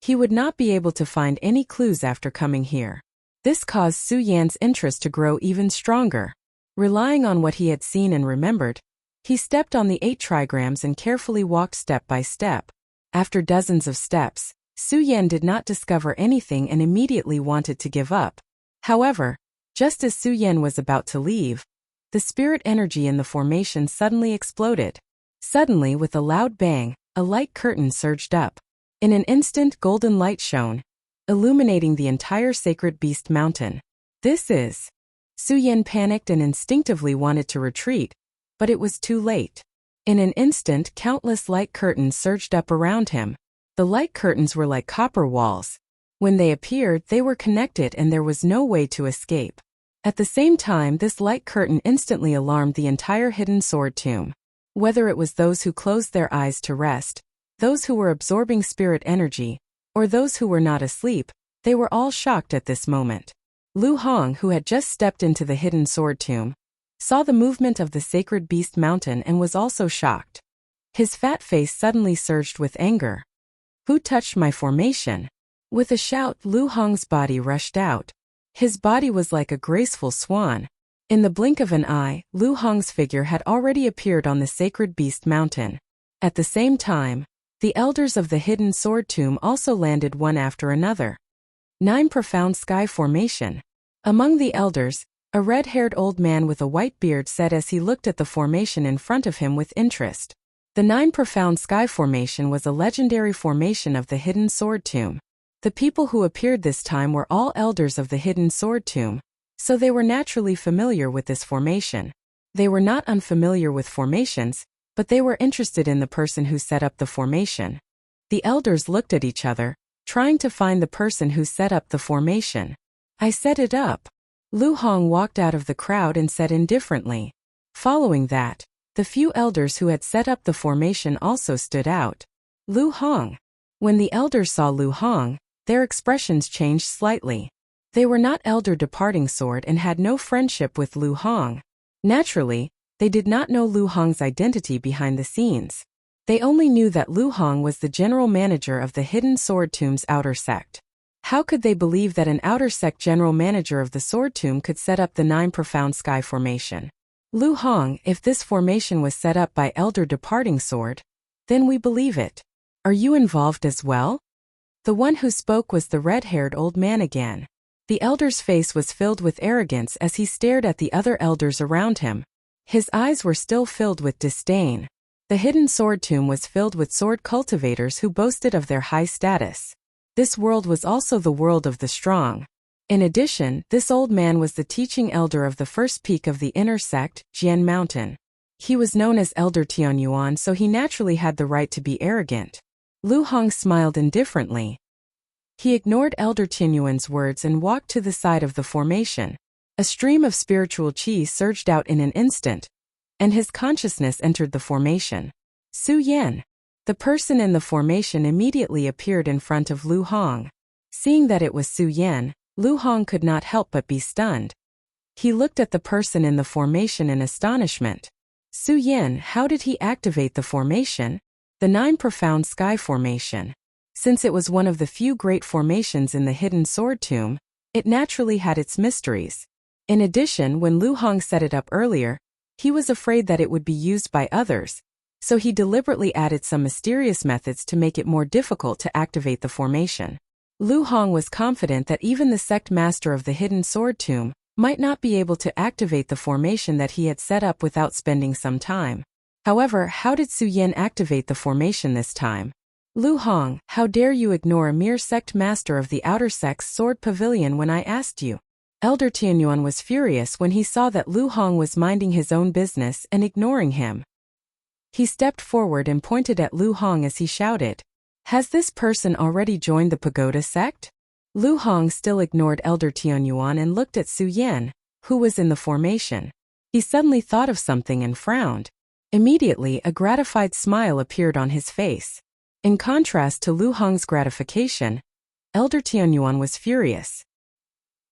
he would not be able to find any clues after coming here. This caused Su Yan's interest to grow even stronger. Relying on what he had seen and remembered, he stepped on the 8 trigrams and carefully walked step by step. After dozens of steps, Su Yan did not discover anything and immediately wanted to give up. However, just as Su Yan was about to leave, the spirit energy in the formation suddenly exploded. Suddenly, with a loud bang, a light curtain surged up. In an instant, golden light shone, illuminating the entire sacred beast mountain. This is... Su Yan panicked and instinctively wanted to retreat, but it was too late. In an instant, countless light curtains surged up around him. The light curtains were like copper walls. When they appeared, they were connected and there was no way to escape. At the same time, this light curtain instantly alarmed the entire hidden sword tomb. Whether it was those who closed their eyes to rest, those who were absorbing spirit energy, or those who were not asleep, they were all shocked at this moment. Lu Hong, who had just stepped into the hidden sword tomb, saw the movement of the sacred beast mountain and was also shocked. His fat face suddenly surged with anger. Who touched my formation? With a shout, Lu Hong's body rushed out. His body was like a graceful swan. In the blink of an eye, Lu Hong's figure had already appeared on the sacred beast mountain. At the same time, the elders of the hidden sword tomb also landed one after another. 9 profound sky formation. Among the elders, a red-haired old man with a white beard said as he looked at the formation in front of him with interest. The 9 profound sky formation was a legendary formation of the hidden sword tomb. The people who appeared this time were all elders of the hidden sword tomb, so they were naturally familiar with this formation. They were not unfamiliar with formations, but they were interested in the person who set up the formation. The elders looked at each other, trying to find the person who set up the formation. I set it up. Lu Hong walked out of the crowd and said indifferently. Following that, the few elders who had set up the formation also stood out. Lu Hong. When the elders saw Lu Hong, their expressions changed slightly. They were not elder departing sword and had no friendship with Lu Hong. Naturally, they did not know Lu Hong's identity behind the scenes. They only knew that Lu Hong was the general manager of the hidden sword tomb's outer sect. How could they believe that an outer sect general manager of the sword tomb could set up the 9 profound sky formation? Lu Hong, if this formation was set up by elder departing sword, then we believe it. Are you involved as well? The one who spoke was the red-haired old man again. The elder's face was filled with arrogance as he stared at the other elders around him. His eyes were still filled with disdain. The hidden sword tomb was filled with sword cultivators who boasted of their high status. This world was also the world of the strong. In addition, this old man was the teaching elder of the first peak of the inner sect, Jian Mountain. He was known as Elder Tianyuan, so he naturally had the right to be arrogant. Lu Hong smiled indifferently. He ignored Elder Tianyuan's words and walked to the side of the formation. A stream of spiritual qi surged out in an instant, and his consciousness entered the formation. Su Yan. The person in the formation immediately appeared in front of Lu Hong. Seeing that it was Su Yan, Lu Hong could not help but be stunned. He looked at the person in the formation in astonishment. Su Yan, how did he activate the formation? The 9 Profound Sky Formation. Since it was one of the few great formations in the hidden sword tomb, it naturally had its mysteries. In addition, when Lu Hong set it up earlier, he was afraid that it would be used by others, so he deliberately added some mysterious methods to make it more difficult to activate the formation. Lu Hong was confident that even the sect master of the hidden sword tomb might not be able to activate the formation that he had set up without spending some time. However, how did Su Yan activate the formation this time? Lu Hong, how dare you ignore a mere sect master of the outer sect's sword pavilion when I asked you? Elder Tianyuan was furious when he saw that Lu Hong was minding his own business and ignoring him. He stepped forward and pointed at Lu Hong as he shouted, "Has this person already joined the pagoda sect?" Lu Hong still ignored Elder Tianyuan and looked at Su Yan, who was in the formation. He suddenly thought of something and frowned. Immediately, a gratified smile appeared on his face. In contrast to Lu Hong's gratification, Elder Tianyuan was furious.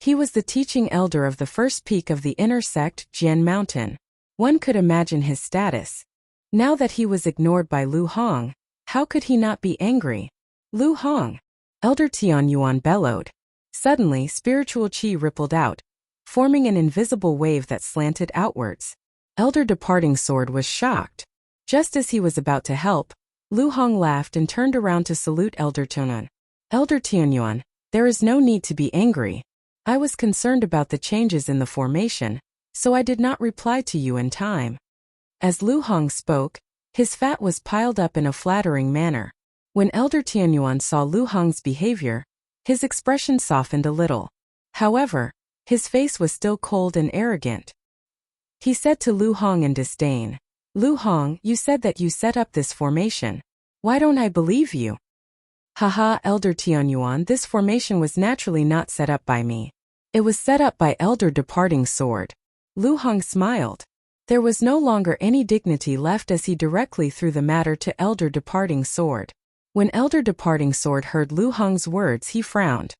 He was the teaching elder of the first peak of the inner sect, Jian Mountain. One could imagine his status. Now that he was ignored by Lu Hong, how could he not be angry? Lu Hong! Elder Tianyuan bellowed. Suddenly, spiritual qi rippled out, forming an invisible wave that slanted outwards. Elder Departing Sword was shocked. Just as he was about to help, Lu Hong laughed and turned around to salute Elder Tianyuan. Elder Tianyuan, there is no need to be angry. I was concerned about the changes in the formation, so I did not reply to you in time. As Lu Hong spoke, his fat was piled up in a flattering manner. When Elder Tianyuan saw Lu Hong's behavior, his expression softened a little. However, his face was still cold and arrogant. He said to Lu Hong in disdain, "Lu Hong, you said that you set up this formation. Why don't I believe you?" "Haha, Elder Tianyuan, this formation was naturally not set up by me. It was set up by Elder Departing Sword." Lu Hong smiled. There was no longer any dignity left as he directly threw the matter to Elder Departing Sword. When Elder Departing Sword heard Lu Hong's words, he frowned.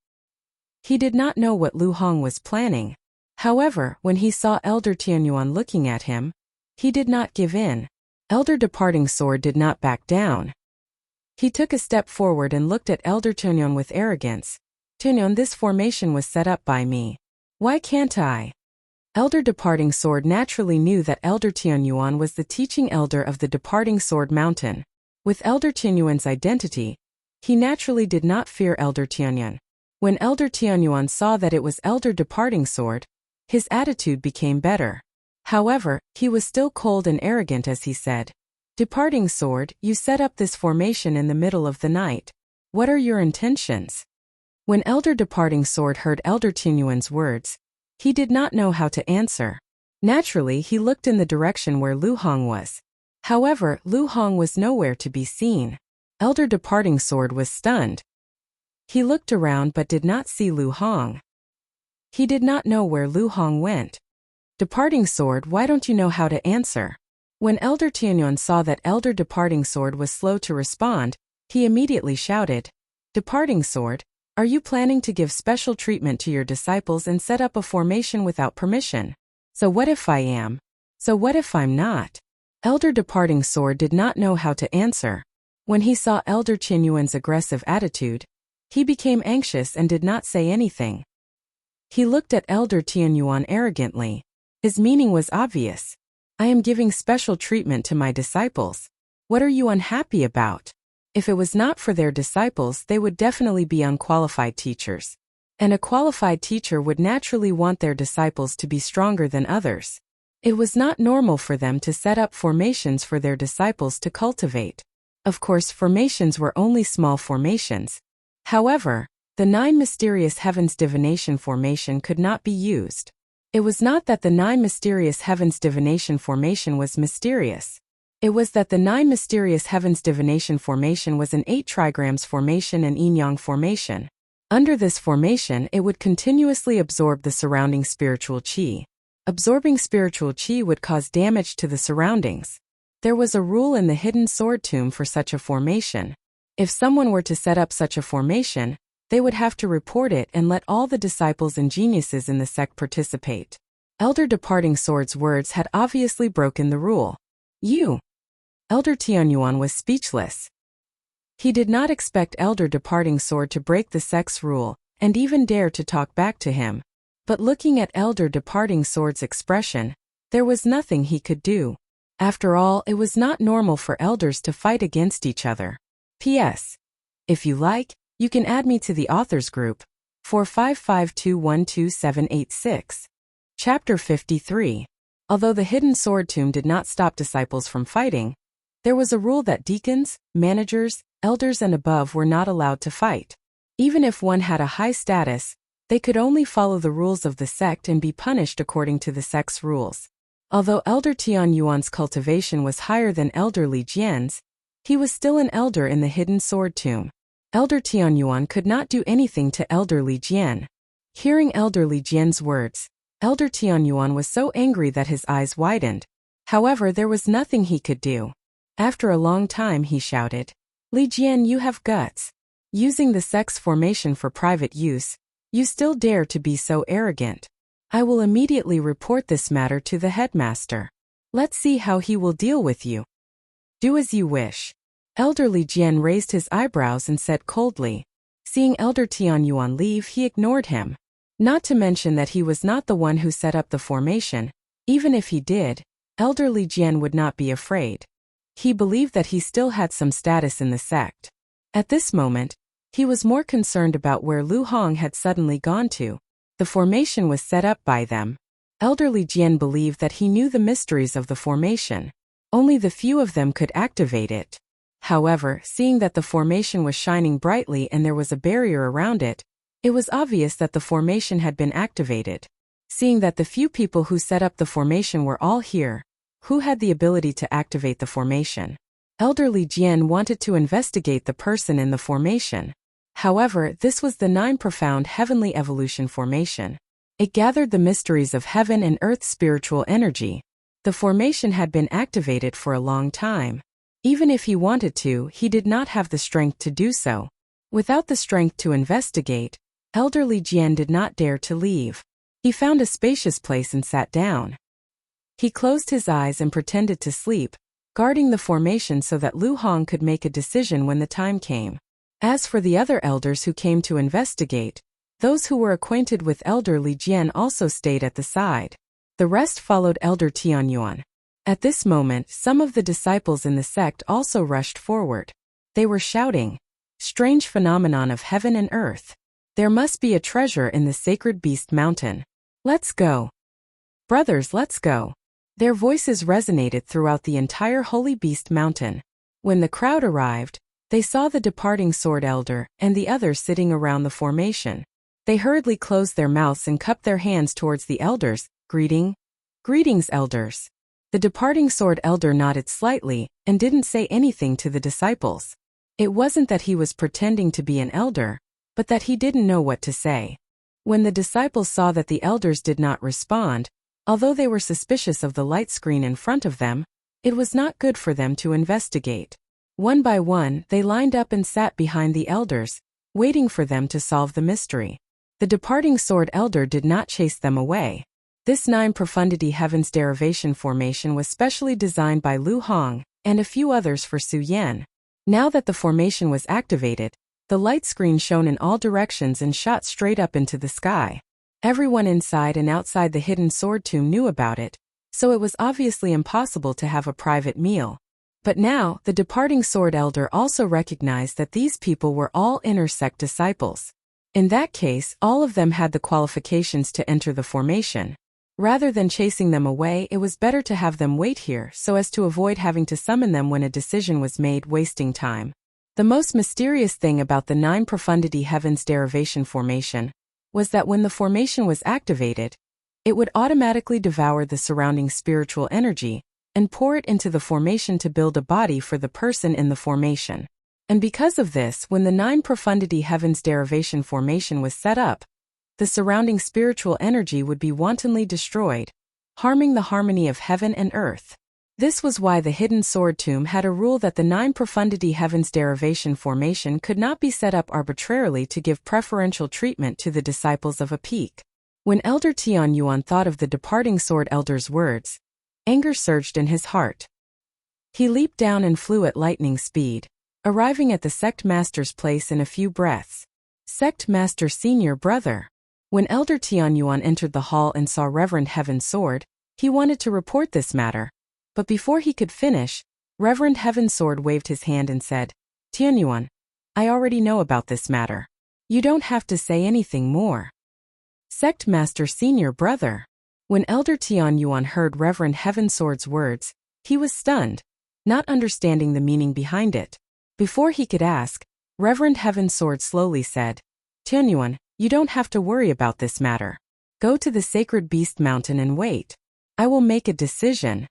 He did not know what Lu Hong was planning. However, when he saw Elder Tianyuan looking at him, he did not give in. Elder Departing Sword did not back down. He took a step forward and looked at Elder Tianyuan with arrogance. "Tianyuan, this formation was set up by me. Why can't I?" Elder Departing Sword naturally knew that Elder Tianyuan was the teaching elder of the Departing Sword Mountain. With Elder Tianyuan's identity, he naturally did not fear Elder Tianyuan. When Elder Tianyuan saw that it was Elder Departing Sword, his attitude became better. However, he was still cold and arrogant as he said, "Departing Sword, you set up this formation in the middle of the night. What are your intentions?" When Elder Departing Sword heard Elder Tianyuan's words, he did not know how to answer. Naturally, he looked in the direction where Lu Hong was. However, Lu Hong was nowhere to be seen. Elder Departing Sword was stunned. He looked around but did not see Lu Hong. He did not know where Lu Hong went. "Departing Sword, why don't you know how to answer?" When Elder Tianyuan saw that Elder Departing Sword was slow to respond, he immediately shouted, "Departing Sword, are you planning to give special treatment to your disciples and set up a formation without permission? So what if I am? So what if I'm not?" Elder Departing Sword did not know how to answer. When he saw Elder Tianyuan's aggressive attitude, he became anxious and did not say anything. He looked at Elder Tianyuan arrogantly. His meaning was obvious. "I am giving special treatment to my disciples. What are you unhappy about? If it was not for their disciples, they would definitely be unqualified teachers. And a qualified teacher would naturally want their disciples to be stronger than others. It was not normal for them to set up formations for their disciples to cultivate. Of course, formations were only small formations. However, the 9 Mysterious Heavens Divination Formation could not be used. It was not that the 9 Mysterious Heavens Divination Formation was mysterious. It was that the 9 mysterious heavens divination formation was an 8 trigrams formation and yin-yang formation. Under this formation, it would continuously absorb the surrounding spiritual qi. Absorbing spiritual qi would cause damage to the surroundings. There was a rule in the hidden sword tomb for such a formation. If someone were to set up such a formation, they would have to report it and let all the disciples and geniuses in the sect participate. Elder Departing Sword's words had obviously broken the rule. Elder Tianyuan was speechless. He did not expect Elder Departing Sword to break the sect's rule and even dare to talk back to him. But looking at Elder Departing Sword's expression, there was nothing he could do. After all, it was not normal for elders to fight against each other. P.S. If you like, you can add me to the authors group, 4552122786. Chapter 53. Although the hidden sword tomb did not stop disciples from fighting, there was a rule that deacons, managers, elders and above were not allowed to fight. Even if one had a high status, they could only follow the rules of the sect and be punished according to the sect's rules. Although Elder Tianyuan's cultivation was higher than Elder Li Jian's, he was still an elder in the hidden sword tomb. Elder Tianyuan could not do anything to Elder Li Jian. Hearing Elder Li Jian's words, Elder Tianyuan was so angry that his eyes widened. However, there was nothing he could do. After a long time he shouted, "Li Jian, you have guts. Using the sect's formation for private use, you still dare to be so arrogant. I will immediately report this matter to the headmaster. Let's see how he will deal with you." "Do as you wish." Elder Li Jian raised his eyebrows and said coldly. Seeing Elder Tianyuan leave, he ignored him. Not to mention that he was not the one who set up the formation. Even if he did, Elder Li Jian would not be afraid. He believed that he still had some status in the sect. At this moment, he was more concerned about where Lu Hong had suddenly gone to. The formation was set up by them. Elder Li Jian believed that he knew the mysteries of the formation. Only the few of them could activate it. However, seeing that the formation was shining brightly and there was a barrier around it, it was obvious that the formation had been activated. Seeing that the few people who set up the formation were all here, who had the ability to activate the formation, Elder Li Jian wanted to investigate the person in the formation. However, this was the 9 profound heavenly evolution formation. It gathered the mysteries of heaven and earth spiritual energy. The formation had been activated for a long time. Even if he wanted to, he did not have the strength to do so. Without the strength to investigate, Elder Li Jian did not dare to leave. He found a spacious place and sat down. He closed his eyes and pretended to sleep, guarding the formation so that Lu Hong could make a decision when the time came. As for the other elders who came to investigate, those who were acquainted with Elder Li Jian also stayed at the side. The rest followed Elder Tianyuan. At this moment, some of the disciples in the sect also rushed forward. They were shouting, "Strange phenomenon of heaven and earth. There must be a treasure in the sacred beast mountain. Let's go. Brothers, let's go." Their voices resonated throughout the entire Holy Beast Mountain. When the crowd arrived, they saw the departing sword elder and the others sitting around the formation. They hurriedly closed their mouths and cupped their hands towards the elders, Greetings, elders." The departing sword elder nodded slightly and didn't say anything to the disciples. It wasn't that he was pretending to be an elder, but that he didn't know what to say. When the disciples saw that the elders did not respond, although they were suspicious of the light screen in front of them, it was not good for them to investigate. One by one, they lined up and sat behind the elders, waiting for them to solve the mystery. The departing sword elder did not chase them away. This 9 profundity heavens derivation formation was specially designed by Lu Hong and a few others for Su Yan. Now that the formation was activated, the light screen shone in all directions and shot straight up into the sky. Everyone inside and outside the hidden sword tomb knew about it, so it was obviously impossible to have a private meal. But now, the departing sword elder also recognized that these people were all inner sect disciples. In that case, all of them had the qualifications to enter the formation. Rather than chasing them away, it was better to have them wait here so as to avoid having to summon them when a decision was made, wasting time. The most mysterious thing about the 9 profundity heavens derivation formation was that when the formation was activated, it would automatically devour the surrounding spiritual energy and pour it into the formation to build a body for the person in the formation. And because of this, when the 9 profundity heavens derivation formation was set up, the surrounding spiritual energy would be wantonly destroyed, harming the harmony of heaven and earth. This was why the hidden sword tomb had a rule that the 9 profundity heavens derivation formation could not be set up arbitrarily to give preferential treatment to the disciples of a peak. When Elder Tian Yuan thought of the departing sword elder's words, anger surged in his heart. He leaped down and flew at lightning speed, arriving at the sect master's place in a few breaths. Sect master senior brother. When Elder Tian Yuan entered the hall and saw Reverend Heaven's sword, he wanted to report this matter. But before he could finish, Reverend Heaven's sword waved his hand and said, Tian Yuan, I already know about this matter. You don't have to say anything more. Sect master senior brother. When Elder Tian Yuan heard Reverend Heaven's sword's words, he was stunned, not understanding the meaning behind it. Before he could ask, Reverend Heaven's sword slowly said, Tian Yuan, you don't have to worry about this matter. Go to the sacred beast mountain and wait. I will make a decision.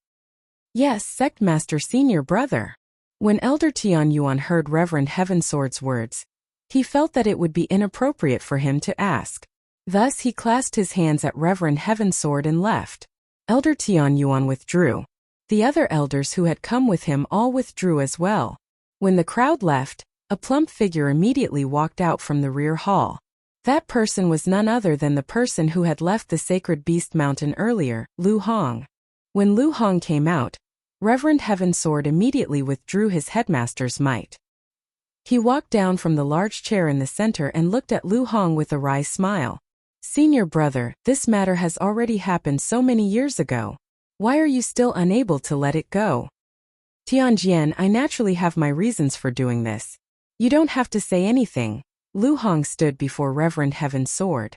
Yes, sect master senior brother. When Elder Tian Yuan heard Reverend Heaven's sword's words, he felt that it would be inappropriate for him to ask. Thus he clasped his hands at Reverend Heaven's sword and left. Elder Tian Yuan withdrew. The other elders who had come with him all withdrew as well. When the crowd left, a plump figure immediately walked out from the rear hall. That person was none other than the person who had left the sacred beast mountain earlier, Lu Hong. When Lu Hong came out, Reverend Heaven's sword immediately withdrew his headmaster's might. He walked down from the large chair in the center and looked at Lu Hong with a wry smile. Senior brother, this matter has already happened so many years ago. Why are you still unable to let it go? Tianjian, I naturally have my reasons for doing this. You don't have to say anything. Lu Hong stood before Reverend Heaven's sword.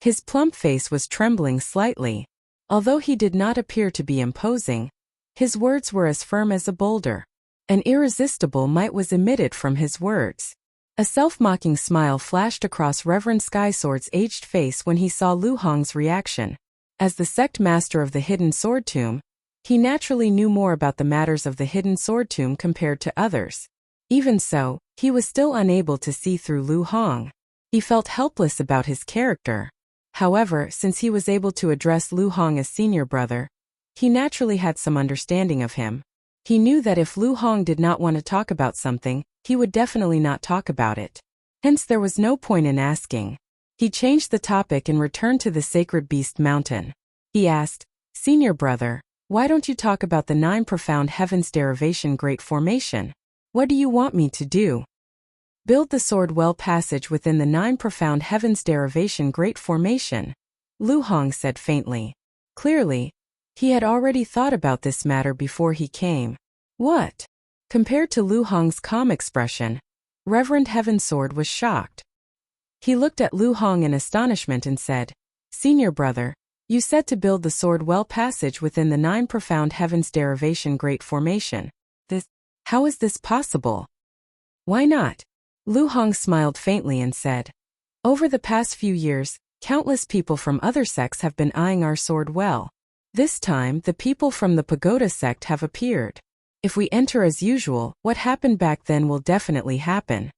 His plump face was trembling slightly. Although he did not appear to be imposing, his words were as firm as a boulder. An irresistible might was emitted from his words. A self-mocking smile flashed across Reverend Skysword's aged face when he saw Lu Hong's reaction. As the sect master of the hidden sword tomb, he naturally knew more about the matters of the hidden sword tomb compared to others. Even so, he was still unable to see through Lu Hong. He felt helpless about his character. However, since he was able to address Lu Hong as senior brother, he naturally had some understanding of him. He knew that if Lu Hong did not want to talk about something, he would definitely not talk about it. Hence there was no point in asking. He changed the topic and returned to the sacred beast mountain. He asked, Senior brother, why don't you talk about the 9 profound heavens derivation great formation? What do you want me to do? Build the sword well passage within the 9 profound heavens derivation great formation, Lu Hong said faintly. Clearly, he had already thought about this matter before he came. What? Compared to Lu Hong's calm expression, Reverend Heaven's sword was shocked. He looked at Lu Hong in astonishment and said, Senior brother, you said to build the sword well passage within the 9 profound heavens derivation great formation. How is this possible? Why not? Lu Hong smiled faintly and said, Over the past few years, countless people from other sects have been eyeing our sword well. This time, the people from the Pagoda sect have appeared. If we enter as usual, what happened back then will definitely happen.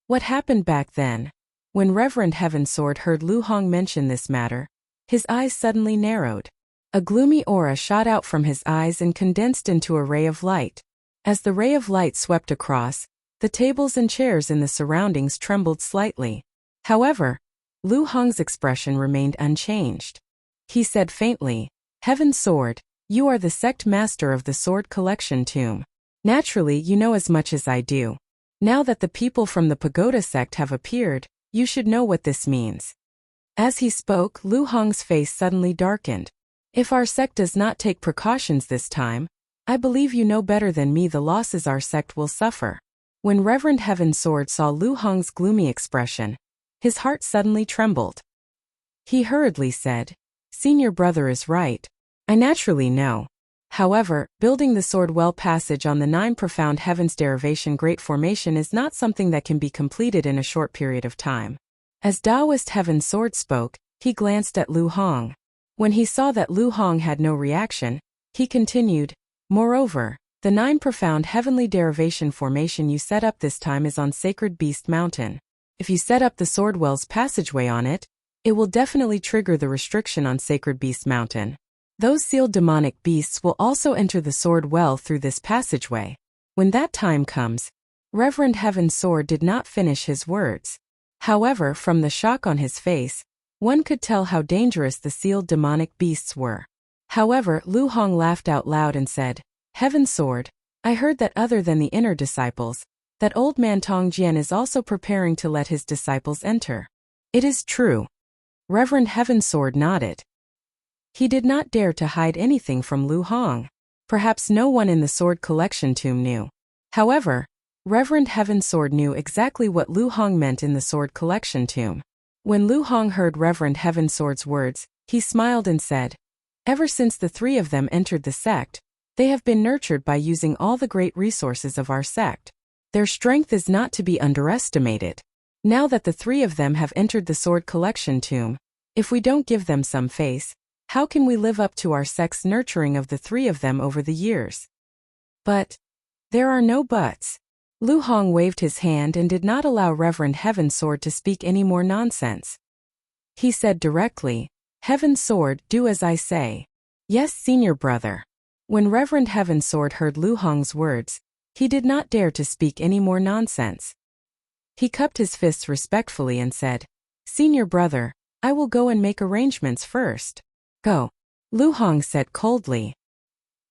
What happened back then? When Reverend Heaven's sword heard Lu Hong mention this matter, his eyes suddenly narrowed. A gloomy aura shot out from his eyes and condensed into a ray of light. As the ray of light swept across, the tables and chairs in the surroundings trembled slightly. However, Lu Hong's expression remained unchanged. He said faintly, Heaven's sword, you are the sect master of the sword collection tomb. Naturally, you know as much as I do. Now that the people from the Pagoda sect have appeared, you should know what this means. As he spoke, Lu Hong's face suddenly darkened. If our sect does not take precautions this time, I believe you know better than me the losses our sect will suffer. When Reverend Heaven's sword saw Lu Hong's gloomy expression, his heart suddenly trembled. He hurriedly said, Senior brother is right. I naturally know. However, building the sword well passage on the 9 profound heavens derivation great formation is not something that can be completed in a short period of time. As Taoist Heaven's sword spoke, he glanced at Lu Hong. When he saw that Lu Hong had no reaction, he continued, Moreover, the 9 profound heavenly derivation formation you set up this time is on Sacred Beast Mountain. If you set up the Swordwell's passageway on it, it will definitely trigger the restriction on Sacred Beast Mountain. Those sealed demonic beasts will also enter the Swordwell through this passageway. When that time comes, Reverend Heaven's Sword did not finish his words. However, from the shock on his face, one could tell how dangerous the sealed demonic beasts were. However, Lu Hong laughed out loud and said, Heaven's Sword, I heard that other than the inner disciples, that old man Tong Jian is also preparing to let his disciples enter. It is true. Reverend Heaven's Sword nodded. He did not dare to hide anything from Lu Hong. Perhaps no one in the sword collection tomb knew. However, Reverend Heaven's Sword knew exactly what Lu Hong meant in the sword collection tomb. When Lu Hong heard Reverend Heaven's Sword's words, he smiled and said, Ever since the 3 of them entered the sect, they have been nurtured by using all the great resources of our sect. Their strength is not to be underestimated. Now that the 3 of them have entered the sword collection tomb, if we don't give them some face, how can we live up to our sect's nurturing of the 3 of them over the years? But there are no buts. Lu Hong waved his hand and did not allow Reverend Heaven's Sword to speak any more nonsense. He said directly, Heaven's Sword, do as I say. Yes, senior brother. When Reverend Heaven's Sword heard Lu Hong's words, he did not dare to speak any more nonsense. He cupped his fists respectfully and said, Senior brother, I will go and make arrangements first. Go. Lu Hong said coldly.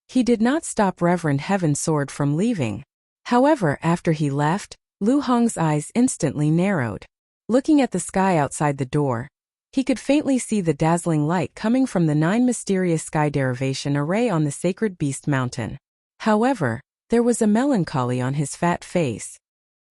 He did not stop Reverend Heaven's Sword from leaving. However, after he left, Lu Hong's eyes instantly narrowed. Looking at the sky outside the door, he could faintly see the dazzling light coming from the 9 mysterious sky derivation array on the Sacred Beast Mountain. However, there was a melancholy on his fat face.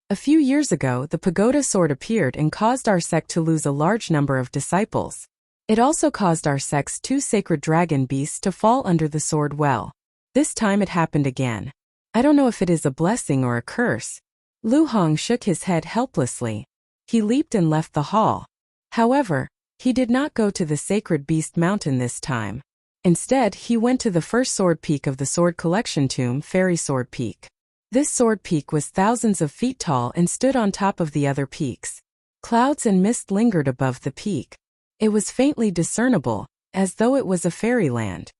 A few years ago, the pagoda sword appeared and caused our sect to lose a large number of disciples. It also caused our sect's 2 sacred dragon beasts to fall under the sword well. This time it happened again. I don't know if it is a blessing or a curse. Lu Hong shook his head helplessly. He leaped and left the hall. However, he did not go to the Sacred Beast Mountain this time. Instead, he went to the first sword peak of the sword collection tomb, Fairy Sword Peak. This sword peak was thousands of feet tall and stood on top of the other peaks. Clouds and mist lingered above the peak. It was faintly discernible, as though it was a fairyland.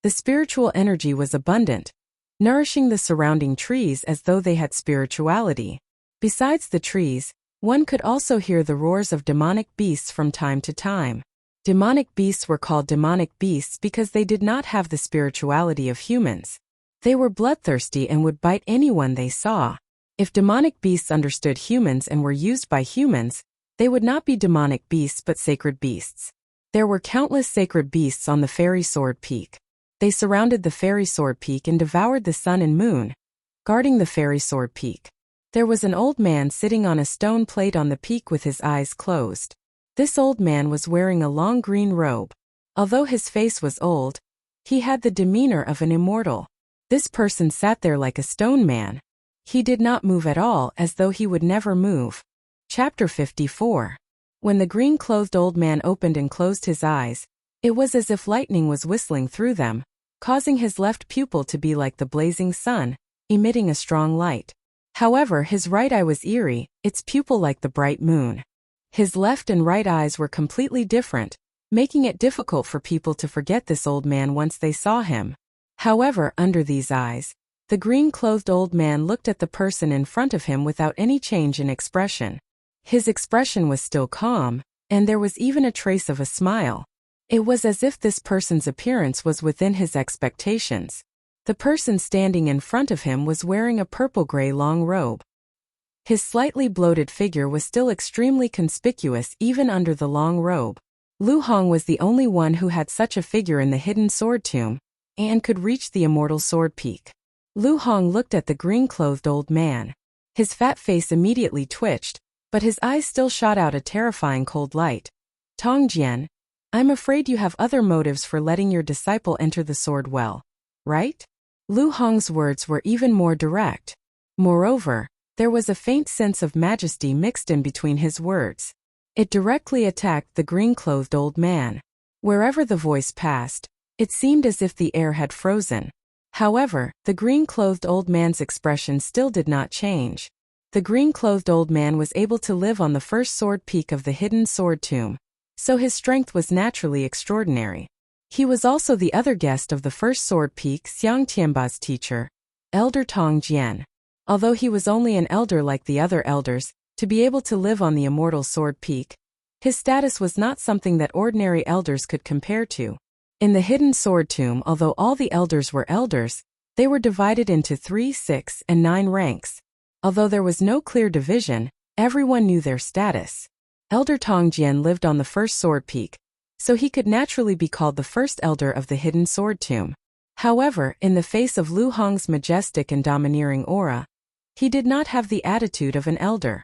The spiritual energy was abundant, nourishing the surrounding trees as though they had spirituality. Besides the trees, one could also hear the roars of demonic beasts from time to time. Demonic beasts were called demonic beasts because they did not have the spirituality of humans. They were bloodthirsty and would bite anyone they saw. If demonic beasts understood humans and were used by humans, they would not be demonic beasts but sacred beasts. There were countless sacred beasts on the Fairy Sword Peak. They surrounded the Fairy Sword Peak and devoured the sun and moon. Guarding the Fairy Sword Peak, there was an old man sitting on a stone plate on the peak with his eyes closed. This old man was wearing a long green robe. Although his face was old, he had the demeanor of an immortal. This person sat there like a stone man. He did not move at all, as though he would never move. Chapter 54. When the green-clothed old man opened and closed his eyes, it was as if lightning was whistling through them, causing his left pupil to be like the blazing sun, emitting a strong light. However, his right eye was eerie, its pupil like the bright moon. His left and right eyes were completely different, making it difficult for people to forget this old man once they saw him. However, under these eyes, the green-clothed old man looked at the person in front of him without any change in expression. His expression was still calm, and there was even a trace of a smile. It was as if this person's appearance was within his expectations. The person standing in front of him was wearing a purple-gray long robe. His slightly bloated figure was still extremely conspicuous even under the long robe. Lu Hong was the only one who had such a figure in the hidden sword tomb, and could reach the Immortal Sword Peak. Lu Hong looked at the green-clothed old man. His fat face immediately twitched, but his eyes still shot out a terrifying cold light. Tong Jian, I'm afraid you have other motives for letting your disciple enter the sword well, right? Lu Hong's words were even more direct. Moreover, there was a faint sense of majesty mixed in between his words. It directly attacked the green-clothed old man. Wherever the voice passed, it seemed as if the air had frozen. However, the green-clothed old man's expression still did not change. The green-clothed old man was able to live on the first sword peak of the hidden sword tomb, so his strength was naturally extraordinary. He was also the other guest of the first sword peak Xiang Tianba's teacher, Elder Tong Jian. Although he was only an elder like the other elders, to be able to live on the immortal sword peak, his status was not something that ordinary elders could compare to. In the hidden sword tomb, although all the elders were elders, they were divided into 3, 6, and 9 ranks. Although there was no clear division, everyone knew their status. Elder Tong Jian lived on the first sword peak, so he could naturally be called the first elder of the hidden sword tomb. However, in the face of Lu Hong's majestic and domineering aura, he did not have the attitude of an elder.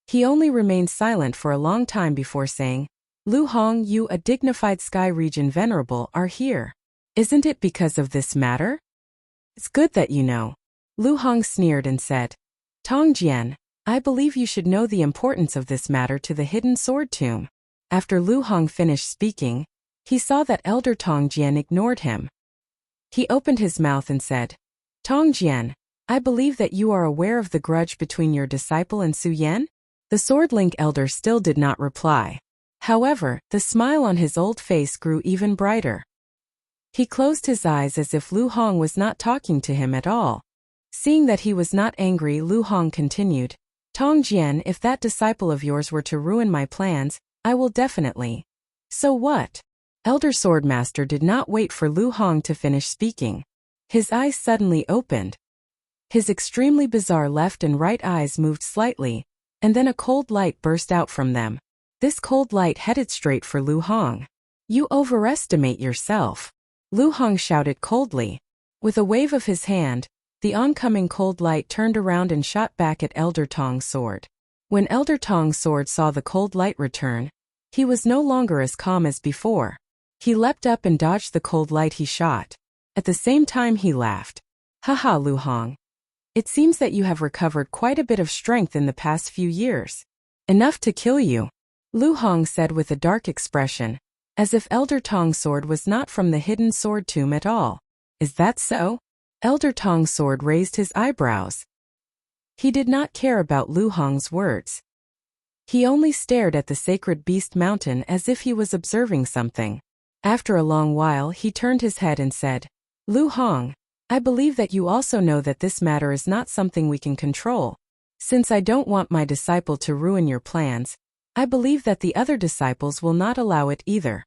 He only remained silent for a long time before saying, "Lu Hong, you, a dignified sky region venerable, are here. Isn't it because of this matter?" "It's good that you know." Lu Hong sneered and said, "Tong Jian, I believe you should know the importance of this matter to the hidden sword tomb." After Lu Hong finished speaking, he saw that Elder Tong Jian ignored him. He opened his mouth and said, "Tong Jian, I believe that you are aware of the grudge between your disciple and Su Yan?" The Sword Link elder still did not reply. However, the smile on his old face grew even brighter. He closed his eyes as if Lu Hong was not talking to him at all. Seeing that he was not angry, Lu Hong continued, "Tong Jian, if that disciple of yours were to ruin my plans, I will definitely." "So what?" Elder Swordmaster did not wait for Lu Hong to finish speaking. His eyes suddenly opened. His extremely bizarre left and right eyes moved slightly, and then a cold light burst out from them. This cold light headed straight for Lu Hong. "You overestimate yourself," Lu Hong shouted coldly. With a wave of his hand, the oncoming cold light turned around and shot back at Elder Tong's sword. When Elder Tong's sword saw the cold light return, he was no longer as calm as before. He leapt up and dodged the cold light he shot. At the same time he laughed. "Haha, Lu Hong. It seems that you have recovered quite a bit of strength in the past few years. Enough to kill you," Lu Hong said with a dark expression, as if Elder Tong's sword was not from the hidden sword tomb at all. "Is that so?" Elder Tong's sword raised his eyebrows. He did not care about Lu Hong's words. He only stared at the sacred beast mountain as if he was observing something. After a long while he turned his head and said, "Lu Hong, I believe that you also know that this matter is not something we can control. Since I don't want my disciple to ruin your plans, I believe that the other disciples will not allow it either.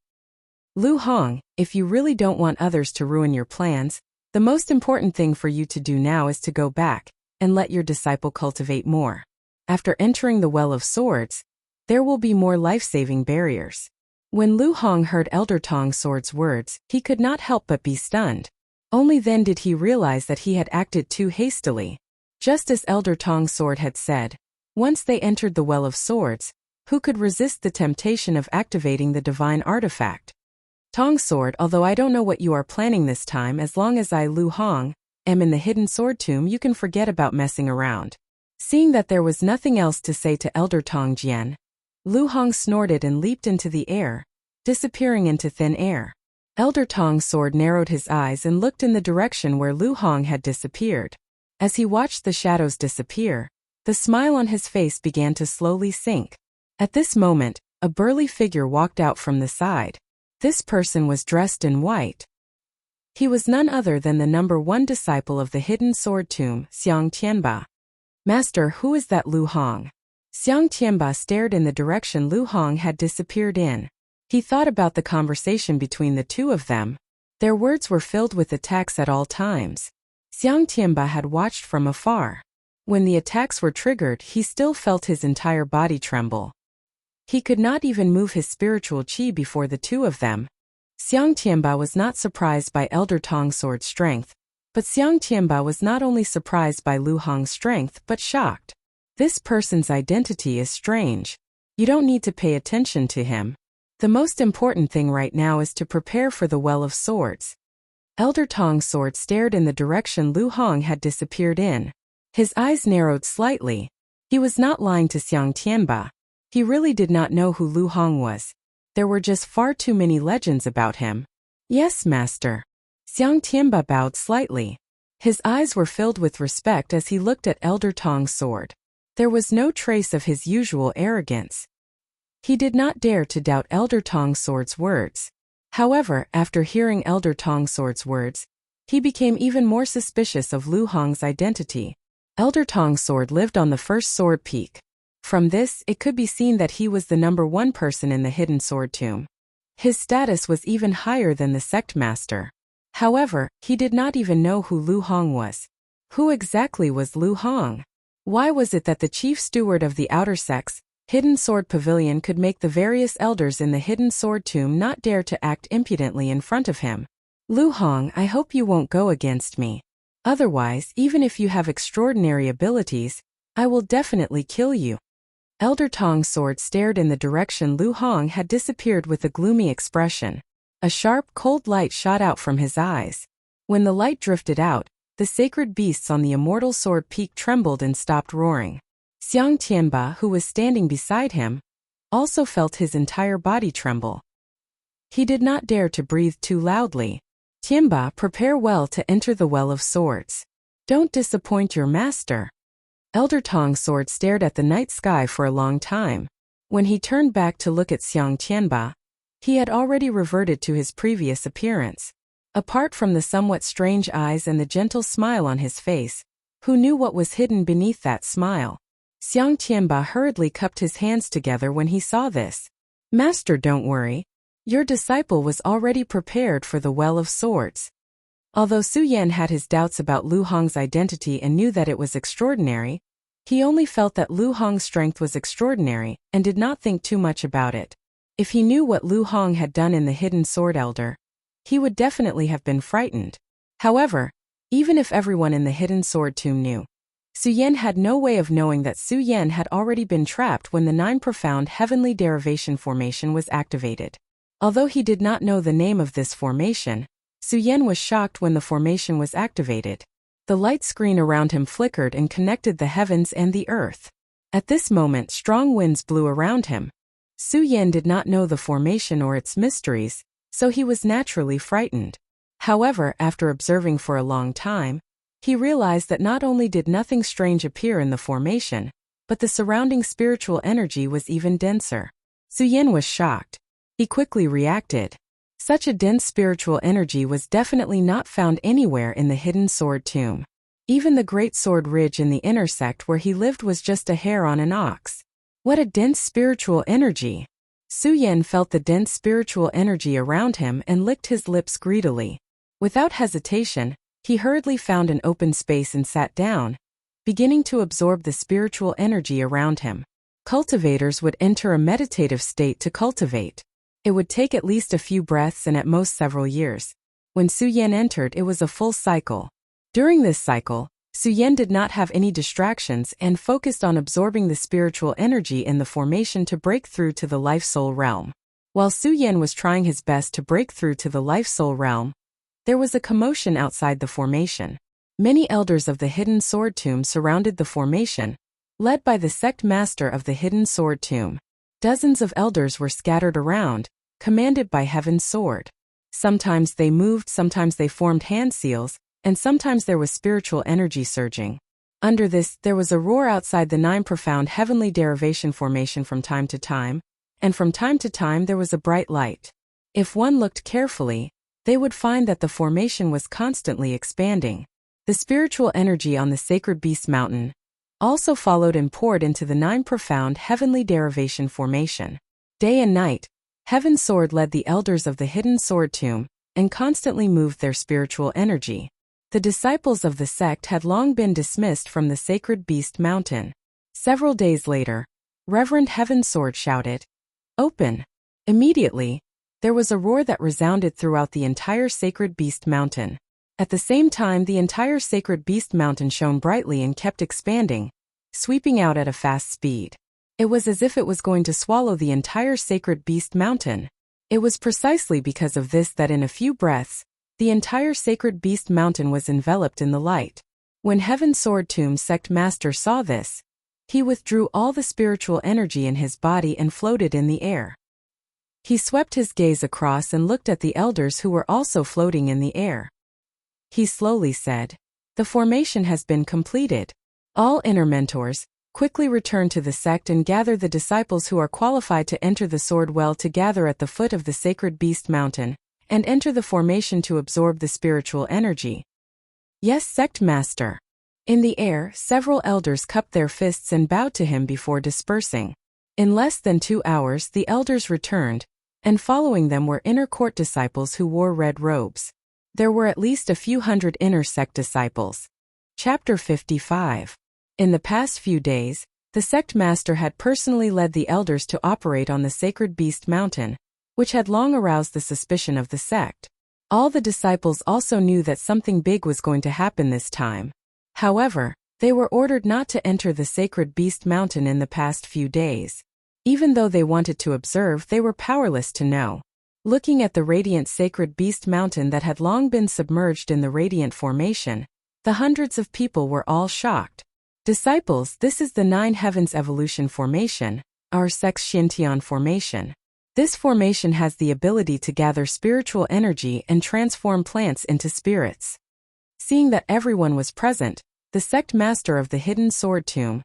Lu Hong, if you really don't want others to ruin your plans, the most important thing for you to do now is to go back and let your disciple cultivate more. After entering the Well of Swords, there will be more life-saving barriers." When Lu Hong heard Elder Tong's sword's words, he could not help but be stunned. Only then did he realize that he had acted too hastily. Just as Elder Tong's sword had said, once they entered the Well of Swords, who could resist the temptation of activating the divine artifact? "Tong's sword, although I don't know what you are planning this time, as long as I, Lu Hong, am in the hidden sword tomb, you can forget about messing around." Seeing that there was nothing else to say to Elder Tong Jian, Lu Hong snorted and leaped into the air, disappearing into thin air. Elder Tong's sword narrowed his eyes and looked in the direction where Lu Hong had disappeared. As he watched the shadows disappear, the smile on his face began to slowly sink. At this moment, a burly figure walked out from the side. This person was dressed in white. He was none other than the number 1 disciple of the hidden sword tomb, Xiang Tianba. "Master, who is that Lu Hong?" Xiang Tianba stared in the direction Lu Hong had disappeared in. He thought about the conversation between the two of them. Their words were filled with attacks at all times. Xiang Tianba had watched from afar. When the attacks were triggered, he still felt his entire body tremble. He could not even move his spiritual qi before the two of them. Xiang Tianba was not surprised by Elder Tong's sword strength, but Xiang Tianba was not only surprised by Lu Hong's strength but shocked. This person's identity is strange. You don't need to pay attention to him. The most important thing right now is to prepare for the Well of Swords. Elder Tong's sword stared in the direction Lu Hong had disappeared in. His eyes narrowed slightly. He was not lying to Xiang Tianba. He really did not know who Lu Hong was. There were just far too many legends about him. "Yes, master." Xiang Tianba bowed slightly. His eyes were filled with respect as he looked at Elder Tong's sword. There was no trace of his usual arrogance. He did not dare to doubt Elder Tong's sword's words. However, after hearing Elder Tong's sword's words, he became even more suspicious of Lu Hong's identity. Elder Tong's sword lived on the first sword peak. From this, it could be seen that he was the #1 person in the hidden sword tomb. His status was even higher than the sect master. However, he did not even know who Lu Hong was. Who exactly was Lu Hong? Why was it that the chief steward of the outer sect's hidden sword pavilion could make the various elders in the hidden sword tomb not dare to act impudently in front of him? Lu Hong, I hope you won't go against me. Otherwise, even if you have extraordinary abilities, I will definitely kill you. Elder Tong's sword stared in the direction Lu Hong had disappeared with a gloomy expression. A sharp, cold light shot out from his eyes. When the light drifted out, the sacred beasts on the immortal sword peak trembled and stopped roaring. Xiang Tianba, who was standing beside him, also felt his entire body tremble. He did not dare to breathe too loudly. Tianba, prepare well to enter the well of swords. Don't disappoint your master. Elder Tong's sword stared at the night sky for a long time. When he turned back to look at Xiang Tianba, he had already reverted to his previous appearance. Apart from the somewhat strange eyes and the gentle smile on his face, who knew what was hidden beneath that smile? Xiang Tianba hurriedly cupped his hands together when he saw this. Master, don't worry. Your disciple was already prepared for the Well of Swords. Although Su Yan had his doubts about Lu Hong's identity and knew that it was extraordinary, he only felt that Lu Hong's strength was extraordinary and did not think too much about it. If he knew what Lu Hong had done in the Hidden Sword Elder, he would definitely have been frightened. However, even if everyone in the Hidden Sword Tomb knew, Su Yan had no way of knowing that Su Yan had already been trapped when the 9 profound heavenly derivation formation was activated. Although he did not know the name of this formation, Su Yan was shocked when the formation was activated. The light screen around him flickered and connected the heavens and the earth. At this moment, strong winds blew around him. Su Yan did not know the formation or its mysteries, so he was naturally frightened. However, after observing for a long time, he realized that not only did nothing strange appear in the formation, but the surrounding spiritual energy was even denser. Su Yan was shocked. He quickly reacted. Such a dense spiritual energy was definitely not found anywhere in the Hidden Sword Tomb. Even the Great Sword Ridge in the inner sect where he lived was just a hair on an ox. What a dense spiritual energy! Su Yan felt the dense spiritual energy around him and licked his lips greedily. Without hesitation, he hurriedly found an open space and sat down, beginning to absorb the spiritual energy around him. Cultivators would enter a meditative state to cultivate. It would take at least a few breaths and at most several years. When Su Yan entered, it was a full cycle. During this cycle, Su Yan did not have any distractions and focused on absorbing the spiritual energy in the formation to break through to the life-soul realm. While Su Yan was trying his best to break through to the life-soul realm, there was a commotion outside the formation. Many elders of the Hidden Sword Tomb surrounded the formation, led by the sect master of the Hidden Sword Tomb. Dozens of elders were scattered around, commanded by Heaven's Sword. Sometimes they moved, sometimes they formed hand seals, and sometimes there was spiritual energy surging. Under this, there was a roar outside the 9 profound heavenly derivation formation from time to time, and from time to time there was a bright light. If one looked carefully, they would find that the formation was constantly expanding. The spiritual energy on the Sacred Beast Mountain also followed and poured into the 9 profound heavenly derivation formation. Day and night, Heaven's Sword led the elders of the Hidden Sword Tomb and constantly moved their spiritual energy. The disciples of the sect had long been dismissed from the Sacred Beast Mountain. Several days later, Reverend Heaven's Sword shouted, "Open!" Immediately, there was a roar that resounded throughout the entire Sacred Beast Mountain. At the same time, the entire Sacred Beast Mountain shone brightly and kept expanding, sweeping out at a fast speed. It was as if it was going to swallow the entire Sacred Beast Mountain. It was precisely because of this that in a few breaths, the entire Sacred Beast Mountain was enveloped in the light. When Heaven's Sword Tomb sect master saw this, he withdrew all the spiritual energy in his body and floated in the air. He swept his gaze across and looked at the elders who were also floating in the air. he slowly said. The formation has been completed. All inner mentors, quickly return to the sect and gather the disciples who are qualified to enter the sword well to gather at the foot of the sacred beast mountain, and enter the formation to absorb the spiritual energy. Yes, sect master. In the air, several elders cupped their fists and bowed to him before dispersing. In less than 2 hours the elders returned, and following them were inner court disciples who wore red robes. There were at least a few hundred inner sect disciples. Chapter 55. In the past few days, the sect master had personally led the elders to operate on the sacred beast mountain, which had long aroused the suspicion of the sect. All the disciples also knew that something big was going to happen this time. However, they were ordered not to enter the sacred beast mountain in the past few days. Even though they wanted to observe, they were powerless to know. Looking at the radiant sacred beast mountain that had long been submerged in the radiant formation, the hundreds of people were all shocked. Disciples, this is the 9 heavens evolution formation, our sect's Xintian formation. This formation has the ability to gather spiritual energy and transform plants into spirits. Seeing that everyone was present, the sect master of the hidden sword tomb,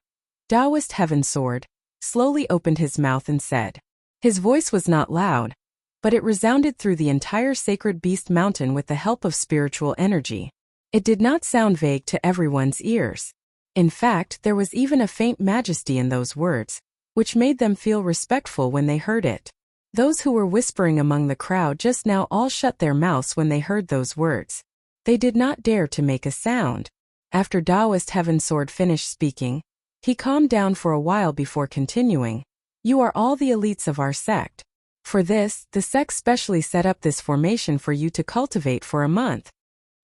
Taoist Heaven Sword, slowly opened his mouth and said. His voice was not loud, but it resounded through the entire sacred beast mountain with the help of spiritual energy. It did not sound vague to everyone's ears. In fact, there was even a faint majesty in those words, which made them feel respectful when they heard it. Those who were whispering among the crowd just now all shut their mouths when they heard those words. They did not dare to make a sound. After Taoist Heaven Sword finished speaking, he calmed down for a while before continuing. You are all the elites of our sect. For this, the sect specially set up this formation for you to cultivate for a month.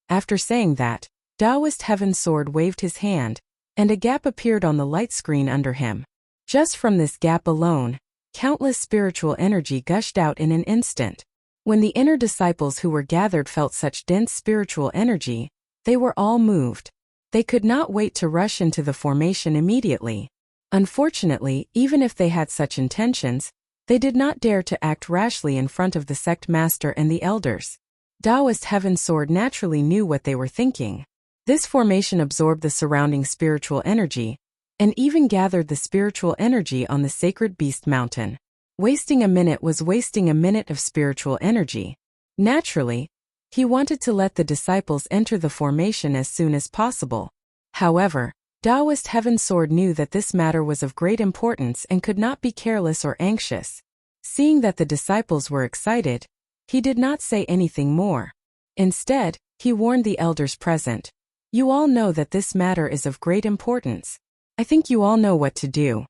After saying that, Taoist Heaven Sword waved his hand, and a gap appeared on the light screen under him. Just from this gap alone, countless spiritual energy gushed out in an instant. When the inner disciples who were gathered felt such dense spiritual energy, they were all moved. They could not wait to rush into the formation immediately. Unfortunately, even if they had such intentions, they did not dare to act rashly in front of the sect master and the elders. Taoist Heaven Sword naturally knew what they were thinking. This formation absorbed the surrounding spiritual energy, and even gathered the spiritual energy on the sacred beast mountain. Wasting a minute was wasting a minute of spiritual energy. Naturally, he wanted to let the disciples enter the formation as soon as possible. However, Taoist Heaven Sword knew that this matter was of great importance and could not be careless or anxious. Seeing that the disciples were excited, he did not say anything more. Instead, he warned the elders present. You all know that this matter is of great importance. I think you all know what to do.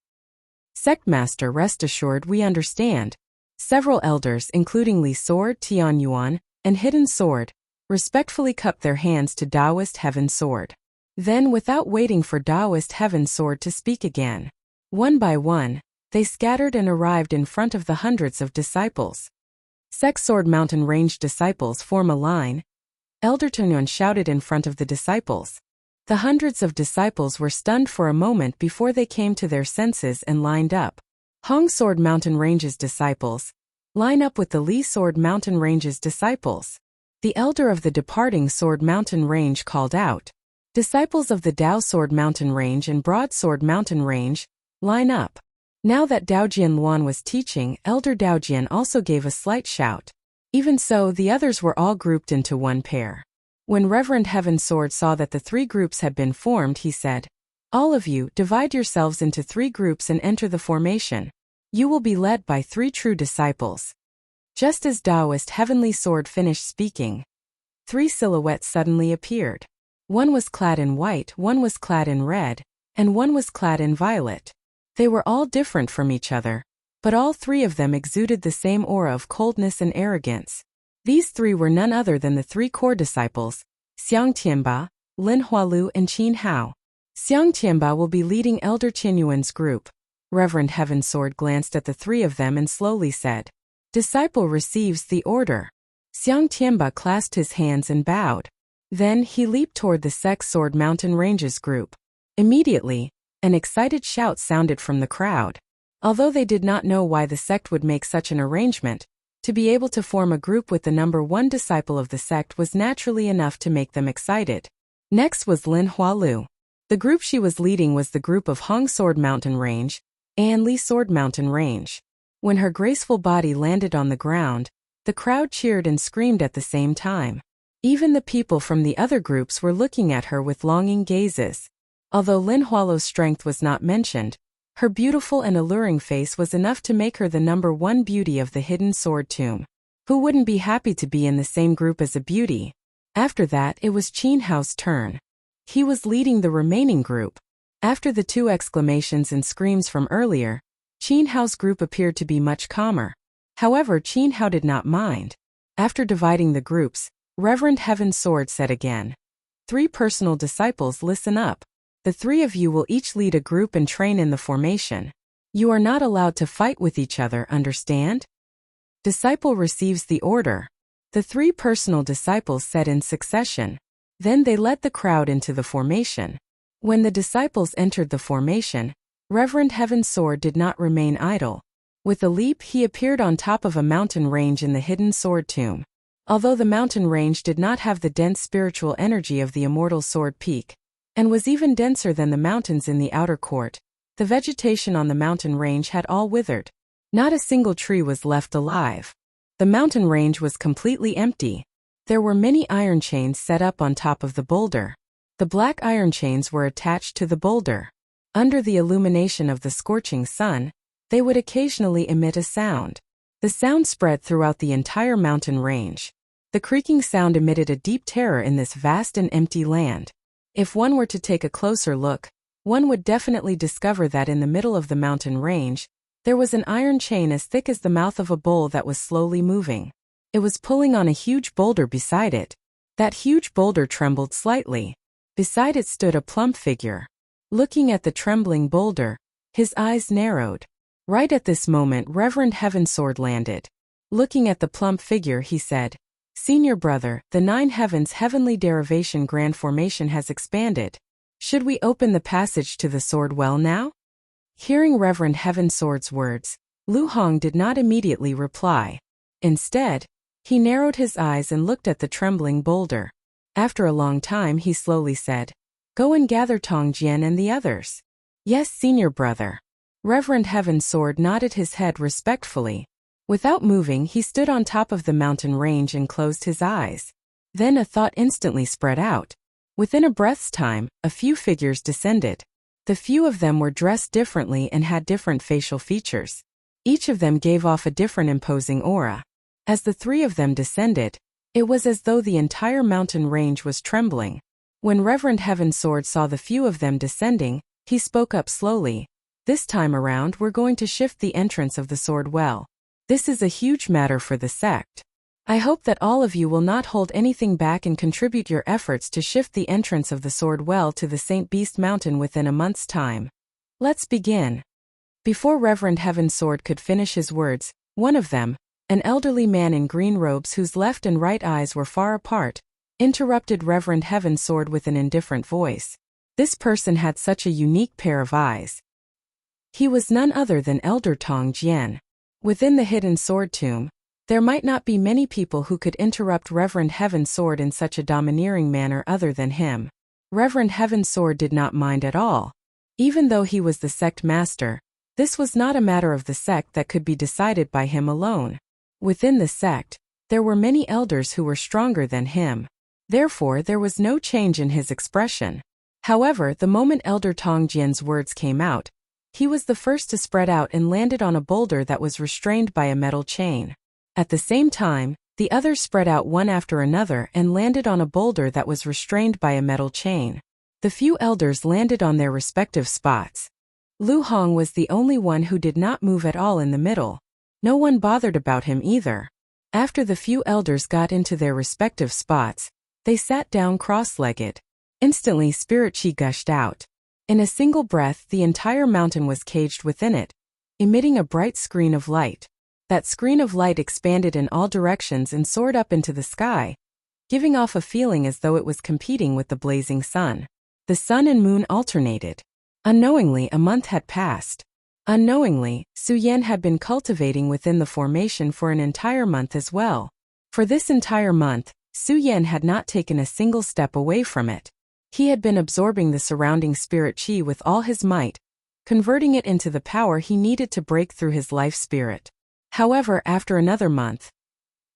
Sect Master, rest assured we understand. Several elders, including Li Sword, Tian Yuan, and Hidden Sword, respectfully cupped their hands to Taoist Heaven Sword. Then, without waiting for Taoist Heaven Sword to speak again, one by one, they scattered and arrived in front of the hundreds of disciples. Sect Sword Mountain Range disciples form a line. Elder Tunyuan shouted in front of the disciples. The hundreds of disciples were stunned for a moment before they came to their senses and lined up. Hong Sword Mountain Range's disciples, line up with the Li Sword Mountain Range's disciples. The elder of the departing Sword Mountain Range called out. Disciples of the Dao Sword Mountain Range and Broadsword Mountain Range, line up. Now that Daojian Luan was teaching, Elder Daojian also gave a slight shout. Even so, the others were all grouped into one pair. When Reverend Heaven Sword saw that the 3 groups had been formed, he said, all of you, divide yourselves into 3 groups and enter the formation. You will be led by 3 true disciples. Just as Taoist Heavenly Sword finished speaking, 3 silhouettes suddenly appeared. One was clad in white, one was clad in red, and one was clad in violet. They were all different from each other, but all 3 of them exuded the same aura of coldness and arrogance. These 3 were none other than the 3 core disciples, Xiang Tianba, Lin Hualu and Qin Hao. Xiang Tianba will be leading Elder Qinyuan's group. Reverend Heaven Sword glanced at the 3 of them and slowly said, Disciple receives the order. Xiang Tianba clasped his hands and bowed. Then he leaped toward the Sect Sword Mountain Ranges group. Immediately, an excited shout sounded from the crowd. Although they did not know why the sect would make such an arrangement, To be able to form a group with the number one disciple of the sect was naturally enough to make them excited. Next was Lin Hualu. The group she was leading was the group of Hong Sword Mountain Range and Li Sword Mountain Range. When her graceful body landed on the ground, the crowd cheered and screamed at the same time. Even the people from the other groups were looking at her with longing gazes. Although Lin Hualu's strength was not mentioned, her beautiful and alluring face was enough to make her the number one beauty of the hidden sword tomb. Who wouldn't be happy to be in the same group as a beauty? After that, it was Qin Hao's turn. He was leading the remaining group. After the two exclamations and screams from earlier, Qin Hao's group appeared to be much calmer. However, Qin Hao did not mind. After dividing the groups, Reverend Heaven Sword said again, "3 personal disciples, listen up. The 3 of you will each lead a group and train in the formation. You are not allowed to fight with each other, understand?" Disciple receives the order. The 3 personal disciples said in succession. Then they led the crowd into the formation. When the disciples entered the formation, Reverend Heaven Sword did not remain idle. With a leap, he appeared on top of a mountain range in the hidden sword tomb. Although the mountain range did not have the dense spiritual energy of the Immortal Sword Peak, and was even denser than the mountains in the outer court, the vegetation on the mountain range had all withered. Not a single tree was left alive. The mountain range was completely empty. There were many iron chains set up on top of the boulder. The black iron chains were attached to the boulder. Under the illumination of the scorching sun, they would occasionally emit a sound. The sound spread throughout the entire mountain range. The creaking sound emitted a deep terror in this vast and empty land. If one were to take a closer look, one would definitely discover that in the middle of the mountain range, there was an iron chain as thick as the mouth of a bull that was slowly moving. It was pulling on a huge boulder beside it. That huge boulder trembled slightly. Beside it stood a plump figure. Looking at the trembling boulder, his eyes narrowed. Right at this moment, Reverend Heaven Sword landed. Looking at the plump figure, he said, "Senior brother, the 9 heavens heavenly derivation grand formation has expanded. Should we open the passage to the sword well now?" Hearing Reverend Heaven Sword's words, Lu Hong did not immediately reply. Instead, he narrowed his eyes and looked at the trembling boulder. After a long time, he slowly said, "Go and gather Tong Jian and the others." "Yes, senior brother." Reverend Heaven Sword nodded his head respectfully. Without moving, he stood on top of the mountain range and closed his eyes. Then a thought instantly spread out. Within a breath's time, a few figures descended. The few of them were dressed differently and had different facial features. Each of them gave off a different imposing aura. As the 3 of them descended, it was as though the entire mountain range was trembling. When Reverend Heaven Sword saw the few of them descending, he spoke up slowly. "This time around, we're going to shift the entrance of the sword well. This is a huge matter for the sect. I hope that all of you will not hold anything back and contribute your efforts to shift the entrance of the sword well to the Saint Beast Mountain within a month's time. Let's begin." Before Reverend Heaven Sword could finish his words, one of them, an elderly man in green robes whose left and right eyes were far apart, interrupted Reverend Heaven Sword with an indifferent voice. This person had such a unique pair of eyes. He was none other than Elder Tong Jian. Within the hidden sword tomb, there might not be many people who could interrupt Reverend Heaven Sword in such a domineering manner other than him. Reverend Heaven Sword did not mind at all. Even though he was the sect master, this was not a matter of the sect that could be decided by him alone. Within the sect, there were many elders who were stronger than him. Therefore, there was no change in his expression. However, the moment Elder Tong Jian's words came out, he was the first to spread out and landed on a boulder that was restrained by a metal chain. At the same time, the others spread out one after another and landed on a boulder that was restrained by a metal chain. The few elders landed on their respective spots. Lu Hong was the only one who did not move at all in the middle. No one bothered about him either. After the few elders got into their respective spots, they sat down cross-legged. Instantly, spirit chi gushed out. In a single breath, the entire mountain was caged within it, emitting a bright screen of light. That screen of light expanded in all directions and soared up into the sky, giving off a feeling as though it was competing with the blazing sun. The sun and moon alternated. Unknowingly, a month had passed. Unknowingly, Su Yan had been cultivating within the formation for an entire month as well. For this entire month, Su Yan had not taken a single step away from it. He had been absorbing the surrounding spirit qi with all his might, converting it into the power he needed to break through his life spirit. However, after another month,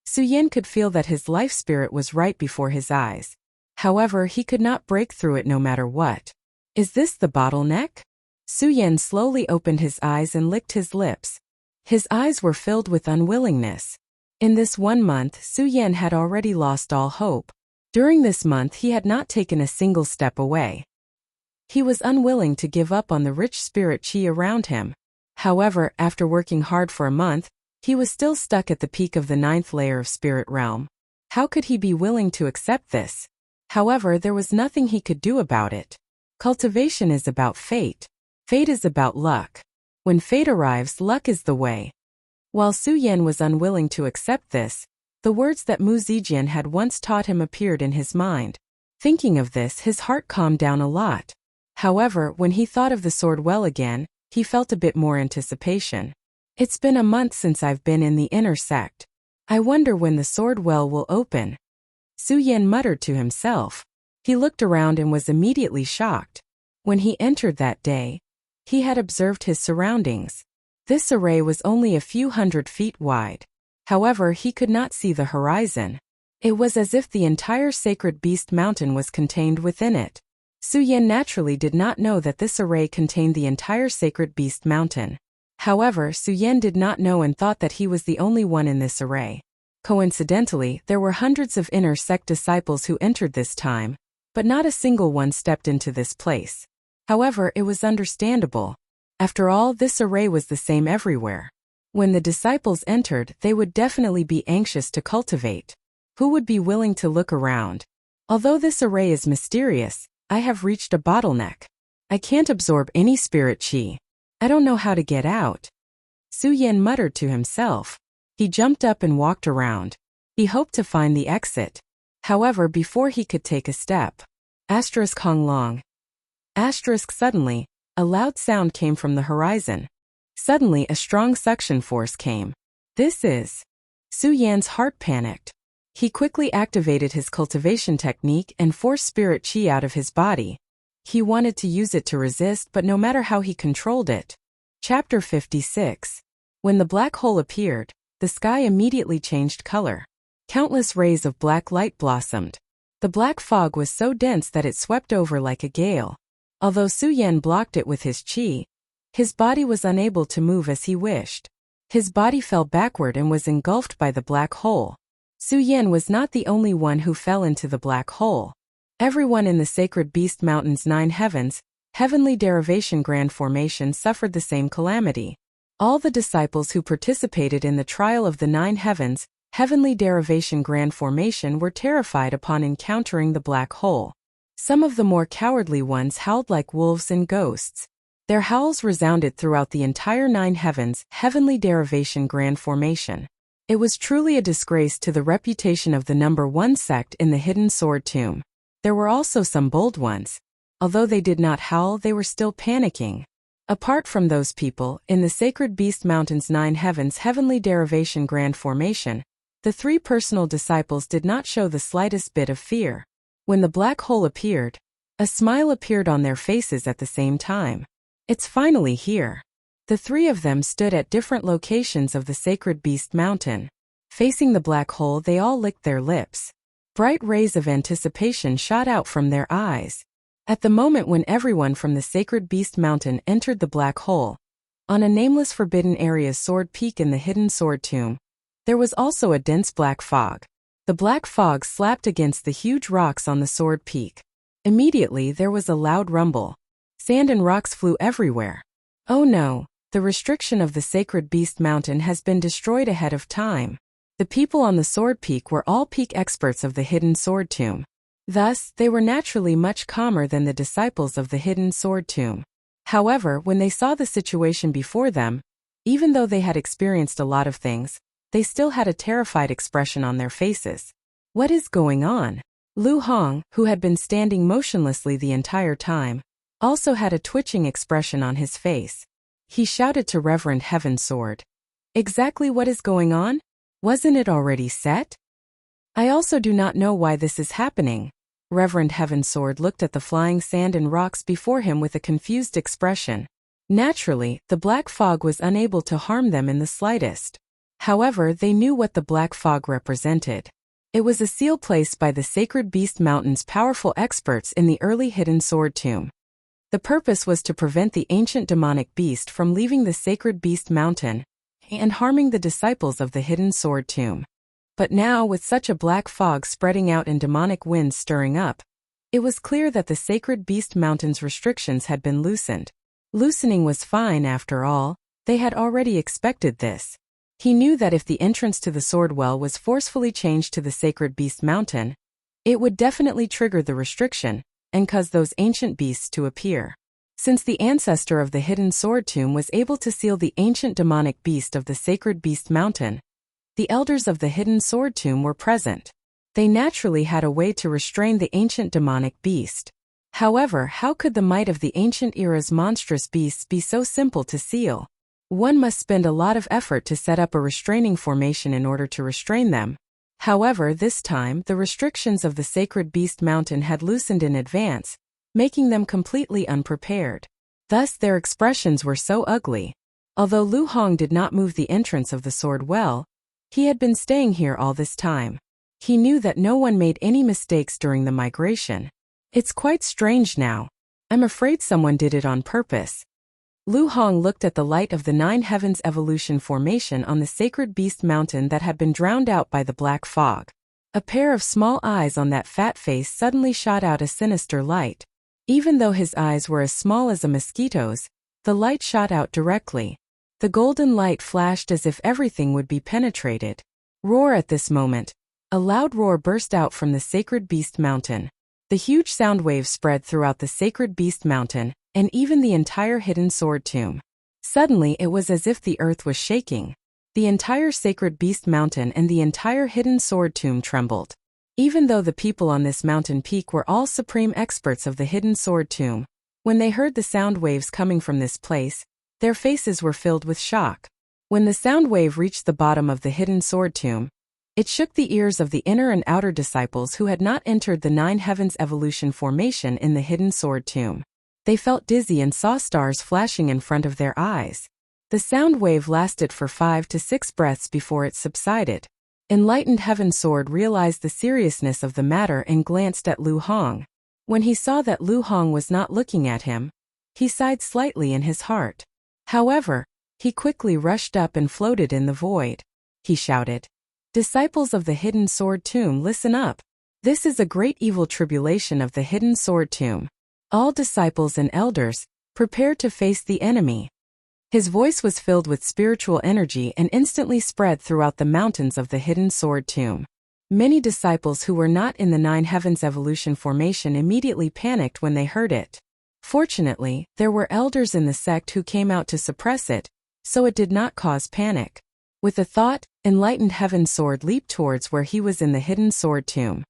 Su Yan could feel that his life spirit was right before his eyes. However, he could not break through it no matter what. Is this the bottleneck? Su Yan slowly opened his eyes and licked his lips. His eyes were filled with unwillingness. In this 1 month, Su Yan had already lost all hope. During this month he had not taken a single step away. He was unwilling to give up on the rich spirit qi around him. However, after working hard for a month, he was still stuck at the peak of the 9th layer of spirit realm. How could he be willing to accept this? However, there was nothing he could do about it. Cultivation is about fate. Fate is about luck. When fate arrives, luck is the way. While Su Yan was unwilling to accept this, the words that Mu Zijian had once taught him appeared in his mind. Thinking of this, his heart calmed down a lot. However, when he thought of the sword well again, he felt a bit more anticipation. It's been a month since I've been in the inner sect. I wonder when the sword well will open. Su Yan muttered to himself. He looked around and was immediately shocked. When he entered that day, he had observed his surroundings. This array was only a few hundred feet wide. However, he could not see the horizon. It was as if the entire Sacred Beast Mountain was contained within it. Su Yan naturally did not know that this array contained the entire Sacred Beast Mountain. However, Su Yan did not know and thought that he was the only one in this array. Coincidentally, there were hundreds of inner sect disciples who entered this time, but not a single one stepped into this place. However, it was understandable. After all, this array was the same everywhere. When the disciples entered, they would definitely be anxious to cultivate. Who would be willing to look around? Although this array is mysterious, I have reached a bottleneck. I can't absorb any spirit qi. I don't know how to get out. Su Yan muttered to himself. He jumped up and walked around. He hoped to find the exit. However, before he could take a step, Hong Long. Suddenly, a loud sound came from the horizon. Suddenly a strong suction force came. This is... Su Yan's heart panicked. He quickly activated his cultivation technique and forced spirit qi out of his body. He wanted to use it to resist, but no matter how he controlled it. Chapter 56. When the black hole appeared, the sky immediately changed color. Countless rays of black light blossomed. The black fog was so dense that it swept over like a gale. Although Su Yan blocked it with his qi, his body was unable to move as he wished. His body fell backward and was engulfed by the black hole. Su Yan was not the only one who fell into the black hole. Everyone in the Sacred Beast Mountain's 9 heavens, heavenly derivation grand formation suffered the same calamity. All the disciples who participated in the trial of the 9 heavens, heavenly derivation grand formation were terrified upon encountering the black hole. Some of the more cowardly ones howled like wolves and ghosts. Their howls resounded throughout the entire 9 heavens, heavenly derivation grand formation. It was truly a disgrace to the reputation of the number 1 sect in the hidden sword tomb. There were also some bold ones. Although they did not howl, they were still panicking. Apart from those people, in the Sacred Beast Mountain's 9 heavens heavenly derivation grand formation, the 3 personal disciples did not show the slightest bit of fear. When the black hole appeared, a smile appeared on their faces at the same time. It's finally here. The 3 of them stood at different locations of the Sacred Beast Mountain. Facing the black hole, they all licked their lips. Bright rays of anticipation shot out from their eyes. At the moment when everyone from the Sacred Beast Mountain entered the black hole, on a nameless forbidden area's sword peak in the hidden sword tomb, there was also a dense black fog. The black fog slapped against the huge rocks on the sword peak. Immediately there was a loud rumble. Sand and rocks flew everywhere. Oh no, the restriction of the Sacred Beast Mountain has been destroyed ahead of time. The people on the sword peak were all peak experts of the hidden sword tomb. Thus, they were naturally much calmer than the disciples of the hidden sword tomb. However, when they saw the situation before them, even though they had experienced a lot of things, they still had a terrified expression on their faces. What is going on? Lu Hong, who had been standing motionlessly the entire time, also had a twitching expression on his face. He shouted to Reverend Heaven Sword. Exactly what is going on? Wasn't it already set? I also do not know why this is happening. Reverend Heaven Sword looked at the flying sand and rocks before him with a confused expression. Naturally, the black fog was unable to harm them in the slightest. However, they knew what the black fog represented. It was a seal placed by the Sacred Beast Mountain's powerful experts in the early Hidden Sword Tomb. The purpose was to prevent the ancient demonic beast from leaving the Sacred Beast Mountain and harming the disciples of the Hidden Sword Tomb. But now, with such a black fog spreading out and demonic winds stirring up, it was clear that the Sacred Beast Mountain's restrictions had been loosened. Loosening was fine after all, they had already expected this. He knew that if the entrance to the Sword Well was forcefully changed to the Sacred Beast Mountain, it would definitely trigger the restriction and cause those ancient beasts to appear. Since the ancestor of the Hidden Sword Tomb was able to seal the ancient demonic beast of the Sacred Beast Mountain, the elders of the Hidden Sword Tomb were present. They naturally had a way to restrain the ancient demonic beast. However, how could the might of the ancient era's monstrous beasts be so simple to seal? One must spend a lot of effort to set up a restraining formation in order to restrain them. However, this time, the restrictions of the Sacred Beast Mountain had loosened in advance, making them completely unprepared. Thus, their expressions were so ugly. Although Lu Hong did not move the entrance of the Sword Well, he had been staying here all this time. He knew that no one made any mistakes during the migration. It's quite strange now. I'm afraid someone did it on purpose. Lu Hong looked at the light of the Nine Heavens evolution formation on the Sacred Beast Mountain that had been drowned out by the black fog. A pair of small eyes on that fat face suddenly shot out a sinister light. Even though his eyes were as small as a mosquito's, the light shot out directly. The golden light flashed as if everything would be penetrated. Roar at this moment. A loud roar burst out from the Sacred Beast Mountain. The huge sound wave spread throughout the Sacred Beast Mountain, and even the entire Hidden Sword Tomb. Suddenly it was as if the earth was shaking. The entire Sacred Beast Mountain and the entire Hidden Sword Tomb trembled. Even though the people on this mountain peak were all supreme experts of the Hidden Sword Tomb, when they heard the sound waves coming from this place, their faces were filled with shock. When the sound wave reached the bottom of the Hidden Sword Tomb, it shook the ears of the inner and outer disciples who had not entered the Nine Heavens evolution formation in the Hidden Sword Tomb. They felt dizzy and saw stars flashing in front of their eyes. The sound wave lasted for 5 to 6 breaths before it subsided. Enlightened Heaven Sword realized the seriousness of the matter and glanced at Lu Hong. When he saw that Lu Hong was not looking at him, he sighed slightly in his heart. However, he quickly rushed up and floated in the void. He shouted, "Disciples of the Hidden Sword Tomb, listen up. This is a great evil tribulation of the Hidden Sword Tomb. All disciples and elders, prepare to face the enemy." His voice was filled with spiritual energy and instantly spread throughout the mountains of the Hidden Sword Tomb. Many disciples who were not in the Nine Heavens evolution formation immediately panicked when they heard it. Fortunately, there were elders in the sect who came out to suppress it, so it did not cause panic. With a thought, Enlightened Heaven Sword leaped towards where he was in the Hidden Sword Tomb.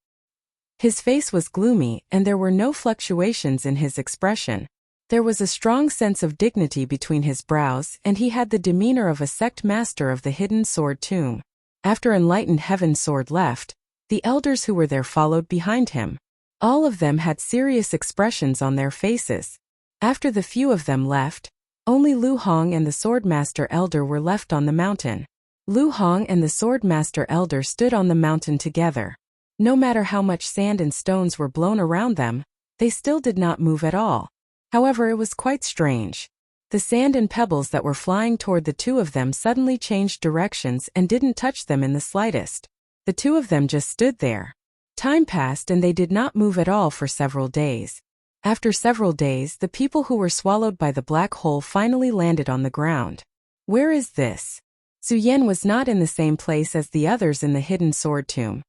His face was gloomy, and there were no fluctuations in his expression. There was a strong sense of dignity between his brows, and he had the demeanor of a sect master of the Hidden Sword Tomb. After Enlightened Heaven Sword left, the elders who were there followed behind him. All of them had serious expressions on their faces. After the few of them left, only Lu Hong and the Swordmaster Elder were left on the mountain. Lu Hong and the Swordmaster Elder stood on the mountain together. No matter how much sand and stones were blown around them, they still did not move at all. However, it was quite strange. The sand and pebbles that were flying toward the two of them suddenly changed directions and didn't touch them in the slightest. The two of them just stood there. Time passed and they did not move at all for several days. After several days, the people who were swallowed by the black hole finally landed on the ground. Where is this? Su Yan was not in the same place as the others in the Hidden Sword Tomb.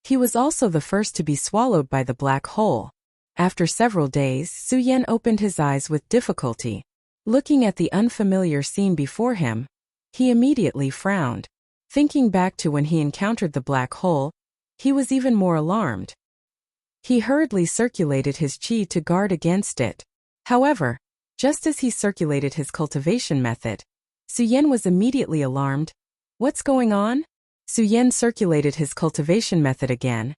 He was also the first to be swallowed by the black hole. After several days, Su Yan opened his eyes with difficulty. Looking at the unfamiliar scene before him, he immediately frowned. Thinking back to when he encountered the black hole, he was even more alarmed. He hurriedly circulated his chi to guard against it. However, Just as he circulated his cultivation method, Su Yan was immediately alarmed. What's going on? Su Yan circulated his cultivation method again,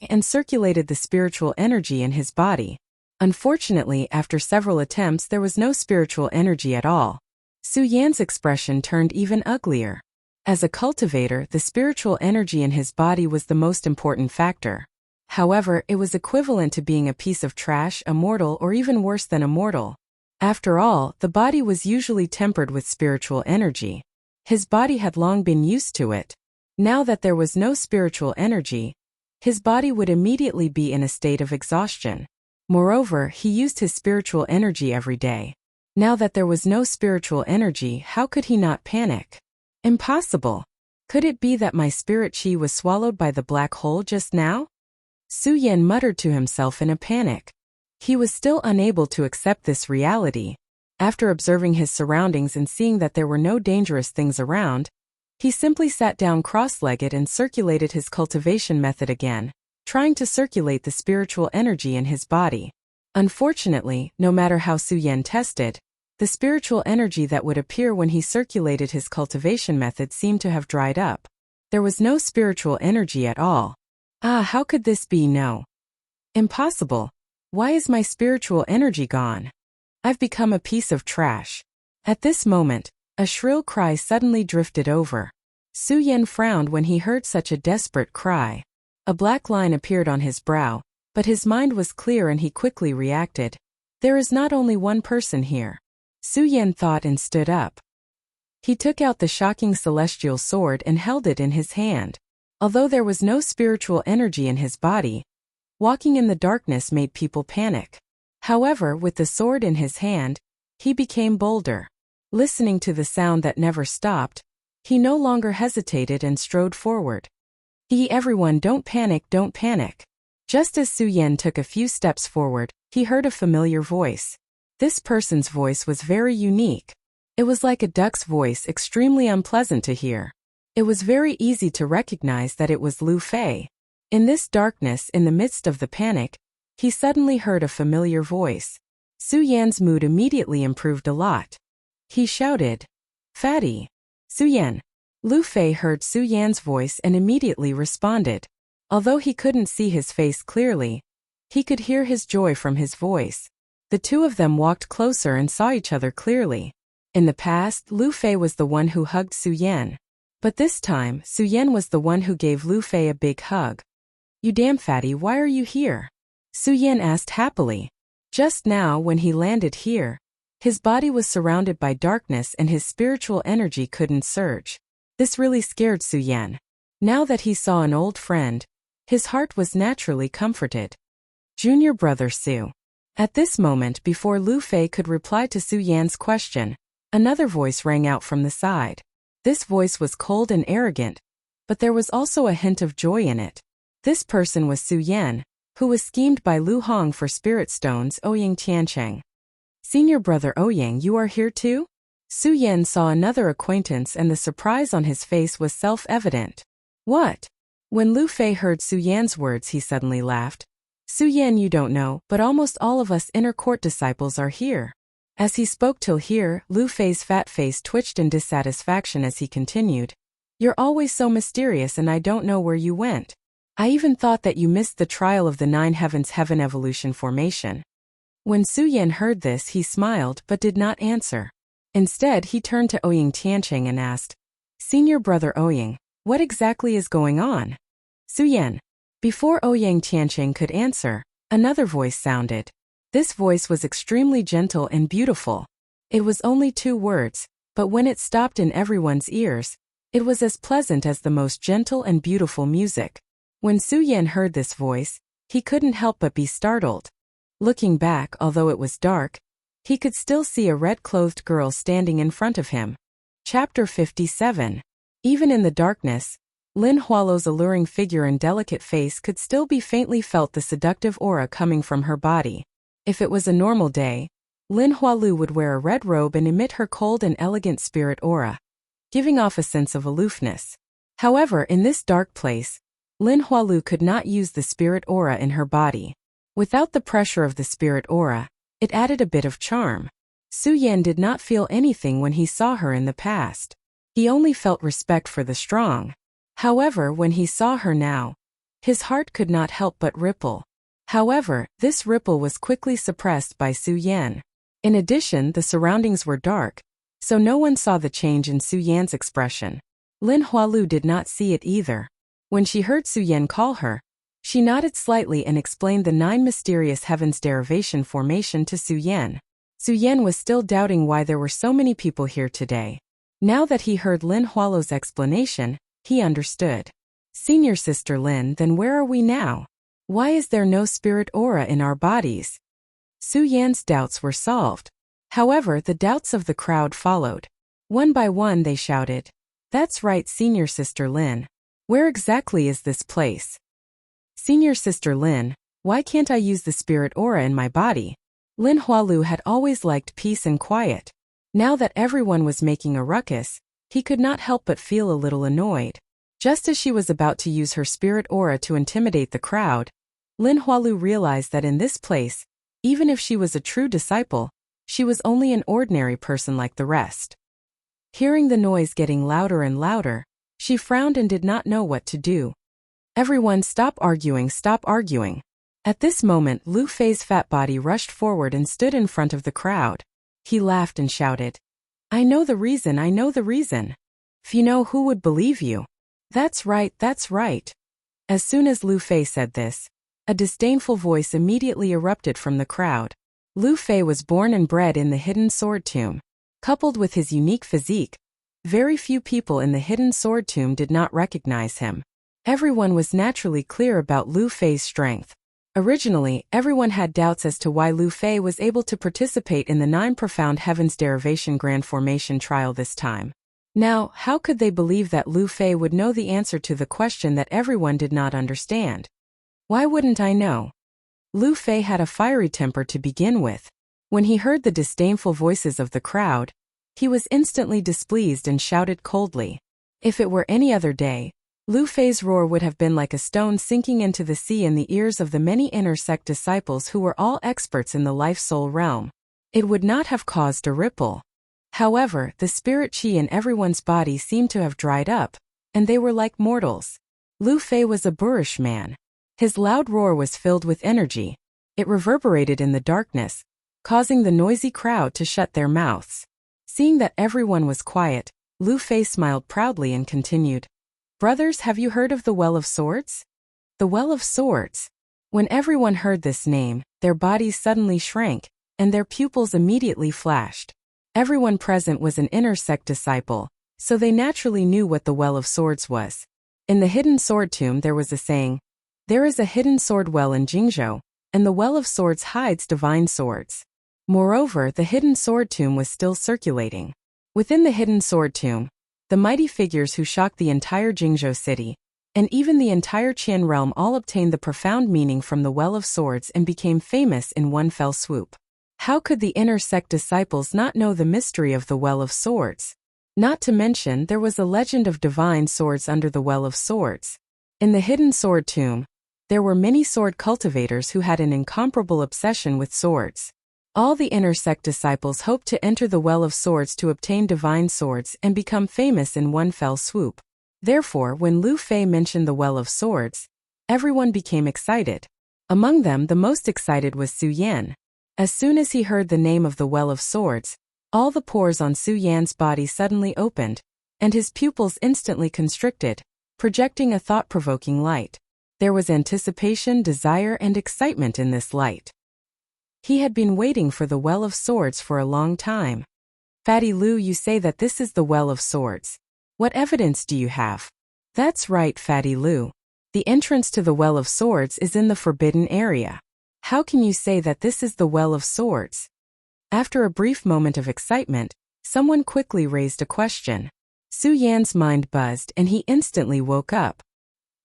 and circulated the spiritual energy in his body. Unfortunately, after several attempts there was no spiritual energy at all. Su Yan's expression turned even uglier. As a cultivator, the spiritual energy in his body was the most important factor. However, it was equivalent to being a piece of trash, a mortal, or even worse than a mortal. After all, the body was usually tempered with spiritual energy. His body had long been used to it. Now that there was no spiritual energy, his body would immediately be in a state of exhaustion. Moreover, he used his spiritual energy every day. Now that there was no spiritual energy, how could he not panic? Impossible. Could it be that my spirit chi was swallowed by the black hole just now? Su Yan muttered to himself in a panic. He was still unable to accept this reality. After observing his surroundings and seeing that there were no dangerous things around, he simply sat down cross-legged and circulated his cultivation method again, trying to circulate the spiritual energy in his body. Unfortunately, no matter how Su Yan tested, the spiritual energy that would appear when he circulated his cultivation method seemed to have dried up. There was no spiritual energy at all. How could this be? No. Impossible. Why is my spiritual energy gone? I've become a piece of trash. At this moment, a shrill cry suddenly drifted over. Su Yan frowned when he heard such a desperate cry. A black line appeared on his brow, but his mind was clear and he quickly reacted. There is not only one person here. Su Yan thought and stood up. He took out the shocking celestial sword and held it in his hand. Although there was no spiritual energy in his body, walking in the darkness made people panic. However, with the sword in his hand, he became bolder. Listening to the sound that never stopped, he no longer hesitated and strode forward. Everyone, don't panic, don't panic. Just as Su Yan took a few steps forward, he heard a familiar voice. This person's voice was very unique. It was like a duck's voice, extremely unpleasant to hear. It was very easy to recognize that it was Lu Fei. In this darkness, in the midst of the panic, he suddenly heard a familiar voice. Su Yan's mood immediately improved a lot. He shouted, "Fatty! Su Yan!" Lu Fei heard Su Yan's voice and immediately responded. Although he couldn't see his face clearly, he could hear his joy from his voice. The two of them walked closer and saw each other clearly. In the past, Lu Fei was the one who hugged Su Yan. But this time, Su Yan was the one who gave Lu Fei a big hug. "You damn fatty, why are you here?" Su Yan asked happily. Just now, when he landed here, his body was surrounded by darkness and his spiritual energy couldn't surge. This really scared Su Yan. Now that he saw an old friend, his heart was naturally comforted. Junior brother Su. At this moment, before Lu Fei could reply to Su Yan's question, another voice rang out from the side. This voice was cold and arrogant, but there was also a hint of joy in it. This person was Su Yan, who was schemed by Lu Hong for spirit stones. Ouyang Tiancheng. Senior brother Ouyang, you are here too? Su Yan saw another acquaintance and the surprise on his face was self-evident. What? When Lu Fei heard Su Yan's words, he suddenly laughed. Su Yan, you don't know, but almost all of us inner court disciples are here. As he spoke till here, Lu Fei's fat face twitched in dissatisfaction as he continued. You're always so mysterious and I don't know where you went. I even thought that you missed the trial of the 9 heavens heaven evolution formation. When Su Yan heard this, he smiled but did not answer. Instead, he turned to Ouyang Tiancheng and asked, Senior brother Ouyang, what exactly is going on? Su Yan. Before Ouyang Tiancheng could answer, another voice sounded. This voice was extremely gentle and beautiful. It was only 2 words, but when it stopped in everyone's ears, it was as pleasant as the most gentle and beautiful music. When Su Yan heard this voice, he couldn't help but be startled. Looking back, although it was dark, he could still see a red-clothed girl standing in front of him. Chapter 57. Even in the darkness, Lin Hualo's alluring figure and delicate face could still be faintly felt the seductive aura coming from her body. If it was a normal day, Lin Hualu would wear a red robe and emit her cold and elegant spirit aura, giving off a sense of aloofness. However, in this dark place, Lin Hualu could not use the spirit aura in her body. Without the pressure of the spirit aura, it added a bit of charm. Su Yan did not feel anything when he saw her in the past. He only felt respect for the strong. However, when he saw her now, his heart could not help but ripple. However, this ripple was quickly suppressed by Su Yan. In addition, the surroundings were dark, so no one saw the change in Su Yan's expression. Lin Hualu did not see it either. When she heard Su Yan call her, she nodded slightly and explained the 9 mysterious heavens derivation formation to Su Yan. Su Yan was still doubting why there were so many people here today. Now that he heard Lin Hualu's explanation, he understood. Senior Sister Lin, then where are we now? Why is there no spirit aura in our bodies? Su Yan's doubts were solved. However, the doubts of the crowd followed. One by one they shouted, "That's right, Senior Sister Lin. Where exactly is this place? Senior Sister Lin, why can't I use the spirit aura in my body?" Lin Hualu had always liked peace and quiet. Now that everyone was making a ruckus, he could not help but feel a little annoyed. Just as she was about to use her spirit aura to intimidate the crowd, Lin Hualu realized that in this place, even if she was a true disciple, she was only an ordinary person like the rest. Hearing the noise getting louder and louder, she frowned and did not know what to do. "Everyone stop arguing, stop arguing." At this moment, Lu Fei's fat body rushed forward and stood in front of the crowd. He laughed and shouted, I know the reason. If you know, who would believe you? That's right, that's right." As soon as Lu Fei said this, a disdainful voice immediately erupted from the crowd. Lu Fei was born and bred in the Hidden Sword Tomb. Coupled with his unique physique, very few people in the Hidden Sword Tomb did not recognize him. Everyone was naturally clear about Lu Fei's strength. Originally, everyone had doubts as to why Lu Fei was able to participate in the 9 Profound Heavens Derivation Grand Formation trial this time. Now, how could they believe that Lu Fei would know the answer to the question that everyone did not understand? Why wouldn't I know? Lu Fei had a fiery temper to begin with. When he heard the disdainful voices of the crowd, he was instantly displeased and shouted coldly. If it were any other day, Lu Fei's roar would have been like a stone sinking into the sea in the ears of the many inner sect disciples who were all experts in the life-soul realm. It would not have caused a ripple. However, the spirit chi in everyone's body seemed to have dried up, and they were like mortals. Lu Fei was a boorish man. His loud roar was filled with energy. It reverberated in the darkness, causing the noisy crowd to shut their mouths. Seeing that everyone was quiet, Lu Fei smiled proudly and continued, "Brothers, have you heard of the Well of Swords?" The Well of Swords. When everyone heard this name, their bodies suddenly shrank, and their pupils immediately flashed. Everyone present was an inner sect disciple, so they naturally knew what the Well of Swords was. In the Hidden Sword Tomb there was a saying, "There is a hidden sword well in Jingzhou, and the Well of Swords hides divine swords." Moreover, the Hidden Sword Tomb was still circulating. Within the Hidden Sword Tomb, the mighty figures who shocked the entire Jingzhou city, and even the entire Qian realm all obtained the profound meaning from the Well of Swords and became famous in one fell swoop. How could the inner sect disciples not know the mystery of the Well of Swords? Not to mention, there was a legend of divine swords under the Well of Swords. In the Hidden Sword Tomb, there were many sword cultivators who had an incomparable obsession with swords. All the inner sect disciples hoped to enter the Well of Swords to obtain divine swords and become famous in one fell swoop. Therefore, when Lu Fei mentioned the Well of Swords, everyone became excited. Among them, the most excited was Su Yan. As soon as he heard the name of the Well of Swords, all the pores on Su Yan's body suddenly opened, and his pupils instantly constricted, projecting a thought-provoking light. There was anticipation, desire, and excitement in this light. He had been waiting for the Well of Swords for a long time. "Fatty Lu, you say that this is the Well of Swords. What evidence do you have?" "That's right, Fatty Lu. The entrance to the Well of Swords is in the forbidden area. How can you say that this is the Well of Swords?" After a brief moment of excitement, someone quickly raised a question. Su Yan's mind buzzed and he instantly woke up.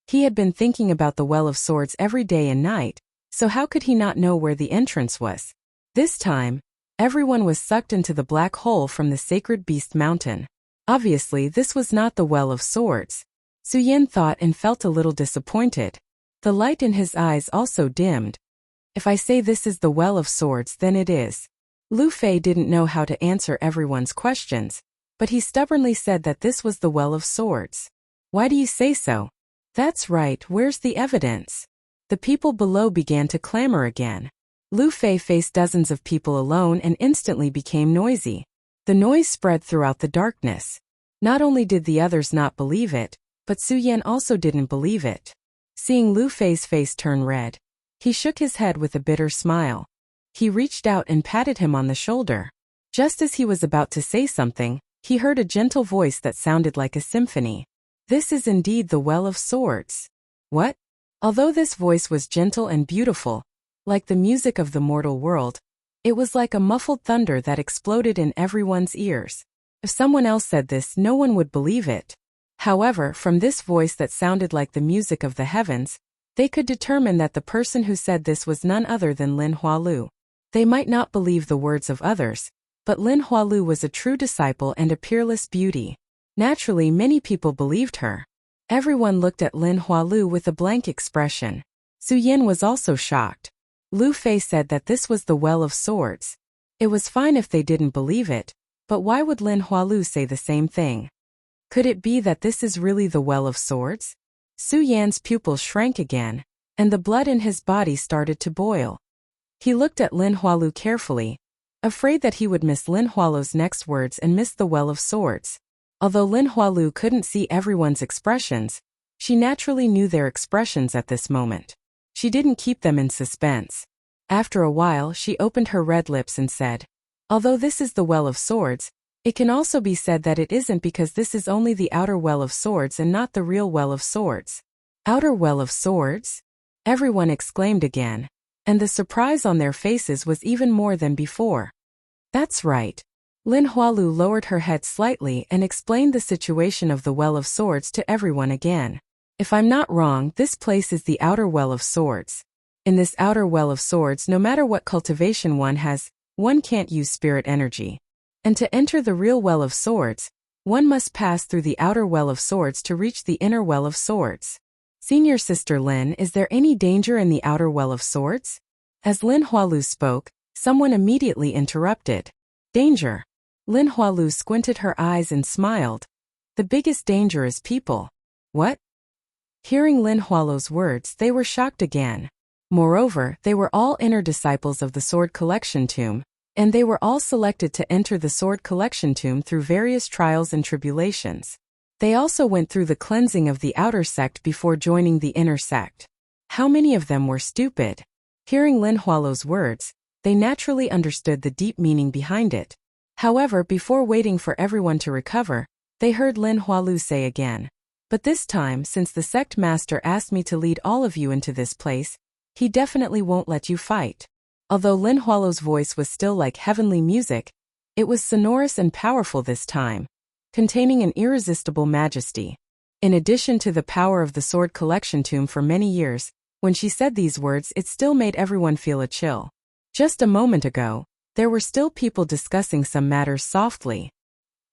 He had been thinking about the Well of Swords every day and night, so how could he not know where the entrance was? This time, everyone was sucked into the black hole from the Sacred Beast Mountain. Obviously, this was not the Well of Swords. Su Yan thought and felt a little disappointed. The light in his eyes also dimmed. "If I say this is the Well of Swords, then it is." Lu Fei didn't know how to answer everyone's questions, but he stubbornly said that this was the Well of Swords. Why do you say so? That's right, where's the evidence? The people below began to clamor again. Lu Fei faced dozens of people alone and instantly became noisy. The noise spread throughout the darkness. Not only did the others not believe it, but Su Yan also didn't believe it. Seeing Lu Fei's face turn red, he shook his head with a bitter smile. He reached out and patted him on the shoulder. Just as he was about to say something, he heard a gentle voice that sounded like a symphony. This is indeed the Well of Swords. What? Although this voice was gentle and beautiful, like the music of the mortal world, it was like a muffled thunder that exploded in everyone's ears. If someone else said this, no one would believe it. However, from this voice that sounded like the music of the heavens, they could determine that the person who said this was none other than Lin Hualu. They might not believe the words of others, but Lin Hualu was a true disciple and a peerless beauty. Naturally, many people believed her. Everyone looked at Lin Hualu with a blank expression. Su Yin was also shocked. Lu Fei said that this was the Well of Swords. It was fine if they didn't believe it, but why would Lin Hualu say the same thing? Could it be that this is really the Well of Swords? Su Yan's pupils shrank again, and the blood in his body started to boil. He looked at Lin Hualu carefully, afraid that he would miss Lin Hualu's next words and miss the Well of Swords. Although Lin Hualu couldn't see everyone's expressions, she naturally knew their expressions at this moment. She didn't keep them in suspense. After a while, she opened her red lips and said, "Although this is the Well of Swords, it can also be said that it isn't because this is only the outer Well of Swords and not the real Well of Swords." Outer Well of Swords? Everyone exclaimed again, and the surprise on their faces was even more than before. That's right. Lin Hualu lowered her head slightly and explained the situation of the Well of Swords to everyone again. If I'm not wrong, this place is the outer Well of Swords. In this outer Well of Swords, no matter what cultivation one has, one can't use spirit energy. And to enter the real Well of Swords, one must pass through the outer Well of Swords to reach the inner Well of Swords. Senior Sister Lin, is there any danger in the outer Well of Swords? As Lin Hualu spoke, someone immediately interrupted. Danger. Lin Hualu squinted her eyes and smiled. The biggest danger is people. What? Hearing Lin Hualu's words, they were shocked again. Moreover, they were all inner disciples of the Sword Collection Tomb, and they were all selected to enter the Sword Collection Tomb through various trials and tribulations. They also went through the cleansing of the outer sect before joining the inner sect. How many of them were stupid? Hearing Lin Hualu's words, they naturally understood the deep meaning behind it. However, before waiting for everyone to recover, they heard Lin Hualu say again, "But this time, since the sect master asked me to lead all of you into this place, he definitely won't let you fight." Although Lin Hualu's voice was still like heavenly music, it was sonorous and powerful this time, containing an irresistible majesty. In addition to the power of the Sword Collection Tomb for many years, when she said these words, it still made everyone feel a chill. Just a moment ago, there were still people discussing some matters softly.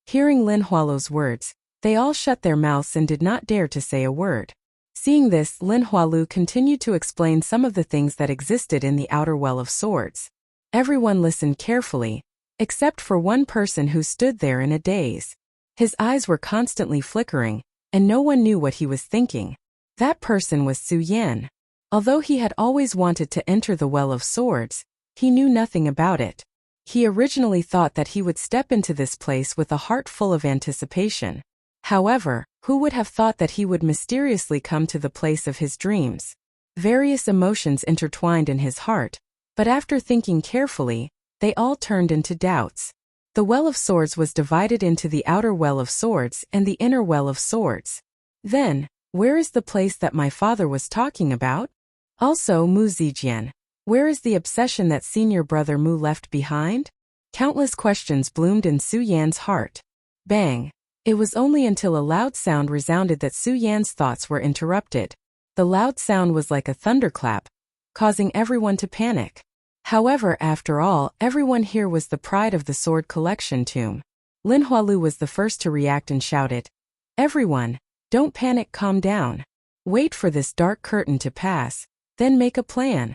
Hearing Lin Hualu's words, they all shut their mouths and did not dare to say a word. Seeing this, Lin Hualu continued to explain some of the things that existed in the outer Well of Swords. Everyone listened carefully, except for one person who stood there in a daze. His eyes were constantly flickering, and no one knew what he was thinking. That person was Su Yan. Although he had always wanted to enter the Well of Swords, he knew nothing about it. He originally thought that he would step into this place with a heart full of anticipation. However, who would have thought that he would mysteriously come to the place of his dreams? Various emotions intertwined in his heart, but after thinking carefully, they all turned into doubts. The Well of Swords was divided into the outer Well of Swords and the inner Well of Swords. Then, where is the place that my father was talking about? Also, Mu Zijian, where is the obsession that senior brother Mu left behind? Countless questions bloomed in Su Yan's heart. Bang! It was only until a loud sound resounded that Su Yan's thoughts were interrupted. The loud sound was like a thunderclap, causing everyone to panic. However, after all, everyone here was the pride of the Sword Collection Tomb. Lin Hualu was the first to react and shouted, "Everyone, don't panic, calm down. Wait for this dark curtain to pass, then make a plan."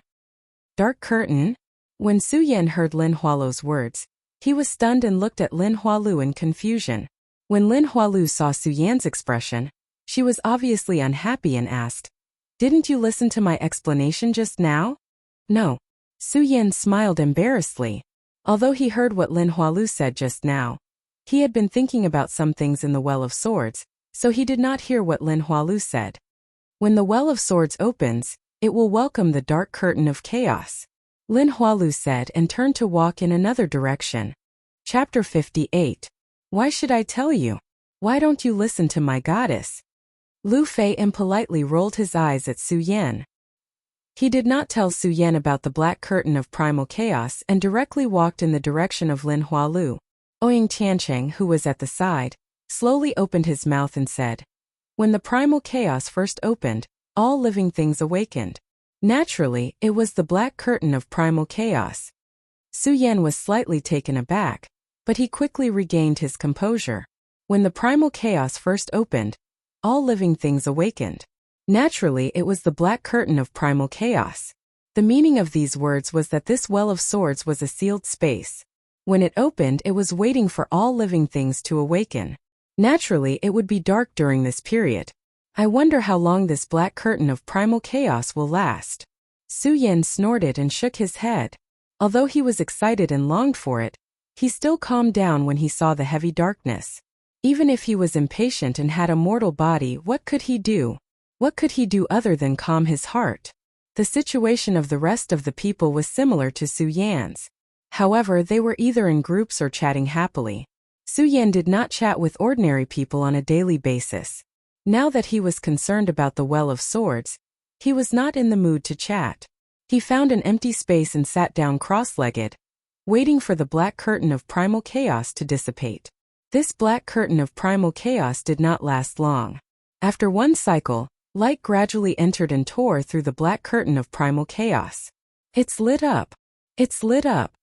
Dark curtain? When Su Yan heard Lin Hualu's words, he was stunned and looked at Lin Hualu in confusion. When Lin Hualu saw Su Yan's expression, she was obviously unhappy and asked, "Didn't you listen to my explanation just now?" "No." Su Yan smiled embarrassedly. Although he heard what Lin Hualu said just now, he had been thinking about some things in the Well of Swords, so he did not hear what Lin Hualu said. When the Well of Swords opens, it will welcome the dark curtain of chaos, Lin Hualu said and turned to walk in another direction. Chapter 58. Why should I tell you? Why don't you listen to my goddess? Lu Fei impolitely rolled his eyes at Su Yan. He did not tell Su Yan about the black curtain of primal chaos and directly walked in the direction of Lin Hualu. Ouyang Tiancheng, who was at the side, slowly opened his mouth and said, "When the primal chaos first opened, all living things awakened. Naturally, it was the black curtain of primal chaos." Su Yan was slightly taken aback, but he quickly regained his composure. When the primal chaos first opened, all living things awakened. Naturally, it was the black curtain of primal chaos. The meaning of these words was that this Well of Swords was a sealed space. When it opened, it was waiting for all living things to awaken. Naturally, it would be dark during this period. I wonder how long this black curtain of primal chaos will last. Su Yan snorted and shook his head. Although he was excited and longed for it, he still calmed down when he saw the heavy darkness. Even if he was impatient and had a mortal body, what could he do? What could he do other than calm his heart? The situation of the rest of the people was similar to Su Yan's. However, they were either in groups or chatting happily. Su Yan did not chat with ordinary people on a daily basis. Now that he was concerned about the Well of Swords, he was not in the mood to chat. He found an empty space and sat down cross-legged, waiting for the black curtain of primal chaos to dissipate. This black curtain of primal chaos did not last long. After one cycle, light gradually entered and tore through the black curtain of primal chaos. "It's lit up! It's lit up!"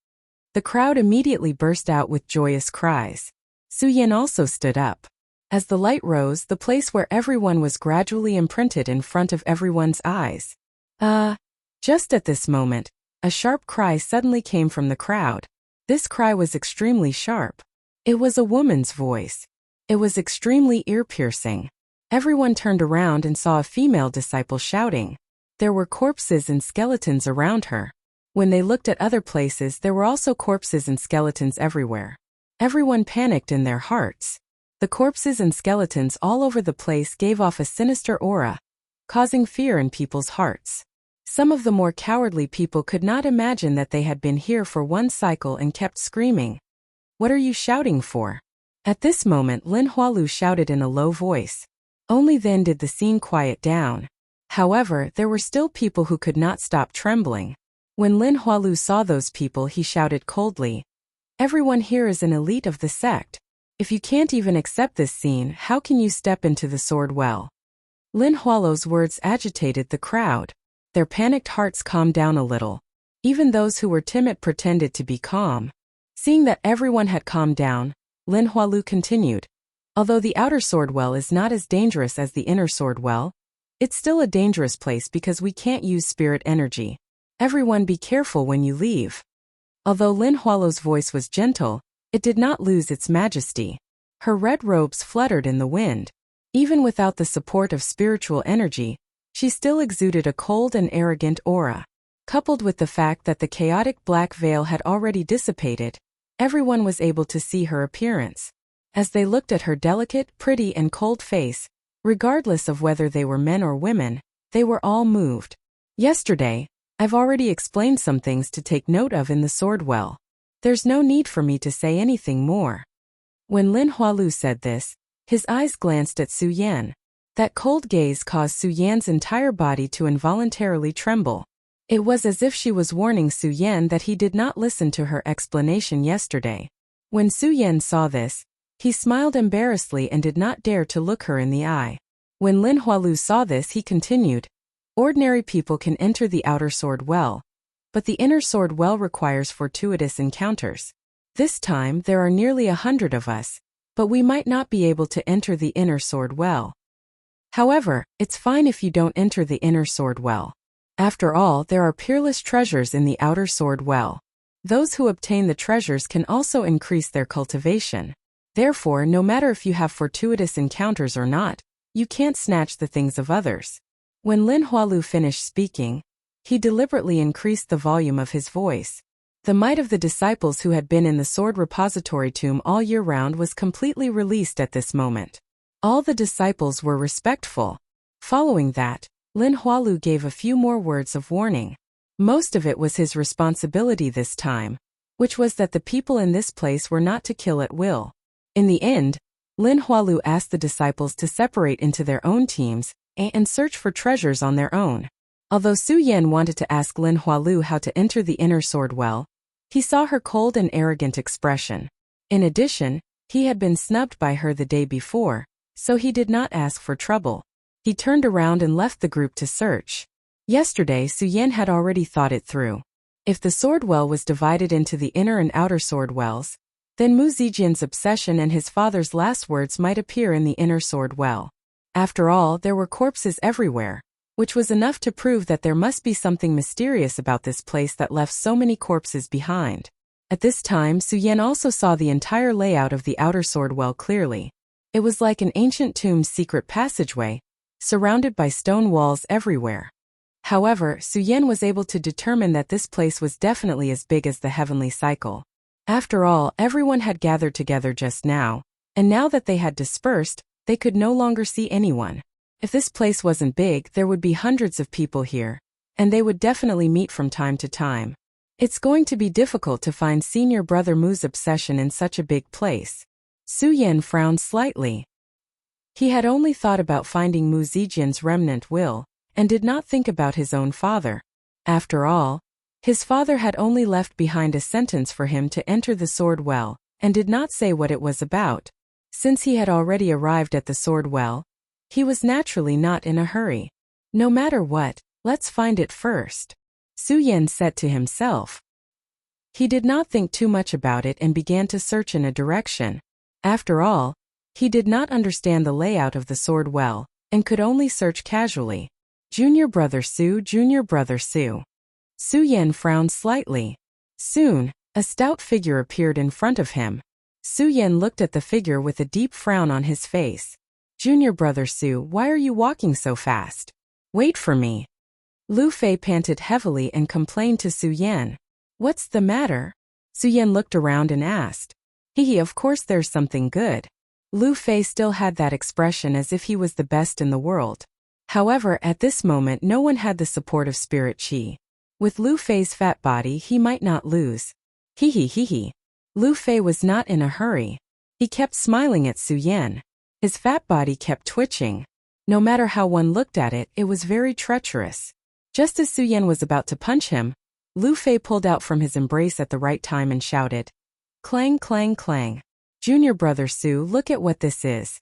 The crowd immediately burst out with joyous cries. Su Yan also stood up. As the light rose, the place where everyone was gradually imprinted in front of everyone's eyes. Just at this moment, a sharp cry suddenly came from the crowd. This cry was extremely sharp. It was a woman's voice. It was extremely ear-piercing. Everyone turned around and saw a female disciple shouting. There were corpses and skeletons around her. When they looked at other places, there were also corpses and skeletons everywhere. Everyone panicked in their hearts. The corpses and skeletons all over the place gave off a sinister aura, causing fear in people's hearts. Some of the more cowardly people could not imagine that they had been here for one cycle and kept screaming. "What are you shouting for?" At this moment, Lin Hualu shouted in a low voice. Only then did the scene quiet down. However, there were still people who could not stop trembling. When Lin Hualu saw those people, he shouted coldly, "Everyone here is an elite of the sect. If you can't even accept this scene, how can you step into the sword well?" Lin Hualu's words agitated the crowd. Their panicked hearts calmed down a little. Even those who were timid pretended to be calm. Seeing that everyone had calmed down, Lin Hualu continued, "Although the outer sword well is not as dangerous as the inner sword well, it's still a dangerous place because we can't use spirit energy. Everyone be careful when you leave." Although Lin Hualu's voice was gentle, it did not lose its majesty. Her red robes fluttered in the wind. Even without the support of spiritual energy, she still exuded a cold and arrogant aura. Coupled with the fact that the chaotic black veil had already dissipated, everyone was able to see her appearance. As they looked at her delicate, pretty and cold face, regardless of whether they were men or women, they were all moved. "Yesterday, I've already explained some things to take note of in the sword well. There's no need for me to say anything more." When Lin Hualu said this, his eyes glanced at Su Yan. That cold gaze caused Su Yan's entire body to involuntarily tremble. It was as if she was warning Su Yan that he did not listen to her explanation yesterday. When Su Yan saw this, he smiled embarrassedly and did not dare to look her in the eye. When Lin Hualu saw this, he continued, "Ordinary people can enter the outer sword well, but the inner sword well requires fortuitous encounters. This time there are nearly 100 of us, but we might not be able to enter the inner sword well. However, it's fine if you don't enter the inner sword well. After all, there are peerless treasures in the outer sword well. Those who obtain the treasures can also increase their cultivation. Therefore, no matter if you have fortuitous encounters or not, you can't snatch the things of others. When Lin Hualu finished speaking, he deliberately increased the volume of his voice. The might of the disciples who had been in the sword repository tomb all year round was completely released at this moment. All the disciples were respectful. Following that, Lin Hualu gave a few more words of warning. Most of it was his responsibility this time, which was that the people in this place were not to kill at will. In the end, Lin Hualu asked the disciples to separate into their own teams and search for treasures on their own. Although Su Yan wanted to ask Lin Hualu how to enter the inner sword well, he saw her cold and arrogant expression. In addition, he had been snubbed by her the day before, so he did not ask for trouble. He turned around and left the group to search. Yesterday, Su Yan had already thought it through. If the sword well was divided into the inner and outer sword wells, then Mu Zijian's obsession and his father's last words might appear in the inner sword well. After all, there were corpses everywhere, which was enough to prove that there must be something mysterious about this place that left so many corpses behind. At this time, Su Yan also saw the entire layout of the outer sword well clearly. It was like an ancient tomb's secret passageway, surrounded by stone walls everywhere. However, Su Yan was able to determine that this place was definitely as big as the heavenly cycle. After all, everyone had gathered together just now, and now that they had dispersed, they could no longer see anyone. If this place wasn't big, there would be hundreds of people here, and they would definitely meet from time to time. It's going to be difficult to find senior brother Mu's obsession in such a big place. Su Yan frowned slightly. He had only thought about finding Mu Zijian's remnant will, and did not think about his own father. After all, his father had only left behind a sentence for him to enter the sword well, and did not say what it was about. Since he had already arrived at the sword well, he was naturally not in a hurry. No matter what, let's find it first, Su Yan said to himself. He did not think too much about it and began to search in a direction. After all, he did not understand the layout of the sword well, and could only search casually. Junior brother Su, junior brother Su. Su Yan frowned slightly. Soon, a stout figure appeared in front of him. Su Yan looked at the figure with a deep frown on his face. Junior brother Su, why are you walking so fast? Wait for me. Lu Fei panted heavily and complained to Su Yan. What's the matter? Su Yan looked around and asked. Hee, of course there's something good. Lu Fei still had that expression as if he was the best in the world. However, at this moment no one had the support of spirit qi. With Lu Fei's fat body he might not lose. Hee. Lu Fei was not in a hurry. He kept smiling at Su Yan. His fat body kept twitching. No matter how one looked at it, it was very treacherous. Just as Su Yan was about to punch him, Lu Fei pulled out from his embrace at the right time and shouted. Clang, clang, clang. Junior brother Su, look at what this is.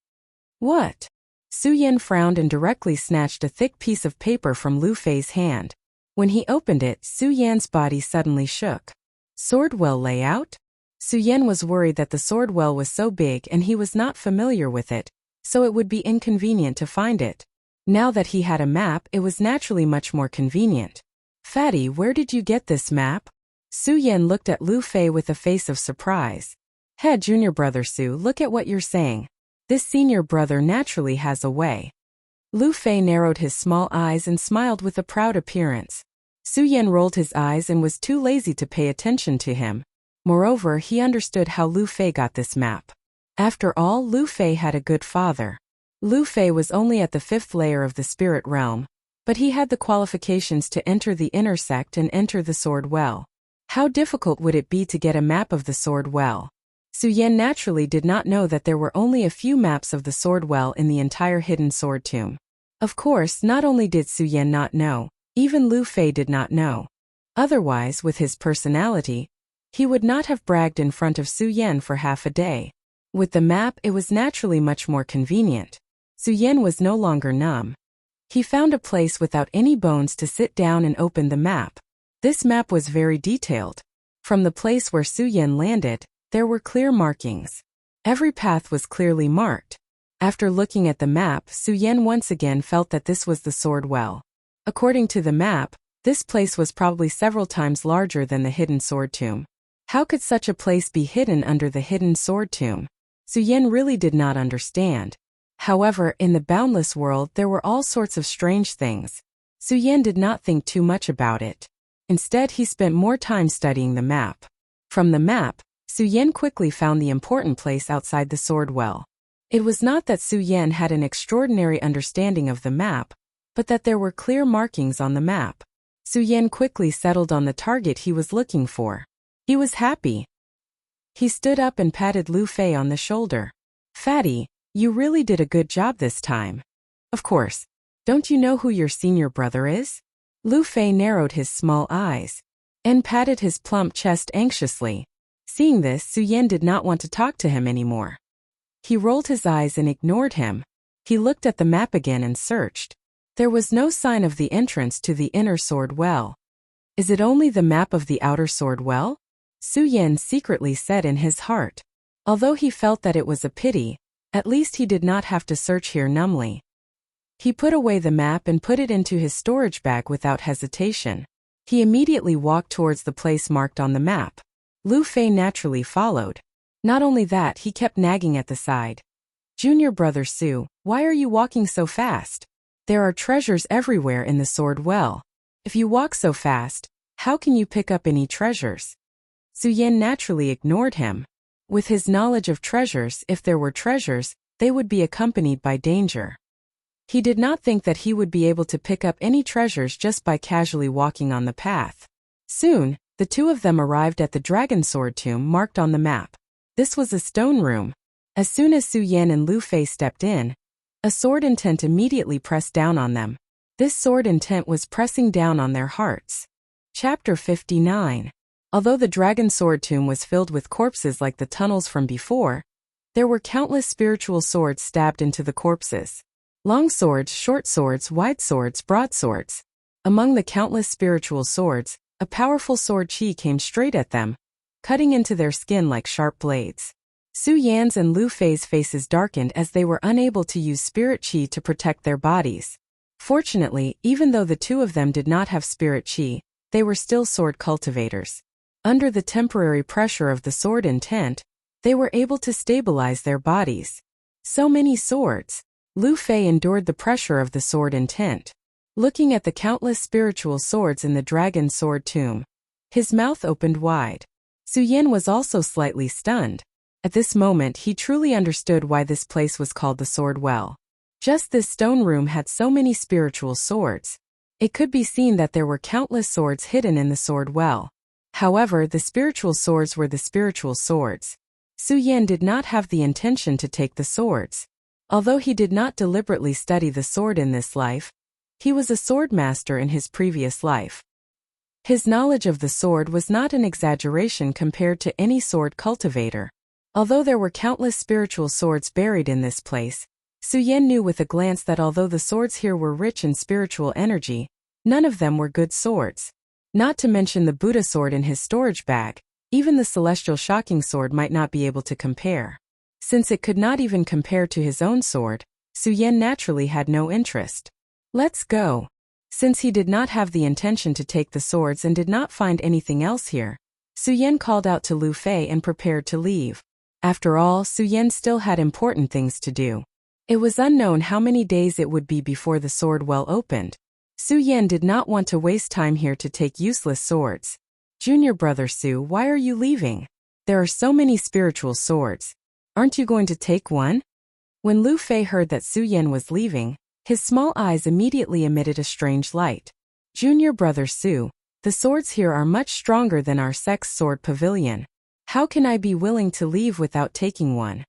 What? Su Yan frowned and directly snatched a thick piece of paper from Lu Fei's hand. When he opened it, Su Yan's body suddenly shook. Sword well layout? Su Yan was worried that the sword well was so big and he was not familiar with it, so it would be inconvenient to find it. Now that he had a map, it was naturally much more convenient. Fatty, where did you get this map? Su Yan looked at Lu Fei with a face of surprise. Hey, junior brother Su, look at what you're saying. This senior brother naturally has a way. Lu Fei narrowed his small eyes and smiled with a proud appearance. Su Yan rolled his eyes and was too lazy to pay attention to him. Moreover, he understood how Lu Fei got this map. After all, Lu Fei had a good father. Lu Fei was only at the 5th layer of the spirit realm, but he had the qualifications to enter the inner sect and enter the sword well. How difficult would it be to get a map of the sword well? Su Yan naturally did not know that there were only a few maps of the sword well in the entire hidden sword tomb. Of course, not only did Su Yan not know, even Lu Fei did not know. Otherwise, with his personality, he would not have bragged in front of Su Yan for half a day. With the map, it was naturally much more convenient. Su Yan was no longer numb. He found a place without any bones to sit down and open the map. This map was very detailed. From the place where Su Yan landed, there were clear markings. Every path was clearly marked. After looking at the map, Su Yan once again felt that this was the sword well. According to the map, this place was probably several times larger than the hidden sword tomb. How could such a place be hidden under the hidden sword tomb? Su Yan really did not understand. However, in the boundless world there were all sorts of strange things. Su Yan did not think too much about it. Instead, he spent more time studying the map. From the map, Su Yan quickly found the important place outside the sword well. It was not that Su Yan had an extraordinary understanding of the map, but that there were clear markings on the map. Su Yan quickly settled on the target he was looking for. He was happy. He stood up and patted Lu Fei on the shoulder. "Fatty, you really did a good job this time. Of course. Don't you know who your senior brother is?" Lu Fei narrowed his small eyes and patted his plump chest anxiously. Seeing this, Su Yan did not want to talk to him anymore. He rolled his eyes and ignored him. He looked at the map again and searched. There was no sign of the entrance to the inner sword well. "Is it only the map of the outer sword well?" Su Yan secretly said in his heart. Although he felt that it was a pity, at least he did not have to search here numbly. He put away the map and put it into his storage bag without hesitation. He immediately walked towards the place marked on the map. Lu Fei naturally followed. Not only that, he kept nagging at the side. "Junior brother Su, why are you walking so fast? There are treasures everywhere in the sword well. If you walk so fast, how can you pick up any treasures?" Su Yan naturally ignored him. With his knowledge of treasures, if there were treasures, they would be accompanied by danger. He did not think that he would be able to pick up any treasures just by casually walking on the path. Soon, the two of them arrived at the dragon sword tomb marked on the map. This was a stone room. As soon as Su Yan and Lu Fei stepped in, a sword intent immediately pressed down on them. This sword intent was pressing down on their hearts. Chapter 59. Although the dragon sword tomb was filled with corpses like the tunnels from before, there were countless spiritual swords stabbed into the corpses. Long swords, short swords, wide swords, broadswords. Among the countless spiritual swords, a powerful sword chi came straight at them, cutting into their skin like sharp blades. Su Yan's and Lu Fei's faces darkened as they were unable to use spirit chi to protect their bodies. Fortunately, even though the two of them did not have spirit chi, they were still sword cultivators. Under the temporary pressure of the sword intent, they were able to stabilize their bodies. So many swords. Lu Fei endured the pressure of the sword intent. Looking at the countless spiritual swords in the dragon sword tomb, his mouth opened wide. Su Yan was also slightly stunned. At this moment, he truly understood why this place was called the Sword Well. Just this stone room had so many spiritual swords. It could be seen that there were countless swords hidden in the Sword Well. However, the spiritual swords were the spiritual swords. Su Yan did not have the intention to take the swords. Although he did not deliberately study the sword in this life, he was a sword master in his previous life. His knowledge of the sword was not an exaggeration compared to any sword cultivator. Although there were countless spiritual swords buried in this place, Su Yan knew with a glance that although the swords here were rich in spiritual energy, none of them were good swords. Not to mention the Buddha sword in his storage bag, even the celestial shocking sword might not be able to compare. Since it could not even compare to his own sword, Su Yan naturally had no interest. "Let's go." Since he did not have the intention to take the swords and did not find anything else here, Su Yan called out to Lu Fei and prepared to leave. After all, Su Yan still had important things to do. It was unknown how many days it would be before the sword well opened. Su Yan did not want to waste time here to take useless swords. "Junior brother Su, why are you leaving? There are so many spiritual swords. Aren't you going to take one?" When Lu Fei heard that Su Yan was leaving, his small eyes immediately emitted a strange light. "Junior brother Su, the swords here are much stronger than our sect's sword pavilion. How can I be willing to leave without taking one?"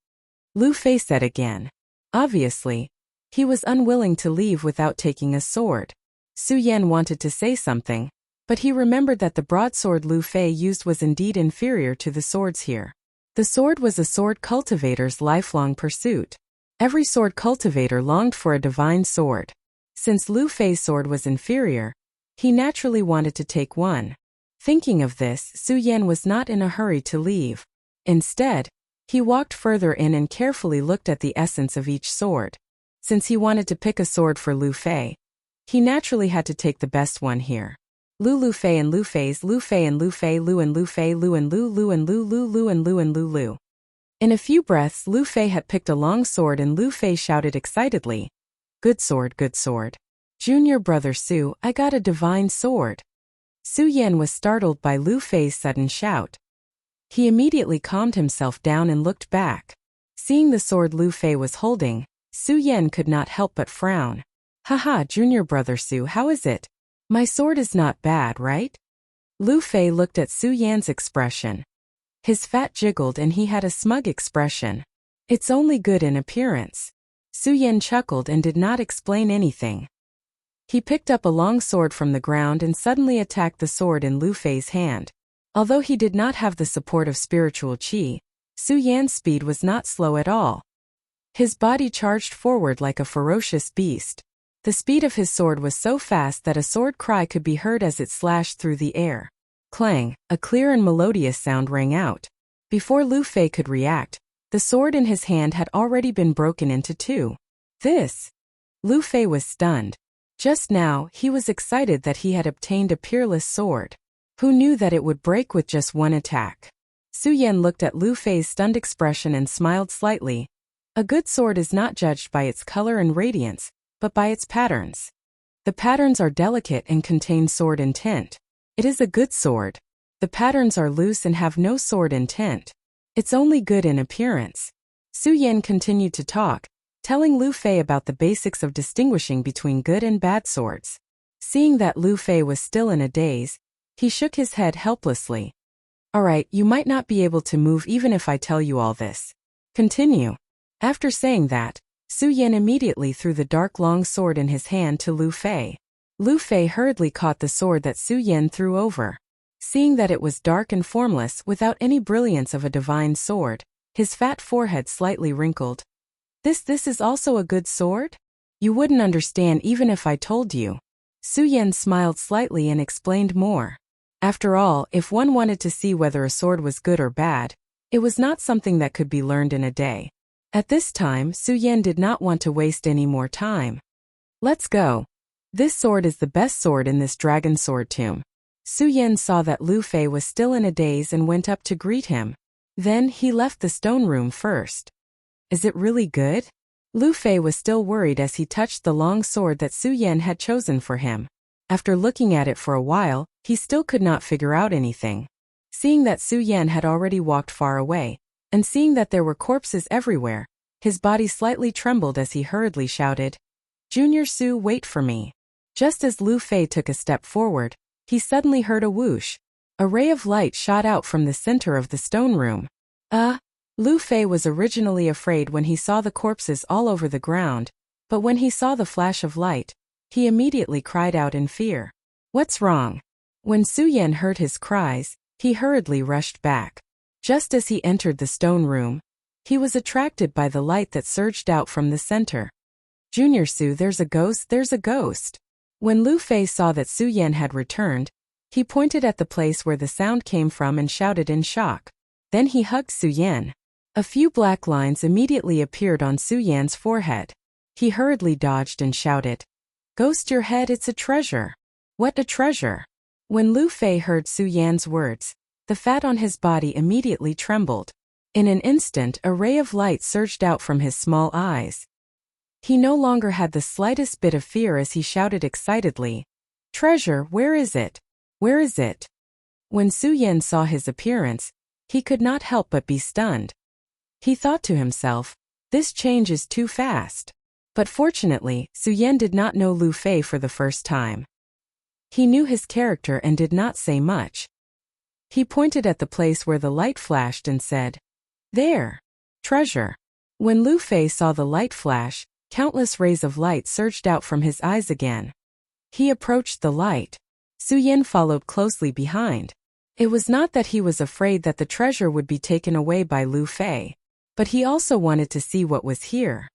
Lu Fei said again. Obviously, he was unwilling to leave without taking a sword. Su Yan wanted to say something, but he remembered that the broadsword Lu Fei used was indeed inferior to the swords here. The sword was a sword cultivator's lifelong pursuit. Every sword cultivator longed for a divine sword. Since Lu Fei's sword was inferior, he naturally wanted to take one. Thinking of this, Su Yan was not in a hurry to leave. Instead, he walked further in and carefully looked at the essence of each sword. Since he wanted to pick a sword for Lu Fei, he naturally had to take the best one here. Lu Fei and Lu Fei's Lu Fei and Lu Fei Lu and Lu Fei Lu and Lu Lu and Lu Lu Lu and Lu and Lu Lu. In a few breaths Lu Fei had picked a long sword and Lu Fei shouted excitedly, good sword, good sword. Junior brother Su, I got a divine sword. Su Yan was startled by Lu Fei's sudden shout. He immediately calmed himself down and looked back. Seeing the sword Lu Fei was holding, Su Yan could not help but frown. Haha, junior brother Su, how is it? My sword is not bad, right? Lu Fei looked at Su Yan's expression. His fat jiggled and he had a smug expression. It's only good in appearance. Su Yan chuckled and did not explain anything. He picked up a long sword from the ground and suddenly attacked the sword in Lu Fei's hand. Although he did not have the support of spiritual qi, Su Yan's speed was not slow at all. His body charged forward like a ferocious beast. The speed of his sword was so fast that a sword cry could be heard as it slashed through the air. Clang, a clear and melodious sound rang out. Before Lu Fei could react, the sword in his hand had already been broken into two. This! Lu Fei was stunned. Just now, he was excited that he had obtained a peerless sword. Who knew that it would break with just one attack? Su Yan looked at Lu Fei's stunned expression and smiled slightly. A good sword is not judged by its color and radiance, but by its patterns. The patterns are delicate and contain sword intent. It is a good sword. The patterns are loose and have no sword intent. It's only good in appearance. Su Yan continued to talk, telling Lu Fei about the basics of distinguishing between good and bad swords. Seeing that Lu Fei was still in a daze, he shook his head helplessly. Alright, you might not be able to move even if I tell you all this. Continue. After saying that, Su Yan immediately threw the dark long sword in his hand to Lu Fei. Lu Fei hurriedly caught the sword that Su Yan threw over. Seeing that it was dark and formless without any brilliance of a divine sword, his fat forehead slightly wrinkled. This is also a good sword? You wouldn't understand even if I told you. Su Yan smiled slightly and explained more. After all, if one wanted to see whether a sword was good or bad, it was not something that could be learned in a day. At this time, Su Yan did not want to waste any more time. Let's go. This sword is the best sword in this dragon sword tomb. Su Yan saw that Lu Fei was still in a daze and went up to greet him. Then he left the stone room first. Is it really good? Lu Fei was still worried as he touched the long sword that Su Yan had chosen for him. After looking at it for a while, he still could not figure out anything. Seeing that Su Yan had already walked far away, and seeing that there were corpses everywhere, his body slightly trembled as he hurriedly shouted, Junior Su, wait for me. Just as Lu Fei took a step forward, he suddenly heard a whoosh. A ray of light shot out from the center of the stone room. Lu Fei was originally afraid when he saw the corpses all over the ground, but when he saw the flash of light, he immediately cried out in fear. What's wrong? When Su Yan heard his cries, he hurriedly rushed back. Just as he entered the stone room, he was attracted by the light that surged out from the center. Junior Su, there's a ghost, there's a ghost. When Lu Fei saw that Su Yan had returned, he pointed at the place where the sound came from and shouted in shock. Then he hugged Su Yan. A few black lines immediately appeared on Su Yan's forehead. He hurriedly dodged and shouted, Ghost your head, it's a treasure. What a treasure? When Lu Fei heard Su Yan's words, the fat on his body immediately trembled. In an instant, a ray of light surged out from his small eyes. He no longer had the slightest bit of fear as he shouted excitedly, Treasure, where is it? Where is it? When Su Yan saw his appearance, he could not help but be stunned. He thought to himself, this change is too fast. But fortunately, Su Yan did not know Lu Fei for the first time. He knew his character and did not say much. He pointed at the place where the light flashed and said, There! Treasure! When Lu Fei saw the light flash, countless rays of light surged out from his eyes again. He approached the light. Su Yan followed closely behind. It was not that he was afraid that the treasure would be taken away by Lu Fei, but he also wanted to see what was here.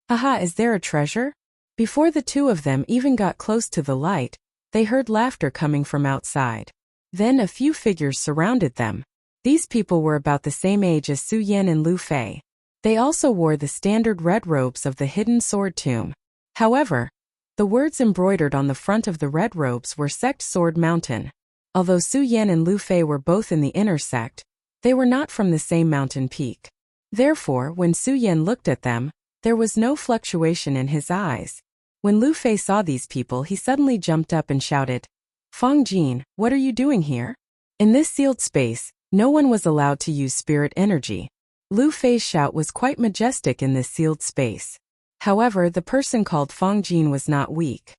Aha, is there a treasure? Before the two of them even got close to the light, they heard laughter coming from outside. Then a few figures surrounded them. These people were about the same age as Su Yan and Lu Fei. They also wore the standard red robes of the hidden sword tomb. However, The words embroidered on the front of the red robes were Sect Sword Mountain. Although Su Yan and Lu Fei were both in the inner sect, they were not from the same mountain peak. Therefore, when Su Yan looked at them, there was no fluctuation in his eyes. When Lu Fei saw these people, he suddenly jumped up and shouted, "Fang Jin, what are you doing here?" In this sealed space, no one was allowed to use spirit energy. Lu Fei's shout was quite majestic in this sealed space. However, the person called Fang Jin was not weak.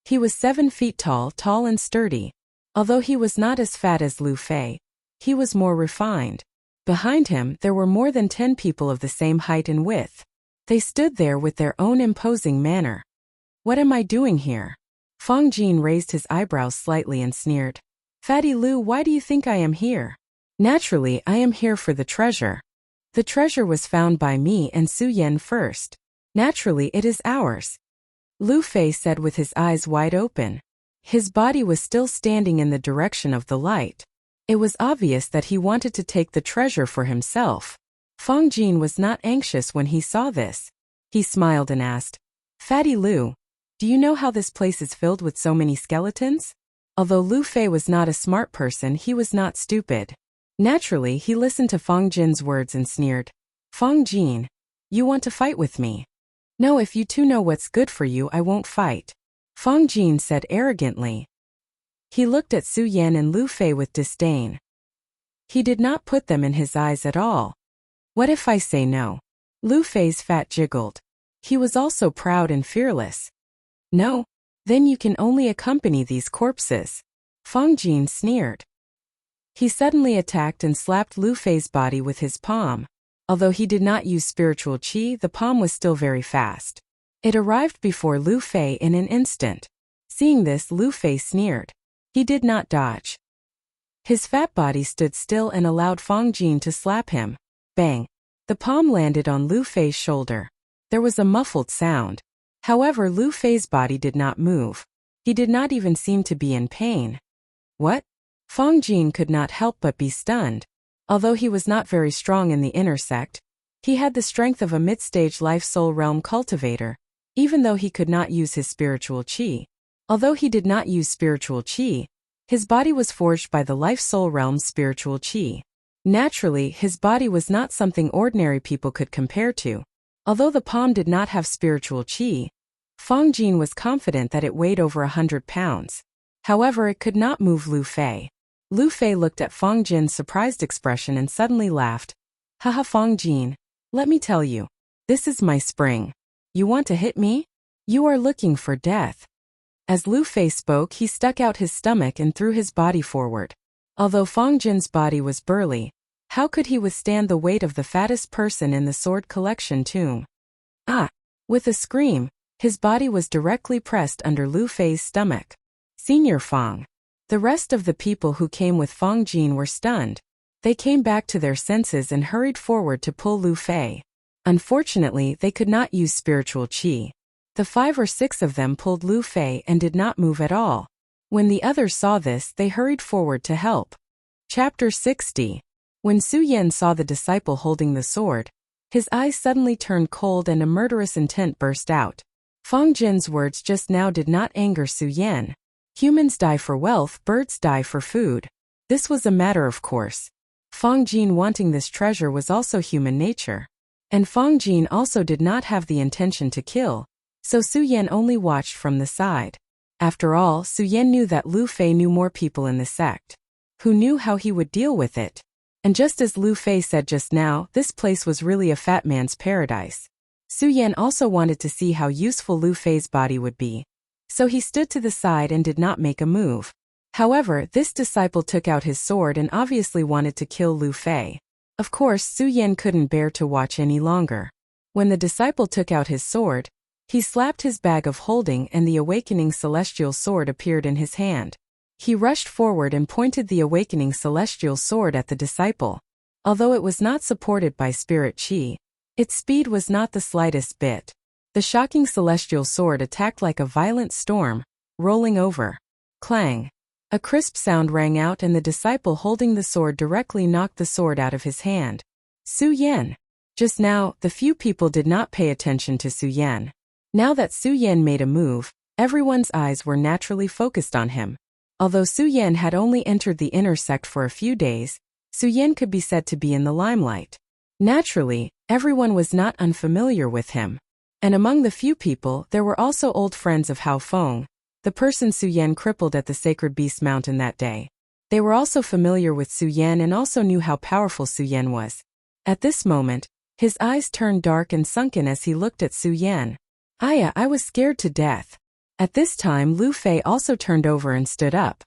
He was 7 feet tall and sturdy. Although he was not as fat as Lu Fei, he was more refined. Behind him, there were more than 10 people of the same height and width. They stood there with their own imposing manner. "What am I doing here?" Fang Jin raised his eyebrows slightly and sneered. "Fatty Lu, why do you think I am here?" "Naturally, I am here for the treasure. The treasure was found by me and Su Yan first. Naturally, it is ours," Lu Fei said with his eyes wide open. His body was still standing in the direction of the light. It was obvious that he wanted to take the treasure for himself. Fang Jin was not anxious when he saw this. He smiled and asked, "Fatty Lu, do you know how this place is filled with so many skeletons?" Although Lu Fei was not a smart person, he was not stupid. Naturally, he listened to Fang Jin's words and sneered. "Fang Jin, you want to fight with me?" "No, if you two know what's good for you, I won't fight," Fang Jin said arrogantly. He looked at Su Yan and Lu Fei with disdain. He did not put them in his eyes at all. "What if I say no?" Lu Fei's fat jiggled. He was also proud and fearless. "No? Then you can only accompany these corpses," Fang Jin sneered. He suddenly attacked and slapped Lu Fei's body with his palm. Although he did not use spiritual qi, the palm was still very fast. It arrived before Lu Fei in an instant. Seeing this, Lu Fei sneered. He did not dodge. His fat body stood still and allowed Fang Jin to slap him. Bang! The palm landed on Lu Fei's shoulder. There was a muffled sound. However, Lu Fei's body did not move. He did not even seem to be in pain. What? Fang Jin could not help but be stunned. Although he was not very strong in the inner sect, he had the strength of a mid-stage life soul realm cultivator, even though he could not use his spiritual qi. Although he did not use spiritual qi, his body was forged by the life soul realm's spiritual qi. Naturally, his body was not something ordinary people could compare to. Although the palm did not have spiritual qi, Fang Jin was confident that it weighed over 100 pounds. However, it could not move Lu Fei. Lu Fei looked at Fang Jin's surprised expression and suddenly laughed. "Haha, Fang Jin, let me tell you, this is my spring. You want to hit me? You are looking for death." As Lu Fei spoke, he stuck out his stomach and threw his body forward. Although Fang Jin's body was burly, how could he withstand the weight of the fattest person in the sword collection tomb? Ah! With a scream, his body was directly pressed under Lu Fei's stomach. Senior Fang. The rest of the people who came with Fang Jin were stunned. They came back to their senses and hurried forward to pull Lu Fei. Unfortunately, they could not use spiritual qi. The 5 or 6 of them pulled Lu Fei and did not move at all. When the others saw this, they hurried forward to help. Chapter 60. When Su Yan saw the disciple holding the sword, his eyes suddenly turned cold and a murderous intent burst out. Fang Jin's words just now did not anger Su Yan. Humans die for wealth, birds die for food. This was a matter of course. Fang Jin wanting this treasure was also human nature. And Fang Jin also did not have the intention to kill, so Su Yan only watched from the side. After all, Su Yan knew that Lu Fei knew more people in the sect, who knew how he would deal with it. And just as Lu Fei said just now, this place was really a fat man's paradise. Su Yan also wanted to see how useful Lu Fei's body would be. So he stood to the side and did not make a move. However, this disciple took out his sword and obviously wanted to kill Lu Fei. Of course, Su Yan couldn't bear to watch any longer. When the disciple took out his sword, he slapped his bag of holding and the awakening celestial sword appeared in his hand. He rushed forward and pointed the awakening celestial sword at the disciple. Although it was not supported by spirit qi, its speed was not the slightest bit. The shocking celestial sword attacked like a violent storm, rolling over. Clang! A crisp sound rang out and the disciple holding the sword directly knocked the sword out of his hand. Su Yan. Just now, the few people did not pay attention to Su Yan. Now that Su Yan made a move, everyone's eyes were naturally focused on him. Although Su Yan had only entered the inner sect for a few days, Su Yan could be said to be in the limelight. Naturally, everyone was not unfamiliar with him. And among the few people, there were also old friends of Hao Feng, the person Su Yan crippled at the Sacred Beast Mountain that day. They were also familiar with Su Yan and also knew how powerful Su Yan was. At this moment, his eyes turned dark and sunken as he looked at Su Yan. I was scared to death. At this time Lu Fei also turned over and stood up.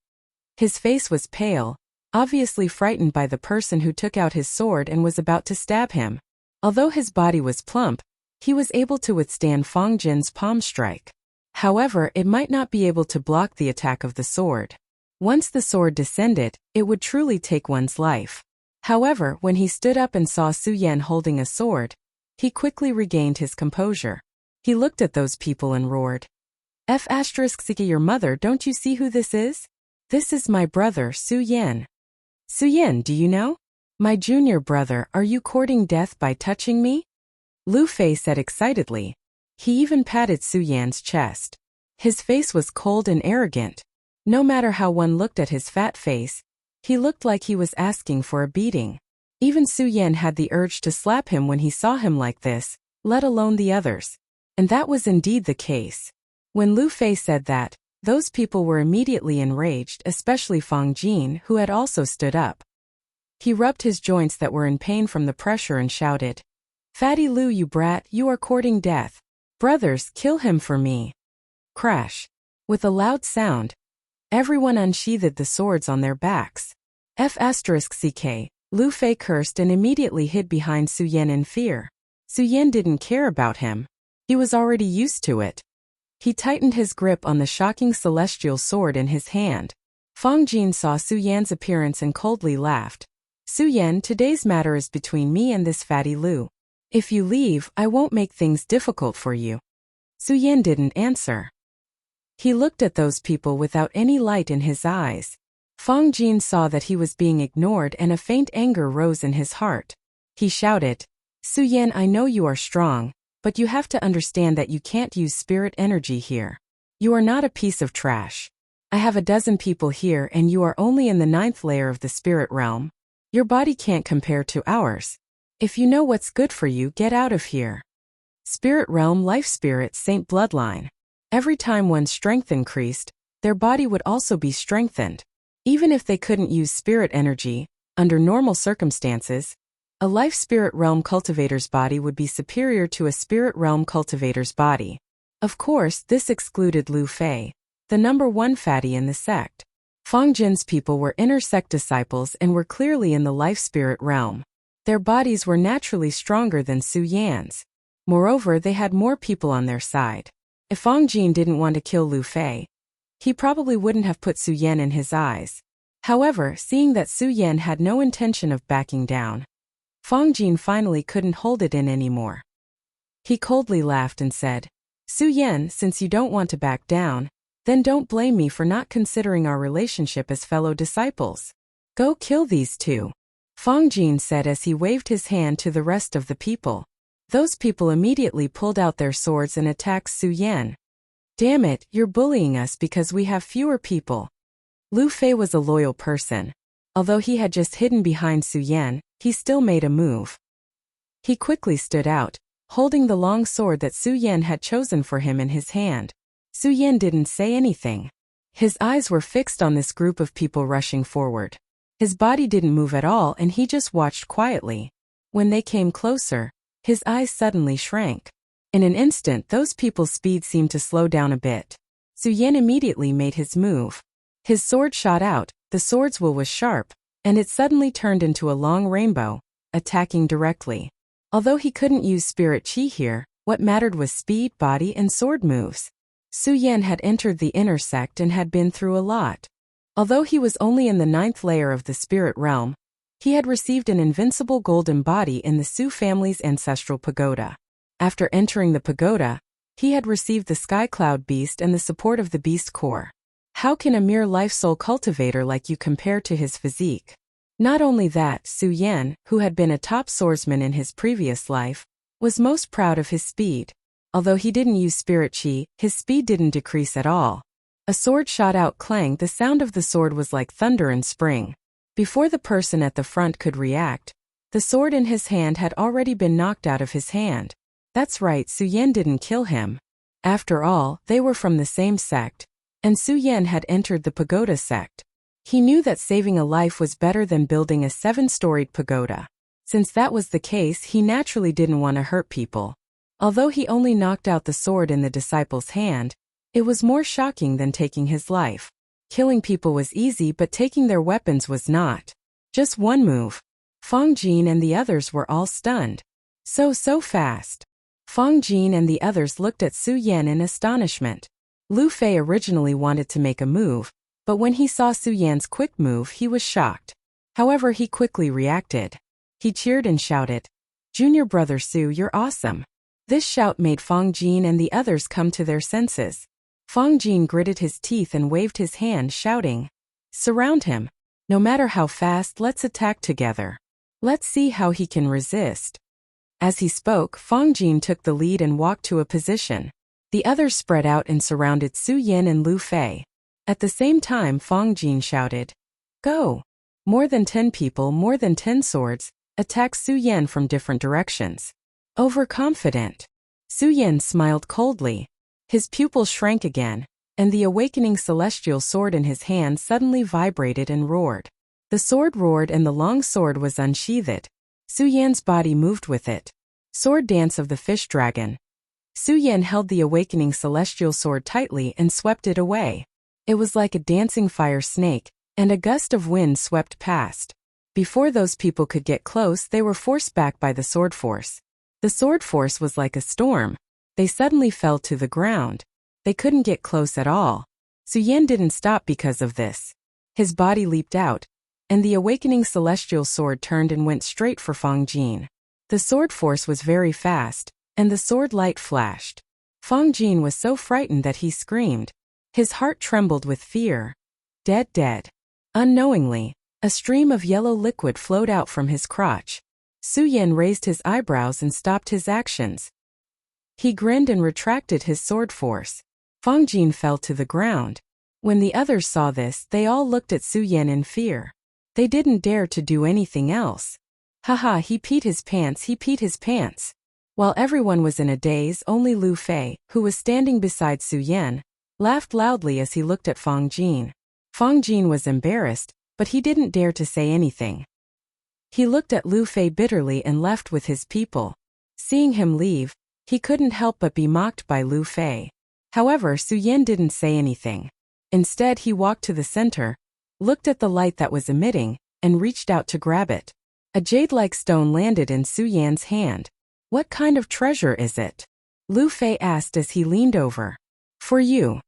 His face was pale, obviously frightened by the person who took out his sword and was about to stab him. Although his body was plump, he was able to withstand Fang Jin's palm strike. However, it might not be able to block the attack of the sword. Once the sword descended, it would truly take one's life. However, when he stood up and saw Su Yan holding a sword, he quickly regained his composure. He looked at those people and roared. F***Siki, your mother, don't you see who this is? This is my brother, Su Yan. Su Yan, do you know? My junior brother, are you courting death by touching me? Lu Fei said excitedly. He even patted Su Yan's chest. His face was cold and arrogant. No matter how one looked at his fat face, he looked like he was asking for a beating. Even Su Yan had the urge to slap him when he saw him like this, let alone the others. And that was indeed the case. When Lu Fei said that, those people were immediately enraged, especially Fang Jin, who had also stood up. He rubbed his joints that were in pain from the pressure and shouted, Fatty Lu, you brat, you are courting death. Brothers, kill him for me. Crash. With a loud sound, everyone unsheathed the swords on their backs. F***ck, Lu Fei cursed and immediately hid behind Su Yan in fear. Su Yan didn't care about him. He was already used to it. He tightened his grip on the shocking celestial sword in his hand. Fang Jin saw Su Yan's appearance and coldly laughed. Su Yan, today's matter is between me and this fatty Lu. If you leave, I won't make things difficult for you. Su Yan didn't answer. He looked at those people without any light in his eyes. Fang Jin saw that he was being ignored and a faint anger rose in his heart. He shouted, Su Yan, I know you are strong, but you have to understand that you can't use spirit energy here. You are not a piece of trash. I have 12 people here and you are only in the 9th layer of the spirit realm. Your body can't compare to ours. If you know what's good for you, get out of here. Spirit realm, life spirit, saint bloodline. Every time one's strength increased, their body would also be strengthened. Even if they couldn't use spirit energy, under normal circumstances, a life spirit realm cultivator's body would be superior to a spirit realm cultivator's body. Of course, this excluded Lu Fei, the number 1 fatty in the sect. Fang Jin's people were inner sect disciples and were clearly in the life spirit realm. Their bodies were naturally stronger than Su Yan's. Moreover, they had more people on their side. If Fang Jin didn't want to kill Lu Fei, he probably wouldn't have put Su Yan in his eyes. However, seeing that Su Yan had no intention of backing down, Fang Jin finally couldn't hold it in anymore. He coldly laughed and said, Su Yan, since you don't want to back down, then don't blame me for not considering our relationship as fellow disciples. Go kill these two. Fang Jin said as he waved his hand to the rest of the people. Those people immediately pulled out their swords and attacked Su Yan. Damn it, you're bullying us because we have fewer people. Lu Fei was a loyal person. Although he had just hidden behind Su Yan, he still made a move. He quickly stood out, holding the long sword that Su Yan had chosen for him in his hand. Su Yan didn't say anything. His eyes were fixed on this group of people rushing forward. His body didn't move at all and he just watched quietly. When they came closer, his eyes suddenly shrank. In an instant, those people's speed seemed to slow down a bit. Su Yan immediately made his move. His sword shot out, the sword's will was sharp, and it suddenly turned into a long rainbow, attacking directly. Although he couldn't use spirit chi here, what mattered was speed, body, and sword moves. Su Yan had entered the inner sect and had been through a lot. Although he was only in the 9th layer of the spirit realm, he had received an invincible golden body in the Su family's ancestral pagoda. After entering the pagoda, he had received the Sky Cloud Beast and the support of the Beast Core. How can a mere life-soul cultivator like you compare to his physique? Not only that, Su Yan, who had been a top swordsman in his previous life, was most proud of his speed. Although he didn't use spirit chi, his speed didn't decrease at all. A sword shot out. Clang. The sound of the sword was like thunder in spring. Before the person at the front could react, the sword in his hand had already been knocked out of his hand. That's right, Su Yan didn't kill him. After all, they were from the same sect, and Su Yan had entered the pagoda sect. He knew that saving a life was better than building a 7-storied pagoda. Since that was the case, he naturally didn't want to hurt people. Although he only knocked out the sword in the disciple's hand, it was more shocking than taking his life. Killing people was easy, but taking their weapons was not. Just one move. Fang Jin and the others were all stunned. So fast. Fang Jin and the others looked at Su Yan in astonishment. Lu Fei originally wanted to make a move, but when he saw Su Yan's quick move, he was shocked. However, he quickly reacted. He cheered and shouted, "Junior brother Su, you're awesome." This shout made Fang Jin and the others come to their senses. Fang Jin gritted his teeth and waved his hand, shouting, "Surround him. No matter how fast, let's attack together. Let's see how he can resist." As he spoke, Fang Jin took the lead and walked to a position. The others spread out and surrounded Su Yan and Lu Fei. At the same time, Fang Jin shouted, "Go!" More than 10 people, more than 10 swords, attacked Su Yan from different directions. Overconfident. Su Yan smiled coldly. His pupils shrank again, and the awakening celestial sword in his hand suddenly vibrated and roared. The sword roared and the long sword was unsheathed. Su Yan's body moved with it. Sword dance of the fish dragon. Su Yan held the awakening celestial sword tightly and swept it away. It was like a dancing fire snake, and a gust of wind swept past. Before those people could get close, they were forced back by the sword force. The sword force was like a storm. They suddenly fell to the ground. They couldn't get close at all. Su Yan didn't stop because of this. His body leaped out, and the awakening celestial sword turned and went straight for Fang Jin. The sword force was very fast, and the sword light flashed. Fang Jin was so frightened that he screamed. His heart trembled with fear. Dead. Unknowingly, a stream of yellow liquid flowed out from his crotch. Su Yan raised his eyebrows and stopped his actions. He grinned and retracted his sword force. Fang Jin fell to the ground. When the others saw this, they all looked at Su Yan in fear. They didn't dare to do anything else. Haha, he peed his pants. While everyone was in a daze, only Lu Fei, who was standing beside Su Yan, laughed loudly as he looked at Fang Jin. Fang Jin was embarrassed, but he didn't dare to say anything. He looked at Lu Fei bitterly and left with his people. Seeing him leave, he couldn't help but be mocked by Lu Fei. However, Su Yan didn't say anything. Instead, he walked to the center, looked at the light that was emitting, and reached out to grab it. A jade-like stone landed in Su Yan's hand. "What kind of treasure is it?" Lu Fei asked as he leaned over. "For you."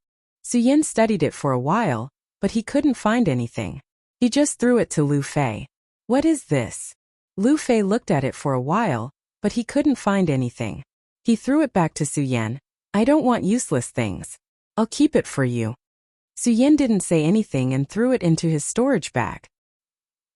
Su Yan studied it for a while, but he couldn't find anything. He just threw it to Lu Fei. "What is this?" Lu Fei looked at it for a while, but he couldn't find anything. He threw it back to Su Yan. "I don't want useless things. I'll keep it for you." Su Yan didn't say anything and threw it into his storage bag.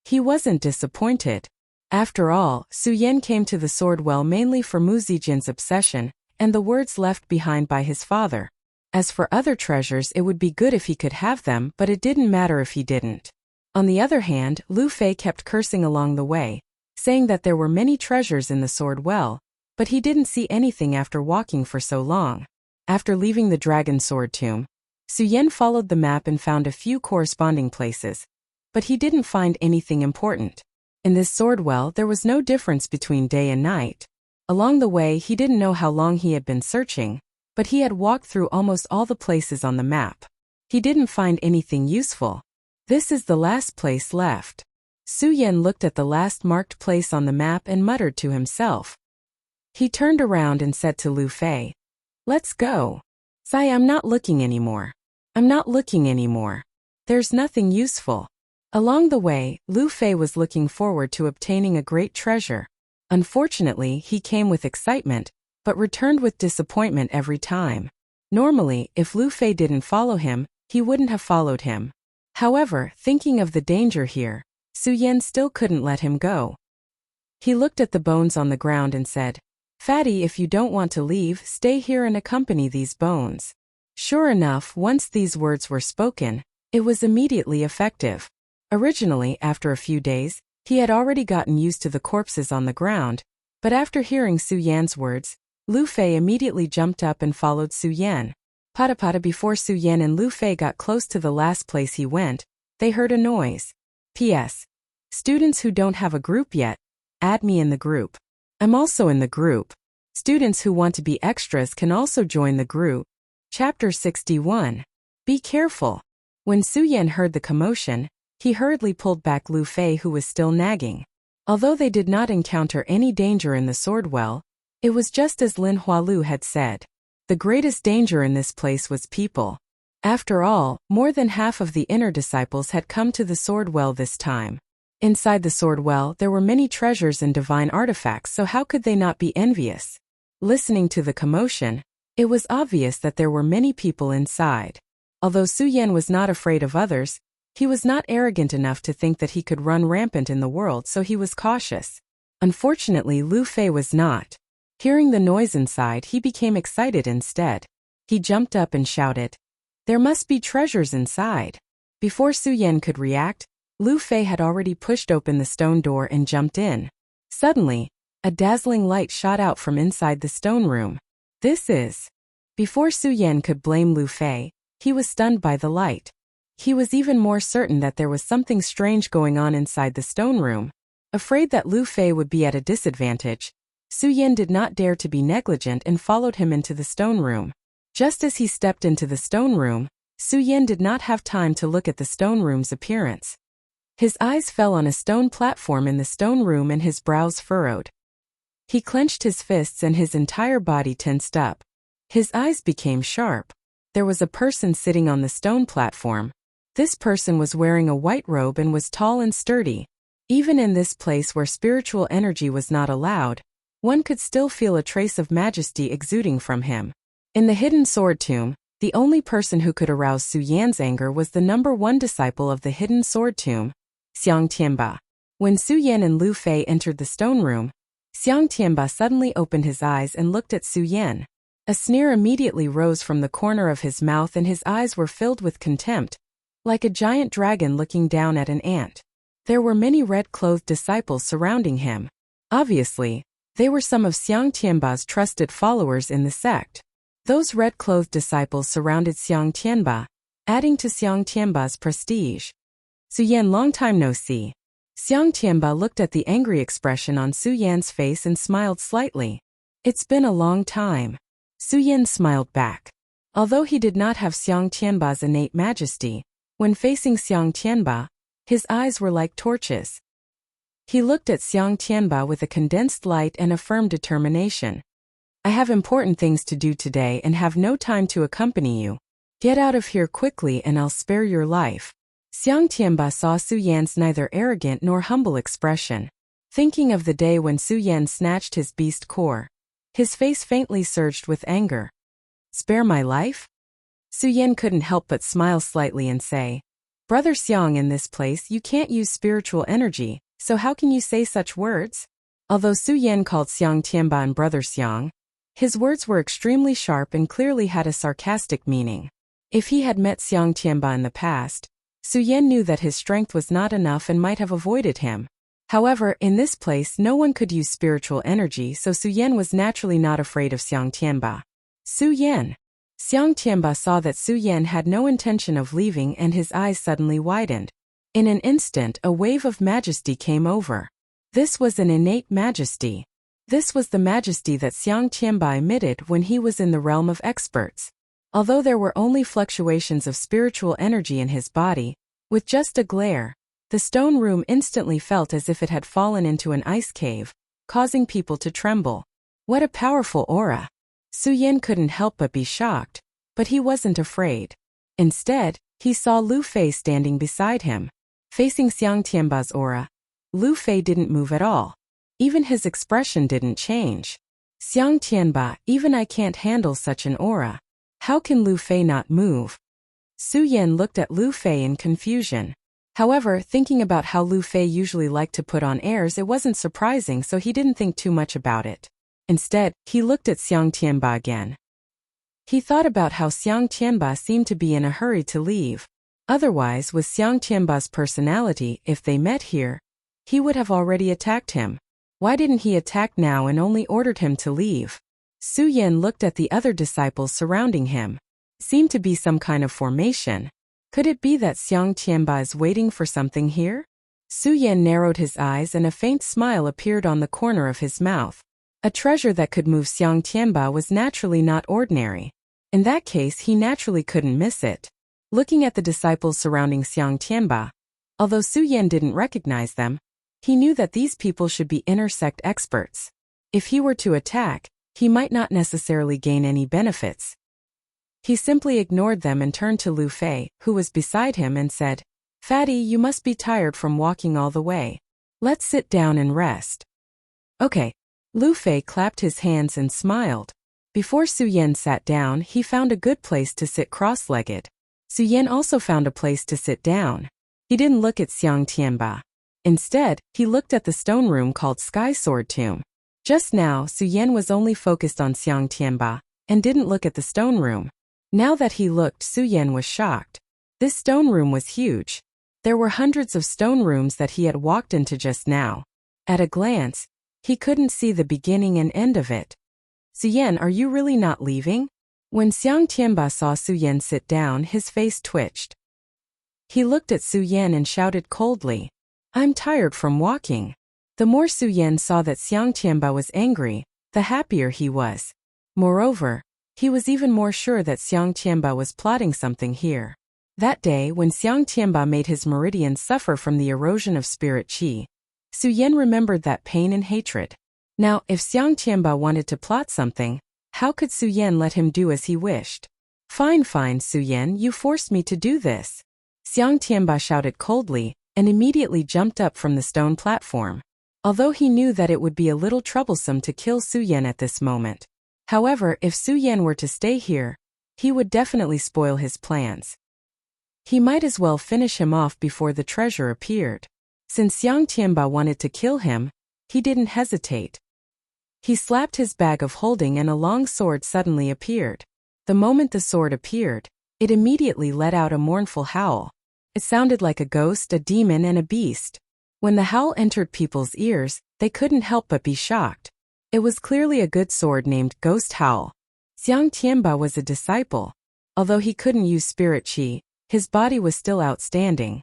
He wasn't disappointed. After all, Su Yan came to the sword well mainly for Mu Zijin's obsession, and the words left behind by his father. As for other treasures, it would be good if he could have them, but it didn't matter if he didn't. On the other hand, Lu Fei kept cursing along the way, saying that there were many treasures in the sword well, but he didn't see anything after walking for so long. After leaving the dragon sword tomb, Su Yan followed the map and found a few corresponding places, but he didn't find anything important. In this sword well, there was no difference between day and night. Along the way, he didn't know how long he had been searching, but he had walked through almost all the places on the map. He didn't find anything useful. This is the last place left. Su Yan looked at the last marked place on the map and muttered to himself. He turned around and said to Lu Fei, "Let's go." "Sai, I'm not looking anymore. There's nothing useful." Along the way, Lu Fei was looking forward to obtaining a great treasure. Unfortunately, he came with excitement, but returned with disappointment every time. Normally, if Lu Fei didn't follow him, he wouldn't have followed him. However, thinking of the danger here, Su Yan still couldn't let him go. He looked at the bones on the ground and said, "Fatty, if you don't want to leave, stay here and accompany these bones." Sure enough, once these words were spoken, it was immediately effective. Originally, after a few days, he had already gotten used to the corpses on the ground, but after hearing Su Yan's words, Lu Fei immediately jumped up and followed Su Yan. Pata before Su Yan and Lu Fei got close to the last place he went, they heard a noise. P.S. Students who don't have a group yet, add me in the group. I'm also in the group. Students who want to be extras can also join the group. Chapter 61. Be careful. When Su Yan heard the commotion, he hurriedly pulled back Lu Fei, who was still nagging. Although they did not encounter any danger in the sword well, it was just as Lin Hualu had said. The greatest danger in this place was people. After all, more than half of the inner disciples had come to the sword well this time. Inside the sword well there were many treasures and divine artifacts, so how could they not be envious? Listening to the commotion, it was obvious that there were many people inside. Although Su Yan was not afraid of others, he was not arrogant enough to think that he could run rampant in the world, so he was cautious. Unfortunately, Lu Fei was not. Hearing the noise inside, he became excited instead. He jumped up and shouted, "There must be treasures inside." Before Su Yan could react, Lu Fei had already pushed open the stone door and jumped in. Suddenly, a dazzling light shot out from inside the stone room. This is... Before Su Yan could blame Lu Fei, he was stunned by the light. He was even more certain that there was something strange going on inside the stone room. Afraid that Lu Fei would be at a disadvantage, Su Yan did not dare to be negligent and followed him into the stone room. Just as he stepped into the stone room, Su Yan did not have time to look at the stone room's appearance. His eyes fell on a stone platform in the stone room and his brows furrowed. He clenched his fists and his entire body tensed up. His eyes became sharp. There was a person sitting on the stone platform. This person was wearing a white robe and was tall and sturdy. Even in this place where spiritual energy was not allowed, one could still feel a trace of majesty exuding from him. In the hidden sword tomb, the only person who could arouse Su Yan's anger was the number 1 disciple of the hidden sword tomb, Xiang Tianba. When Su Yan and Lu Fei entered the stone room, Xiang Tianba suddenly opened his eyes and looked at Su Yan. A sneer immediately rose from the corner of his mouth and his eyes were filled with contempt, like a giant dragon looking down at an ant. There were many red-clothed disciples surrounding him. Obviously, they were some of Xiang Tianba's trusted followers in the sect. Those red-clothed disciples surrounded Xiang Tianba, adding to Xiang Tianba's prestige. Su Yan, long time no see. Xiang Tianba looked at the angry expression on Su Yan's face and smiled slightly. It's been a long time. Su Yan smiled back. Although he did not have Xiang Tianba's innate majesty, when facing Xiang Tianba, his eyes were like torches. He looked at Xiang Tianba with a condensed light and a firm determination. I have important things to do today and have no time to accompany you. Get out of here quickly and I'll spare your life. Xiang Tianba saw Su Yan's neither arrogant nor humble expression. Thinking of the day when Su Yan snatched his beast core, his face faintly surged with anger. Spare my life? Su Yan couldn't help but smile slightly and say, Brother Xiang, in this place you can't use spiritual energy, so how can you say such words? Although Su Yan called Xiang Tianba and Brother Xiang, his words were extremely sharp and clearly had a sarcastic meaning. If he had met Xiang Tianba in the past, Su Yan knew that his strength was not enough and might have avoided him. However, in this place no one could use spiritual energy, so Su Yan was naturally not afraid of Xiang Tianba. Su Yan. Xiang Tianba saw that Su Yan had no intention of leaving and his eyes suddenly widened. In an instant a wave of majesty came over. This was an innate majesty. This was the majesty that Xiang Tianba emitted when he was in the realm of experts. Although there were only fluctuations of spiritual energy in his body, with just a glare, the stone room instantly felt as if it had fallen into an ice cave, causing people to tremble. What a powerful aura! Su Yan couldn't help but be shocked, but he wasn't afraid. Instead, he saw Lu Fei standing beside him. Facing Xiang Tianba's aura, Lu Fei didn't move at all. Even his expression didn't change. Xiang Tianba, even I can't handle such an aura. How can Lu Fei not move? Su Yan looked at Lu Fei in confusion. However, thinking about how Lu Fei usually liked to put on airs, it wasn't surprising, so he didn't think too much about it. Instead, he looked at Xiang Tianba again. He thought about how Xiang Tianba seemed to be in a hurry to leave. Otherwise, with Xiang Tianba's personality, if they met here, he would have already attacked him. Why didn't he attack now and only ordered him to leave? Su Yan looked at the other disciples surrounding him. Seemed to be some kind of formation. Could it be that Xiang Tianba is waiting for something here? Su Yan narrowed his eyes and a faint smile appeared on the corner of his mouth. A treasure that could move Xiang Tianba was naturally not ordinary. In that case, he naturally couldn't miss it. Looking at the disciples surrounding Xiang Tianba, although Su Yan didn't recognize them, he knew that these people should be inner sect experts. If he were to attack, he might not necessarily gain any benefits. He simply ignored them and turned to Lu Fei, who was beside him, and said, "Fatty, you must be tired from walking all the way. Let's sit down and rest." "Okay." Lu Fei clapped his hands and smiled. Before Su Yan sat down, he found a good place to sit cross-legged. Su Yan also found a place to sit down. He didn't look at Xiang Tianba. Instead, he looked at the stone room called Sky Sword Tomb. Just now, Su Yan was only focused on Xiang Tianba, and didn't look at the stone room. Now that he looked, Su Yan was shocked. This stone room was huge. There were hundreds of stone rooms that he had walked into just now. At a glance, he couldn't see the beginning and end of it. "Su Yan, are you really not leaving?" When Xiang Tianba saw Su Yan sit down, his face twitched. He looked at Su Yan and shouted coldly, "I'm tired from walking." The more Su Yan saw that Xiang Tianba was angry, the happier he was. Moreover, he was even more sure that Xiang Tianba was plotting something here. That day, when Xiang Tianba made his meridians suffer from the erosion of spirit qi, Su Yan remembered that pain and hatred. Now, if Xiang Tianba wanted to plot something, how could Su Yan let him do as he wished? Fine, Su Yan, you forced me to do this." Xiang Tianba shouted coldly, and immediately jumped up from the stone platform. Although he knew that it would be a little troublesome to kill Su Yan at this moment. However, if Su Yan were to stay here, he would definitely spoil his plans. He might as well finish him off before the treasure appeared. Since Xiang Tianba wanted to kill him, he didn't hesitate. He slapped his bag of holding and a long sword suddenly appeared. The moment the sword appeared, it immediately let out a mournful howl. It sounded like a ghost, a demon, and a beast. When the howl entered people's ears, they couldn't help but be shocked. It was clearly a good sword named Ghost Howl. Xiang Tianba was a disciple. Although he couldn't use spirit qi, his body was still outstanding.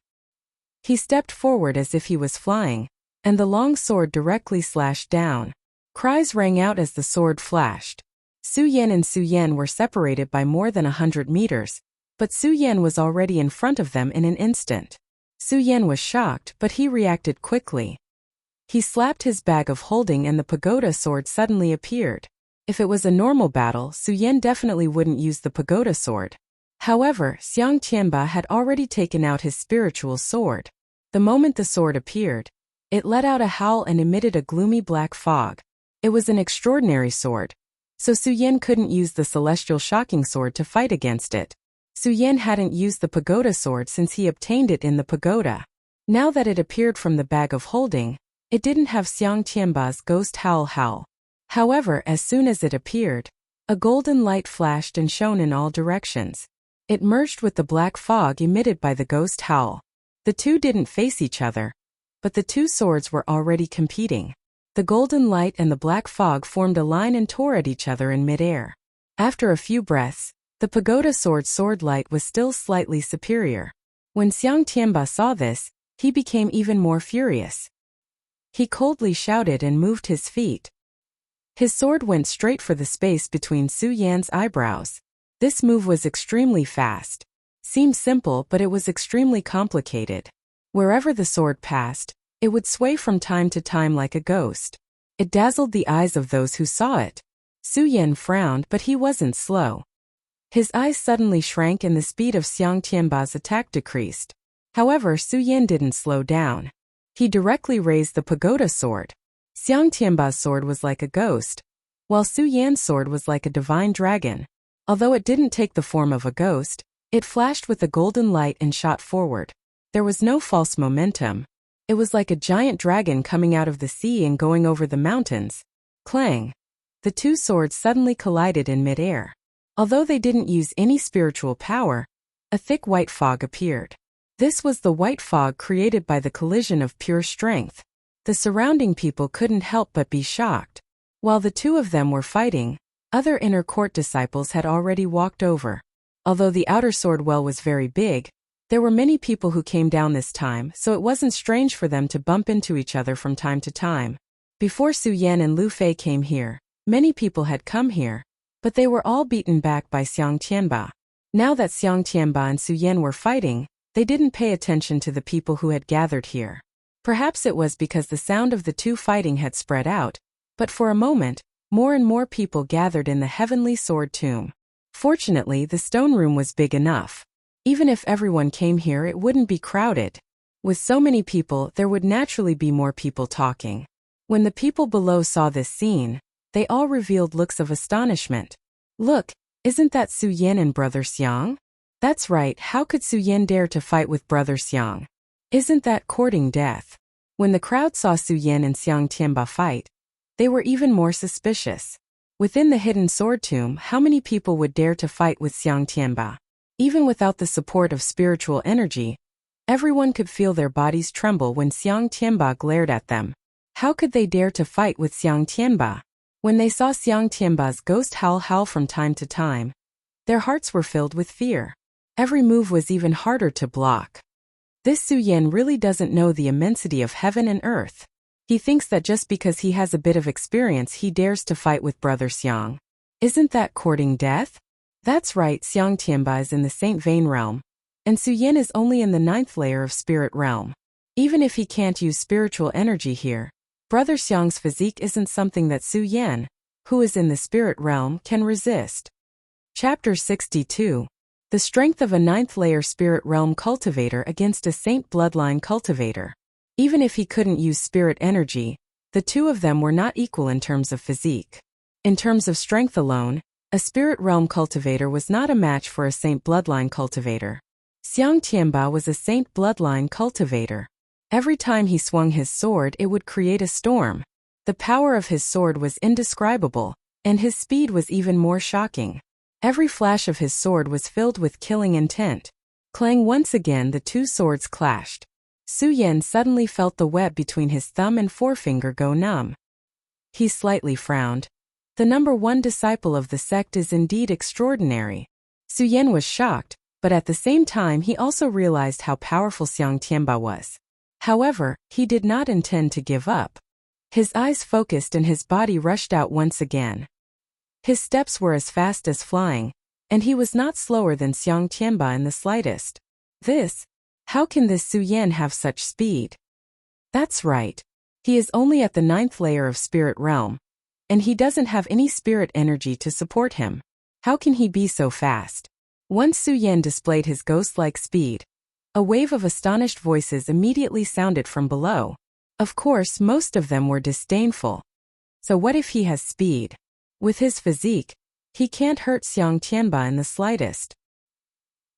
He stepped forward as if he was flying, and the long sword directly slashed down. Cries rang out as the sword flashed. Su Yan and Su Yan were separated by more than 100 meters, but Su Yan was already in front of them in an instant. Su Yan was shocked, but he reacted quickly. He slapped his bag of holding and the pagoda sword suddenly appeared. If it was a normal battle, Su Yan definitely wouldn't use the pagoda sword. However, Xiang Tianba had already taken out his spiritual sword. The moment the sword appeared, it let out a howl and emitted a gloomy black fog. It was an extraordinary sword, so Su Yan couldn't use the celestial shocking sword to fight against it. Su Yan hadn't used the pagoda sword since he obtained it in the pagoda. Now that it appeared from the bag of holding, it didn't have Xiang Tianba's ghost howl. However, as soon as it appeared, a golden light flashed and shone in all directions. It merged with the black fog emitted by the ghost howl. The two didn't face each other, but the two swords were already competing. The golden light and the black fog formed a line and tore at each other in midair. After a few breaths, the pagoda sword light was still slightly superior. When Xiang Tianba saw this, he became even more furious. He coldly shouted and moved his feet. His sword went straight for the space between Su Yan's eyebrows. This move was extremely fast. Seemed simple, but it was extremely complicated. Wherever the sword passed, it would sway from time to time like a ghost. It dazzled the eyes of those who saw it. Su Yan frowned, but he wasn't slow. His eyes suddenly shrank and the speed of Xiang Tianba's attack decreased. However, Su Yan didn't slow down. He directly raised the pagoda sword. Xiang Tianba's sword was like a ghost, while Su Yan's sword was like a divine dragon. Although it didn't take the form of a ghost, it flashed with a golden light and shot forward. There was no false momentum. It was like a giant dragon coming out of the sea and going over the mountains. Clang! the two swords suddenly collided in midair. Although they didn't use any spiritual power, a thick white fog appeared. This was the white fog created by the collision of pure strength. The surrounding people couldn't help but be shocked. While the two of them were fighting, other inner court disciples had already walked over. Although the outer sword well was very big, there were many people who came down this time, so it wasn't strange for them to bump into each other from time to time. Before Su Yan and Lu Fei came here, many people had come here, but they were all beaten back by Xiang Tianba. Now that Xiang Tianba and Su Yan were fighting, they didn't pay attention to the people who had gathered here. Perhaps it was because the sound of the two fighting had spread out, but for a moment, more and more people gathered in the heavenly sword tomb. Fortunately, the stone room was big enough. Even if everyone came here, it wouldn't be crowded. With so many people, there would naturally be more people talking. When the people below saw this scene, they all revealed looks of astonishment. Look, isn't that Su Yan and Brother Xiang? That's right, how could Su Yan dare to fight with Brother Xiang? Isn't that courting death? When the crowd saw Su Yan and Xiang Tianba fight, they were even more suspicious. Within the hidden sword tomb, how many people would dare to fight with Xiang Tianba? Even without the support of spiritual energy, everyone could feel their bodies tremble when Xiang Tianba glared at them. How could they dare to fight with Xiang Tianba? When they saw Xiang Tianba's ghost howl from time to time, their hearts were filled with fear. Every move was even harder to block. This Su Yan really doesn't know the immensity of heaven and earth. He thinks that just because he has a bit of experience he dares to fight with Brother Xiang. Isn't that courting death? That's right, Xiang Tianba is in the Saint Vein realm, and Su Yan is only in the 9th layer of spirit realm. Even if he can't use spiritual energy here, Brother Xiang's physique isn't something that Su Yan, who is in the spirit realm, can resist. Chapter 62. The strength of a 9th layer spirit realm cultivator against a saint bloodline cultivator. Even if he couldn't use spirit energy, the two of them were not equal in terms of physique. In terms of strength alone, a spirit realm cultivator was not a match for a saint bloodline cultivator. Xiang Tianba was a saint bloodline cultivator. Every time he swung his sword, it would create a storm. The power of his sword was indescribable, and his speed was even more shocking. Every flash of his sword was filled with killing intent. Clang, once again the two swords clashed. Su Yan suddenly felt the web between his thumb and forefinger go numb. He slightly frowned. The number 1 disciple of the sect is indeed extraordinary. Su Yan was shocked, but at the same time he also realized how powerful Xiang Tianba was. However, he did not intend to give up. His eyes focused and his body rushed out once again. His steps were as fast as flying, and he was not slower than Xiang Tianba in the slightest. How can this Su Yan have such speed? That's right. He is only at the 9th layer of spirit realm, and he doesn't have any spirit energy to support him. How can he be so fast? Once Su Yan displayed his ghost-like speed, a wave of astonished voices immediately sounded from below. Of course, most of them were disdainful. So what if he has speed? With his physique, he can't hurt Xiang Tianba in the slightest.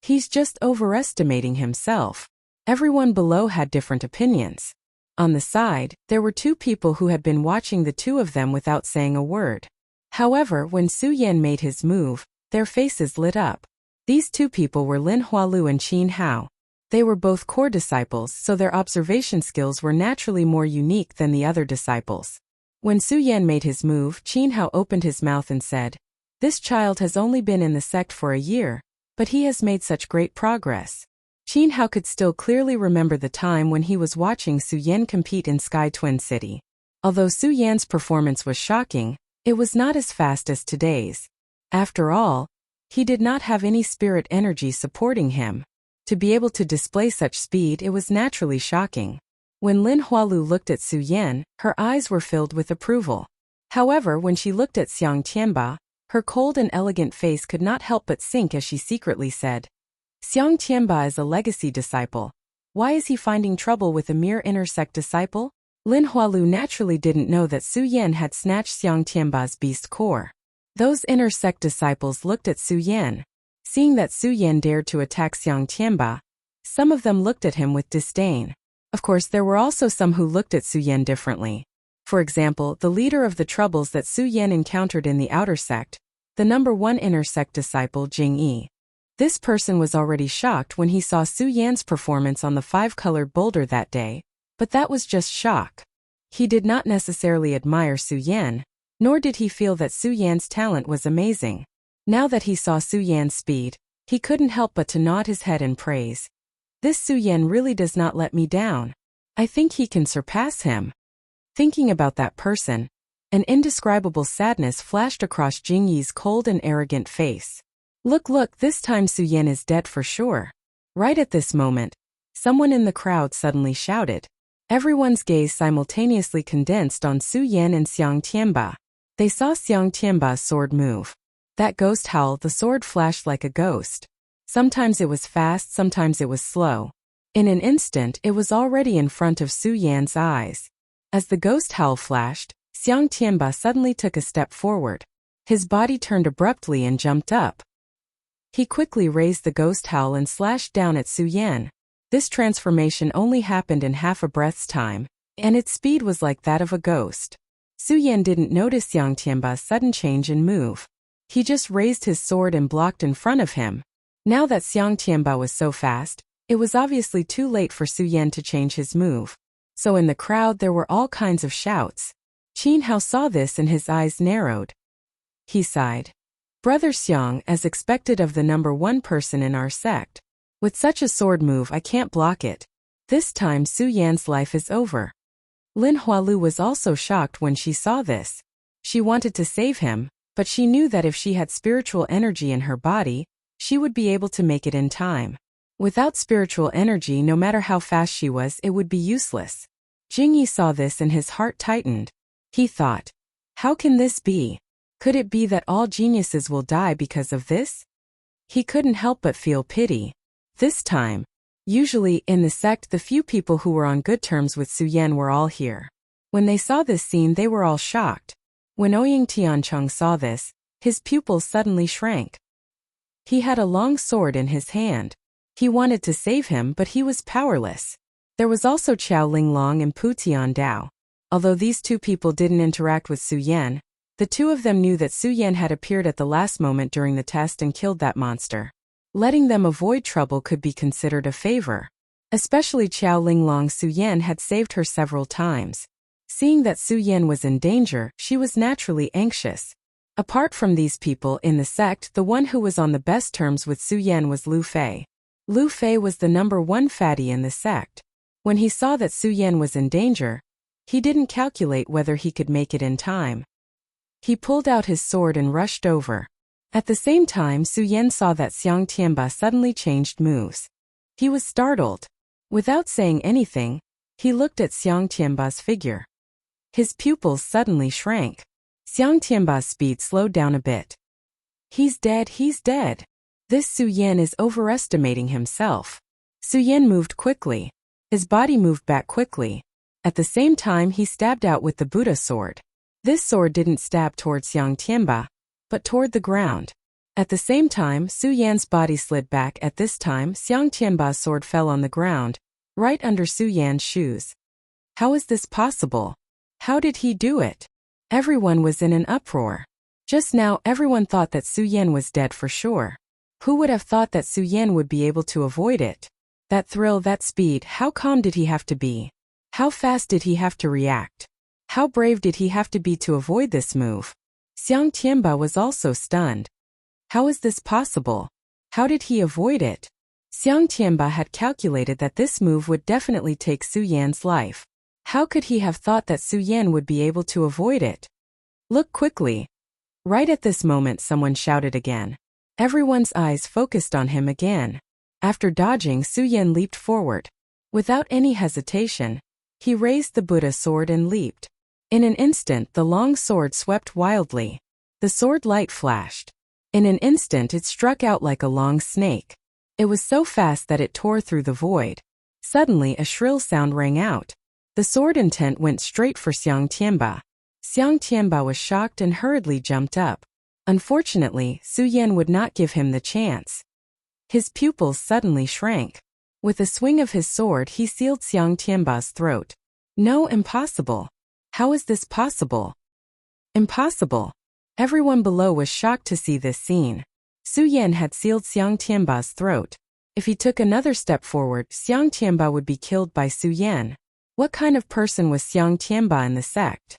He's just overestimating himself. Everyone below had different opinions. On the side, there were two people who had been watching the two of them without saying a word. However, when Su Yan made his move, their faces lit up. These two people were Lin Hualu and Qin Hao. They were both core disciples, so their observation skills were naturally more unique than the other disciples. When Su Yan made his move, Qin Hao opened his mouth and said, "This child has only been in the sect for a year, but he has made such great progress." Qin Hao could still clearly remember the time when he was watching Su Yan compete in Sky Twin City. Although Su Yan's performance was shocking, it was not as fast as today's. After all, he did not have any spirit energy supporting him. To be able to display such speed, it was naturally shocking. When Lin Hualu looked at Su Yan, her eyes were filled with approval. However, when she looked at Xiang Tianba, her cold and elegant face could not help but sink as she secretly said, "Xiang Tianba is a legacy disciple. Why is he finding trouble with a mere inner sect disciple?" Lin Hualu naturally didn't know that Su Yan had snatched Xiang Tianba's beast core. Those inner sect disciples looked at Su Yan. Seeing that Su Yan dared to attack Xiang Tianba, some of them looked at him with disdain. Of course, there were also some who looked at Su Yan differently. For example, the leader of the troubles that Su Yan encountered in the outer sect, the number 1 inner sect disciple Jing Yi. This person was already shocked when he saw Su Yan's performance on the 5-colored boulder that day, but that was just shock. He did not necessarily admire Su Yan, nor did he feel that Su Yan's talent was amazing. Now that he saw Su Yan's speed, he couldn't help but to nod his head in praise. This Su Yan really does not let me down. I think he can surpass him. Thinking about that person, an indescribable sadness flashed across Jing Yi's cold and arrogant face. Look, this time Su Yan is dead for sure. Right at this moment, someone in the crowd suddenly shouted. Everyone's gaze simultaneously condensed on Su Yan and Xiang Tianba. They saw Xiang Tianba's sword move. That ghost howl, the sword flashed like a ghost. Sometimes it was fast, sometimes it was slow. In an instant, it was already in front of Su Yan's eyes. As the ghost howl flashed, Xiang Tianba suddenly took a step forward. His body turned abruptly and jumped up. He quickly raised the ghost howl and slashed down at Su Yan. This transformation only happened in half a breath's time, and its speed was like that of a ghost. Su Yan didn't notice Xiang Tianba's sudden change in move. He just raised his sword and blocked in front of him. Now that Xiang Tianba was so fast, it was obviously too late for Su Yan to change his move. So in the crowd there were all kinds of shouts. Qin Hao saw this and his eyes narrowed. He sighed. Brother Xiang, as expected of the number 1 person in our sect. With such a sword move I can't block it. This time Su Yan's life is over. Lin Hualu was also shocked when she saw this. She wanted to save him, but she knew that if she had spiritual energy in her body, she would be able to make it in time. Without spiritual energy, no matter how fast she was, it would be useless. Jing Yi saw this and his heart tightened. He thought, how can this be? Could it be that all geniuses will die because of this? He couldn't help but feel pity. This time, usually in the sect the few people who were on good terms with Su Yan were all here. When they saw this scene they were all shocked. When Ouyang Tiancheng saw this, his pupils suddenly shrank. He had a long sword in his hand. He wanted to save him but he was powerless. There was also Qiao Linglong and Pu Tiandao. Although these 2 people didn't interact with Su Yan, the 2 of them knew that Su Yan had appeared at the last moment during the test and killed that monster. Letting them avoid trouble could be considered a favor. Especially Qiao Linglong. Su Yan had saved her several times. Seeing that Su Yan was in danger, she was naturally anxious. Apart from these people in the sect, the one who was on the best terms with Su Yan was Lu Fei. Lu Fei was the number 1 fatty in the sect. When he saw that Su Yan was in danger, he didn't calculate whether he could make it in time. He pulled out his sword and rushed over. At the same time, Su Yan saw that Xiang Tianba suddenly changed moves. He was startled. Without saying anything, he looked at Xiang Tianba's figure. His pupils suddenly shrank. Xiang Tianba's speed slowed down a bit. He's dead. This Su Yan is overestimating himself. Su Yan moved quickly. His body moved back quickly. At the same time he stabbed out with the Buddha sword. This sword didn't stab toward Xiang Tianba, but toward the ground. At the same time Su Yan's body slid back. At this time Xiang Tianba's sword fell on the ground, right under Su Yan's shoes. How is this possible? How did he do it? Everyone was in an uproar. Just now everyone thought that Su Yan was dead for sure. Who would have thought that Su Yan would be able to avoid it? That thrill, that speed, how calm did he have to be? How fast did he have to react? How brave did he have to be to avoid this move? Xiang Tianba was also stunned. How is this possible? How did he avoid it? Xiang Tianba had calculated that this move would definitely take Su Yan's life. How could he have thought that Su Yan would be able to avoid it? Look quickly. Right at this moment someone shouted again. Everyone's eyes focused on him again. After dodging, Su Yan leaped forward. Without any hesitation, he raised the Buddha sword and leaped. In an instant the long sword swept wildly. The sword light flashed. In an instant it struck out like a long snake. It was so fast that it tore through the void. Suddenly a shrill sound rang out. The sword intent went straight for Xiang Tianba. Xiang Tianba was shocked and hurriedly jumped up. Unfortunately, Su Yan would not give him the chance. His pupils suddenly shrank. With a swing of his sword he sealed Xiang Tianba's throat. No, impossible. How is this possible? Impossible. Everyone below was shocked to see this scene. Su Yan had sealed Xiang Tianba's throat. If he took another step forward, Xiang Tianba would be killed by Su Yan. What kind of person was Xiang Tianba in the sect?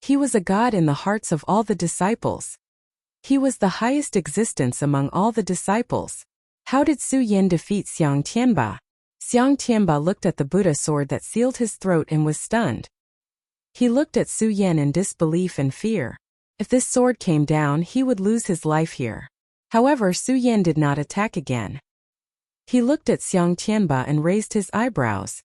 He was a god in the hearts of all the disciples. He was the highest existence among all the disciples. How did Su Yan defeat Xiang Tianba? Xiang Tianba looked at the Buddha sword that sealed his throat and was stunned. He looked at Su Yan in disbelief and fear. If this sword came down, he would lose his life here. However, Su Yan did not attack again. He looked at Xiang Tianba and raised his eyebrows.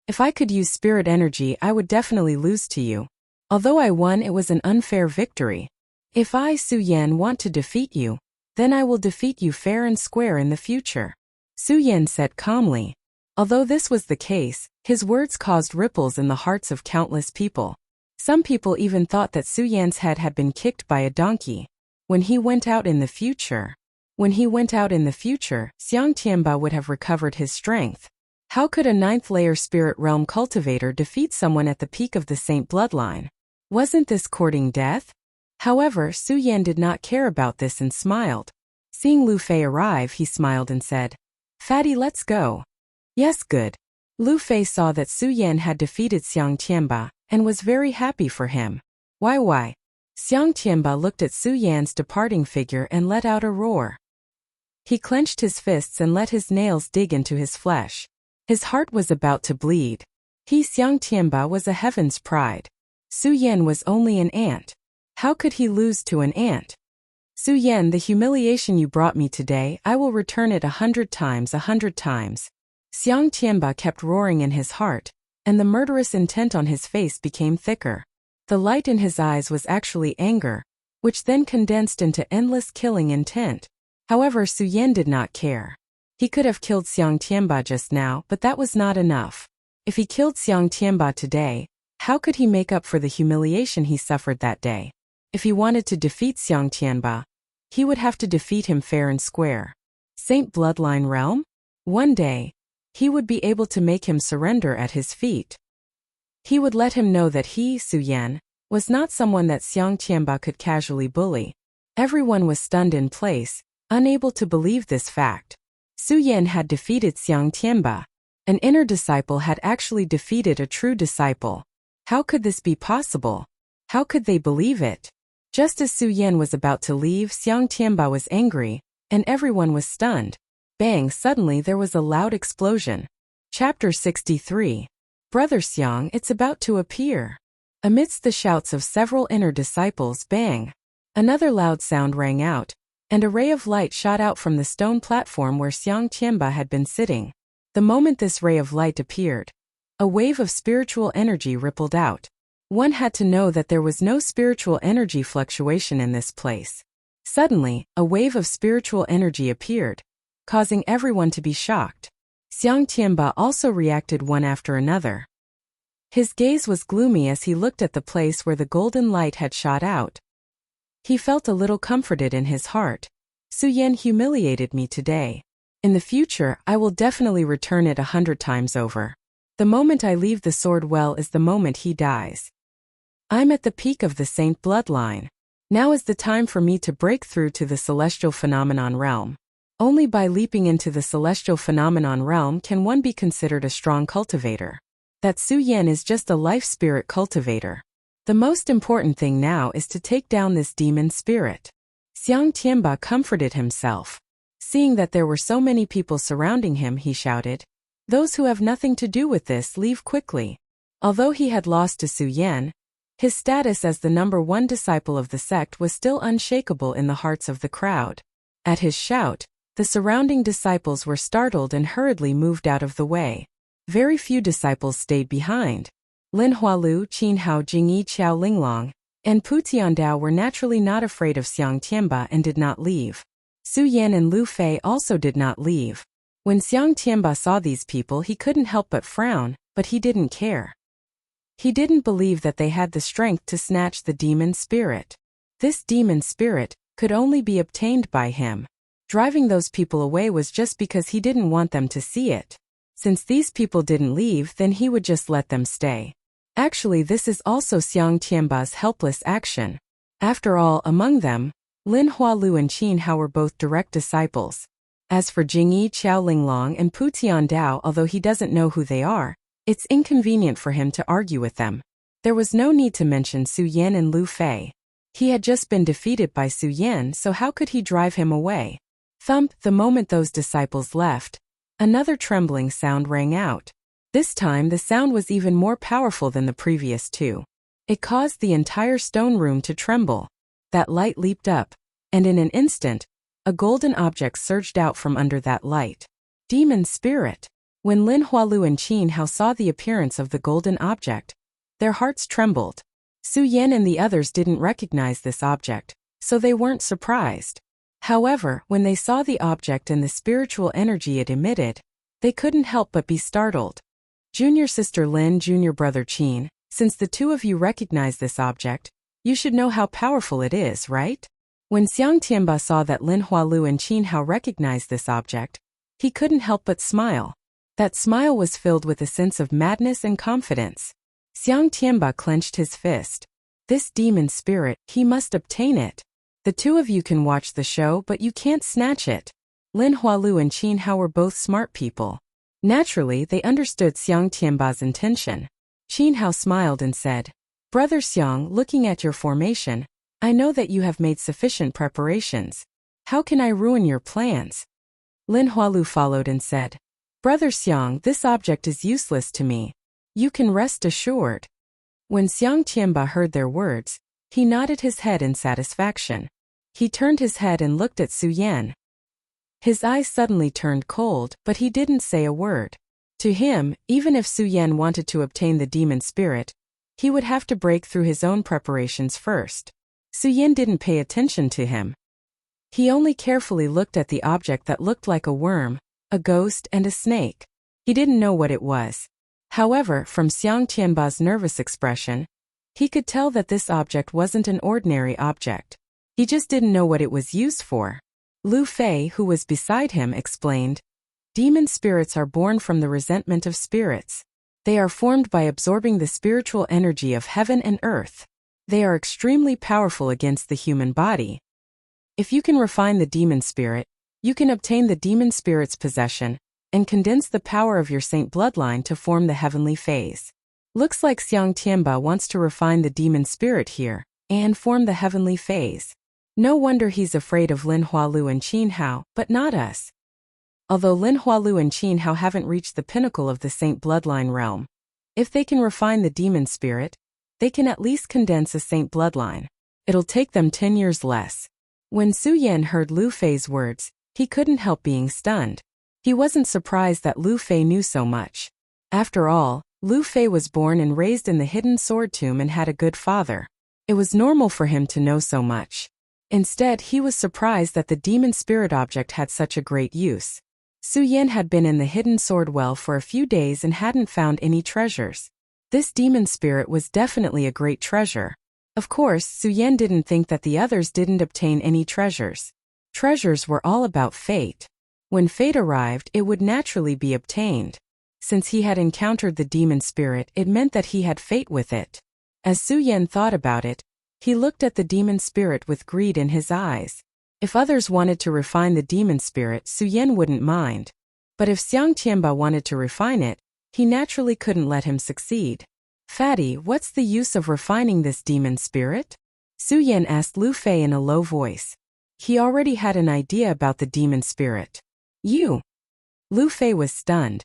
If I could use spirit energy, I would definitely lose to you. Although I won, it was an unfair victory. If I, Su Yan, want to defeat you, then I will defeat you fair and square in the future. Su Yan said calmly. Although this was the case, his words caused ripples in the hearts of countless people. Some people even thought that Su Yan's head had been kicked by a donkey. When he went out in the future, Xiang Tianba would have recovered his strength. How could a 9th-layer spirit realm cultivator defeat someone at the peak of the saint bloodline? Wasn't this courting death? However, Su Yan did not care about this and smiled. Seeing Lu Fei arrive, he smiled and said, "Fatty, let's go." Yes, good. Lu Fei saw that Su Yan had defeated Xiang Tianba and was very happy for him. Why? Xiang Tianba looked at Su Yan's departing figure and let out a roar. He clenched his fists and let his nails dig into his flesh. His heart was about to bleed. He, Xiang Tianba, was a heaven's pride. Su Yan was only an ant. How could he lose to an ant? Su Yan, the humiliation you brought me today, I will return it 100 times. Xiang Tianba kept roaring in his heart, and the murderous intent on his face became thicker. The light in his eyes was actually anger, which then condensed into endless killing intent. However, Su Yan did not care. He could have killed Xiang Tianba just now, but that was not enough. If he killed Xiang Tianba today, how could he make up for the humiliation he suffered that day? If he wanted to defeat Xiang Tianba, he would have to defeat him fair and square. Saint Bloodline Realm? One day, he would be able to make him surrender at his feet. He would let him know that he, Su Yan, was not someone that Xiang Tianba could casually bully. Everyone was stunned in place, unable to believe this fact. Su Yan had defeated Xiang Tianba. An inner disciple had actually defeated a true disciple. How could this be possible? How could they believe it? Just as Su Yan was about to leave, Xiang Tianba was angry, and everyone was stunned. Bang! Suddenly there was a loud explosion. Chapter 63. Brother Xiang, it's about to appear. Amidst the shouts of several inner disciples, bang! Another loud sound rang out, and a ray of light shot out from the stone platform where Xiang Tianba had been sitting. The moment this ray of light appeared, a wave of spiritual energy rippled out. One had to know that there was no spiritual energy fluctuation in this place. Suddenly, a wave of spiritual energy appeared, causing everyone to be shocked. Xiang Tianba also reacted one after another. His gaze was gloomy as he looked at the place where the golden light had shot out. He felt a little comforted in his heart. Su Yan humiliated me today. In the future, I will definitely return it 100 times over. The moment I leave the sword well is the moment he dies. I'm at the peak of the saint bloodline. Now is the time for me to break through to the celestial phenomenon realm. Only by leaping into the celestial phenomenon realm can one be considered a strong cultivator. That Su Yan is just a life spirit cultivator. The most important thing now is to take down this demon spirit. Xiang Tianba comforted himself. Seeing that there were so many people surrounding him, he shouted, "Those who have nothing to do with this, leave quickly." Although he had lost to Su Yan, his status as the #1 disciple of the sect was still unshakable in the hearts of the crowd. At his shout, the surrounding disciples were startled and hurriedly moved out of the way. Very few disciples stayed behind. Lin Hualu, Qin Hao Jingyi Qiao Linglong, and Pu Tiandao were naturally not afraid of Xiang Tianba and did not leave. Su Yan and Lu Fei also did not leave. When Xiang Tianba saw these people, he couldn't help but frown, but he didn't care. He didn't believe that they had the strength to snatch the demon spirit. This demon spirit could only be obtained by him. Driving those people away was just because he didn't want them to see it. Since these people didn't leave, then he would just let them stay. Actually, this is also Xiang Tianba's helpless action. After all, among them, Lin Hualu and Qin Hao were both direct disciples. As for Jingyi, Qiao Linglong and Pu Tiandao, although he doesn't know who they are, it's inconvenient for him to argue with them. There was no need to mention Su Yan and Lu Fei. He had just been defeated by Su Yan, so how could he drive him away? Thump, the moment those disciples left, another trembling sound rang out. This time the sound was even more powerful than the previous two. It caused the entire stone room to tremble. That light leaped up, and in an instant, a golden object surged out from under that light. Demon spirit. When Lin Hualu and Qin Hao saw the appearance of the golden object, their hearts trembled. Su Yan and the others didn't recognize this object, so they weren't surprised. However, when they saw the object and the spiritual energy it emitted, they couldn't help but be startled. Junior sister Lin, junior brother Qin, since the two of you recognize this object, you should know how powerful it is, right? When Xiang Tianba saw that Lin Hualu and Qin Hao recognized this object, he couldn't help but smile. That smile was filled with a sense of madness and confidence. Xiang Tianba clenched his fist. This demon spirit, he must obtain it. The two of you can watch the show, but you can't snatch it. Lin Hualu and Qin Hao were both smart people. Naturally, they understood Xiang Tianba's intention. Qin Hao smiled and said, Brother Xiang, looking at your formation, I know that you have made sufficient preparations. How can I ruin your plans? Lin Hualu followed and said, Brother Xiang, this object is useless to me. You can rest assured. When Xiang Tianba heard their words, he nodded his head in satisfaction. He turned his head and looked at Su Yan. His eyes suddenly turned cold, but he didn't say a word. To him, even if Su Yan wanted to obtain the demon spirit, he would have to break through his own preparations first. Su Yan didn't pay attention to him. He only carefully looked at the object that looked like a worm, a ghost, and a snake. He didn't know what it was. However, from Xiang Tianba's nervous expression, he could tell that this object wasn't an ordinary object. He just didn't know what it was used for. Lu Fei, who was beside him, explained, Demon spirits are born from the resentment of spirits. They are formed by absorbing the spiritual energy of heaven and earth. They are extremely powerful against the human body. If you can refine the demon spirit, you can obtain the demon spirit's possession, and condense the power of your saint bloodline to form the heavenly phase. Looks like Xiang Tianba wants to refine the demon spirit here, and form the heavenly phase. No wonder he's afraid of Lin Hualu and Qin Hao, but not us. Although Lin Hualu and Qin Hao haven't reached the pinnacle of the saint bloodline realm, if they can refine the demon spirit, they can at least condense a saint bloodline. It'll take them 10 years less. When Su Yan heard Lu Fei's words, he couldn't help being stunned. He wasn't surprised that Lu Fei knew so much. After all, Lu Fei was born and raised in the hidden sword tomb and had a good father. It was normal for him to know so much. Instead, he was surprised that the demon spirit object had such a great use. Su Yan had been in the hidden sword well for a few days and hadn't found any treasures. This demon spirit was definitely a great treasure. Of course, Su Yan didn't think that the others didn't obtain any treasures. Treasures were all about fate. When fate arrived, it would naturally be obtained. Since he had encountered the demon spirit, it meant that he had fate with it. As Su Yan thought about it, he looked at the demon spirit with greed in his eyes. If others wanted to refine the demon spirit, Su Yan wouldn't mind. But if Xiang Tianba wanted to refine it, he naturally couldn't let him succeed. Fatty, what's the use of refining this demon spirit? Su Yan asked Lu Fei in a low voice. He already had an idea about the demon spirit. You. Lu Fei was stunned.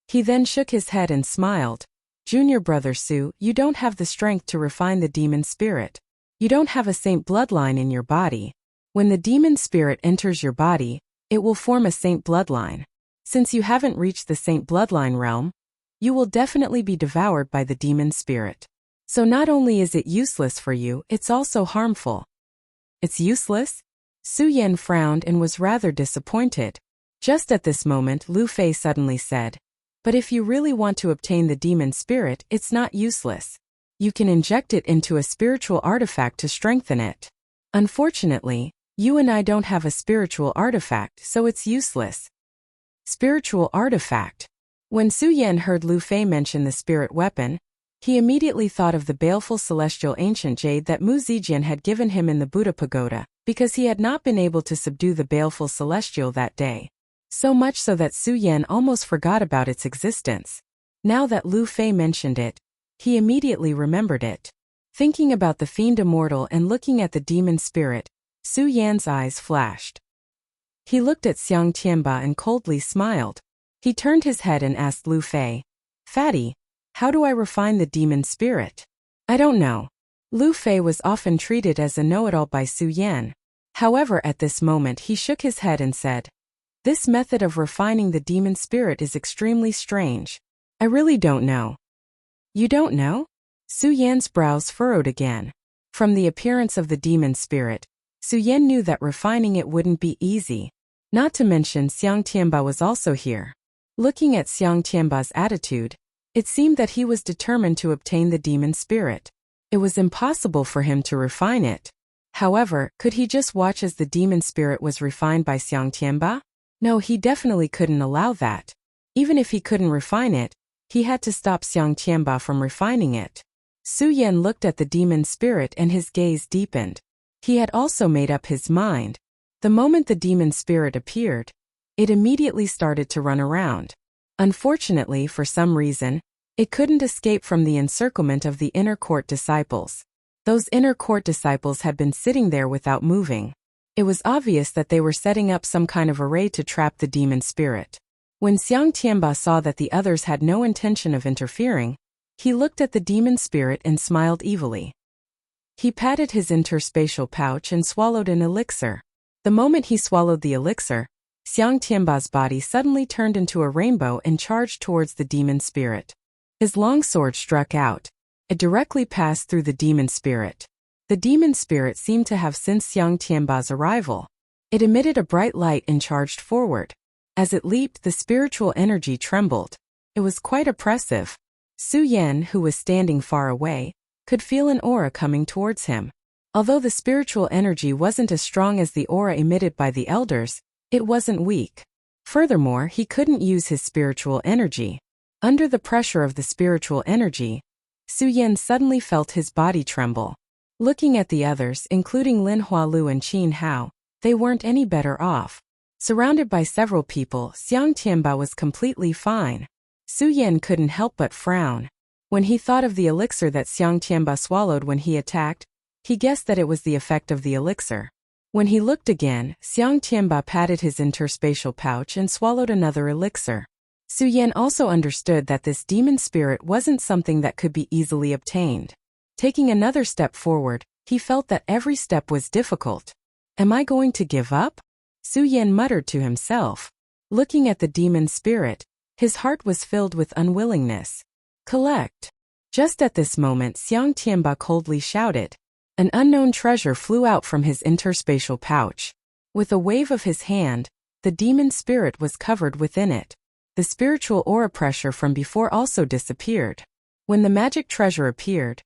He then shook his head and smiled. Junior brother Su, you don't have the strength to refine the demon spirit. You don't have a saint bloodline in your body. When the demon spirit enters your body, it will form a saint bloodline. Since you haven't reached the saint bloodline realm, you will definitely be devoured by the demon spirit. So not only is it useless for you, it's also harmful. It's useless? Su Yan frowned and was rather disappointed. Just at this moment, Lu Fei suddenly said, But if you really want to obtain the demon spirit, it's not useless. You can inject it into a spiritual artifact to strengthen it. Unfortunately, you and I don't have a spiritual artifact, so it's useless. Spiritual artifact. When Su Yan heard Lu Fei mention the spirit weapon, He immediately thought of the baleful celestial ancient jade that Mu Zijian had given him in the Buddha pagoda, because he had not been able to subdue the baleful celestial that day. So much so that Su Yan almost forgot about its existence. Now that Lu Fei mentioned it, he immediately remembered it. Thinking about the fiend Immortal and looking at the demon spirit, Su Yan's eyes flashed. He looked at Xiang Tianba and coldly smiled. He turned his head and asked Lu Fei, "Fatty, how do I refine the demon spirit?" "I don't know." Lu Fei was often treated as a know-it-all by Su Yan. However, at this moment he shook his head and said, "This method of refining the demon spirit is extremely strange. I really don't know." "You don't know?" Su Yan's brows furrowed again. From the appearance of the demon spirit, Su Yan knew that refining it wouldn't be easy. Not to mention Xiang Tianba was also here. Looking at Xiang Tianba's attitude, it seemed that he was determined to obtain the demon spirit. It was impossible for him to refine it. However, could he just watch as the demon spirit was refined by Xiang Tianba? No, he definitely couldn't allow that. Even if he couldn't refine it, he had to stop Xiang Tianba from refining it. Su Yan looked at the demon spirit and his gaze deepened. He had also made up his mind. The moment the demon spirit appeared, it immediately started to run around. Unfortunately, for some reason, it couldn't escape from the encirclement of the inner court disciples. Those inner court disciples had been sitting there without moving. It was obvious that they were setting up some kind of array to trap the demon spirit. When Xiang Tianba saw that the others had no intention of interfering, he looked at the demon spirit and smiled evilly. He patted his interspatial pouch and swallowed an elixir. The moment he swallowed the elixir, Xiang Tianba's body suddenly turned into a rainbow and charged towards the demon spirit. His long sword struck out. It directly passed through the demon spirit. The demon spirit seemed to have sensed Xiang Tianba's arrival. It emitted a bright light and charged forward. As it leaped, the spiritual energy trembled. It was quite oppressive. Su Yan, who was standing far away, could feel an aura coming towards him. Although the spiritual energy wasn't as strong as the aura emitted by the elders, it wasn't weak. Furthermore, he couldn't use his spiritual energy. Under the pressure of the spiritual energy, Su Yan suddenly felt his body tremble. Looking at the others, including Lin Hualu and Qin Hao, they weren't any better off. Surrounded by several people, Xiang Tianba was completely fine. Su Yan couldn't help but frown. When he thought of the elixir that Xiang Tianba swallowed when he attacked, he guessed that it was the effect of the elixir. When he looked again, Xiang Tianba patted his interspatial pouch and swallowed another elixir. Su Yan also understood that this demon spirit wasn't something that could be easily obtained. Taking another step forward, he felt that every step was difficult. "Am I going to give up?" Su Yan muttered to himself. Looking at the demon spirit, his heart was filled with unwillingness. "Collect." Just at this moment, Xiang Tianba coldly shouted. An unknown treasure flew out from his interspatial pouch. With a wave of his hand, the demon spirit was covered within it. The spiritual aura pressure from before also disappeared. When the magic treasure appeared,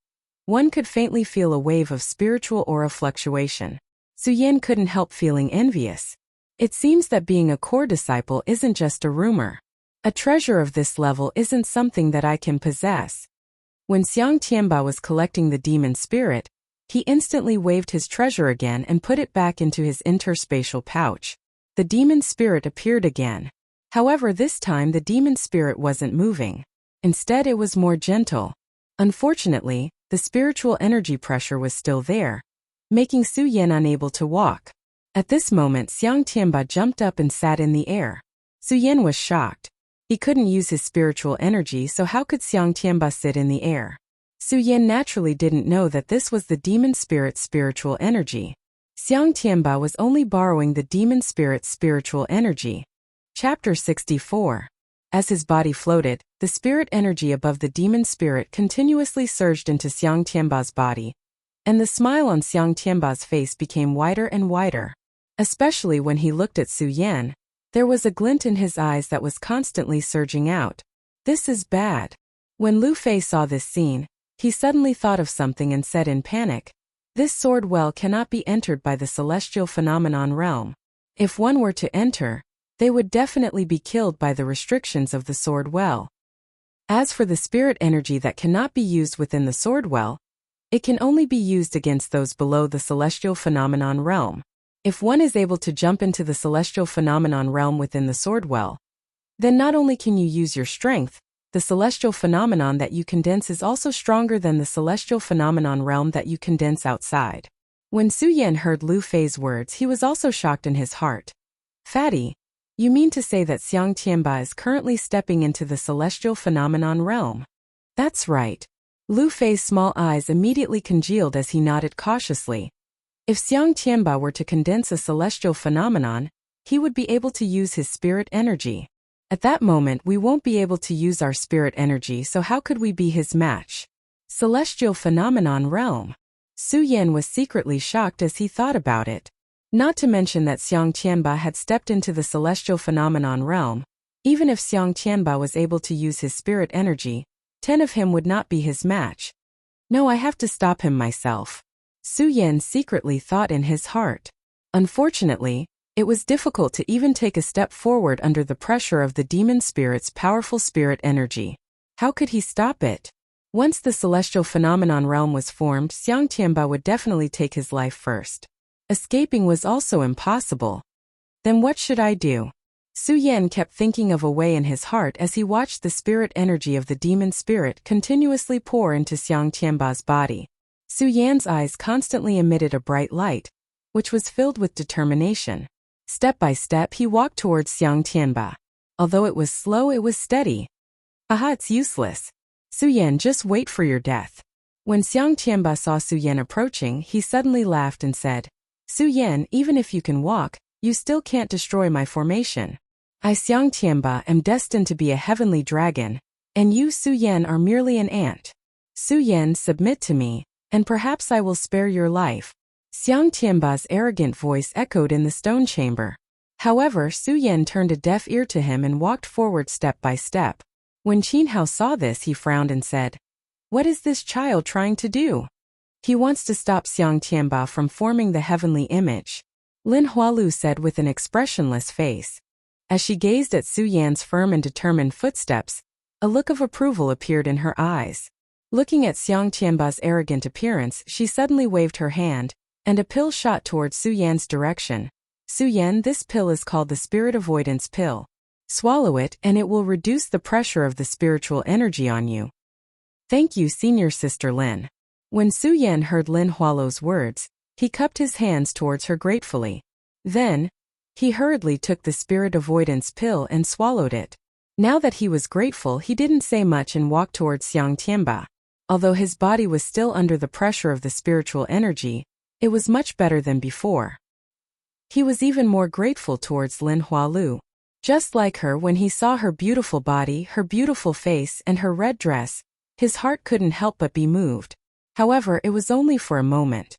one could faintly feel a wave of spiritual aura fluctuation. Su Yan couldn't help feeling envious. It seems that being a core disciple isn't just a rumor. A treasure of this level isn't something that I can possess. When Xiang Tianba was collecting the demon spirit, he instantly waved his treasure again and put it back into his interspatial pouch. The demon spirit appeared again. However, this time the demon spirit wasn't moving. Instead, it was more gentle. Unfortunately, the spiritual energy pressure was still there, making Su Yan unable to walk. At this moment, Xiang Tianba jumped up and sat in the air. Su Yan was shocked. He couldn't use his spiritual energy, so how could Xiang Tianba sit in the air? Su Yan naturally didn't know that this was the demon spirit's spiritual energy. Xiang Tianba was only borrowing the demon spirit's spiritual energy. Chapter 64. As his body floated, the spirit energy above the demon spirit continuously surged into Xiang Tianba's body, and the smile on Xiang Tianba's face became wider and wider. Especially when he looked at Su Yan, there was a glint in his eyes that was constantly surging out. This is bad. When Lu Fei saw this scene, he suddenly thought of something and said in panic, "This sword well cannot be entered by the celestial phenomenon realm. If one were to enter, they would definitely be killed by the restrictions of the sword well." As for the spirit energy that cannot be used within the sword well, it can only be used against those below the celestial phenomenon realm. If one is able to jump into the celestial phenomenon realm within the sword well, then not only can you use your strength, the celestial phenomenon that you condense is also stronger than the celestial phenomenon realm that you condense outside. When Su Yan heard Lu Fei's words, he was also shocked in his heart. Fatty, you mean to say that Xiang Tianba is currently stepping into the celestial phenomenon realm? That's right. Lu Fei's small eyes immediately congealed as he nodded cautiously. If Xiang Tianba were to condense a celestial phenomenon, he would be able to use his spirit energy. At that moment, we won't be able to use our spirit energy, so how could we be his match? Celestial phenomenon realm. Su Yan was secretly shocked as he thought about it. Not to mention that Xiang Tianba had stepped into the celestial phenomenon realm. Even if Xiang Tianba was able to use his spirit energy, 10 of him would not be his match. No, I have to stop him myself. Su Yan secretly thought in his heart. Unfortunately, it was difficult to even take a step forward under the pressure of the demon spirit's powerful spirit energy. How could he stop it? Once the celestial phenomenon realm was formed, Xiang Tianba would definitely take his life first. Escaping was also impossible. Then what should I do? Su Yan kept thinking of a way in his heart as he watched the spirit energy of the demon spirit continuously pour into Xiang Tianba's body. Su Yan's eyes constantly emitted a bright light, which was filled with determination. Step by step, he walked towards Xiang Tianba. Although it was slow, it was steady. Aha, it's useless. Su Yan, just wait for your death. When Xiang Tianba saw Su Yan approaching, he suddenly laughed and said, Su Yan, even if you can walk, you still can't destroy my formation. I, Xiang Tianba, am destined to be a heavenly dragon, and you, Su Yan, are merely an ant. Su Yan, submit to me, and perhaps I will spare your life. Xiang Tianba's arrogant voice echoed in the stone chamber. However, Su Yan turned a deaf ear to him and walked forward step by step. When Qin Hao saw this, he frowned and said, What is this child trying to do? He wants to stop Xiang Tianba from forming the heavenly image. Lin Hualu said with an expressionless face. As she gazed at Su Yan's firm and determined footsteps, a look of approval appeared in her eyes. Looking at Xiang Tianba's arrogant appearance, she suddenly waved her hand, and a pill shot towards Su Yan's direction. Su Yan, this pill is called the Spirit Avoidance Pill. Swallow it and it will reduce the pressure of the spiritual energy on you. Thank you, Senior Sister Lin. When Su Yan heard Lin Hualu's words, he cupped his hands towards her gratefully. Then, he hurriedly took the Spirit Avoidance Pill and swallowed it. Now that he was grateful, he didn't say much and walked towards Xiang Tianba. Although his body was still under the pressure of the spiritual energy, it was much better than before. He was even more grateful towards Lin Hualu. Just like her, when he saw her beautiful body, her beautiful face, and her red dress, his heart couldn't help but be moved. However, it was only for a moment.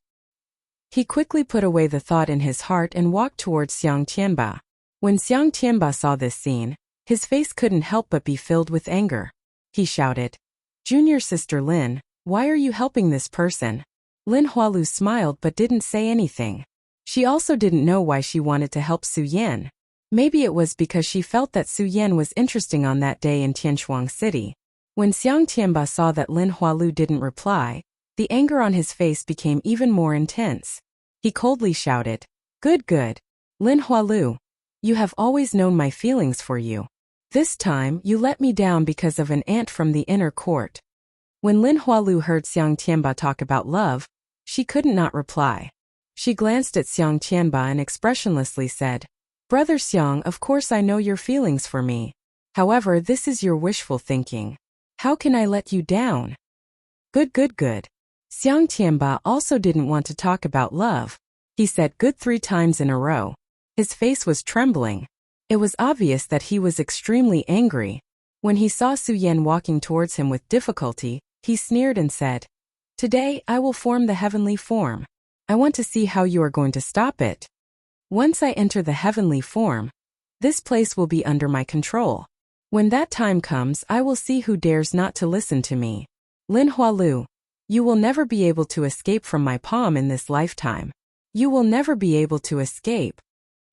He quickly put away the thought in his heart and walked towards Xiang Tianba. When Xiang Tianba saw this scene, his face couldn't help but be filled with anger. He shouted, Junior Sister Lin, why are you helping this person? Lin Hualu smiled but didn't say anything. She also didn't know why she wanted to help Su Yan. Maybe it was because she felt that Su Yan was interesting on that day in Tianshuang City. When Xiang Tianba saw that Lin Hualu didn't reply, the anger on his face became even more intense. He coldly shouted, Good, good. Lin Hualu, you have always known my feelings for you. This time, you let me down because of an ant from the inner court. When Lin Hualu heard Xiang Tianba talk about love, she couldn't not reply. She glanced at Xiang Tianba and expressionlessly said, Brother Xiang, of course I know your feelings for me. However, this is your wishful thinking. How can I let you down? Good, good, good. Xiang Tianba also didn't want to talk about love. He said good 3 times in a row. His face was trembling. It was obvious that he was extremely angry. When he saw Su Yan walking towards him with difficulty, he sneered and said, Today, I will form the heavenly form. I want to see how you are going to stop it. Once I enter the heavenly form, this place will be under my control. When that time comes, I will see who dares not to listen to me. Lin Hualu, you will never be able to escape from my palm in this lifetime. You will never be able to escape.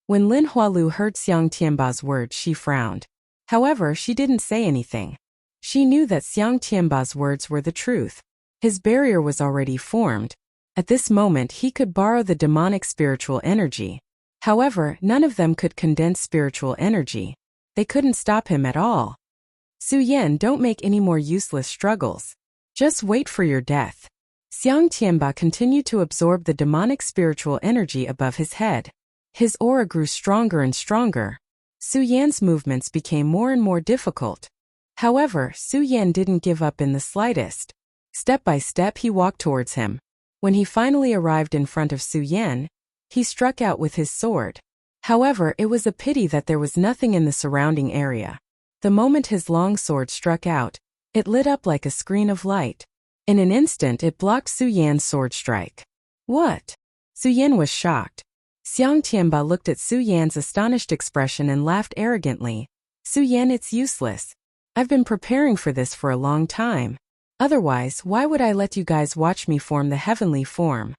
When Lin Hualu heard Xiang Tianba's words, she frowned. However, she didn't say anything. She knew that Xiang Tianba's words were the truth. His barrier was already formed. At this moment he could borrow the demonic spiritual energy. However, none of them could condense spiritual energy. They couldn't stop him at all. Su Yan, don't make any more useless struggles. Just wait for your death. Xiang Tianba continued to absorb the demonic spiritual energy above his head. His aura grew stronger and stronger. Su Yan's movements became more and more difficult. However, Su Yan didn't give up in the slightest. Step by step he walked towards him. When he finally arrived in front of Su Yan, he struck out with his sword. However, it was a pity that there was nothing in the surrounding area. The moment his long sword struck out, it lit up like a screen of light. In an instant it blocked Su Yan's sword strike. What? Su Yan was shocked. Xiang Tianba looked at Su Yan's astonished expression and laughed arrogantly. Su Yan, it's useless. I've been preparing for this for a long time. Otherwise, why would I let you guys watch me form the heavenly form?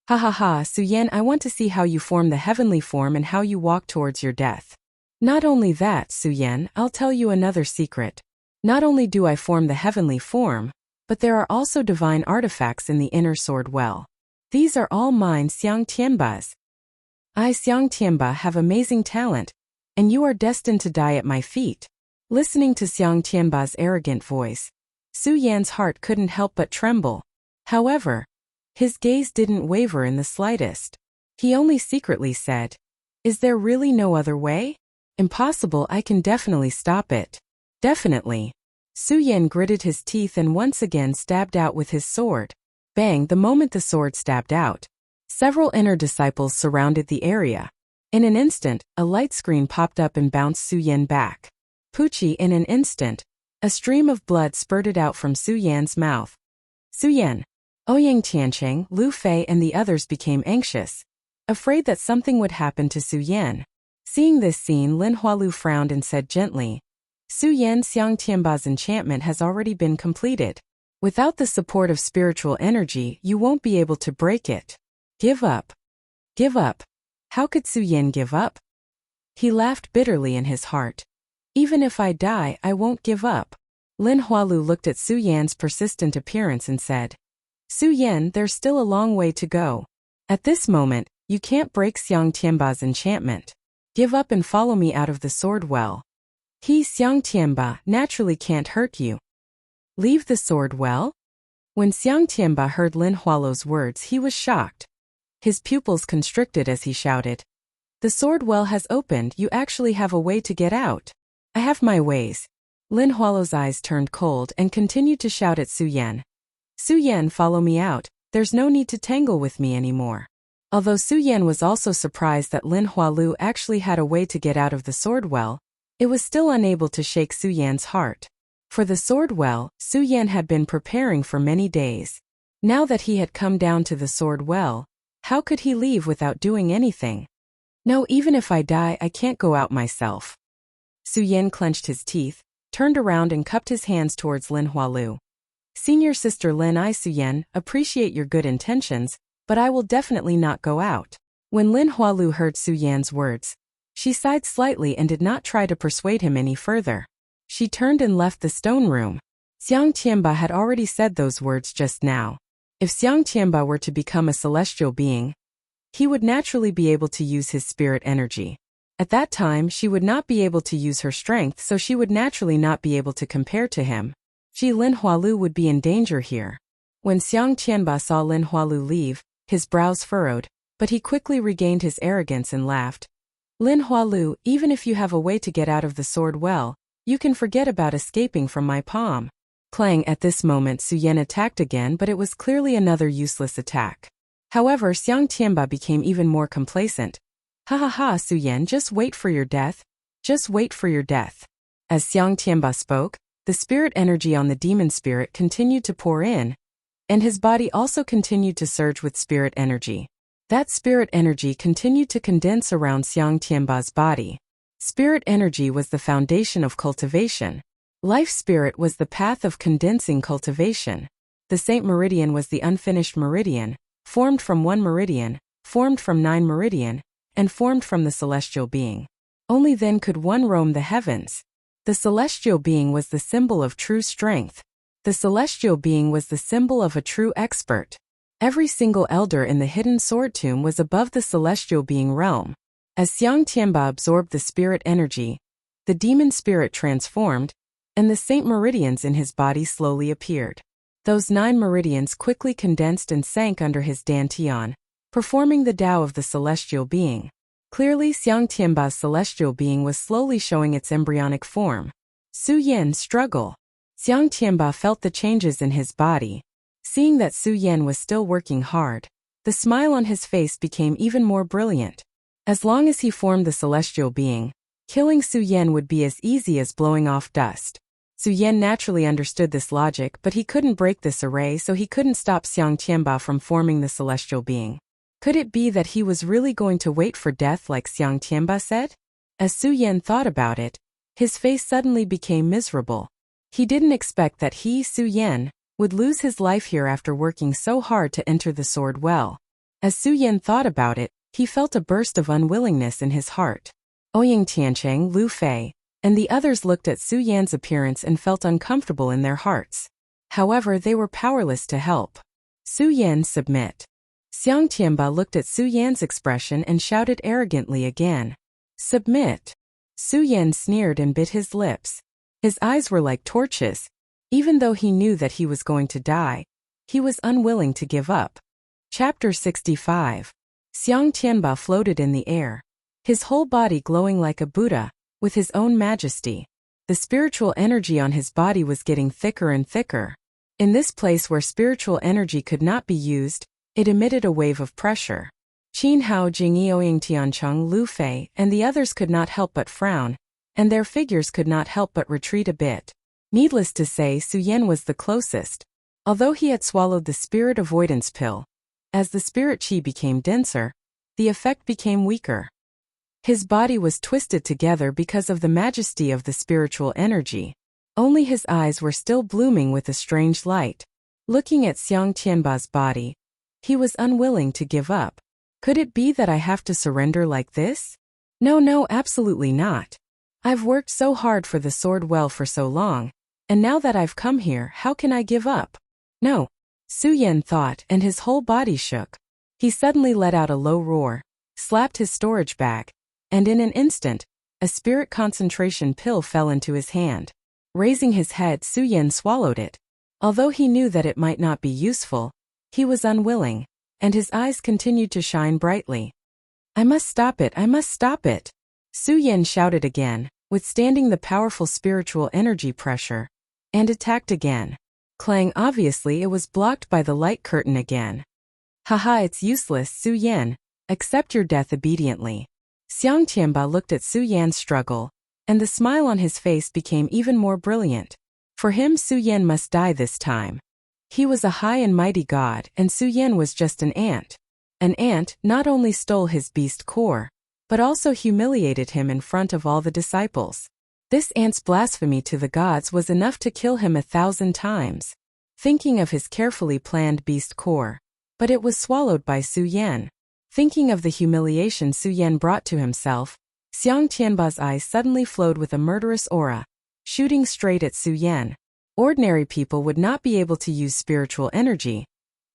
Ha ha ha, Su Yan, I want to see how you form the heavenly form and how you walk towards your death. Not only that, Su Yan, I'll tell you another secret. Not only do I form the heavenly form, but there are also divine artifacts in the inner sword well. These are all mine, Xiang Tianba's. I, Xiang Tianba, have amazing talent, and you are destined to die at my feet. Listening to Xiang Tianba's arrogant voice, Su Yan's heart couldn't help but tremble. However, his gaze didn't waver in the slightest. He only secretly said, "Is there really no other way? Impossible, I can definitely stop it." Definitely. Su Yan gritted his teeth and once again stabbed out with his sword. Bang! The moment the sword stabbed out, several inner disciples surrounded the area. In an instant, a light screen popped up and bounced Su Yan back. Poochie, in an instant, a stream of blood spurted out from Su Yan's mouth. Su Yan, Ouyang Tiancheng, Lu Fei and the others became anxious, afraid that something would happen to Su Yan. Seeing this scene, Lin Hualu frowned and said gently, Su Yan, Xiang Tianba's enchantment has already been completed. Without the support of spiritual energy, you won't be able to break it. Give up. Give up. How could Su Yan give up? He laughed bitterly in his heart. Even if I die, I won't give up. Lin Hualu looked at Su Yan's persistent appearance and said, Su Yan, there's still a long way to go. At this moment, you can't break Xiang Tianba's enchantment. Give up and follow me out of the sword well. He, Xiang Tianba, naturally can't hurt you. Leave the sword well? When Xiang Tianba heard Lin Hualu's words, he was shocked. His pupils constricted as he shouted, The sword well has opened, you actually have a way to get out. I have my ways. Lin Hualu's eyes turned cold and continued to shout at Su Yan. Su Yan, follow me out, there's no need to tangle with me anymore. Although Su Yan was also surprised that Lin Hualu actually had a way to get out of the sword well, it was still unable to shake Su Yan's heart. For the sword well, Su Yan had been preparing for many days. Now that he had come down to the sword well, how could he leave without doing anything? No, even if I die, I can't go out myself. Su Yan clenched his teeth, turned around and cupped his hands towards Lin Hualu. Senior sister Lin, I, Su Yan, appreciate your good intentions, but I will definitely not go out. When Lin Hualu heard Su Yan's words, she sighed slightly and did not try to persuade him any further. She turned and left the stone room. Xiang Tianba had already said those words just now. If Xiang Tianba were to become a celestial being, he would naturally be able to use his spirit energy. At that time, she would not be able to use her strength, so she would naturally not be able to compare to him. Lin Hualu would be in danger here. When Xiang Tianba saw Lin Hualu leave, his brows furrowed, but he quickly regained his arrogance and laughed. Lin Hualu, even if you have a way to get out of the sword well, you can forget about escaping from my palm. Clang! At this moment Su Yan attacked again, but it was clearly another useless attack. However, Xiang Tianba became even more complacent. Ha ha ha, Su Yan, just wait for your death. Just wait for your death. As Xiang Tianba spoke, the spirit energy on the demon spirit continued to pour in, and his body also continued to surge with spirit energy. That spirit energy continued to condense around Xiang Tianba's body. Spirit energy was the foundation of cultivation. Life spirit was the path of condensing cultivation. The Saint Meridian was the unfinished meridian, formed from 1 meridian, formed from 9 meridian, and formed from the celestial being. Only then could one roam the heavens. The celestial being was the symbol of true strength. The celestial being was the symbol of a true expert. Every single elder in the hidden sword tomb was above the celestial being realm. As Xiang Tianba absorbed the spirit energy, the demon spirit transformed, and the saint meridians in his body slowly appeared. Those 9 meridians quickly condensed and sank under his dantian, performing the Tao of the celestial being. Clearly, Xiang Tianba's celestial being was slowly showing its embryonic form. Su Yan struggle. Xiang Tianba felt the changes in his body. Seeing that Su Yan was still working hard, the smile on his face became even more brilliant. As long as he formed the celestial being, killing Su Yan would be as easy as blowing off dust. Su Yan naturally understood this logic, but he couldn't break this array, so he couldn't stop Xiang Tianba from forming the celestial being. Could it be that he was really going to wait for death like Xiang Tianba said? As Su Yan thought about it, his face suddenly became miserable. He didn't expect that he, Su Yan, would lose his life here after working so hard to enter the sword well. As Su Yan thought about it, he felt a burst of unwillingness in his heart. Ouyang Tiancheng, Lu Fei, and the others looked at Su Yan's appearance and felt uncomfortable in their hearts. However, they were powerless to help. Su Yan, submit. Xiang Tianba looked at Su Yan's expression and shouted arrogantly again. Submit. Su Yan sneered and bit his lips. His eyes were like torches. Even though he knew that he was going to die, he was unwilling to give up. Chapter 65. Xiang Tianba floated in the air, his whole body glowing like a Buddha, with his own majesty. The spiritual energy on his body was getting thicker and thicker. In this place where spiritual energy could not be used, it emitted a wave of pressure. Qin Hao, Jingyi, Ouyang Tiancheng, Lu Fei, and the others could not help but frown, and their figures could not help but retreat a bit. Needless to say, Su Yan was the closest. Although he had swallowed the spirit avoidance pill, as the spirit qi became denser, the effect became weaker. His body was twisted together because of the majesty of the spiritual energy. Only his eyes were still blooming with a strange light. Looking at Xiang Tianba's body, he was unwilling to give up. Could it be that I have to surrender like this? No, absolutely not. I've worked so hard for the sword well for so long, and now that I've come here, how can I give up? No. Su Yan thought, and his whole body shook. He suddenly let out a low roar, slapped his storage bag, and in an instant, a spirit concentration pill fell into his hand. Raising his head, Su Yan swallowed it. Although he knew that it might not be useful, he was unwilling, and his eyes continued to shine brightly. I must stop it, I must stop it. Su Yan shouted again, withstanding the powerful spiritual energy pressure, and attacked again. Clang, obviously it was blocked by the light curtain again. Haha, it's useless, Su Yan. Accept your death obediently. Xiang Tianba looked at Su Yan's struggle, and the smile on his face became even more brilliant. For him, Su Yan must die this time. He was a high and mighty god, and Su Yan was just an ant. An ant not only stole his beast core, but also humiliated him in front of all the disciples. This ant's blasphemy to the gods was enough to kill him 1,000 times. Thinking of his carefully planned beast core, but it was swallowed by Su Yan. Thinking of the humiliation Su Yan brought to himself, Xiang Tianba's eyes suddenly flowed with a murderous aura, shooting straight at Su Yan. Ordinary people would not be able to use spiritual energy,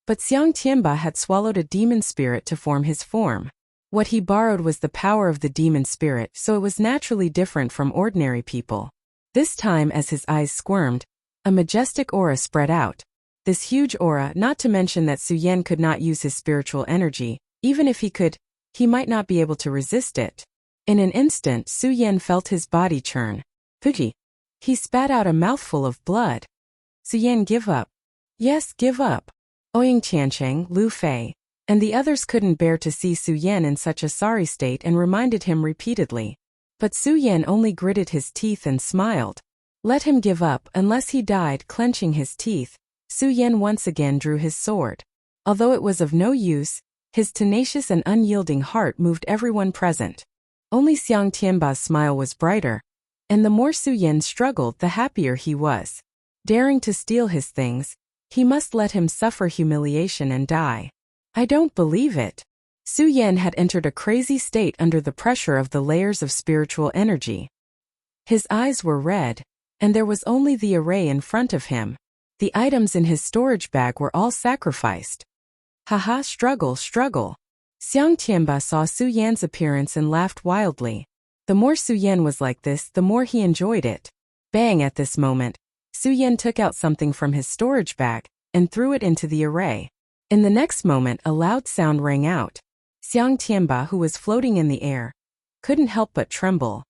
but Xiang Tianba had swallowed a demon spirit to form his form. What he borrowed was the power of the demon spirit, so it was naturally different from ordinary people. This time, as his eyes squirmed, a majestic aura spread out. This huge aura, not to mention that Su Yan could not use his spiritual energy. Even if he could, he might not be able to resist it. In an instant, Su Yan felt his body churn. Fuji. He spat out a mouthful of blood. Su Yan, give up. Yes, give up. Ouyang Tiancheng, Lu Fei, and the others couldn't bear to see Su Yan in such a sorry state and reminded him repeatedly. But Su Yan only gritted his teeth and smiled. Let him give up unless he died. Clenching his teeth, Su Yan once again drew his sword. Although it was of no use, his tenacious and unyielding heart moved everyone present. Only Xiang Tianba's smile was brighter, and the more Su Yan struggled, the happier he was. Daring to steal his things, he must let him suffer humiliation and die. I don't believe it. Su Yan had entered a crazy state under the pressure of the layers of spiritual energy. His eyes were red, and there was only the array in front of him. The items in his storage bag were all sacrificed. Haha, struggle, struggle. Xiang Tianba saw Su Yan's appearance and laughed wildly. The more Su Yan was like this, the more he enjoyed it. Bang! At this moment, Su Yan took out something from his storage bag and threw it into the array. In the next moment, a loud sound rang out. Xiang Tianba, who was floating in the air, couldn't help but tremble.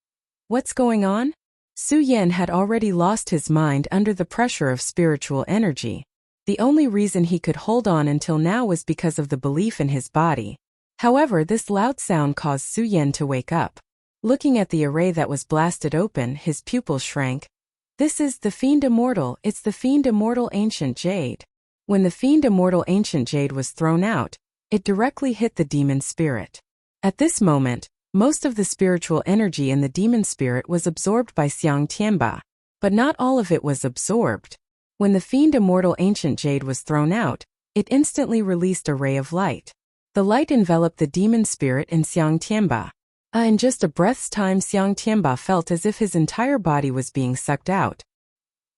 What's going on? Su Yan had already lost his mind under the pressure of spiritual energy. The only reason he could hold on until now was because of the belief in his body. However, this loud sound caused Su Yan to wake up. Looking at the array that was blasted open, his pupils shrank. This is the Fiend Immortal. It's the Fiend Immortal Ancient Jade. When the Fiend Immortal Ancient Jade was thrown out, it directly hit the demon spirit. At this moment, most of the spiritual energy in the demon spirit was absorbed by Xiang Tianba, but not all of it was absorbed. When the Fiend Immortal Ancient Jade was thrown out, it instantly released a ray of light. The light enveloped the demon spirit in Xiang Tianba. In just a breath's time, Xiang Tianba felt as if his entire body was being sucked out.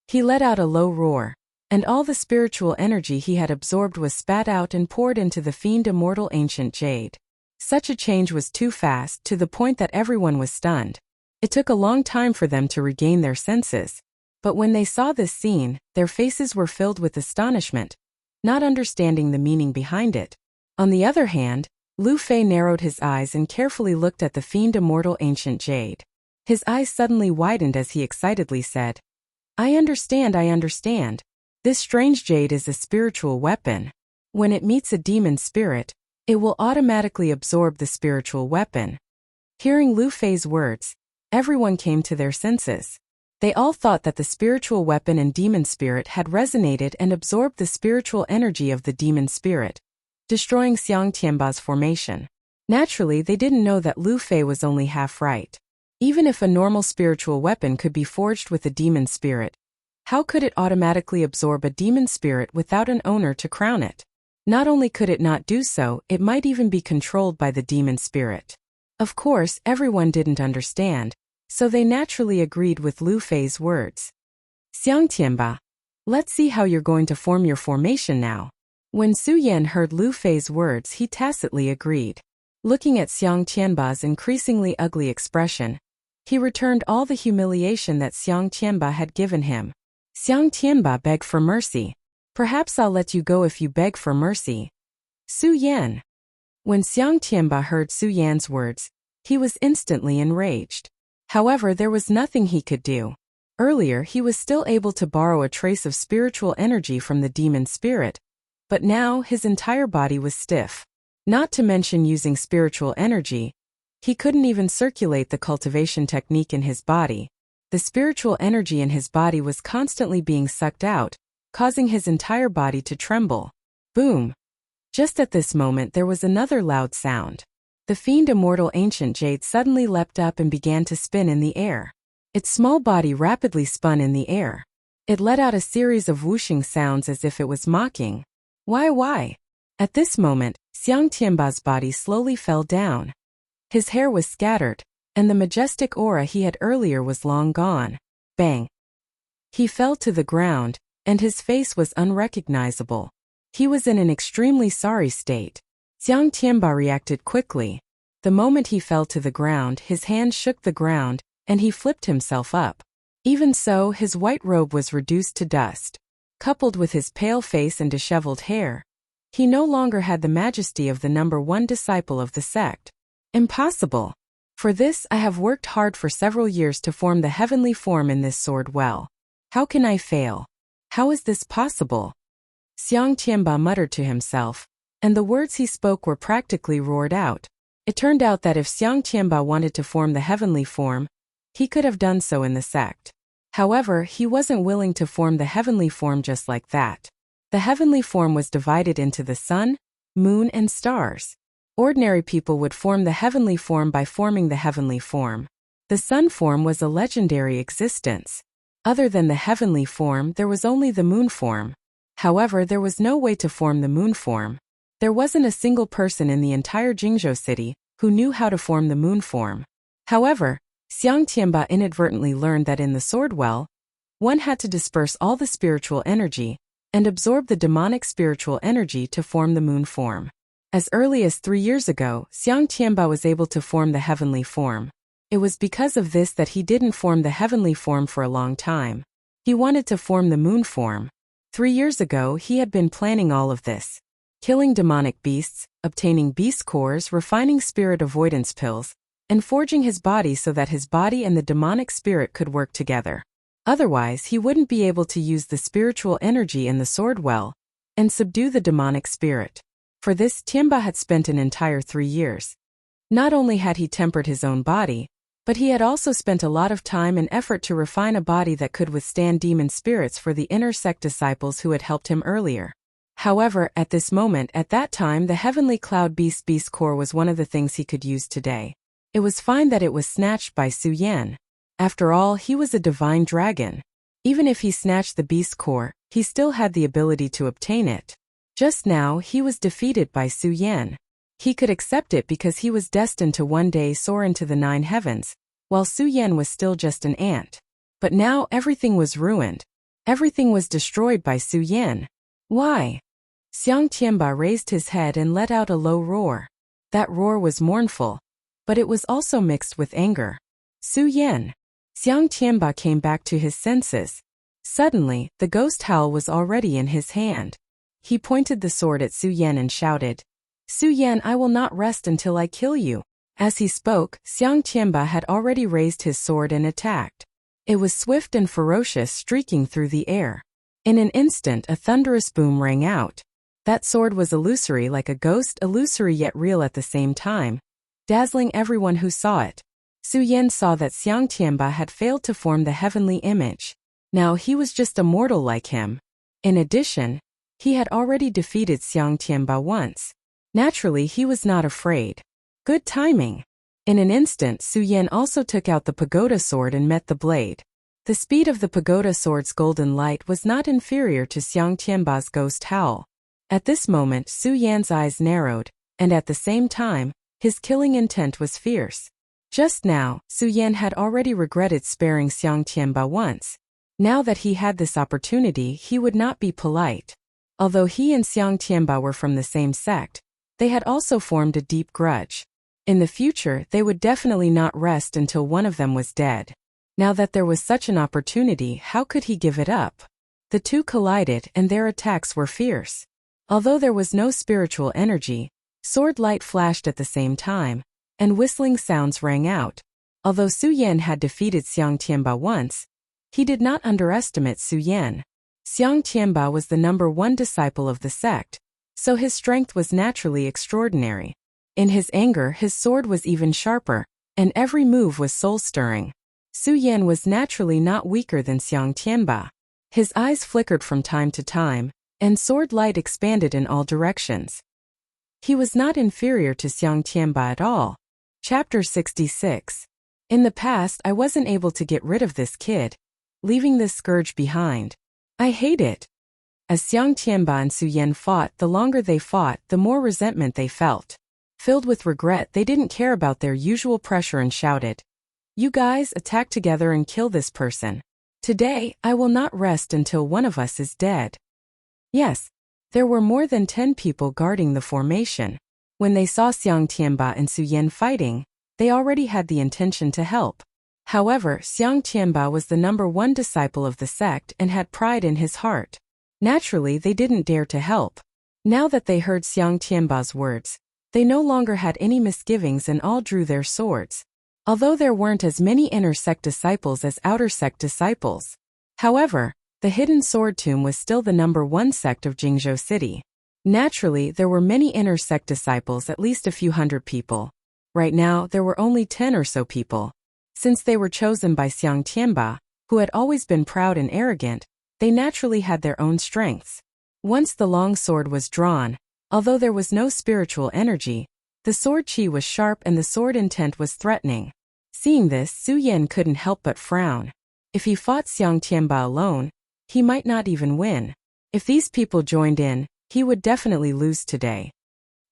He let out a low roar, and all the spiritual energy he had absorbed was spat out and poured into the Fiend Immortal Ancient Jade. Such a change was too fast, to the point that everyone was stunned. It took a long time for them to regain their senses. But when they saw this scene, their faces were filled with astonishment, not understanding the meaning behind it. On the other hand, Lu Fei narrowed his eyes and carefully looked at the Fiend Immortal Ancient Jade. His eyes suddenly widened as he excitedly said, I understand. This strange jade is a spiritual weapon. When it meets a demon spirit, it will automatically absorb the spiritual weapon. Hearing Lu Fei's words, everyone came to their senses. They all thought that the spiritual weapon and demon spirit had resonated and absorbed the spiritual energy of the demon spirit, destroying Xiang Tianba's formation. Naturally, they didn't know that Lu Fei was only half right. Even if a normal spiritual weapon could be forged with a demon spirit, how could it automatically absorb a demon spirit without an owner to crown it? Not only could it not do so, it might even be controlled by the demon spirit. Of course, everyone didn't understand, so they naturally agreed with Lu Fei's words. Xiang Tianba, let's see how you're going to form your formation now. When Su Yan heard Lu Fei's words, he tacitly agreed. Looking at Xiang Tianba's increasingly ugly expression, he returned all the humiliation that Xiang Tianba had given him. Xiang Tianba begged for mercy. Perhaps I'll let you go if you beg for mercy. Su Yan. When Xiang Tianba heard Su Yan's words, he was instantly enraged. However, there was nothing he could do. Earlier, he was still able to borrow a trace of spiritual energy from the demon spirit, but now his entire body was stiff. Not to mention using spiritual energy, he couldn't even circulate the cultivation technique in his body. The spiritual energy in his body was constantly being sucked out, causing his entire body to tremble. Boom! Just at this moment there was another loud sound. The Fiend Immortal Ancient Jade suddenly leapt up and began to spin in the air. Its small body rapidly spun in the air. It let out a series of whooshing sounds as if it was mocking. Why? At this moment, Xiang Tianba's body slowly fell down. His hair was scattered, and the majestic aura he had earlier was long gone. Bang! He fell to the ground, and his face was unrecognizable. He was in an extremely sorry state. Xiang Tianba reacted quickly. The moment he fell to the ground, his hand shook the ground, and he flipped himself up. Even so, his white robe was reduced to dust. Coupled with his pale face and disheveled hair, he no longer had the majesty of the number one disciple of the sect. Impossible! For this I have worked hard for several years to form the heavenly form in this sword well. How can I fail? How is this possible? Xiang Tianba muttered to himself, and the words he spoke were practically roared out. It turned out that if Xiang Tianba wanted to form the heavenly form, he could have done so in the sect. However, he wasn't willing to form the heavenly form just like that. The heavenly form was divided into the sun, moon, and stars. Ordinary people would form the heavenly form by forming the heavenly form. The sun form was a legendary existence. Other than the heavenly form, there was only the moon form. However, there was no way to form the moon form. There wasn't a single person in the entire Jingzhou city who knew how to form the moon form. However, Xiang Tianba inadvertently learned that in the sword well, one had to disperse all the spiritual energy and absorb the demonic spiritual energy to form the moon form. As early as 3 years ago, Xiang Tianba was able to form the heavenly form. It was because of this that he didn't form the heavenly form for a long time. He wanted to form the moon form. 3 years ago he had been planning all of this. Killing demonic beasts, obtaining beast cores, refining spirit avoidance pills, and forging his body so that his body and the demonic spirit could work together. Otherwise he wouldn't be able to use the spiritual energy in the sword well and subdue the demonic spirit. For this, Tianba had spent an entire 3 years. Not only had he tempered his own body, but he had also spent a lot of time and effort to refine a body that could withstand demon spirits for the inner sect disciples who had helped him earlier. However, at this moment, at that time, the heavenly cloud beast core was one of the things he could use today. It was fine that it was snatched by Su Yan. After all, he was a divine dragon. Even if he snatched the beast core, he still had the ability to obtain it. Just now, he was defeated by Su Yan. He could accept it because he was destined to one day soar into the 9 heavens, while Su Yan was still just an ant. But now everything was ruined. Everything was destroyed by Su Yan. Why? Xiang Tianba raised his head and let out a low roar. That roar was mournful, but it was also mixed with anger. Su Yan. Xiang Tianba came back to his senses. Suddenly, the ghost howl was already in his hand. He pointed the sword at Su Yan and shouted, "Su Yan, I will not rest until I kill you." As he spoke, Xiang Tianba had already raised his sword and attacked. It was swift and ferocious, streaking through the air. In an instant, a thunderous boom rang out. That sword was illusory like a ghost, illusory yet real at the same time, dazzling everyone who saw it. Su Yan saw that Xiang Tianba had failed to form the heavenly image. Now he was just a mortal like him. In addition, he had already defeated Xiang Tianba once. Naturally, he was not afraid. Good timing. In an instant, Su Yan also took out the pagoda sword and met the blade. The speed of the pagoda sword's golden light was not inferior to Xiang Tianba's ghost howl. At this moment, Su Yan's eyes narrowed, and at the same time, his killing intent was fierce. Just now, Su Yan had already regretted sparing Xiang Tianba once. Now that he had this opportunity, he would not be polite. Although he and Xiang Tianba were from the same sect, they had also formed a deep grudge. In the future, they would definitely not rest until one of them was dead. Now that there was such an opportunity, how could he give it up? The two collided and their attacks were fierce. Although there was no spiritual energy, sword light flashed at the same time, and whistling sounds rang out. Although Su Yan had defeated Xiang Tianba once, he did not underestimate Su Yan. Xiang Tianba was the #1 disciple of the sect, so his strength was naturally extraordinary. In his anger, his sword was even sharper, and every move was soul-stirring. Su Yan was naturally not weaker than Xiang Tianba. His eyes flickered from time to time, and sword light expanded in all directions. He was not inferior to Xiang Tianba at all. Chapter 66. In the past, I wasn't able to get rid of this kid, leaving this scourge behind. I hate it. As Xiang Tianba and Su Yan fought, the longer they fought, the more resentment they felt. Filled with regret, they didn't care about their usual pressure and shouted, "You guys, attack together and kill this person. Today, I will not rest until one of us is dead." Yes, there were more than 10 people guarding the formation. When they saw Xiang Tianba and Su Yan fighting, they already had the intention to help. However, Xiang Tianba was the #1 disciple of the sect and had pride in his heart. Naturally, they didn't dare to help. Now that they heard Xiang Tianba's words, they no longer had any misgivings and all drew their swords. Although there weren't as many inner sect disciples as outer sect disciples. However, the hidden sword tomb was still the #1 sect of Jingzhou City. Naturally, there were many inner sect disciples, at least a few hundred people. Right now, there were only 10 or so people. Since they were chosen by Xiang Tianba, who had always been proud and arrogant, they naturally had their own strengths. Once the long sword was drawn, although there was no spiritual energy, the sword chi was sharp and the sword intent was threatening. Seeing this, Su Yan couldn't help but frown. If he fought Xiang Tianba alone, he might not even win. If these people joined in, he would definitely lose today.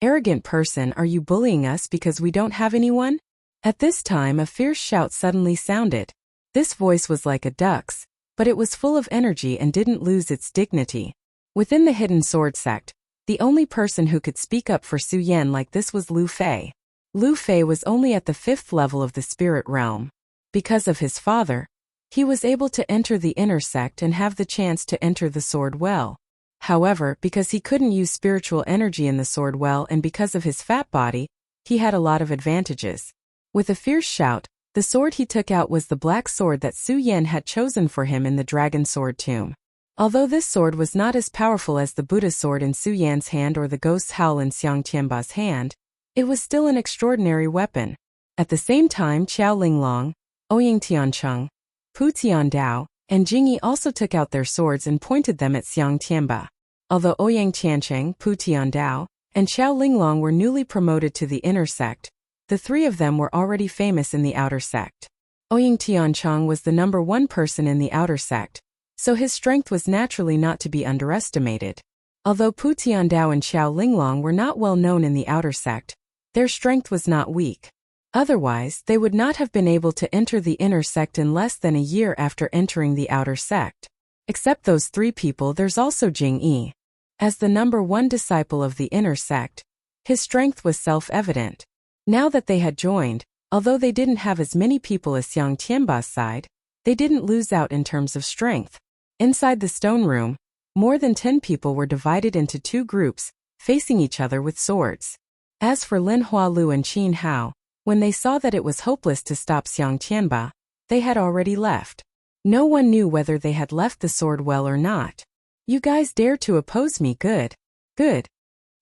"Arrogant person, are you bullying us because we don't have anyone?" At this time a fierce shout suddenly sounded. This voice was like a duck's, but it was full of energy and didn't lose its dignity. Within the hidden sword sect, the only person who could speak up for Su Yan like this was Lu Fei. Lu Fei was only at the 5th level of the spirit realm. Because of his father, he was able to enter the inner sect and have the chance to enter the sword well. However, because he couldn't use spiritual energy in the sword well and because of his fat body, he had a lot of advantages. With a fierce shout, the sword he took out was the black sword that Su Yan had chosen for him in the dragon sword tomb. Although this sword was not as powerful as the Buddha sword in Su Yan's hand or the ghost's howl in Xiang Tianba's hand, it was still an extraordinary weapon. At the same time, Qiao Linglong, Ouying Tiancheng, Pu Tiandao, and Jingyi also took out their swords and pointed them at Xiang Tianba. Although Ouyang Tiancheng, Pu Tiandao, and Qiao Linglong were newly promoted to the inner sect, the three of them were already famous in the outer sect. Ouyang Tiancheng was the number 1 person in the outer sect, so his strength was naturally not to be underestimated. Although Pu Tiandao and Qiao Linglong were not well known in the outer sect, their strength was not weak. Otherwise, they would not have been able to enter the inner sect in less than a year after entering the outer sect. Except those 3 people, there's also Jingyi. As the number 1 disciple of the inner sect, his strength was self-evident. Now that they had joined, although they didn't have as many people as Xiang Tianba's side, they didn't lose out in terms of strength. Inside the stone room, more than 10 people were divided into 2 groups, facing each other with swords. As for Lin Hualu and Qin Hao, when they saw that it was hopeless to stop Xiang Tianba, they had already left. No one knew whether they had left the sword well or not. You guys dare to oppose me, good. Good.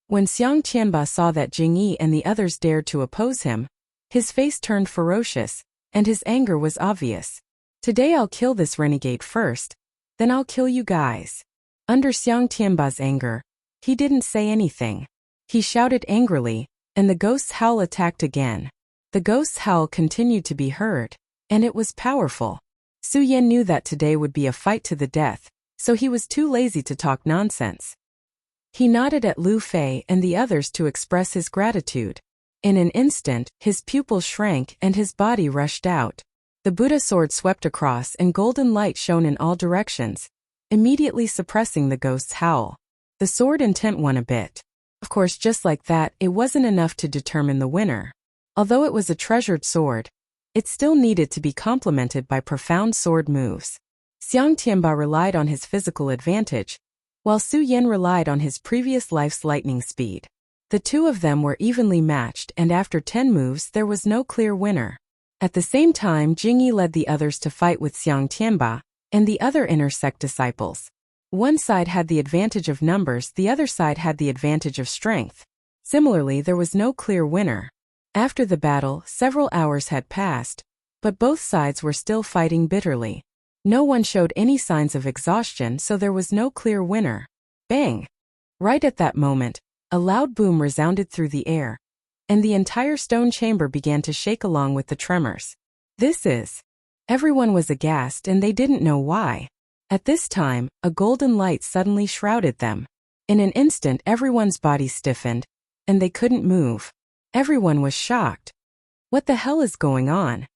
When Xiang Tianba saw that Jingyi and the others dared to oppose him, his face turned ferocious, and his anger was obvious. Today I'll kill this renegade first, then I'll kill you guys. Under Xiang Tianba's anger, he didn't say anything. He shouted angrily, and the ghost's howl attacked again. The ghost's howl continued to be heard, and it was powerful. Su Yan knew that today would be a fight to the death, so he was too lazy to talk nonsense. He nodded at Lu Fei and the others to express his gratitude. In an instant, his pupils shrank and his body rushed out. The Buddha sword swept across and golden light shone in all directions, immediately suppressing the ghost's howl. The sword intent won a bit. Of course, just like that, it wasn't enough to determine the winner. Although it was a treasured sword, it still needed to be complemented by profound sword moves. Xiang Tianba relied on his physical advantage, while Su Yan relied on his previous life's lightning speed. The two of them were evenly matched, and after 10 moves there was no clear winner. At the same time, Jingyi led the others to fight with Xiang Tianba and the other inner sect disciples. One side had the advantage of numbers, the other side had the advantage of strength. Similarly, there was no clear winner. After the battle, several hours had passed, but both sides were still fighting bitterly. No one showed any signs of exhaustion, so there was no clear winner. Bang! Right at that moment, a loud boom resounded through the air, and the entire stone chamber began to shake along with the tremors. Everyone was aghast and they didn't know why. At this time, a golden light suddenly shrouded them. In an instant, everyone's body stiffened, and they couldn't move. Everyone was shocked. What the hell is going on?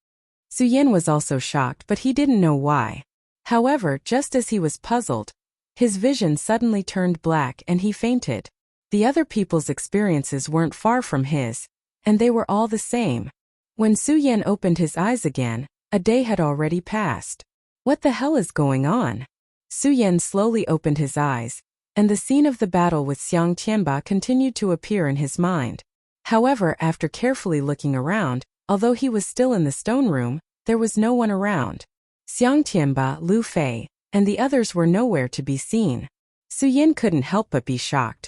Su Yan was also shocked, but he didn't know why. However, just as he was puzzled, his vision suddenly turned black and he fainted. The other people's experiences weren't far from his, and they were all the same. When Su Yan opened his eyes again, a day had already passed. What the hell is going on? Su Yan slowly opened his eyes, and the scene of the battle with Xiang Tianba continued to appear in his mind. However, after carefully looking around, although he was still in the stone room, there was no one around. Xiang Tianba, Lu Fei, and the others were nowhere to be seen. Su Yan couldn't help but be shocked.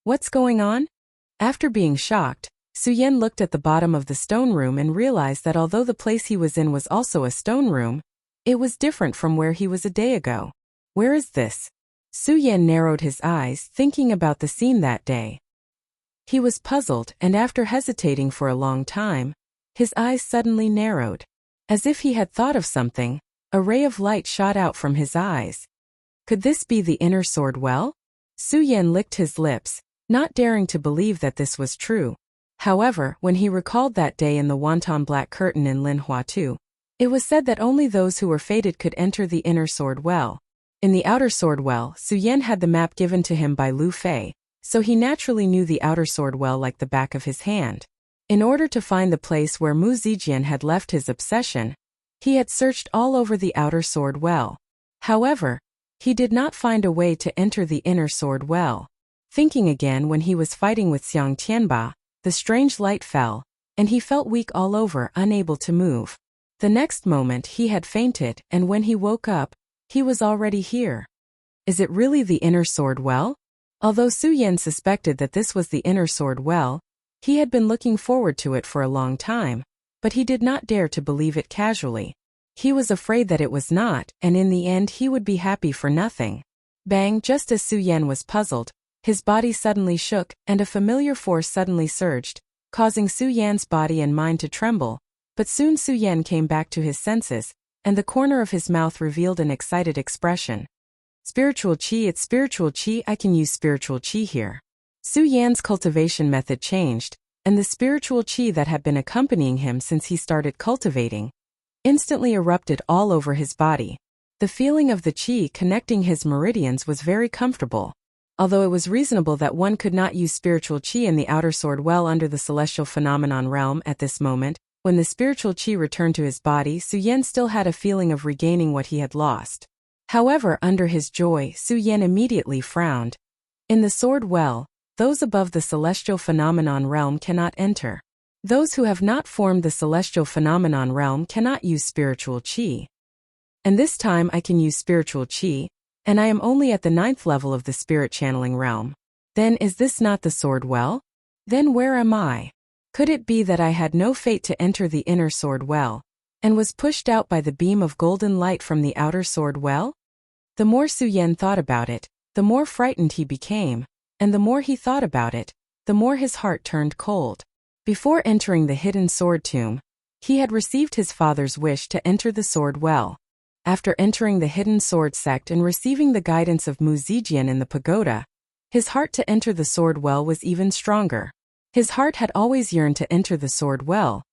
What's going on? After being shocked, Su Yan looked at the bottom of the stone room and realized that although the place he was in was also a stone room, it was different from where he was a day ago. Where is this? Su Yan narrowed his eyes, thinking about the scene that day. He was puzzled, and after hesitating for a long time, his eyes suddenly narrowed. As if he had thought of something, a ray of light shot out from his eyes. Could this be the inner sword well? Su Yan licked his lips, not daring to believe that this was true. However, when he recalled that day in the Wanton Black Curtain in Lin Hua Tu, it was said that only those who were fated could enter the inner sword well. In the outer sword well, Su Yan had the map given to him by Lu Fei, so he naturally knew the outer sword well like the back of his hand. In order to find the place where Mu Zijian had left his obsession, he had searched all over the outer sword well. However, he did not find a way to enter the inner sword well. Thinking again when he was fighting with Xiang Tianba, the strange light fell, and he felt weak all over, unable to move. The next moment he had fainted, and when he woke up, he was already here. Is it really the inner sword well? Although Su Yan suspected that this was the inner sword well, he had been looking forward to it for a long time, but he did not dare to believe it casually. He was afraid that it was not, and in the end he would be happy for nothing. Bang! Just as Su Yan was puzzled, his body suddenly shook, and a familiar force suddenly surged, causing Su Yan's body and mind to tremble, but soon Su Yan came back to his senses, and the corner of his mouth revealed an excited expression. Spiritual Qi, it's spiritual Qi, I can use spiritual Qi here. Su Yan's cultivation method changed, and the spiritual Qi that had been accompanying him since he started cultivating instantly erupted all over his body. The feeling of the Qi connecting his meridians was very comfortable. Although it was reasonable that one could not use spiritual Qi in the outer sword well under the celestial phenomenon realm at this moment, when the spiritual Qi returned to his body, Su Yan still had a feeling of regaining what he had lost. However, under his joy, Su Yan immediately frowned. In the sword well, those above the celestial phenomenon realm cannot enter. Those who have not formed the celestial phenomenon realm cannot use spiritual Qi. And this time I can use spiritual Qi, and I am only at the 9th level of the spirit channeling realm. Then is this not the sword well? Then where am I? Could it be that I had no fate to enter the inner sword well, and was pushed out by the beam of golden light from the outer sword well? The more Su Yan thought about it, the more frightened he became, and the more he thought about it, the more his heart turned cold. Before entering the hidden sword tomb, he had received his father's wish to enter the sword well. After entering the hidden sword sect and receiving the guidance of Mu Zijian in the pagoda, his heart to enter the sword well was even stronger. His heart had always yearned to enter the sword well,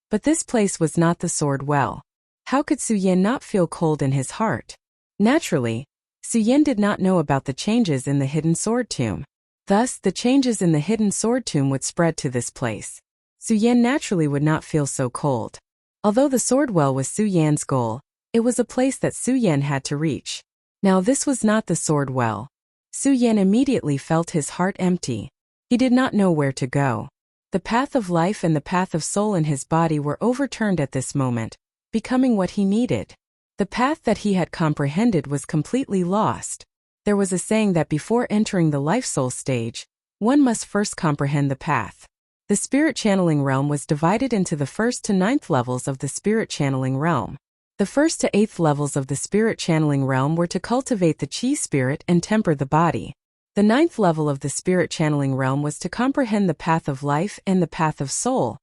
but this place was not the sword well. How could Su Yan not feel cold in his heart? Naturally, Su Yan did not know about the changes in the hidden sword tomb. Thus, the changes in the hidden sword tomb would spread to this place. Su Yan naturally would not feel so cold. Although the sword well was Su Yan's goal, it was a place that Su Yan had to reach. Now this was not the sword well. Su Yan immediately felt his heart empty. He did not know where to go. The path of life and the path of soul in his body were overturned at this moment, becoming what he needed. The path that he had comprehended was completely lost. There was a saying that before entering the life-soul stage, one must first comprehend the path. The spirit channeling realm was divided into the 1st to 9th levels of the spirit channeling realm. The 1st to 8th levels of the spirit channeling realm were to cultivate the Qi spirit and temper the body. The 9th level of the spirit channeling realm was to comprehend the path of life and the path of soul,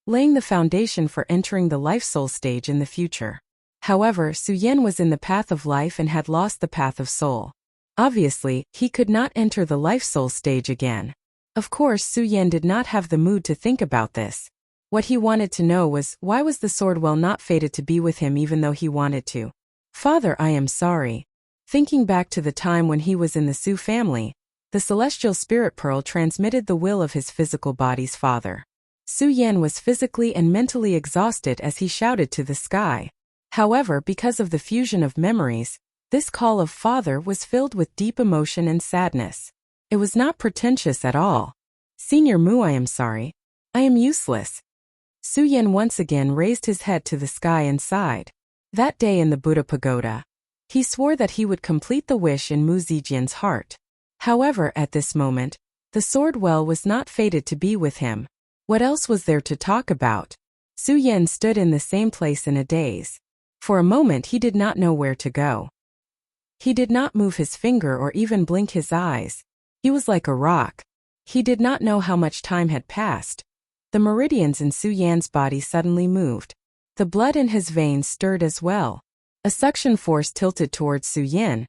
laying the foundation for entering the life-soul stage in the future. However, Su Yan was in the path of life and had lost the path of soul. Obviously, he could not enter the life-soul stage again. Of course, Su Yan did not have the mood to think about this. What he wanted to know was, why was the sword well not fated to be with him even though he wanted to? Father, I am sorry. Thinking back to the time when he was in the Su family, the celestial spirit pearl transmitted the will of his physical body's father. Su Yan was physically and mentally exhausted as he shouted to the sky. However, because of the fusion of memories, this call of father was filled with deep emotion and sadness. It was not pretentious at all. Senior Mu, I am sorry. I am useless. Su Yan once again raised his head to the sky and sighed. That day in the Buddha pagoda, he swore that he would complete the wish in Mu Zijian's heart. However, at this moment, the sword well was not fated to be with him. What else was there to talk about? Su Yan stood in the same place in a daze. For a moment he did not know where to go. He did not move his finger or even blink his eyes. He was like a rock. He did not know how much time had passed. The meridians in Su Yan's body suddenly moved. The blood in his veins stirred as well. A suction force tilted towards Su Yan,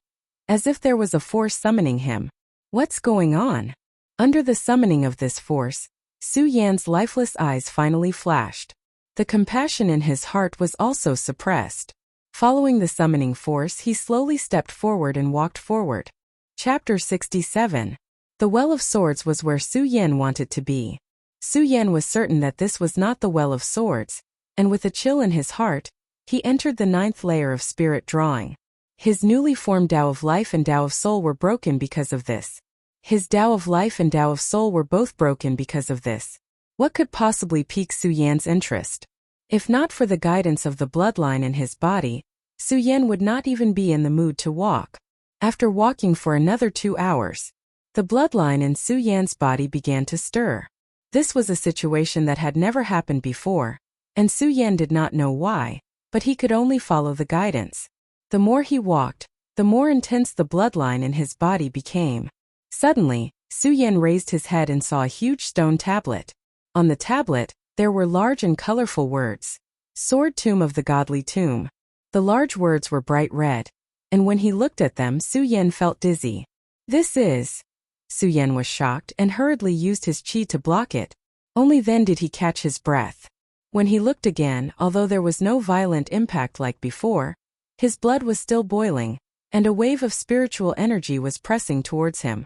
as if there was a force summoning him. What's going on? Under the summoning of this force, Su Yan's lifeless eyes finally flashed. The compassion in his heart was also suppressed. Following the summoning force, he slowly stepped forward and walked forward. Chapter 67. The Well of Swords was where Su Yan wanted to be. Su Yan was certain that this was not the Well of Swords, and with a chill in his heart, he entered the 9th layer of spirit drawing. His newly formed Tao of Life and Tao of Soul were broken because of this. His Tao of Life and Tao of Soul were both broken because of this. What could possibly pique Su Yan's interest? If not for the guidance of the bloodline in his body, Su Yan would not even be in the mood to walk. After walking for another 2 hours, the bloodline in Su Yan's body began to stir. This was a situation that had never happened before, and Su Yan did not know why, but he could only follow the guidance. The more he walked, the more intense the bloodline in his body became. Suddenly, Su Yan raised his head and saw a huge stone tablet. On the tablet, there were large and colorful words. Sword Tomb of the Godly Tomb. The large words were bright red, and when he looked at them, Su Yan felt dizzy. This is... Su Yan was shocked and hurriedly used his qi to block it. Only then did he catch his breath. When he looked again, although there was no violent impact like before, his blood was still boiling, and a wave of spiritual energy was pressing towards him.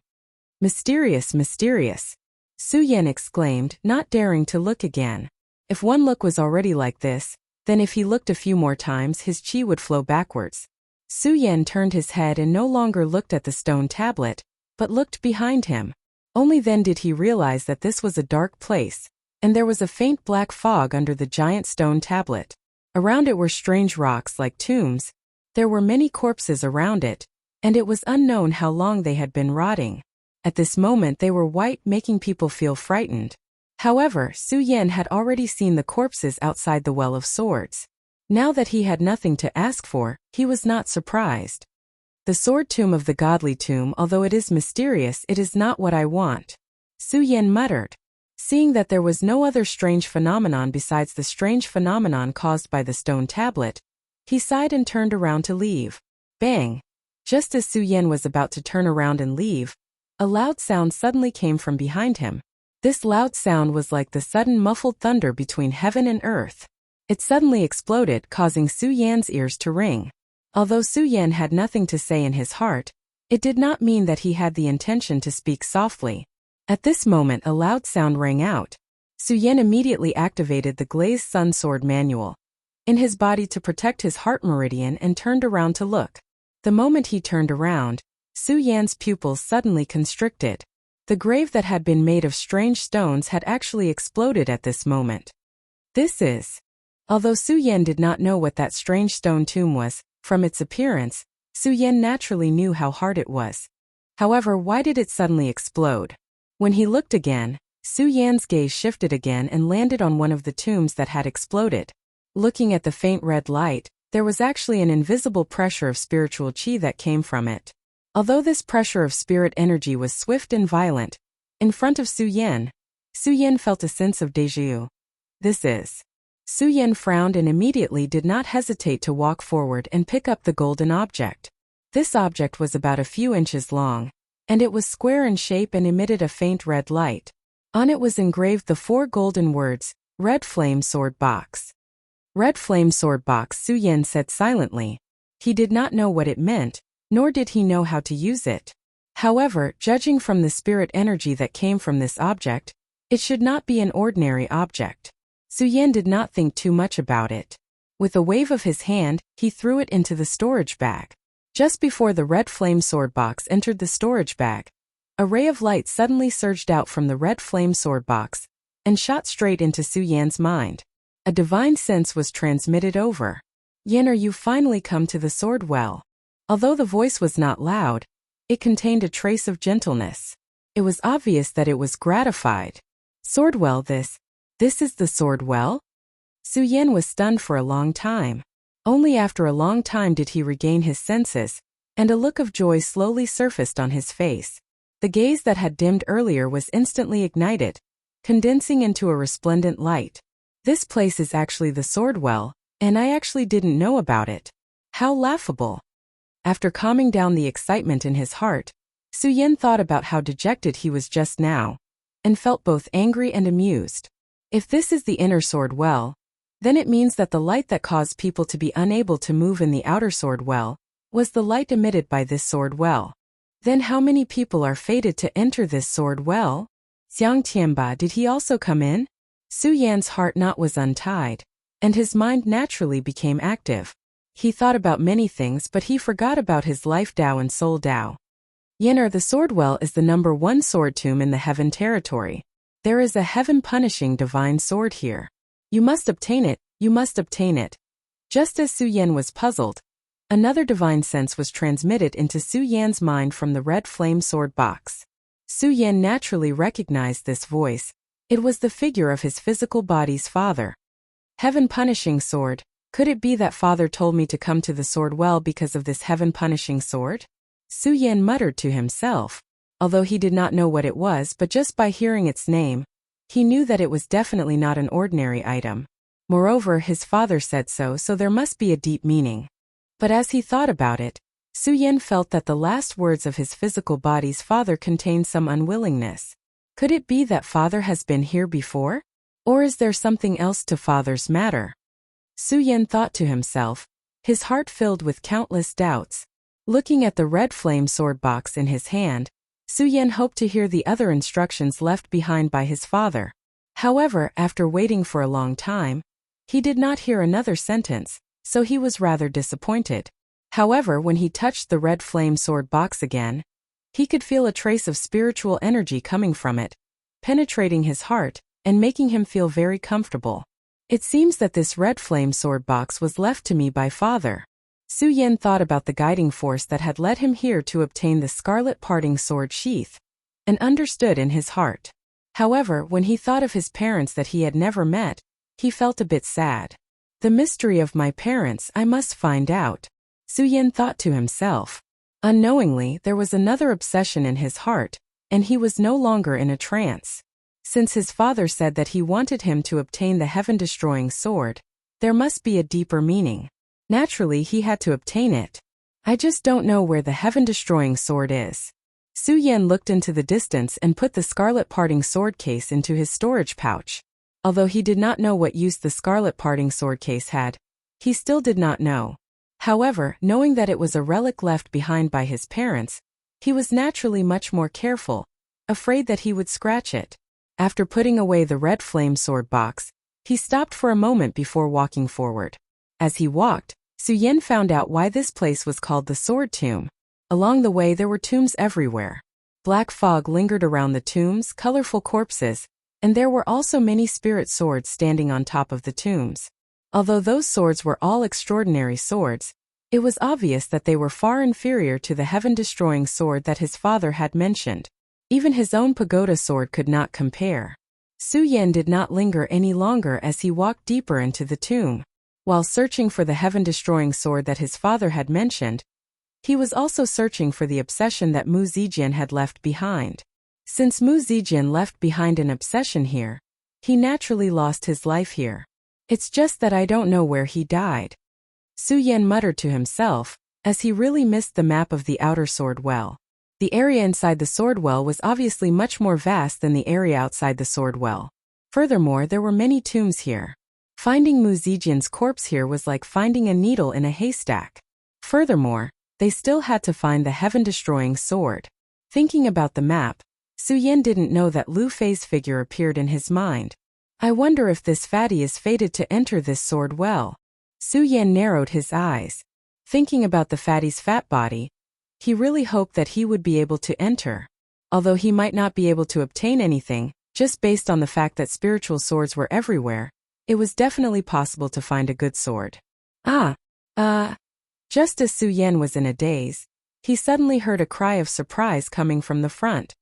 Mysterious, mysterious, Su Yan exclaimed, not daring to look again. If one look was already like this, then if he looked a few more times his qi would flow backwards. Su Yan turned his head and no longer looked at the stone tablet, but looked behind him. Only then did he realize that this was a dark place, and there was a faint black fog under the giant stone tablet. Around it were strange rocks like tombs. There were many corpses around it, and it was unknown how long they had been rotting. At this moment they were white, making people feel frightened. However, Su Yan had already seen the corpses outside the Well of Swords. Now that he had nothing to ask for, he was not surprised. The Sword Tomb of the Godly Tomb, although it is mysterious, it is not what I want, Su Yan muttered. Seeing that there was no other strange phenomenon besides the strange phenomenon caused by the stone tablet, he sighed and turned around to leave. Bang! Just as Su Yan was about to turn around and leave, a loud sound suddenly came from behind him. This loud sound was like the sudden muffled thunder between heaven and earth. It suddenly exploded, causing Su Yan's ears to ring. Although Su Yan had nothing to say in his heart, it did not mean that he had the intention to speak softly. At this moment a loud sound rang out. Su Yan immediately activated the Glazed Sun Sword manual in his body to protect his heart meridian and turned around to look. The moment he turned around, Su Yan's pupils suddenly constricted. The grave that had been made of strange stones had actually exploded at this moment. This is... Although Su Yan did not know what that strange stone tomb was, from its appearance, Su Yan naturally knew how hard it was. However, why did it suddenly explode? When he looked again, Su Yan's gaze shifted again and landed on one of the tombs that had exploded. Looking at the faint red light, there was actually an invisible pressure of spiritual qi that came from it. Although this pressure of spirit energy was swift and violent, in front of Su Yan felt a sense of déjà vu. This is... Su Yan frowned and immediately did not hesitate to walk forward and pick up the golden object. This object was about a few inches long, and it was square in shape and emitted a faint red light. On it was engraved the 4 golden words, Red Flame Sword Box. Red Flame Sword Box, Su Yan said silently. He did not know what it meant, nor did he know how to use it. However, judging from the spirit energy that came from this object, it should not be an ordinary object. Su Yan did not think too much about it. With a wave of his hand, he threw it into the storage bag. Just before the red flame sword box entered the storage bag, a ray of light suddenly surged out from the red flame sword box and shot straight into Su Yan's mind. A divine sense was transmitted over. Yan, you finally come to the sword well. Although the voice was not loud, it contained a trace of gentleness. It was obvious that it was gratified. Sword well, this is the sword well? Su Yan was stunned for a long time. Only after a long time did he regain his senses, and a look of joy slowly surfaced on his face. The gaze that had dimmed earlier was instantly ignited, condensing into a resplendent light. This place is actually the sword well, and I actually didn't know about it. How laughable. After calming down the excitement in his heart, Su Yan thought about how dejected he was just now. and felt both angry and amused. If this is the inner sword well, then it means that the light that caused people to be unable to move in the outer sword well was the light emitted by this sword well. Then how many people are fated to enter this sword well? Xiang Tianba, did he also come in? Su Yan's heart knot was untied, and his mind naturally became active. He thought about many things, but he forgot about his life Dao and soul Dao. Yener, the sword well is the number 1 sword tomb in the heaven territory. There is a heaven-punishing divine sword here. You must obtain it, you must obtain it. Just as Su Yan was puzzled, another divine sense was transmitted into Su Yan's mind from the red flame sword box. Su Yan naturally recognized this voice. It was the figure of his physical body's father. Heaven-punishing sword. Could it be that father told me to come to the sword well because of this heaven-punishing sword? Su Yan muttered to himself. Although he did not know what it was, but just by hearing its name, he knew that it was definitely not an ordinary item. Moreover, his father said so, so there must be a deep meaning. But as he thought about it, Su Yan felt that the last words of his physical body's father contained some unwillingness. Could it be that father has been here before? Or is there something else to father's matter? Su Yan thought to himself, his heart filled with countless doubts. Looking at the red flame sword box in his hand, Su Yan hoped to hear the other instructions left behind by his father. However, after waiting for a long time, he did not hear another sentence, so he was rather disappointed. However, when he touched the red flame sword box again, he could feel a trace of spiritual energy coming from it, penetrating his heart, and making him feel very comfortable. It seems that this red flame sword box was left to me by father. Su Yan thought about the guiding force that had led him here to obtain the scarlet parting sword sheath, and understood in his heart. However, when he thought of his parents that he had never met, he felt a bit sad. The mystery of my parents I must find out, Su Yan thought to himself. Unknowingly, there was another obsession in his heart, and he was no longer in a trance. Since his father said that he wanted him to obtain the heaven-destroying sword, there must be a deeper meaning. Naturally, he had to obtain it. I just don't know where the heaven-destroying sword is. Su Yan looked into the distance and put the scarlet parting sword case into his storage pouch. Although he did not know what use the scarlet parting sword case had, he still did not know. However, knowing that it was a relic left behind by his parents, he was naturally much more careful, afraid that he would scratch it. After putting away the red flame sword box, he stopped for a moment before walking forward. As he walked, Su Yan found out why this place was called the Sword Tomb. Along the way there were tombs everywhere. Black fog lingered around the tombs, colorful corpses, and there were also many spirit swords standing on top of the tombs. Although those swords were all extraordinary swords, it was obvious that they were far inferior to the heaven-destroying sword that his father had mentioned. Even his own pagoda sword could not compare. Su Yan did not linger any longer as he walked deeper into the tomb. While searching for the heaven-destroying sword that his father had mentioned, he was also searching for the obsession that Mu Zijian had left behind. Since Mu Zijian left behind an obsession here, he naturally lost his life here. It's just that I don't know where he died. Su Yan muttered to himself, as he really missed the map of the outer sword well. The area inside the sword well was obviously much more vast than the area outside the sword well. Furthermore, there were many tombs here. Finding Mu Zijian's corpse here was like finding a needle in a haystack. Furthermore, they still had to find the heaven-destroying sword. Thinking about the map, Su Yan didn't know that Lu Fei's figure appeared in his mind. I wonder if this fatty is fated to enter this sword well. Su Yan narrowed his eyes. Thinking about the fatty's fat body, he really hoped that he would be able to enter. Although he might not be able to obtain anything, just based on the fact that spiritual swords were everywhere, it was definitely possible to find a good sword. Just as Su Yan was in a daze, he suddenly heard a cry of surprise coming from the front.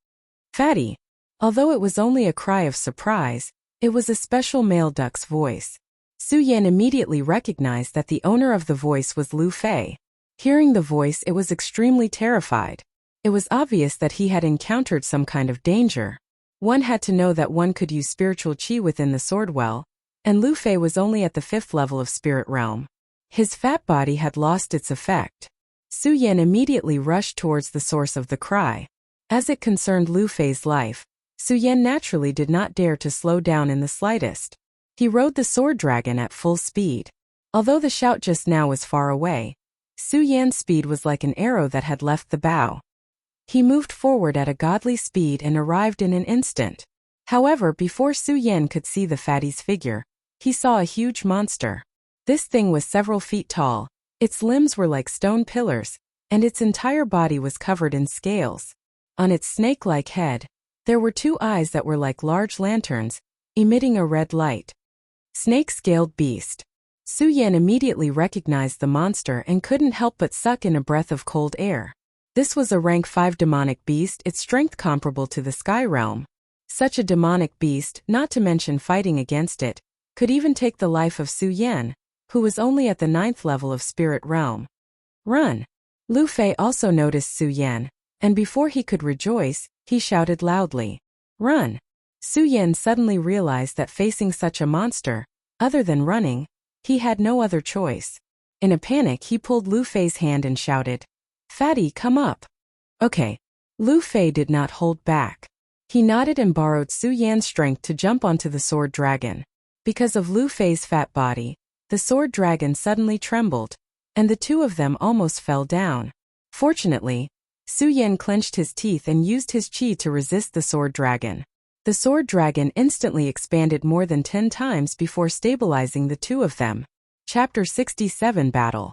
Fatty! Although it was only a cry of surprise, it was a special male duck's voice. Su Yan immediately recognized that the owner of the voice was Lu Fei. Hearing the voice, it was extremely terrified. It was obvious that he had encountered some kind of danger. One had to know that one could use spiritual qi within the sword well, and Lu Fei was only at the 5th level of spirit realm. His fat body had lost its effect. Su Yan immediately rushed towards the source of the cry. As it concerned Lu Fei's life, Su Yan naturally did not dare to slow down in the slightest. He rode the sword dragon at full speed. Although the shout just now was far away, Su Yan's speed was like an arrow that had left the bow. He moved forward at a godly speed and arrived in an instant. However, before Su Yan could see the fatty's figure, he saw a huge monster. This thing was several feet tall, its limbs were like stone pillars, and its entire body was covered in scales. On its snake-like head, there were 2 eyes that were like large lanterns, emitting a red light. Snake-scaled beast. Su Yan immediately recognized the monster and couldn't help but suck in a breath of cold air. This was a rank 5 demonic beast, its strength comparable to the sky realm. Such a demonic beast, not to mention fighting against it, could even take the life of Su Yan, who was only at the 9th level of spirit realm. Run! Lu Fei also noticed Su Yan, and before he could rejoice, he shouted loudly, "Run!" Su Yan suddenly realized that facing such a monster, other than running, he had no other choice. In a panic, he pulled Lu Fei's hand and shouted, "Fatty, come up." Okay. Lu Fei did not hold back. He nodded and borrowed Su Yan's strength to jump onto the sword dragon. Because of Lu Fei's fat body, the sword dragon suddenly trembled, and the 2 of them almost fell down. Fortunately, Su Yan clenched his teeth and used his chi to resist the sword dragon. The sword dragon instantly expanded more than 10 times before stabilizing the 2 of them. Chapter 67 Battle.